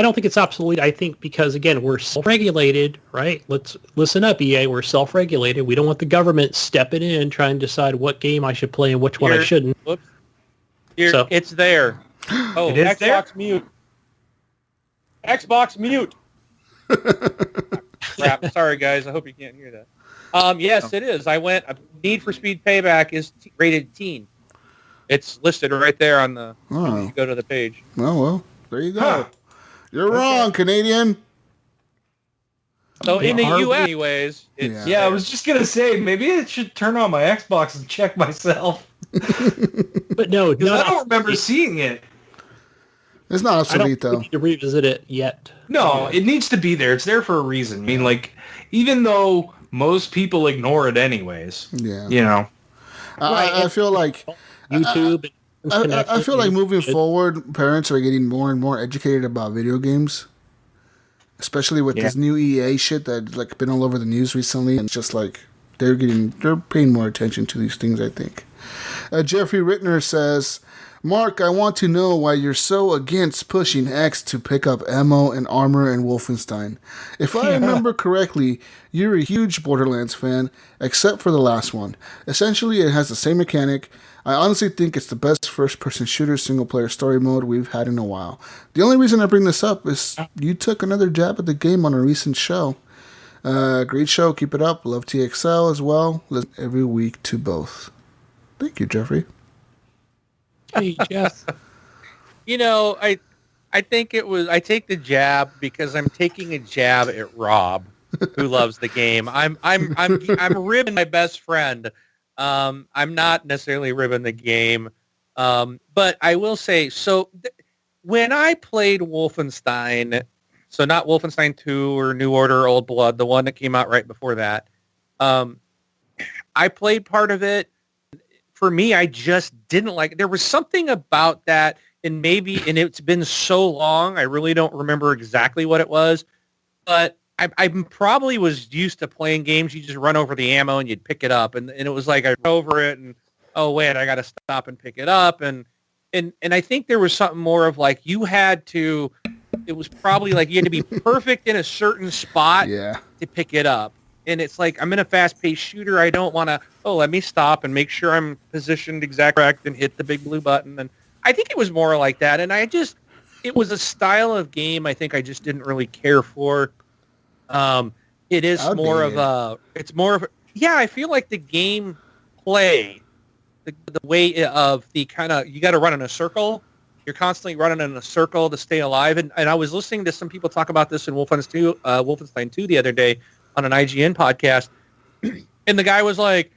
Speaker 4: don't think it's obsolete. I think because, again, we're self-regulated, right? Let's listen up, EA. We're self-regulated. We don't want the government stepping in trying to decide what game I should play and which one I shouldn't.
Speaker 5: Whoops. It's there. Oh,
Speaker 3: it is
Speaker 5: Xbox
Speaker 3: there?
Speaker 5: mute. Xbox mute. Crap. Sorry, guys. I hope you can't hear that. Yes, it is. Need for Speed Payback is rated teen. It's listed right there on the.
Speaker 2: Oh.
Speaker 5: You go to the page.
Speaker 2: Oh, well. There you go.
Speaker 3: Huh.
Speaker 2: You're wrong, Canadian.
Speaker 5: So in the U.S. anyways, it's
Speaker 3: Yeah, I was just going to say, maybe I should turn on my Xbox and check myself.
Speaker 4: But no,
Speaker 3: Because I don't remember seeing it.
Speaker 2: It's not
Speaker 4: I
Speaker 2: obsolete,
Speaker 4: don't
Speaker 2: though.
Speaker 4: need to revisit it yet.
Speaker 3: No, it needs to be there. It's there for a reason. I mean, like, even though most people ignore it anyways,
Speaker 2: Yeah.
Speaker 3: you know.
Speaker 2: I feel like...
Speaker 4: YouTube.
Speaker 2: I feel like moving forward, parents are getting more and more educated about video games, especially with this new EA shit that's like been all over the news recently. And it's just like they're paying more attention to these things, I think. Jeffrey Rittner says, Mark, I want to know why you're so against pushing X to pick up ammo and armor in Wolfenstein. If I remember correctly, you're a huge Borderlands fan, except for the last one. Essentially, it has the same mechanic. I honestly think it's the best first-person shooter single-player story mode we've had in a while. The only reason I bring this up is you took another jab at the game on a recent show. Great show, keep it up. Love TXL as well. Listen every week to both. Thank you, Jeffrey.
Speaker 4: Hey, Jeff.
Speaker 5: You know, I think I take the jab because I'm taking a jab at Rob, who loves the game. I'm ribbing my best friend. I'm not necessarily ribbing the game, but I will say, when I played Wolfenstein, so not Wolfenstein 2 or New Order or Old Blood, the one that came out right before that, I played part of it. For me, I just didn't like it. There was something about that, and it's been so long, I really don't remember exactly what it was, but I probably was used to playing games. You just run over the ammo and you'd pick it up, and it was like I run over it, and oh wait, I got to stop and pick it up, and I think there was something more of like you had to. It was probably like you had to be perfect in a certain spot to pick it up. And it's like, I'm in a fast-paced shooter. I don't want to, let me stop and make sure I'm positioned exactly correct and hit the big blue button. And I think it was more like that. And it was a style of game I think I just didn't really care for. It is more of I feel like the game play, the way of the kind of, you got to run in a circle. You're constantly running in a circle to stay alive. And I was listening to some people talk about this in Wolfenstein 2 the other day, on an IGN podcast, and the guy was like,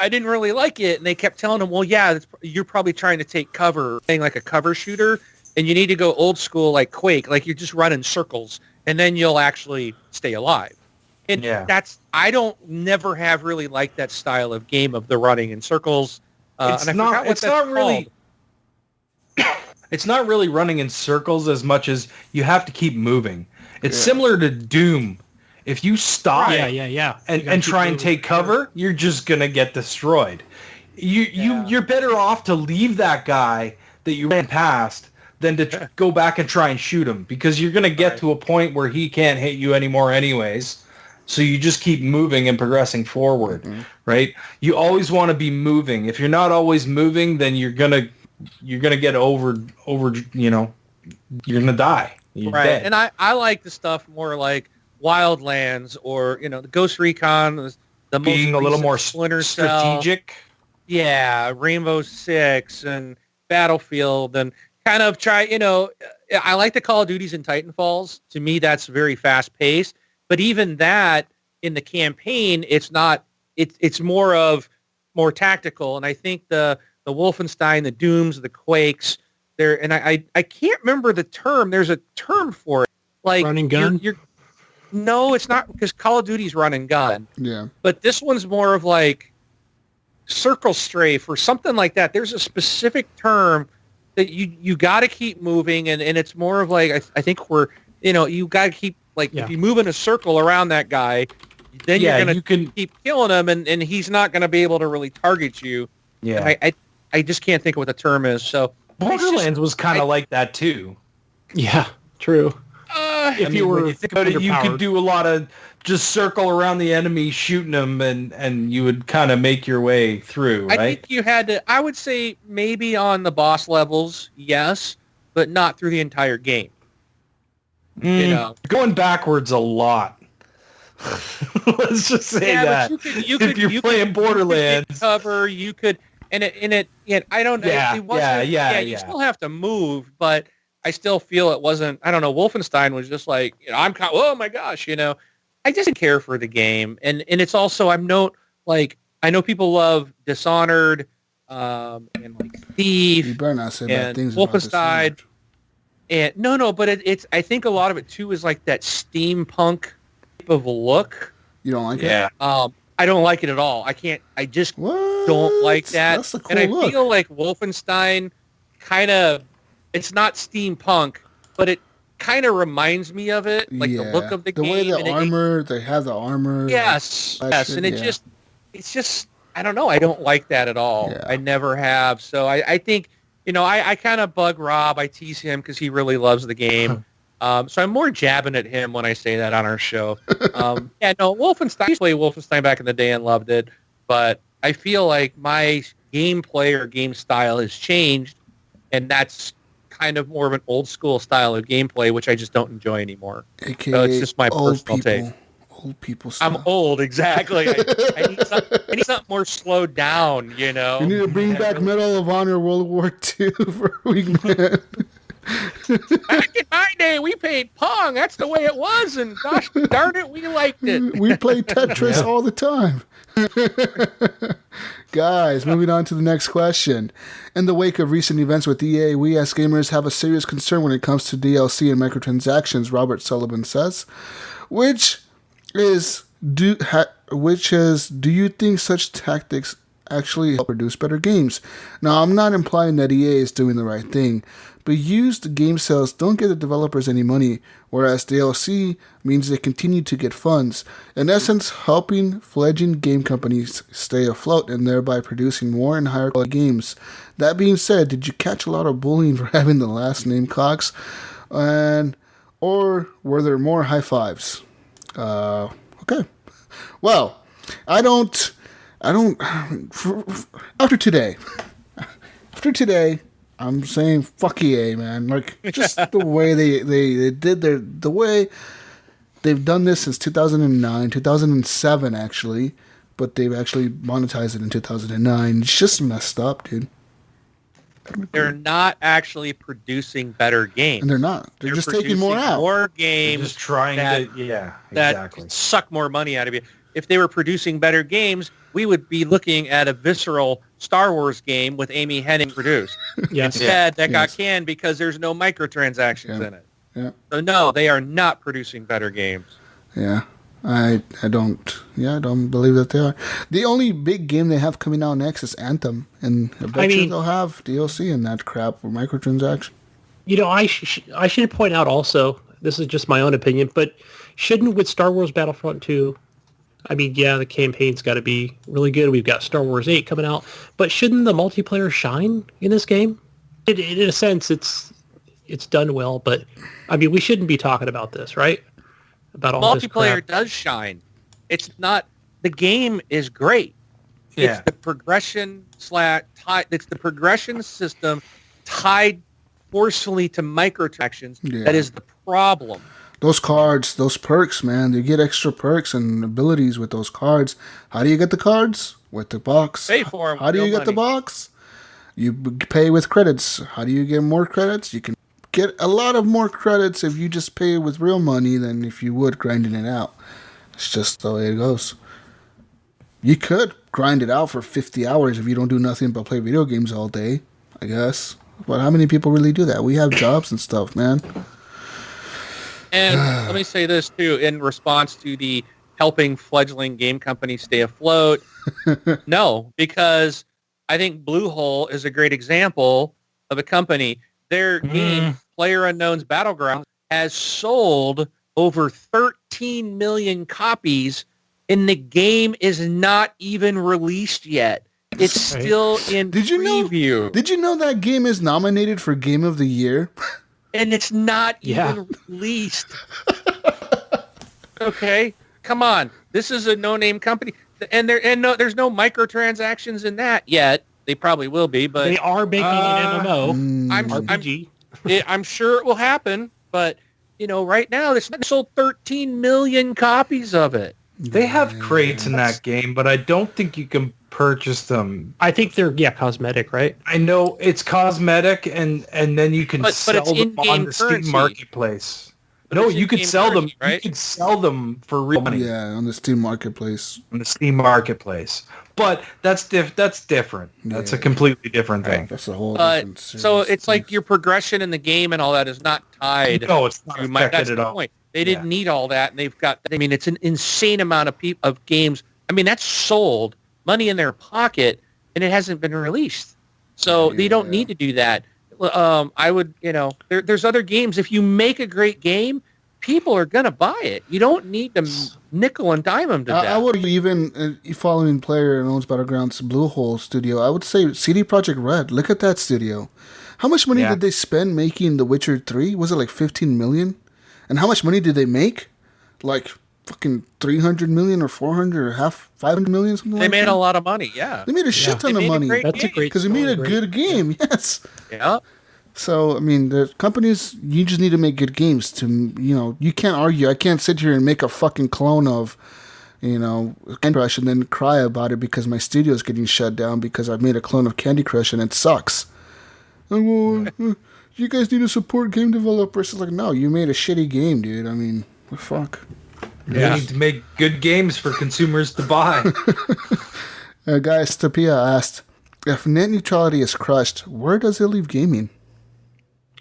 Speaker 5: I didn't really like it, and they kept telling him, well, yeah, you're probably trying to take cover, playing like a cover shooter, and you need to go old school like Quake, like you're just running circles, and then you'll actually stay alive. And I don't never have really liked that style of game of the running in circles. It's not
Speaker 3: really running in circles as much as you have to keep moving. It's similar to Doom. If you stop and try and take cover, you're just going to get destroyed. You're better off to leave that guy that you ran past than to go back and try and shoot him, because you're going to get to a point where he can't hit you anymore anyways. So you just keep moving and progressing forward, right? You always want to be moving. If you're not always moving, then you're going to get over, you're going to die. You're dead.
Speaker 5: And I like the stuff more like Wildlands or the Ghost Recon, the
Speaker 3: being
Speaker 5: most
Speaker 3: a little more
Speaker 5: Splinter
Speaker 3: strategic.
Speaker 5: Cell. Rainbow Six and Battlefield, and kind of try. I like the Call of Duties and Titanfalls. To me, that's very fast paced. But even that in the campaign, it's not. It's more tactical. And I think the Wolfenstein, the Dooms, the Quakes, there. And I can't remember the term. There's a term for it. Like
Speaker 4: running gun.
Speaker 5: No, it's not, because Call of Duty's run and gun.
Speaker 2: Yeah.
Speaker 5: But this one's more of like circle strafe or something like that. There's a specific term that you got to keep moving, and it's more of like I think you got to keep if you move in a circle around that guy, then you're gonna keep killing him, and he's not gonna be able to really target you. Yeah, and I just can't think of what the term is. So
Speaker 3: Borderlands was kind of like that too.
Speaker 4: Yeah, true.
Speaker 3: If you think about it, you could do a lot of just circle around the enemy, shooting them, and you would kind of make your way through, right?
Speaker 5: I think you had to, I would say maybe on the boss levels, yes, but not through the entire game.
Speaker 3: Going backwards a lot. Let's just say that. If you're playing Borderlands.
Speaker 5: You could cover, you could, and I don't know. You still have to move, but I still feel it wasn't, I don't know, Wolfenstein was just like, oh my gosh, I just didn't care for the game. And it's also, I know people love Dishonored, and like Thief,
Speaker 2: you better not say bad things
Speaker 5: Wolfenstein.
Speaker 2: About
Speaker 5: And no, but it's, I think a lot of it too is like that steampunk type of look.
Speaker 2: You don't like it?
Speaker 5: I don't like it at all. I just don't like that.
Speaker 2: That's a cool
Speaker 5: and I
Speaker 2: look.
Speaker 5: feel like Wolfenstein kind of, it's not steampunk, but it kind of reminds me of it, like the look of the game.
Speaker 2: The way the armor, they have the armor.
Speaker 5: Yes, and it's just, I don't know. I don't like that at all.
Speaker 2: Yeah.
Speaker 5: I never have. So I think, I kind of bug Rob. I tease him because he really loves the game. So I'm more jabbing at him when I say that on our show. Wolfenstein. I used to play Wolfenstein back in the day and loved it, but I feel like my gameplay or game style has changed, and that's kind of more of an old school style of gameplay, which I just don't enjoy anymore.
Speaker 2: AKA
Speaker 5: so it's just my personal take.
Speaker 2: Old people style.
Speaker 5: I'm old, exactly. I need something more slowed down,
Speaker 2: You need to bring back Medal of Honor World War II for Wingman.
Speaker 5: Back in my day, we played Pong. That's the way it was, and gosh darn it, we liked it.
Speaker 2: We played Tetris all the time. Guys, moving on to the next question. In the wake of recent events with EA, we as gamers have a serious concern when it comes to DLC and microtransactions, Robert Sullivan says. Do you think such tactics actually help produce better games? Now, I'm not implying that EA is doing the right thing, but used game sales don't get the developers any money, whereas DLC means they continue to get funds, in essence helping fledgling game companies stay afloat and thereby producing more and higher quality games. That being said, did you catch a lot of bullying for having the last name Cox? Or were there more high fives? Okay. Well, after today, I'm saying fuck EA, man. Like, just the way they did the way they've done this since 2009, 2007 actually, but they've actually monetized it in 2009. It's just messed up, dude.
Speaker 5: They're not actually producing better games.
Speaker 2: And they're not. They're just taking more out.
Speaker 5: More games.
Speaker 3: They're just trying
Speaker 5: that suck more money out of you. If they were producing better games, we would be looking at a visceral Star Wars game with Amy Hennig produced. Instead, that got canned because there's no microtransactions in it.
Speaker 2: Yeah.
Speaker 5: So no, they are not producing better games.
Speaker 2: Yeah. I don't believe that they are. The only big game they have coming out next is Anthem, and I bet you they'll have DLC in that crap for microtransaction.
Speaker 4: I should point out also, this is just my own opinion, but shouldn't with Star Wars Battlefront 2, the campaign's got to be really good. We've got Star Wars 8 coming out, but shouldn't the multiplayer shine in this game? In a sense, it's done well, but we shouldn't be talking about this, right? About all this crap.
Speaker 5: Multiplayer does shine. It's not, the game is great. Yeah. It's the progression it's the progression system tied forcefully to microtransactions that is the problem.
Speaker 2: Those cards, those perks, man, you get extra perks and abilities with those cards. How do you get the cards? With the box.
Speaker 5: Pay for them.
Speaker 2: How do you get the box? You pay with credits. How do you get more credits? You can get a lot of more credits if you just pay with real money than if you would grinding it out. It's just the way it goes. You could grind it out for 50 hours if you don't do nothing but play video games all day, I guess. But how many people really do that? We have jobs and stuff, man.
Speaker 5: And let me say this, too, in response to the helping fledgling game companies stay afloat. No, because I think Bluehole is a great example of a company. Their game, PlayerUnknown's Battlegrounds, has sold over 13 million copies, and the game is not even released yet. It's still in preview.
Speaker 2: Did you know that game is nominated for Game of the Year?
Speaker 5: And it's not even released. Okay, come on. This is a no-name company, and there's no microtransactions in that yet. They probably will be, but
Speaker 4: they are making an MMO.
Speaker 5: I'm sure it will happen, but right now they sold 13 million copies of it.
Speaker 3: They have crates in that game, but I don't think you can purchase them.
Speaker 4: I think they're cosmetic, right?
Speaker 3: I know it's cosmetic, and then you can sell them on the Steam marketplace. No, you could sell them. Right? You could sell them for real money.
Speaker 2: Yeah, on the Steam marketplace.
Speaker 3: On the Steam marketplace, but that's different. That's a completely different thing.
Speaker 2: That's a whole different series.
Speaker 5: So it's like your progression in the game and all that is not tied.
Speaker 3: No, it's not affected at all.
Speaker 5: Point. They didn't need all that, and they've got. I mean, it's an insane amount of games. I mean, that's sold money in their pocket, and it hasn't been released. So they don't need to do that. I would, there's other games. If you make a great game, people are going to buy it. You don't need to nickel and dime them to death.
Speaker 2: I would even, following PlayerUnknown's Battlegrounds Bluehole studio, I would say CD Projekt Red. Look at that studio. How much money did they spend making The Witcher 3? Was it like 15 million? And how much money did they make? Like fucking 300 million or 400 or 500 million, something like that?
Speaker 5: They made a lot of money, yeah.
Speaker 2: They made a shit ton of money.
Speaker 4: That's a great
Speaker 2: because they made a good game, yes.
Speaker 5: Yeah.
Speaker 2: So, I mean, the companies, you just need to make good games to, you can't argue. I can't sit here and make a fucking clone of, Candy Crush and then cry about it because my studio is getting shut down because I've made a clone of Candy Crush and it sucks. And, well, you guys need to support game developers. It's like, no, you made a shitty game, dude. I mean, what the fuck?
Speaker 3: You need to make good games for consumers to buy.
Speaker 2: Guys, Tapia asked, if net neutrality is crushed, where does it leave gaming?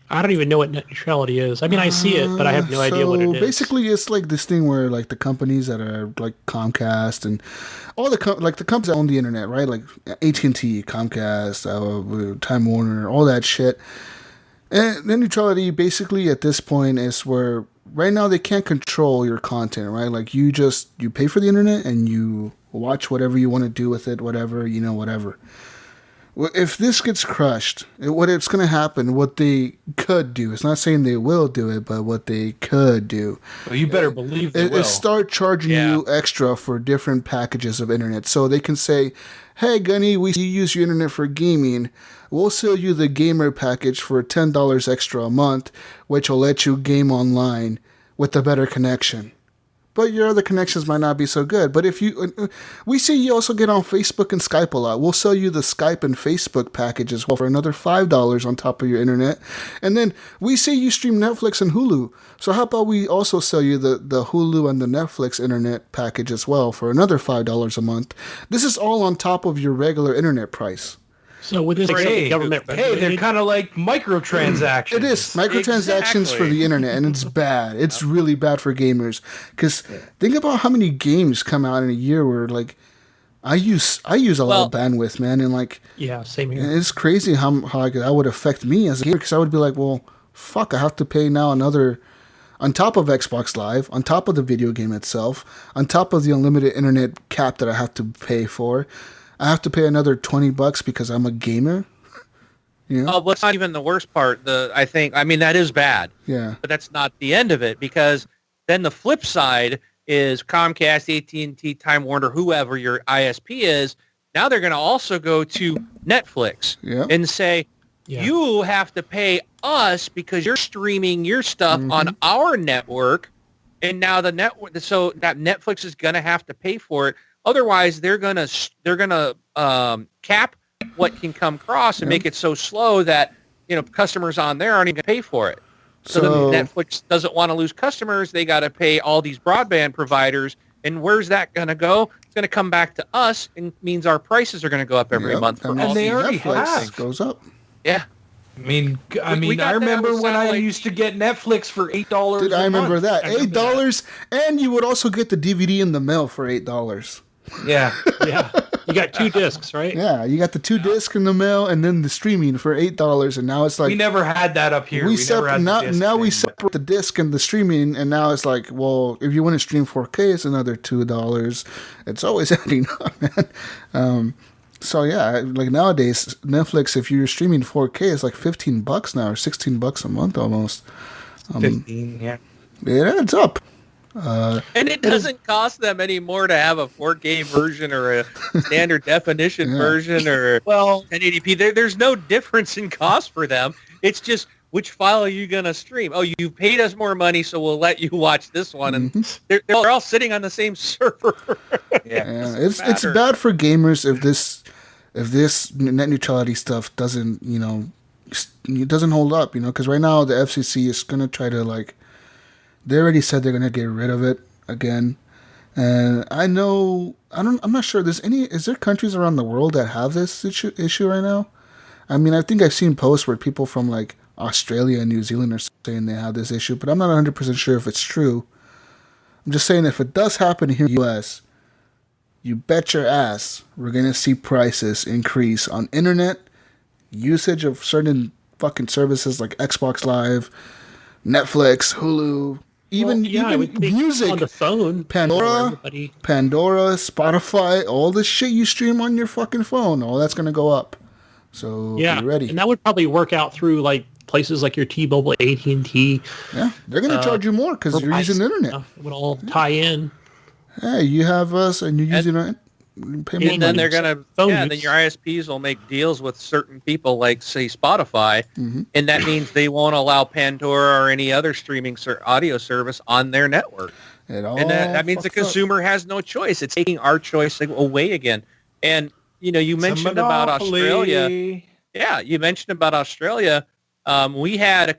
Speaker 4: I don't even know what net neutrality is. I mean, I see it, but I have no idea what it is.
Speaker 2: Basically, it's like this thing where like the companies that are like Comcast and all the companies that own the internet, right? Like AT&T, Comcast, Time Warner, all that shit. And net neutrality basically at this point is where right now they can't control your content, right? Like you pay for the internet and you watch whatever you want to do with it, whatever. Well, if this gets crushed, what's going to happen, what they could do, it's not saying they will do it, but what they could do.
Speaker 3: Well, you better believe they will.
Speaker 2: Is start charging you extra for different packages of internet. So they can say, hey, Gunny, you use your internet for gaming. We'll sell you the gamer package for $10 extra a month, which will let you game online with a better connection. But your other connections might not be so good. But if we see you also get on Facebook and Skype a lot. We'll sell you the Skype and Facebook package as well for another $5 on top of your internet. And then we see you stream Netflix and Hulu. So how about we also sell you the Hulu and the Netflix internet package as well for another $5 a month. This is all on top of your regular internet price.
Speaker 4: So with this government,
Speaker 3: they're kind of like microtransactions.
Speaker 2: It is microtransactions for the internet, and it's bad. It's really bad for gamers. Because think about how many games come out in a year where like I use a lot of bandwidth, man, and like
Speaker 4: same here.
Speaker 2: It's crazy how that would affect me as a gamer because I would be like, well, fuck, I have to pay now another. On top of Xbox Live, on top of the video game itself, on top of the unlimited internet cap that I have to pay for. I have to pay another $20 because I'm a gamer.
Speaker 5: Oh, that's not even the worst part. I mean, that is bad.
Speaker 2: Yeah.
Speaker 5: But that's not the end of it because then the flip side is Comcast, AT&T, Time Warner, whoever your ISP is. Now they're going to also go to Netflix and say, you have to pay us because you're streaming your stuff on our network. And now the network, so that Netflix is going to have to pay for it. Otherwise, they're gonna cap what can come across and make it so slow that customers on there aren't even gonna pay for it. So then Netflix doesn't want to lose customers. They got to pay all these broadband providers. And where's that gonna go? It's gonna come back to us, and means our prices are gonna go up every month.
Speaker 2: And they already have. Goes up.
Speaker 5: Yeah.
Speaker 3: I mean, I remember when I used to get Netflix for $8.
Speaker 2: Did I remember that? $8, and you would also get the DVD in the mail for $8.
Speaker 3: Yeah.
Speaker 4: You got 2 discs, right?
Speaker 2: Yeah, you got the 2 discs in the mail, and then the streaming for $8, and now it's like
Speaker 3: we never had that up here.
Speaker 2: We separate the disc and the streaming, and now it's like, well, if you want to stream 4K, it's another $2. It's always adding up, man. So yeah, like nowadays, Netflix, if you're streaming 4K, it's like $15 now, or $16 a month almost.
Speaker 3: 15, yeah.
Speaker 2: It adds up.
Speaker 5: And it doesn't cost them any more to have a 4K version or a standard definition version or 1080p. There's no difference in cost for them. It's just which file are you going to stream? Oh, you paid us more money, so we'll let you watch this one. And they're all sitting on the same server.
Speaker 2: It's bad for gamers if this net neutrality stuff doesn't, it doesn't hold up, because right now the FCC is going to try to they already said they're going to get rid of it again. And I'm not sure is there countries around the world that have this issue right now? I mean, I think I've seen posts where people from Australia and New Zealand are saying they have this issue, but I'm not 100% sure if it's true. I'm just saying if it does happen here in the US, you bet your ass we're going to see prices increase on internet, usage of certain fucking services like Xbox Live, Netflix, Hulu, even music
Speaker 4: on the phone,
Speaker 2: Pandora, Spotify, all the shit you stream on your fucking phone, all that's going to go up. So be ready.
Speaker 4: And that would probably work out through places like your T-Mobile, AT&T.
Speaker 2: Yeah, they're going to charge you more because you're using the internet.
Speaker 4: It would all tie in.
Speaker 2: Hey, you have us and you're using it.
Speaker 5: And then they're gonna, then your ISPs will make deals with certain people, like say Spotify, and that means they won't allow Pandora or any other streaming audio service on their network. And that means the consumer has no choice. It's taking our choice away again. And you mentioned about Australia. Yeah, you mentioned about Australia. We had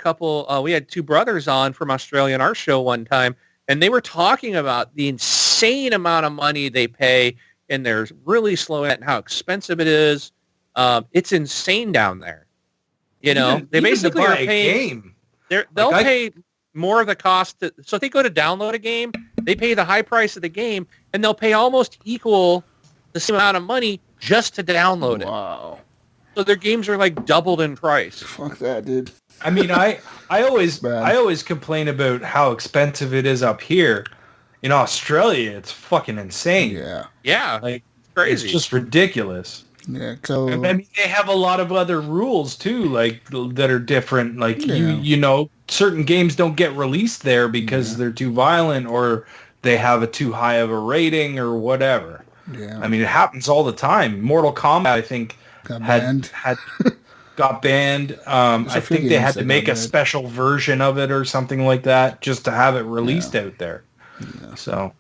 Speaker 5: we had 2 brothers on from Australia on our show one time, and they were talking about the insane amount of money they pay. And they're really slow at how expensive it is. It's insane down there. They basically are paying. They'll pay more of the cost. So if they go to download a game, they pay the high price of the game, and they'll pay almost equal the same amount of money just to download it.
Speaker 2: Wow.
Speaker 5: So their games are doubled in price.
Speaker 2: Fuck that, dude.
Speaker 3: I mean, I always complain about how expensive it is up here. In Australia, it's fucking insane.
Speaker 5: Yeah, it's crazy.
Speaker 3: It's just ridiculous.
Speaker 2: Yeah, so
Speaker 3: I mean, they have a lot of other rules too, that are different. Certain games don't get released there because they're too violent or they have a too high of a rating or whatever.
Speaker 2: Yeah,
Speaker 3: I mean, it happens all the time. Mortal Kombat, I think, got banned. I think they had to make a special version of it or something like that just to have it released out there. Yeah. So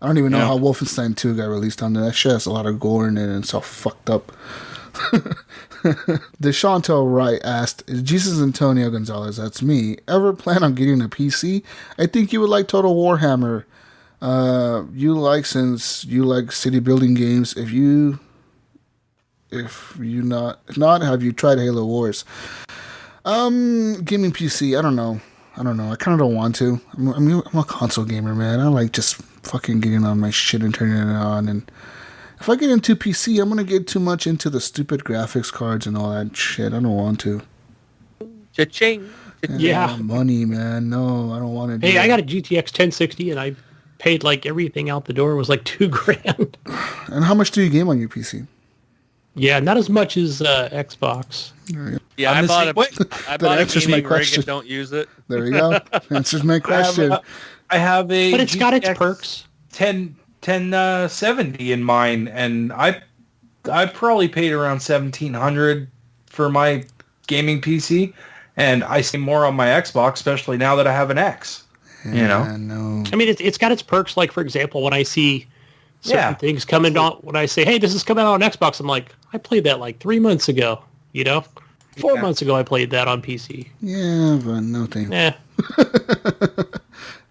Speaker 2: I don't even know how Wolfenstein 2 got released on there. That shit has a lot of gore in it and it's all fucked up. DeShantel Wright asked, "Is Jesus Antonio Gonzalez, that's me, ever plan on getting a PC? I think you would like Total Warhammer. Since you like city building games. If not, have you tried Halo Wars? Gaming PC, I don't know. I kind of don't want to. I'm a console gamer, man. I like just fucking getting on my shit and turning it on. And if I get into PC, I'm going to get too much into the stupid graphics cards and all that shit. I don't want to.
Speaker 5: Cha-ching.
Speaker 4: Yeah.
Speaker 2: Money, man. No, I don't want to do
Speaker 4: I got a GTX 1060 and I paid everything out the door was $2,000.
Speaker 2: And how much do you game on your PC?
Speaker 4: Yeah, not as much as Xbox.
Speaker 5: Yeah, I bought a gaming rig and don't use it.
Speaker 2: There you go. Answers my question.
Speaker 3: I have a
Speaker 4: but it's got its perks.
Speaker 3: 1070 in mine, and I probably paid around $1,700 for my gaming PC, and I see more on my Xbox, especially now that I have an X.
Speaker 2: Yeah, no.
Speaker 4: I mean, it's got its perks. Like, for example, when I see certain things coming on, when I say, hey, this is coming out on Xbox, I'm like, I played that 3 months ago, 4 months ago I played that on PC.
Speaker 2: Yeah, but no thank you.
Speaker 4: Yeah.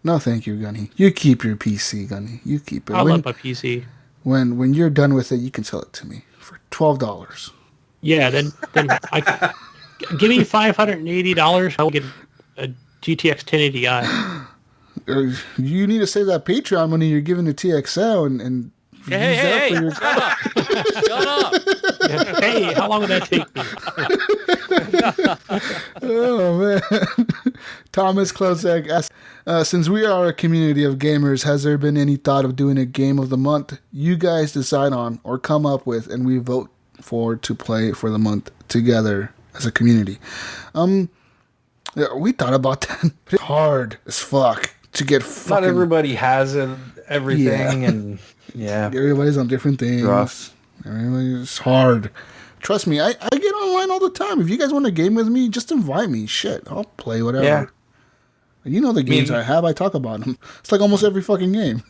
Speaker 2: No thank you, Gunny. You keep your PC, Gunny. You keep it.
Speaker 4: I love my PC.
Speaker 2: When you're done with it, you can sell it to me for $12.
Speaker 4: Yeah, then give me $580, I'll get a GTX 1080i.
Speaker 2: You need to save that Patreon money you're giving to TXL and
Speaker 5: Hey, shut up. Shut up.
Speaker 4: Hey, how long would that take me?
Speaker 2: Oh, man. Thomas Klosek asks, since we are a community of gamers, has there been any thought of doing a game of the month you guys decide on or come up with and we vote for to play for the month together as a community? Yeah, we thought about that. It's hard as fuck to get fucking...
Speaker 3: Not everybody has everything, and
Speaker 2: everybody's on different things. Rough. Everybody's hard. Trust me, I get online all the time. If you guys want a game with me, just invite me. Shit, I'll play whatever. Yeah. You know the games I have, I talk about them. It's like almost every fucking game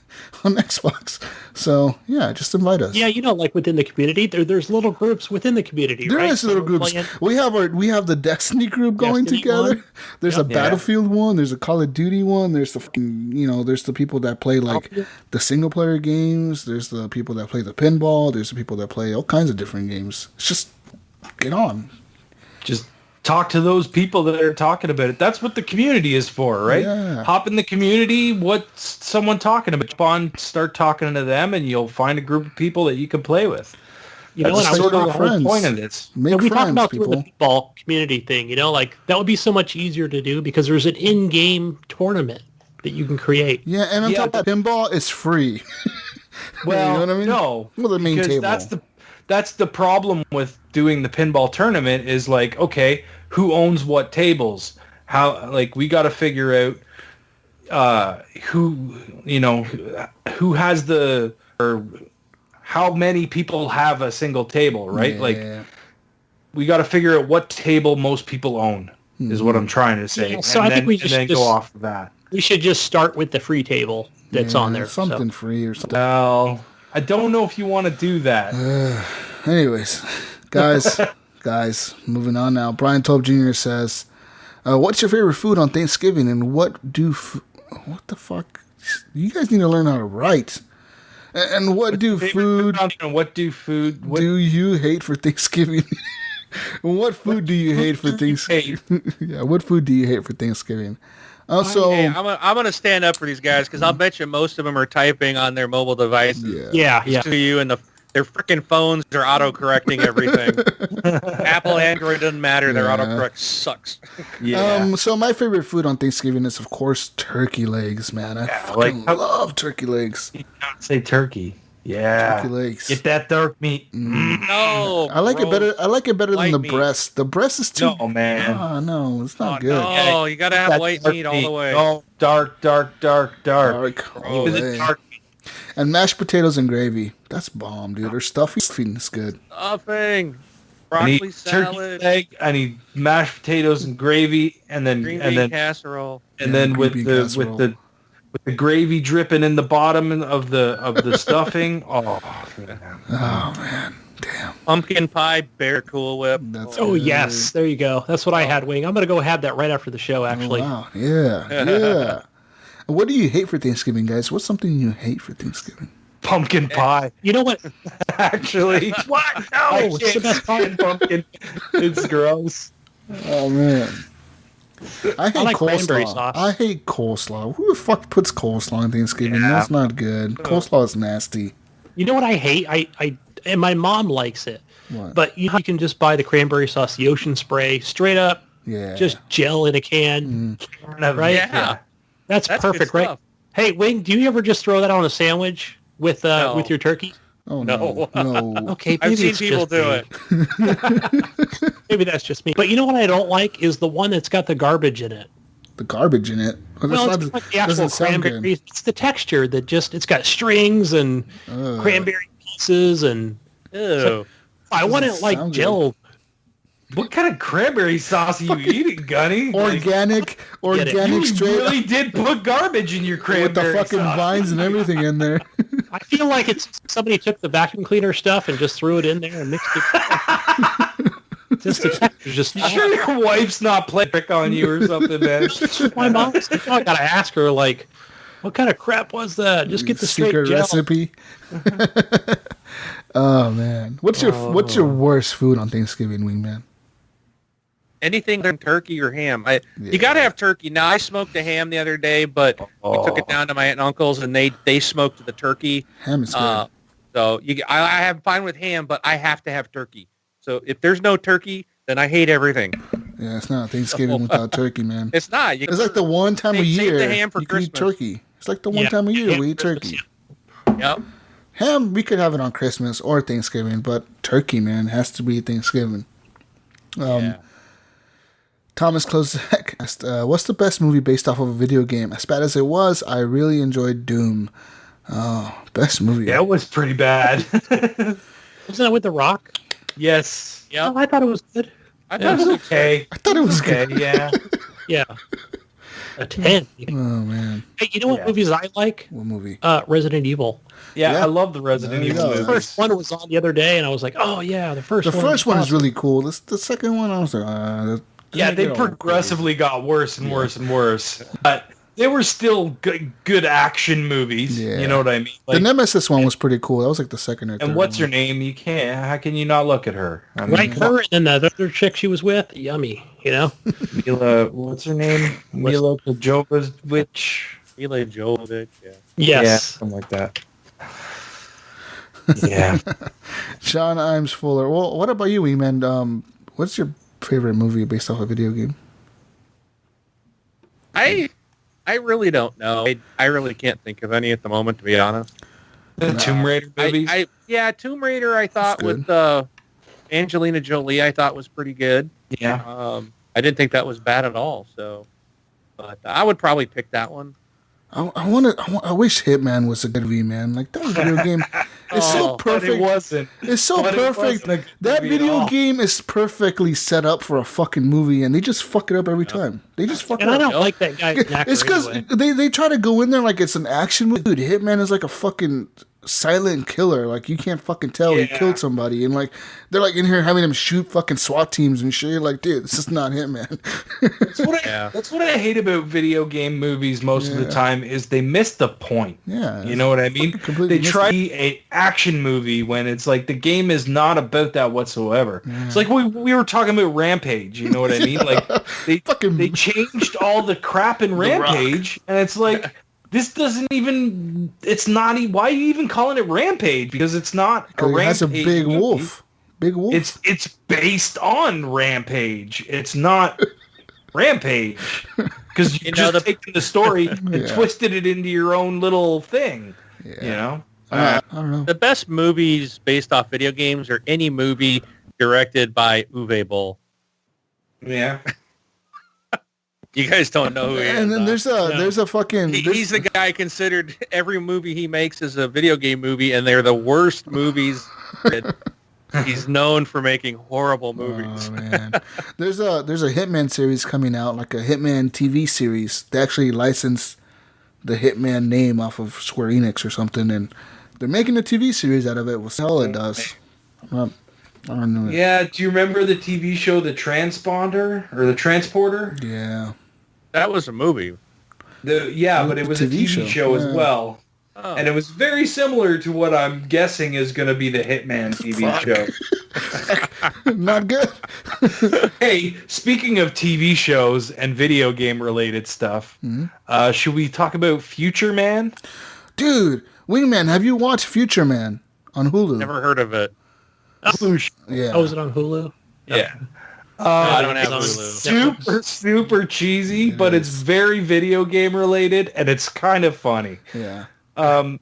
Speaker 2: on Xbox. So, yeah, just invite us.
Speaker 4: Yeah, like within the community, there's little groups within the community,
Speaker 2: There
Speaker 4: right?
Speaker 2: is little groups. We have the Destiny group going together. One. There's a Battlefield one. There's a Call of Duty one. There's the fucking, there's the people that play like the single player games. There's the people that play the pinball. There's the people that play all kinds of different games. It's just get on.
Speaker 3: Just talk to those people that are talking about it. That's what the community is for, right?
Speaker 2: Yeah.
Speaker 3: Hop in the community. What's someone talking about? Jump on, start talking to them, and you'll find a group of people that you can play with. That's sort of the whole point of this.
Speaker 4: We talked about doing the pinball community thing. That would be so much easier to do because there's an in-game tournament that you can create.
Speaker 2: Yeah, and on top of that, pinball is free.
Speaker 3: Well,
Speaker 2: you know what I mean?
Speaker 3: No,
Speaker 2: well, the main table.
Speaker 3: That's the problem with doing the pinball tournament is like, okay, who owns what tables? How, we got to figure out who has or how many people have a single table, right?
Speaker 2: Yeah.
Speaker 3: We got to figure out what table most people own is what I'm trying to say.
Speaker 4: Yeah, so I think we just
Speaker 3: go off of that.
Speaker 4: We should just start with the free table that's on there.
Speaker 2: Something free or something.
Speaker 3: Well, I don't know if you want to do that.
Speaker 2: Anyways, guys, moving on now. Brian Tobe Jr. says, what's your favorite food on Thanksgiving and what the fuck? You guys need to learn how to write. And what do you hate for Thanksgiving? What food do you hate for Thanksgiving? Yeah, what food do you hate for Thanksgiving? Also,
Speaker 5: I'm gonna stand up for these guys because I'll bet you most of them are typing on their mobile devices.
Speaker 4: Yeah.
Speaker 5: To you, and their freaking phones are auto-correcting everything. Apple, Android, doesn't matter. Their autocorrect sucks.
Speaker 2: Yeah. So my favorite food on Thanksgiving is, of course, turkey legs, man. I fucking love turkey legs.
Speaker 3: You don't say turkey. Yeah.
Speaker 2: Turkey legs.
Speaker 3: Get that dark meat.
Speaker 5: No.
Speaker 2: I like it better. I like it better than the breast. The breast is too.
Speaker 3: No, man.
Speaker 2: Oh, no, it's not good.
Speaker 5: No, you gotta have white meat all the way.
Speaker 3: Oh, dark.
Speaker 2: Oh,
Speaker 3: Dark.
Speaker 2: And mashed potatoes and gravy. That's bomb, dude. Or stuffing is good.
Speaker 5: Stuffing. Broccoli salad.
Speaker 3: Turkey leg. I need mashed potatoes and gravy, and then
Speaker 5: green bean casserole.
Speaker 3: And then with the gravy dripping in the bottom of the stuffing. Oh
Speaker 2: man. Damn.
Speaker 5: Pumpkin pie, bear Cool Whip.
Speaker 4: Yes. There you go. That's what I had, Wing. I'm going to go have that right after the show, actually.
Speaker 2: Oh, wow. Yeah. What do you hate for Thanksgiving, guys? What's something you hate for Thanksgiving?
Speaker 3: Pumpkin pie.
Speaker 4: You know what?
Speaker 3: Actually.
Speaker 4: What? No, it's the best pie.
Speaker 3: Pumpkin. It's gross.
Speaker 2: Oh, man. I hate
Speaker 4: like
Speaker 2: coleslaw.
Speaker 4: Sauce.
Speaker 2: I hate coleslaw. Who the fuck puts coleslaw on Thanksgiving? That's not good. Coleslaw is nasty.
Speaker 4: You know what I hate? I and my mom likes it.
Speaker 2: What?
Speaker 4: But you can just buy the cranberry sauce, the ocean spray, straight up.
Speaker 2: Yeah.
Speaker 4: Just gel in a can. Right?
Speaker 5: Yeah.
Speaker 4: That's perfect, right? Hey, Wing, do you ever just throw that on a sandwich with your turkey?
Speaker 2: Oh, no.
Speaker 4: Okay,
Speaker 5: I've seen people do
Speaker 4: it. Maybe that's just me. But you know what I don't like is the one that's got the garbage in it.
Speaker 2: The garbage in it?
Speaker 4: Well, it's like the actual cranberry. It's the texture that it's got strings and cranberry pieces and...
Speaker 5: Ew.
Speaker 4: I want it like gel.
Speaker 3: What kind of cranberry sauce are you eating, Gunny?
Speaker 2: Organic
Speaker 3: You
Speaker 2: straight
Speaker 3: really did put garbage in your cranberry
Speaker 2: with the fucking vines and everything in there.
Speaker 4: I feel like somebody took the vacuum cleaner stuff and just threw it in there and mixed it. Just the texture, just.
Speaker 3: You sure your wife's not playing trick on you or something, man?
Speaker 4: My mom said, I gotta ask her, like, what kind of crap was that? Just get the
Speaker 2: secret
Speaker 4: straight gel.
Speaker 2: recipe. Oh man, what's your worst food on Thanksgiving, Wingman?
Speaker 5: Anything other than turkey or ham. You got to have turkey. Now, I smoked a ham the other day, but we took it down to my aunt and uncle's, and they smoked the turkey.
Speaker 2: Ham is good.
Speaker 5: So I am fine with ham, but I have to have turkey. So if there's no turkey, then I hate everything.
Speaker 2: Yeah, it's not Thanksgiving without turkey, man.
Speaker 5: It's not.
Speaker 2: It's like the one time a year
Speaker 5: the ham for
Speaker 2: you can eat
Speaker 5: Christmas.
Speaker 2: turkey. It's like the one time a year we eat turkey.
Speaker 5: Yep.
Speaker 2: Ham, we could have it on Christmas or Thanksgiving, but turkey, man, has to be Thanksgiving. Thomas Klozak asked, what's the best movie based off of a video game? As bad as it was, I really enjoyed Doom. Oh, best movie.
Speaker 3: Yeah, it was pretty bad.
Speaker 4: Wasn't that with The Rock?
Speaker 3: Yes.
Speaker 5: Yeah.
Speaker 4: Oh, I thought it was good.
Speaker 5: I thought it was
Speaker 3: okay.
Speaker 2: I thought it was
Speaker 3: okay.
Speaker 2: good.
Speaker 3: Yeah.
Speaker 4: Yeah. A 10.
Speaker 2: Oh, man.
Speaker 4: Hey, you know what movies I like?
Speaker 2: What movie?
Speaker 4: Resident Evil.
Speaker 3: Yeah,
Speaker 2: Yeah.
Speaker 3: I love the Resident Evil
Speaker 2: go.
Speaker 4: The
Speaker 3: movies.
Speaker 4: first one was on the other day, and I was like, oh, yeah, the first one.
Speaker 2: The first one is
Speaker 4: awesome.
Speaker 2: really cool. The second one, I was like,
Speaker 3: Yeah, they progressively got worse and worse and worse. But they were still good action movies.
Speaker 2: Yeah.
Speaker 3: You know what I mean?
Speaker 2: The Nemesis one was pretty cool. That was like the second or third
Speaker 3: And what's
Speaker 2: one.
Speaker 3: her name? How can you not look at her? I mean,
Speaker 4: Right, her and then the other chick she was with, yummy, you know?
Speaker 3: Mila, what's her name? Mila Jovovich.
Speaker 5: Mila Jovovich. Yeah.
Speaker 3: Yeah,
Speaker 4: Yes.
Speaker 3: something like that. Yeah.
Speaker 2: Sean Imes Fuller. Well, what about you, Eamon? What's your favorite movie based off a video game?
Speaker 5: I really don't know. I really can't think of any at the moment, to be honest.
Speaker 3: The Tomb Raider movies.
Speaker 5: Tomb Raider. I thought with Angelina Jolie, I thought was pretty good.
Speaker 3: Yeah.
Speaker 5: I didn't think that was bad at all. So, but I would probably pick that one.
Speaker 2: I wish Hitman was a good movie, man. Like that video game is so perfect.
Speaker 3: But it wasn't.
Speaker 2: It's so
Speaker 3: But it
Speaker 2: perfect.
Speaker 3: wasn't a
Speaker 2: That
Speaker 3: movie at
Speaker 2: video
Speaker 3: all.
Speaker 2: game is perfectly set up for a fucking movie, and they just fuck it up every time. They just fuck it
Speaker 4: And I
Speaker 2: up.
Speaker 4: don't like that guy's actor
Speaker 2: It's because
Speaker 4: anyway.
Speaker 2: they try to go in there like it's an action movie. Dude, Hitman is like a fucking silent killer. Like you can't fucking tell he
Speaker 3: Yeah.
Speaker 2: killed somebody, and like they're like in here having him shoot fucking SWAT teams and shit. Like, dude, this is not Hitman.
Speaker 3: That's what I hate about video game movies most of the time is they miss the point.
Speaker 2: Yeah,
Speaker 3: You know what I mean?
Speaker 2: completely
Speaker 3: They
Speaker 2: missed
Speaker 3: try
Speaker 2: it.
Speaker 3: to be an action movie when it's like the game is not about that whatsoever. It's like we were talking about Rampage, you know what I mean? Like they changed all the crap in Rampage and it's like this doesn't even it's not why are you even calling it Rampage? Because it's not a
Speaker 2: It has a
Speaker 3: Rampage
Speaker 2: big
Speaker 3: movie.
Speaker 2: wolf. Big wolf.
Speaker 3: It's based on Rampage. It's not Rampage because you just taken the story and twisted it into your own little thing.
Speaker 2: Yeah.
Speaker 3: You know,
Speaker 2: I don't know.
Speaker 5: The best movies based off video games are any movie directed by Uwe Boll.
Speaker 3: yeah.
Speaker 5: You guys don't know who he is.
Speaker 2: And then
Speaker 5: huh?
Speaker 2: there's a fucking
Speaker 5: He's the guy considered every movie he makes is a video game movie, and they're the worst movies. That he's known for making horrible movies.
Speaker 2: Oh man, there's a Hitman series coming out, like a Hitman TV series. They actually licensed the Hitman name off of Square Enix or something, and they're making a TV series out of it. We'll see how it does. I don't know.
Speaker 3: Yeah. Do you remember the TV show The Transponder or The Transporter?
Speaker 2: Yeah.
Speaker 5: That was a movie.
Speaker 3: But it was a TV show as well.
Speaker 5: Oh.
Speaker 3: And it was very similar to what I'm guessing is going to be the Hitman TV show.
Speaker 2: Not good.
Speaker 3: Hey, speaking of TV shows and video game related stuff, should we talk about Future Man?
Speaker 2: Dude, Wingman, have you watched Future Man on Hulu?
Speaker 5: Never heard of it.
Speaker 2: Yeah.
Speaker 4: Oh, is it on Hulu?
Speaker 3: Yeah.
Speaker 5: I don't have Hulu.
Speaker 3: Super cheesy, but it's very video game related, and it's kind of funny.
Speaker 2: Yeah.
Speaker 3: Kind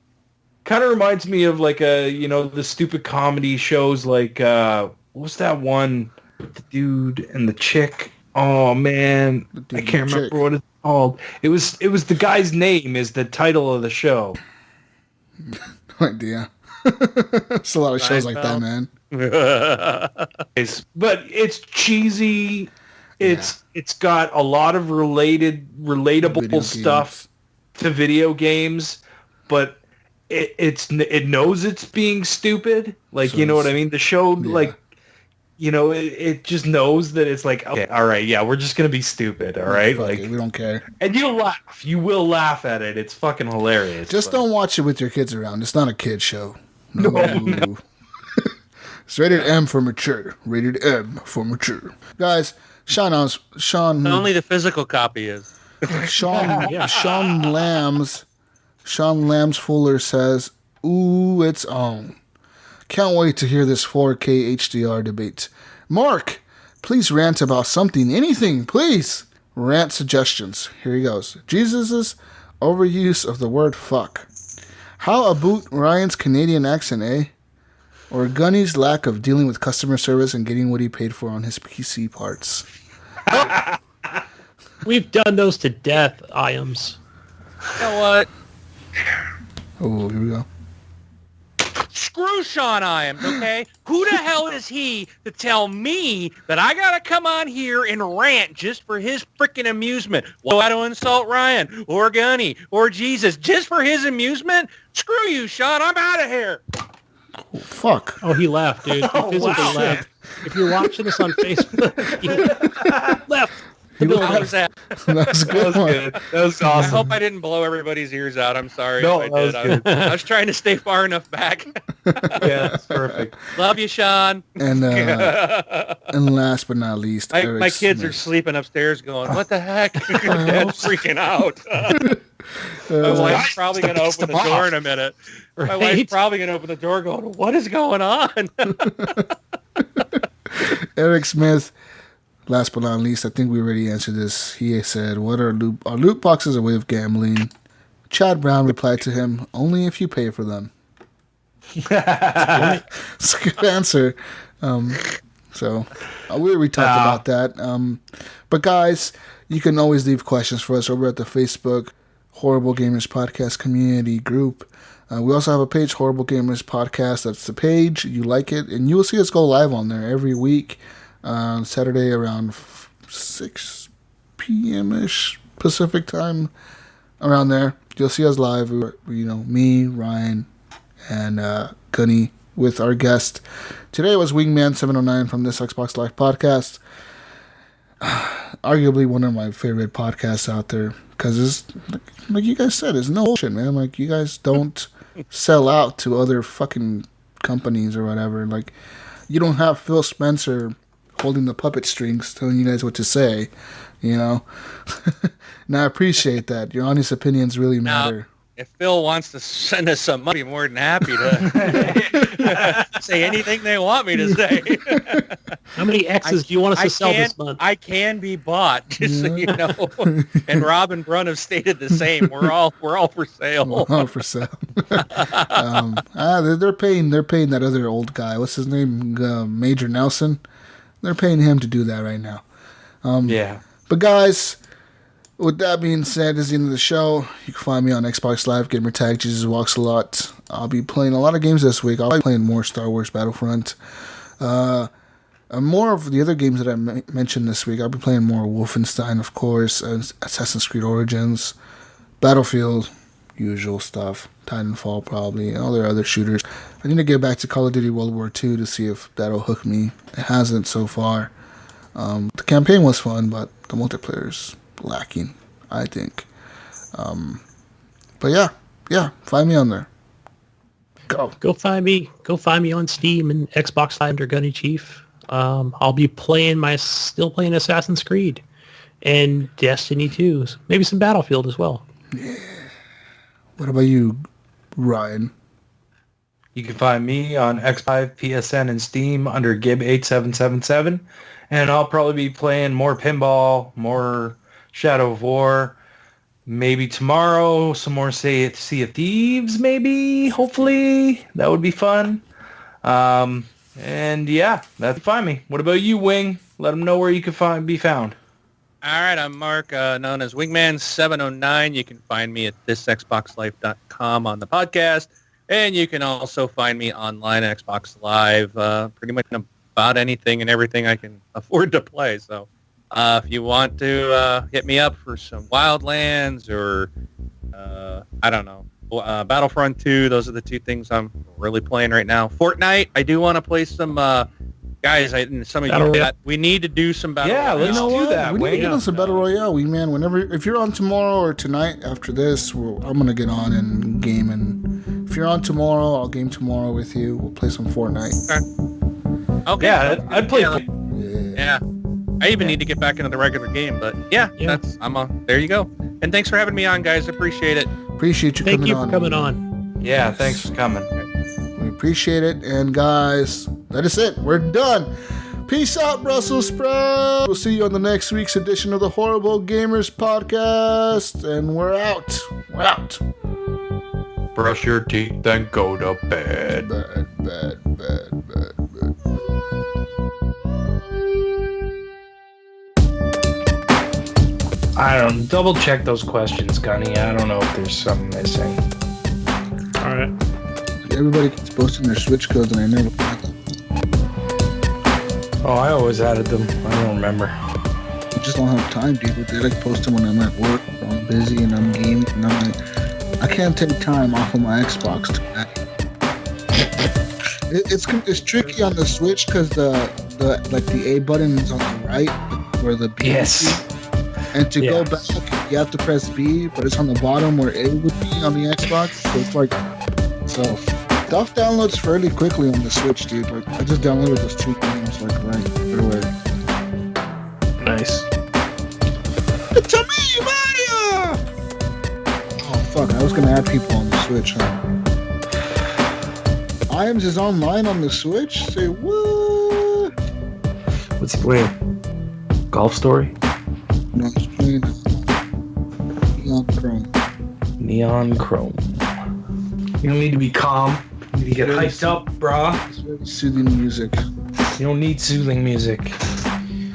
Speaker 3: of reminds me of like the stupid comedy shows like what's that one with the dude and the chick? Oh man, I can't remember what it's called. It was the guy's name is the title of the show.
Speaker 2: No idea. It's a lot of shows like that, man.
Speaker 3: But it's cheesy. It's got a lot of relatable
Speaker 2: Video
Speaker 3: stuff to video games, but it knows it's being stupid. Like, you know what I mean? The show, like, it just knows that it's like, okay, all right, yeah, we're just gonna be stupid, all right?
Speaker 2: Fuck
Speaker 3: Like,
Speaker 2: it, we don't care.
Speaker 3: and you'll laugh. You will laugh at it. It's fucking hilarious.
Speaker 2: Just don't watch it with your kids around. It's not a kid show. No. It's rated M for mature. Rated M for mature. Guys, Sean
Speaker 5: Only the physical copy is.
Speaker 2: Sean Lambs Fuller says, Ooh, it's on. Can't wait to hear this 4K HDR debate. Mark, please rant about something, anything, please. Rant suggestions. Here he goes. Jesus' overuse of the word fuck. How about Ryan's Canadian accent, eh? Or Gunny's lack of dealing with customer service and getting what he paid for on his PC parts.
Speaker 4: We've done those to death, Iams.
Speaker 5: You know what?
Speaker 2: Oh, here we go.
Speaker 5: Screw Sean Iams, okay? Who the hell is he to tell me that I gotta come on here and rant just for his freaking amusement? Why to insult Ryan or Gunny or Jesus just for his amusement? Screw you, Sean. I'm out of here.
Speaker 2: Oh, fuck.
Speaker 4: Oh, he left, dude. He physically left. If you're watching this on Facebook, he left.
Speaker 5: That was that.
Speaker 2: That was a good one.
Speaker 3: That was awesome.
Speaker 5: I hope I didn't blow everybody's ears out. I'm sorry
Speaker 3: No,
Speaker 5: if I did. I was trying to stay far enough back.
Speaker 3: Yeah, that's perfect.
Speaker 5: Love you, Sean.
Speaker 2: And last but not least, Eric
Speaker 5: my kids
Speaker 2: Smith.
Speaker 5: are sleeping upstairs going, what the heck? Dad's freaking out. My wife's probably going to open the door in a minute. My wife's probably going to open the door going, what is going on?
Speaker 2: Eric Smith, last but not least, I think we already answered this. He said, "What are loot boxes a way of gambling?" Chad Brown replied to him, "Only if you pay for them." It's a good answer. So we talked about that. But guys, you can always leave questions for us over at the Facebook Horrible Gamers Podcast community group. We also have a page, Horrible Gamers Podcast. That's the page. You like it, and you will see us go live on there every week. Saturday around 6 p.m.-ish Pacific time, around there. You'll see us live. Me, Ryan, and Gunny with our guest. Today was Wingman709 from this Xbox Live podcast. Arguably one of my favorite podcasts out there, because it's, like you guys said, it's no bullshit, man. Like, you guys don't sell out to other fucking companies or whatever. Like, you don't have Phil Spencer holding the puppet strings, telling you guys what to say, you know. And I appreciate that. Your honest opinions really matter.
Speaker 5: If Phil wants to send us some money, I'm more than happy to say anything they want me to say.
Speaker 4: How many X's do you want us to sell this month?
Speaker 5: I can be bought, just so you know. And Rob and Brun have stated the same. We're all for sale.
Speaker 2: We're all for sale. They're paying that other old guy. What's his name? Major Nelson. They're paying him to do that right now.
Speaker 3: Yeah.
Speaker 2: But guys, with that being said, this is the end of the show. You can find me on Xbox Live, Gamertag, Jesus Walks a Lot. I'll be playing a lot of games this week. I'll be playing more Star Wars Battlefront. More of the other games that I mentioned this week. I'll be playing more Wolfenstein, of course, Assassin's Creed Origins, Battlefield, usual stuff, Titanfall probably, and all their other shooters. I need to get back to Call of Duty World War II to see if that'll hook me. It hasn't so far. The campaign was fun, but the multiplayer's lacking, I think. But yeah, find me on there.
Speaker 4: Go find me on Steam and Xbox Live under Gunny Chief. I'll be still playing Assassin's Creed and Destiny 2, maybe some Battlefield as well.
Speaker 2: Yeah. What about you, Ryan?
Speaker 3: You can find me on X5, PSN, and Steam under Gib8777. And I'll probably be playing more pinball, more Shadow of War. Maybe tomorrow, some more Sea of Thieves, maybe, hopefully. That would be fun. And yeah, that's find me. What about you, Wing? Let them know where you can be found.
Speaker 5: All right, I'm Mark, known as Wingman709. You can find me at thisxboxlife.com on the podcast. And you can also find me online at Xbox Live, pretty much about anything and everything I can afford to play. So if you want to hit me up for some Wildlands or, I don't know, Battlefront 2, those are the two things I'm really playing right now. Fortnite, I do want to play some, guys, some of you, we need to do some Battle Royale.
Speaker 3: Yeah, let's do that.
Speaker 2: We need to get on some Battle Royale, if you're on tomorrow or tonight after this, I'm going to get on and game. And if you're on tomorrow, I'll game tomorrow with you. We'll play some Fortnite.
Speaker 5: Okay.
Speaker 3: Yeah, I'd play.
Speaker 5: Yeah. I even need to get back into the regular game, but I'm on. There you go. And thanks for having me on, guys. Appreciate it.
Speaker 2: Appreciate you coming on.
Speaker 4: Thank you for coming on.
Speaker 3: Yeah, thanks for coming.
Speaker 2: We appreciate it. And guys, that is it. We're done. Peace out, Brussels sprouts. We'll see you on the next week's edition of the Horrible Gamers podcast. And we're out. We're out.
Speaker 3: Brush your teeth and go to bed.
Speaker 2: Bad.
Speaker 3: I don't double check those questions, Gunny. I don't know if there's something missing.
Speaker 4: All right.
Speaker 2: Everybody keeps posting their Switch codes, and I never got them.
Speaker 3: Oh, I always added them. I don't remember.
Speaker 2: I just don't have time, dude. They like post them when I'm at work, or I'm busy, and I'm gaming, and I'm like, I can't take time off of my Xbox to add. It's tricky on the Switch because the A button is on the right, where the B
Speaker 3: Yes.
Speaker 2: And to go back, you have to press B, but it's on the bottom where A would be on the Xbox. So it's like, stuff downloads fairly quickly on the Switch, dude. Like, I just downloaded those 2 games, like, right away.
Speaker 3: Nice.
Speaker 2: It's a me, Mario! Oh, fuck. I was gonna add people on the Switch, huh? Iams is online on the Switch? Say what?
Speaker 3: What's he playing? Golf Story?
Speaker 2: No, it's playing Neon Chrome.
Speaker 3: Neon Chrome. You don't need to be calm. You need to get hyped up, brah.
Speaker 2: It's very soothing music.
Speaker 3: You don't need soothing music.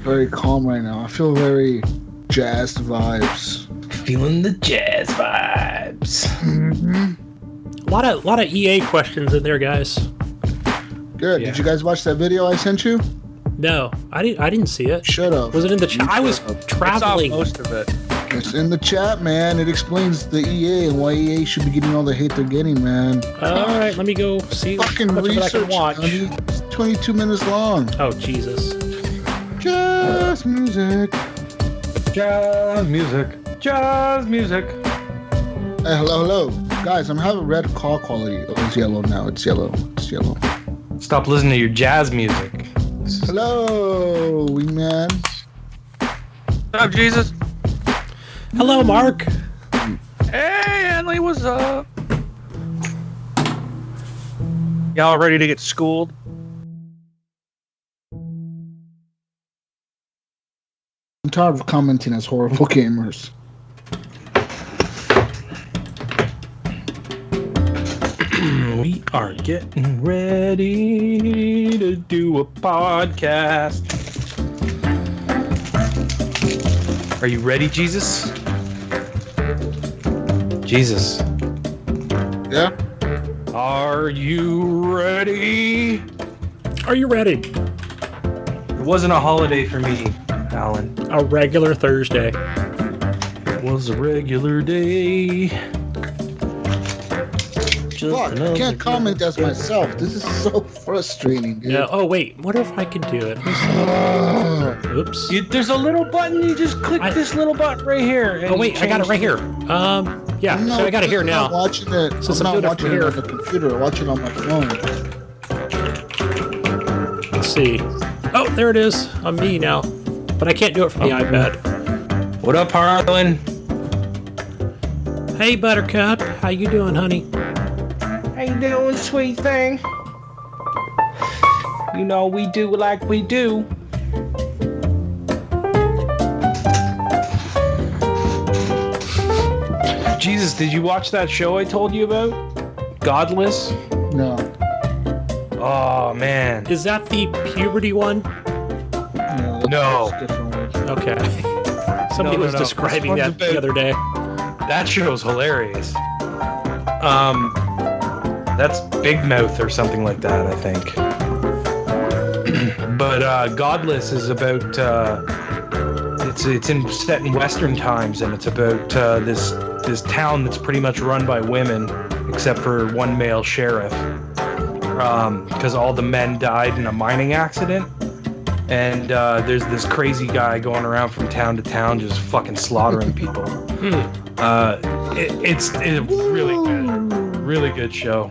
Speaker 2: Very calm right now. I feel very jazzed vibes.
Speaker 3: Feeling the jazz vibes.
Speaker 2: Mm-hmm.
Speaker 4: A lot of EA questions in there, guys.
Speaker 2: Good.
Speaker 3: Yeah.
Speaker 2: Did you guys watch that video I sent you?
Speaker 4: No, I didn't see it.
Speaker 2: Shut up.
Speaker 4: Was it in the chat? I was traveling.
Speaker 5: I saw most of it.
Speaker 2: It's in the chat, man. It explains the EA and why EA should be getting all the hate they're getting, man.
Speaker 4: All right, let me go see
Speaker 2: Fucking
Speaker 4: how much of it I
Speaker 2: research,
Speaker 4: can watch.
Speaker 2: honey. It's 22 minutes long.
Speaker 4: Oh, Jesus.
Speaker 2: Jazz music.
Speaker 3: Jazz music. Jazz music.
Speaker 2: Hey, hello. Guys, I'm having red call quality. Oh, it's yellow now. It's yellow.
Speaker 3: Stop listening to your jazz music.
Speaker 2: Hello, wingman.
Speaker 5: What's up, Jesus?
Speaker 4: Hello, Mark.
Speaker 5: Hey, Henley, what's up? Y'all ready to get schooled?
Speaker 2: I'm tired of commenting as horrible gamers.
Speaker 3: We are getting ready to do a podcast. Are you ready, Jesus? Jesus.
Speaker 2: Yeah?
Speaker 3: Are you ready?
Speaker 4: Are you ready?
Speaker 3: It wasn't a holiday for me, Alan.
Speaker 4: A regular Thursday.
Speaker 3: It was a regular day.
Speaker 2: Fuck, I can't comment as myself. This is so frustrating, dude.
Speaker 4: Yeah. Oh, wait. What if I can do it? Oops.
Speaker 3: There's a little button. You just click this little button right here.
Speaker 4: Oh, wait. I got it right here. Yeah.
Speaker 2: No,
Speaker 4: So I got it here
Speaker 2: I'm
Speaker 4: now.
Speaker 2: not watching it.
Speaker 4: Since
Speaker 2: I'm
Speaker 4: I'm
Speaker 2: not
Speaker 4: doing it
Speaker 2: watching
Speaker 4: from
Speaker 2: it
Speaker 4: here.
Speaker 2: on the computer. I'm watching it on my phone.
Speaker 4: Let's see. Oh, there it is. On me now. But I can't do it from the iPad.
Speaker 3: What up, Harlan?
Speaker 4: Hey, Buttercup. How you doing, honey?
Speaker 3: How you doing, sweet thing? You know we do like we do. Jesus, did you watch that show I told you about? Godless?
Speaker 2: No.
Speaker 3: Oh, man.
Speaker 4: Is that the puberty one?
Speaker 3: No.
Speaker 2: That's a different one.
Speaker 4: Okay. Somebody was describing
Speaker 3: This
Speaker 4: that
Speaker 3: one's
Speaker 4: the other day.
Speaker 3: That show's hilarious. That's Big Mouth or something like that, I think. But Godless is about it's set in Western times, and it's about this town that's pretty much run by women, except for one male sheriff, because all the men died in a mining accident. And there's this crazy guy going around from town to town just fucking slaughtering people. It's a really good show.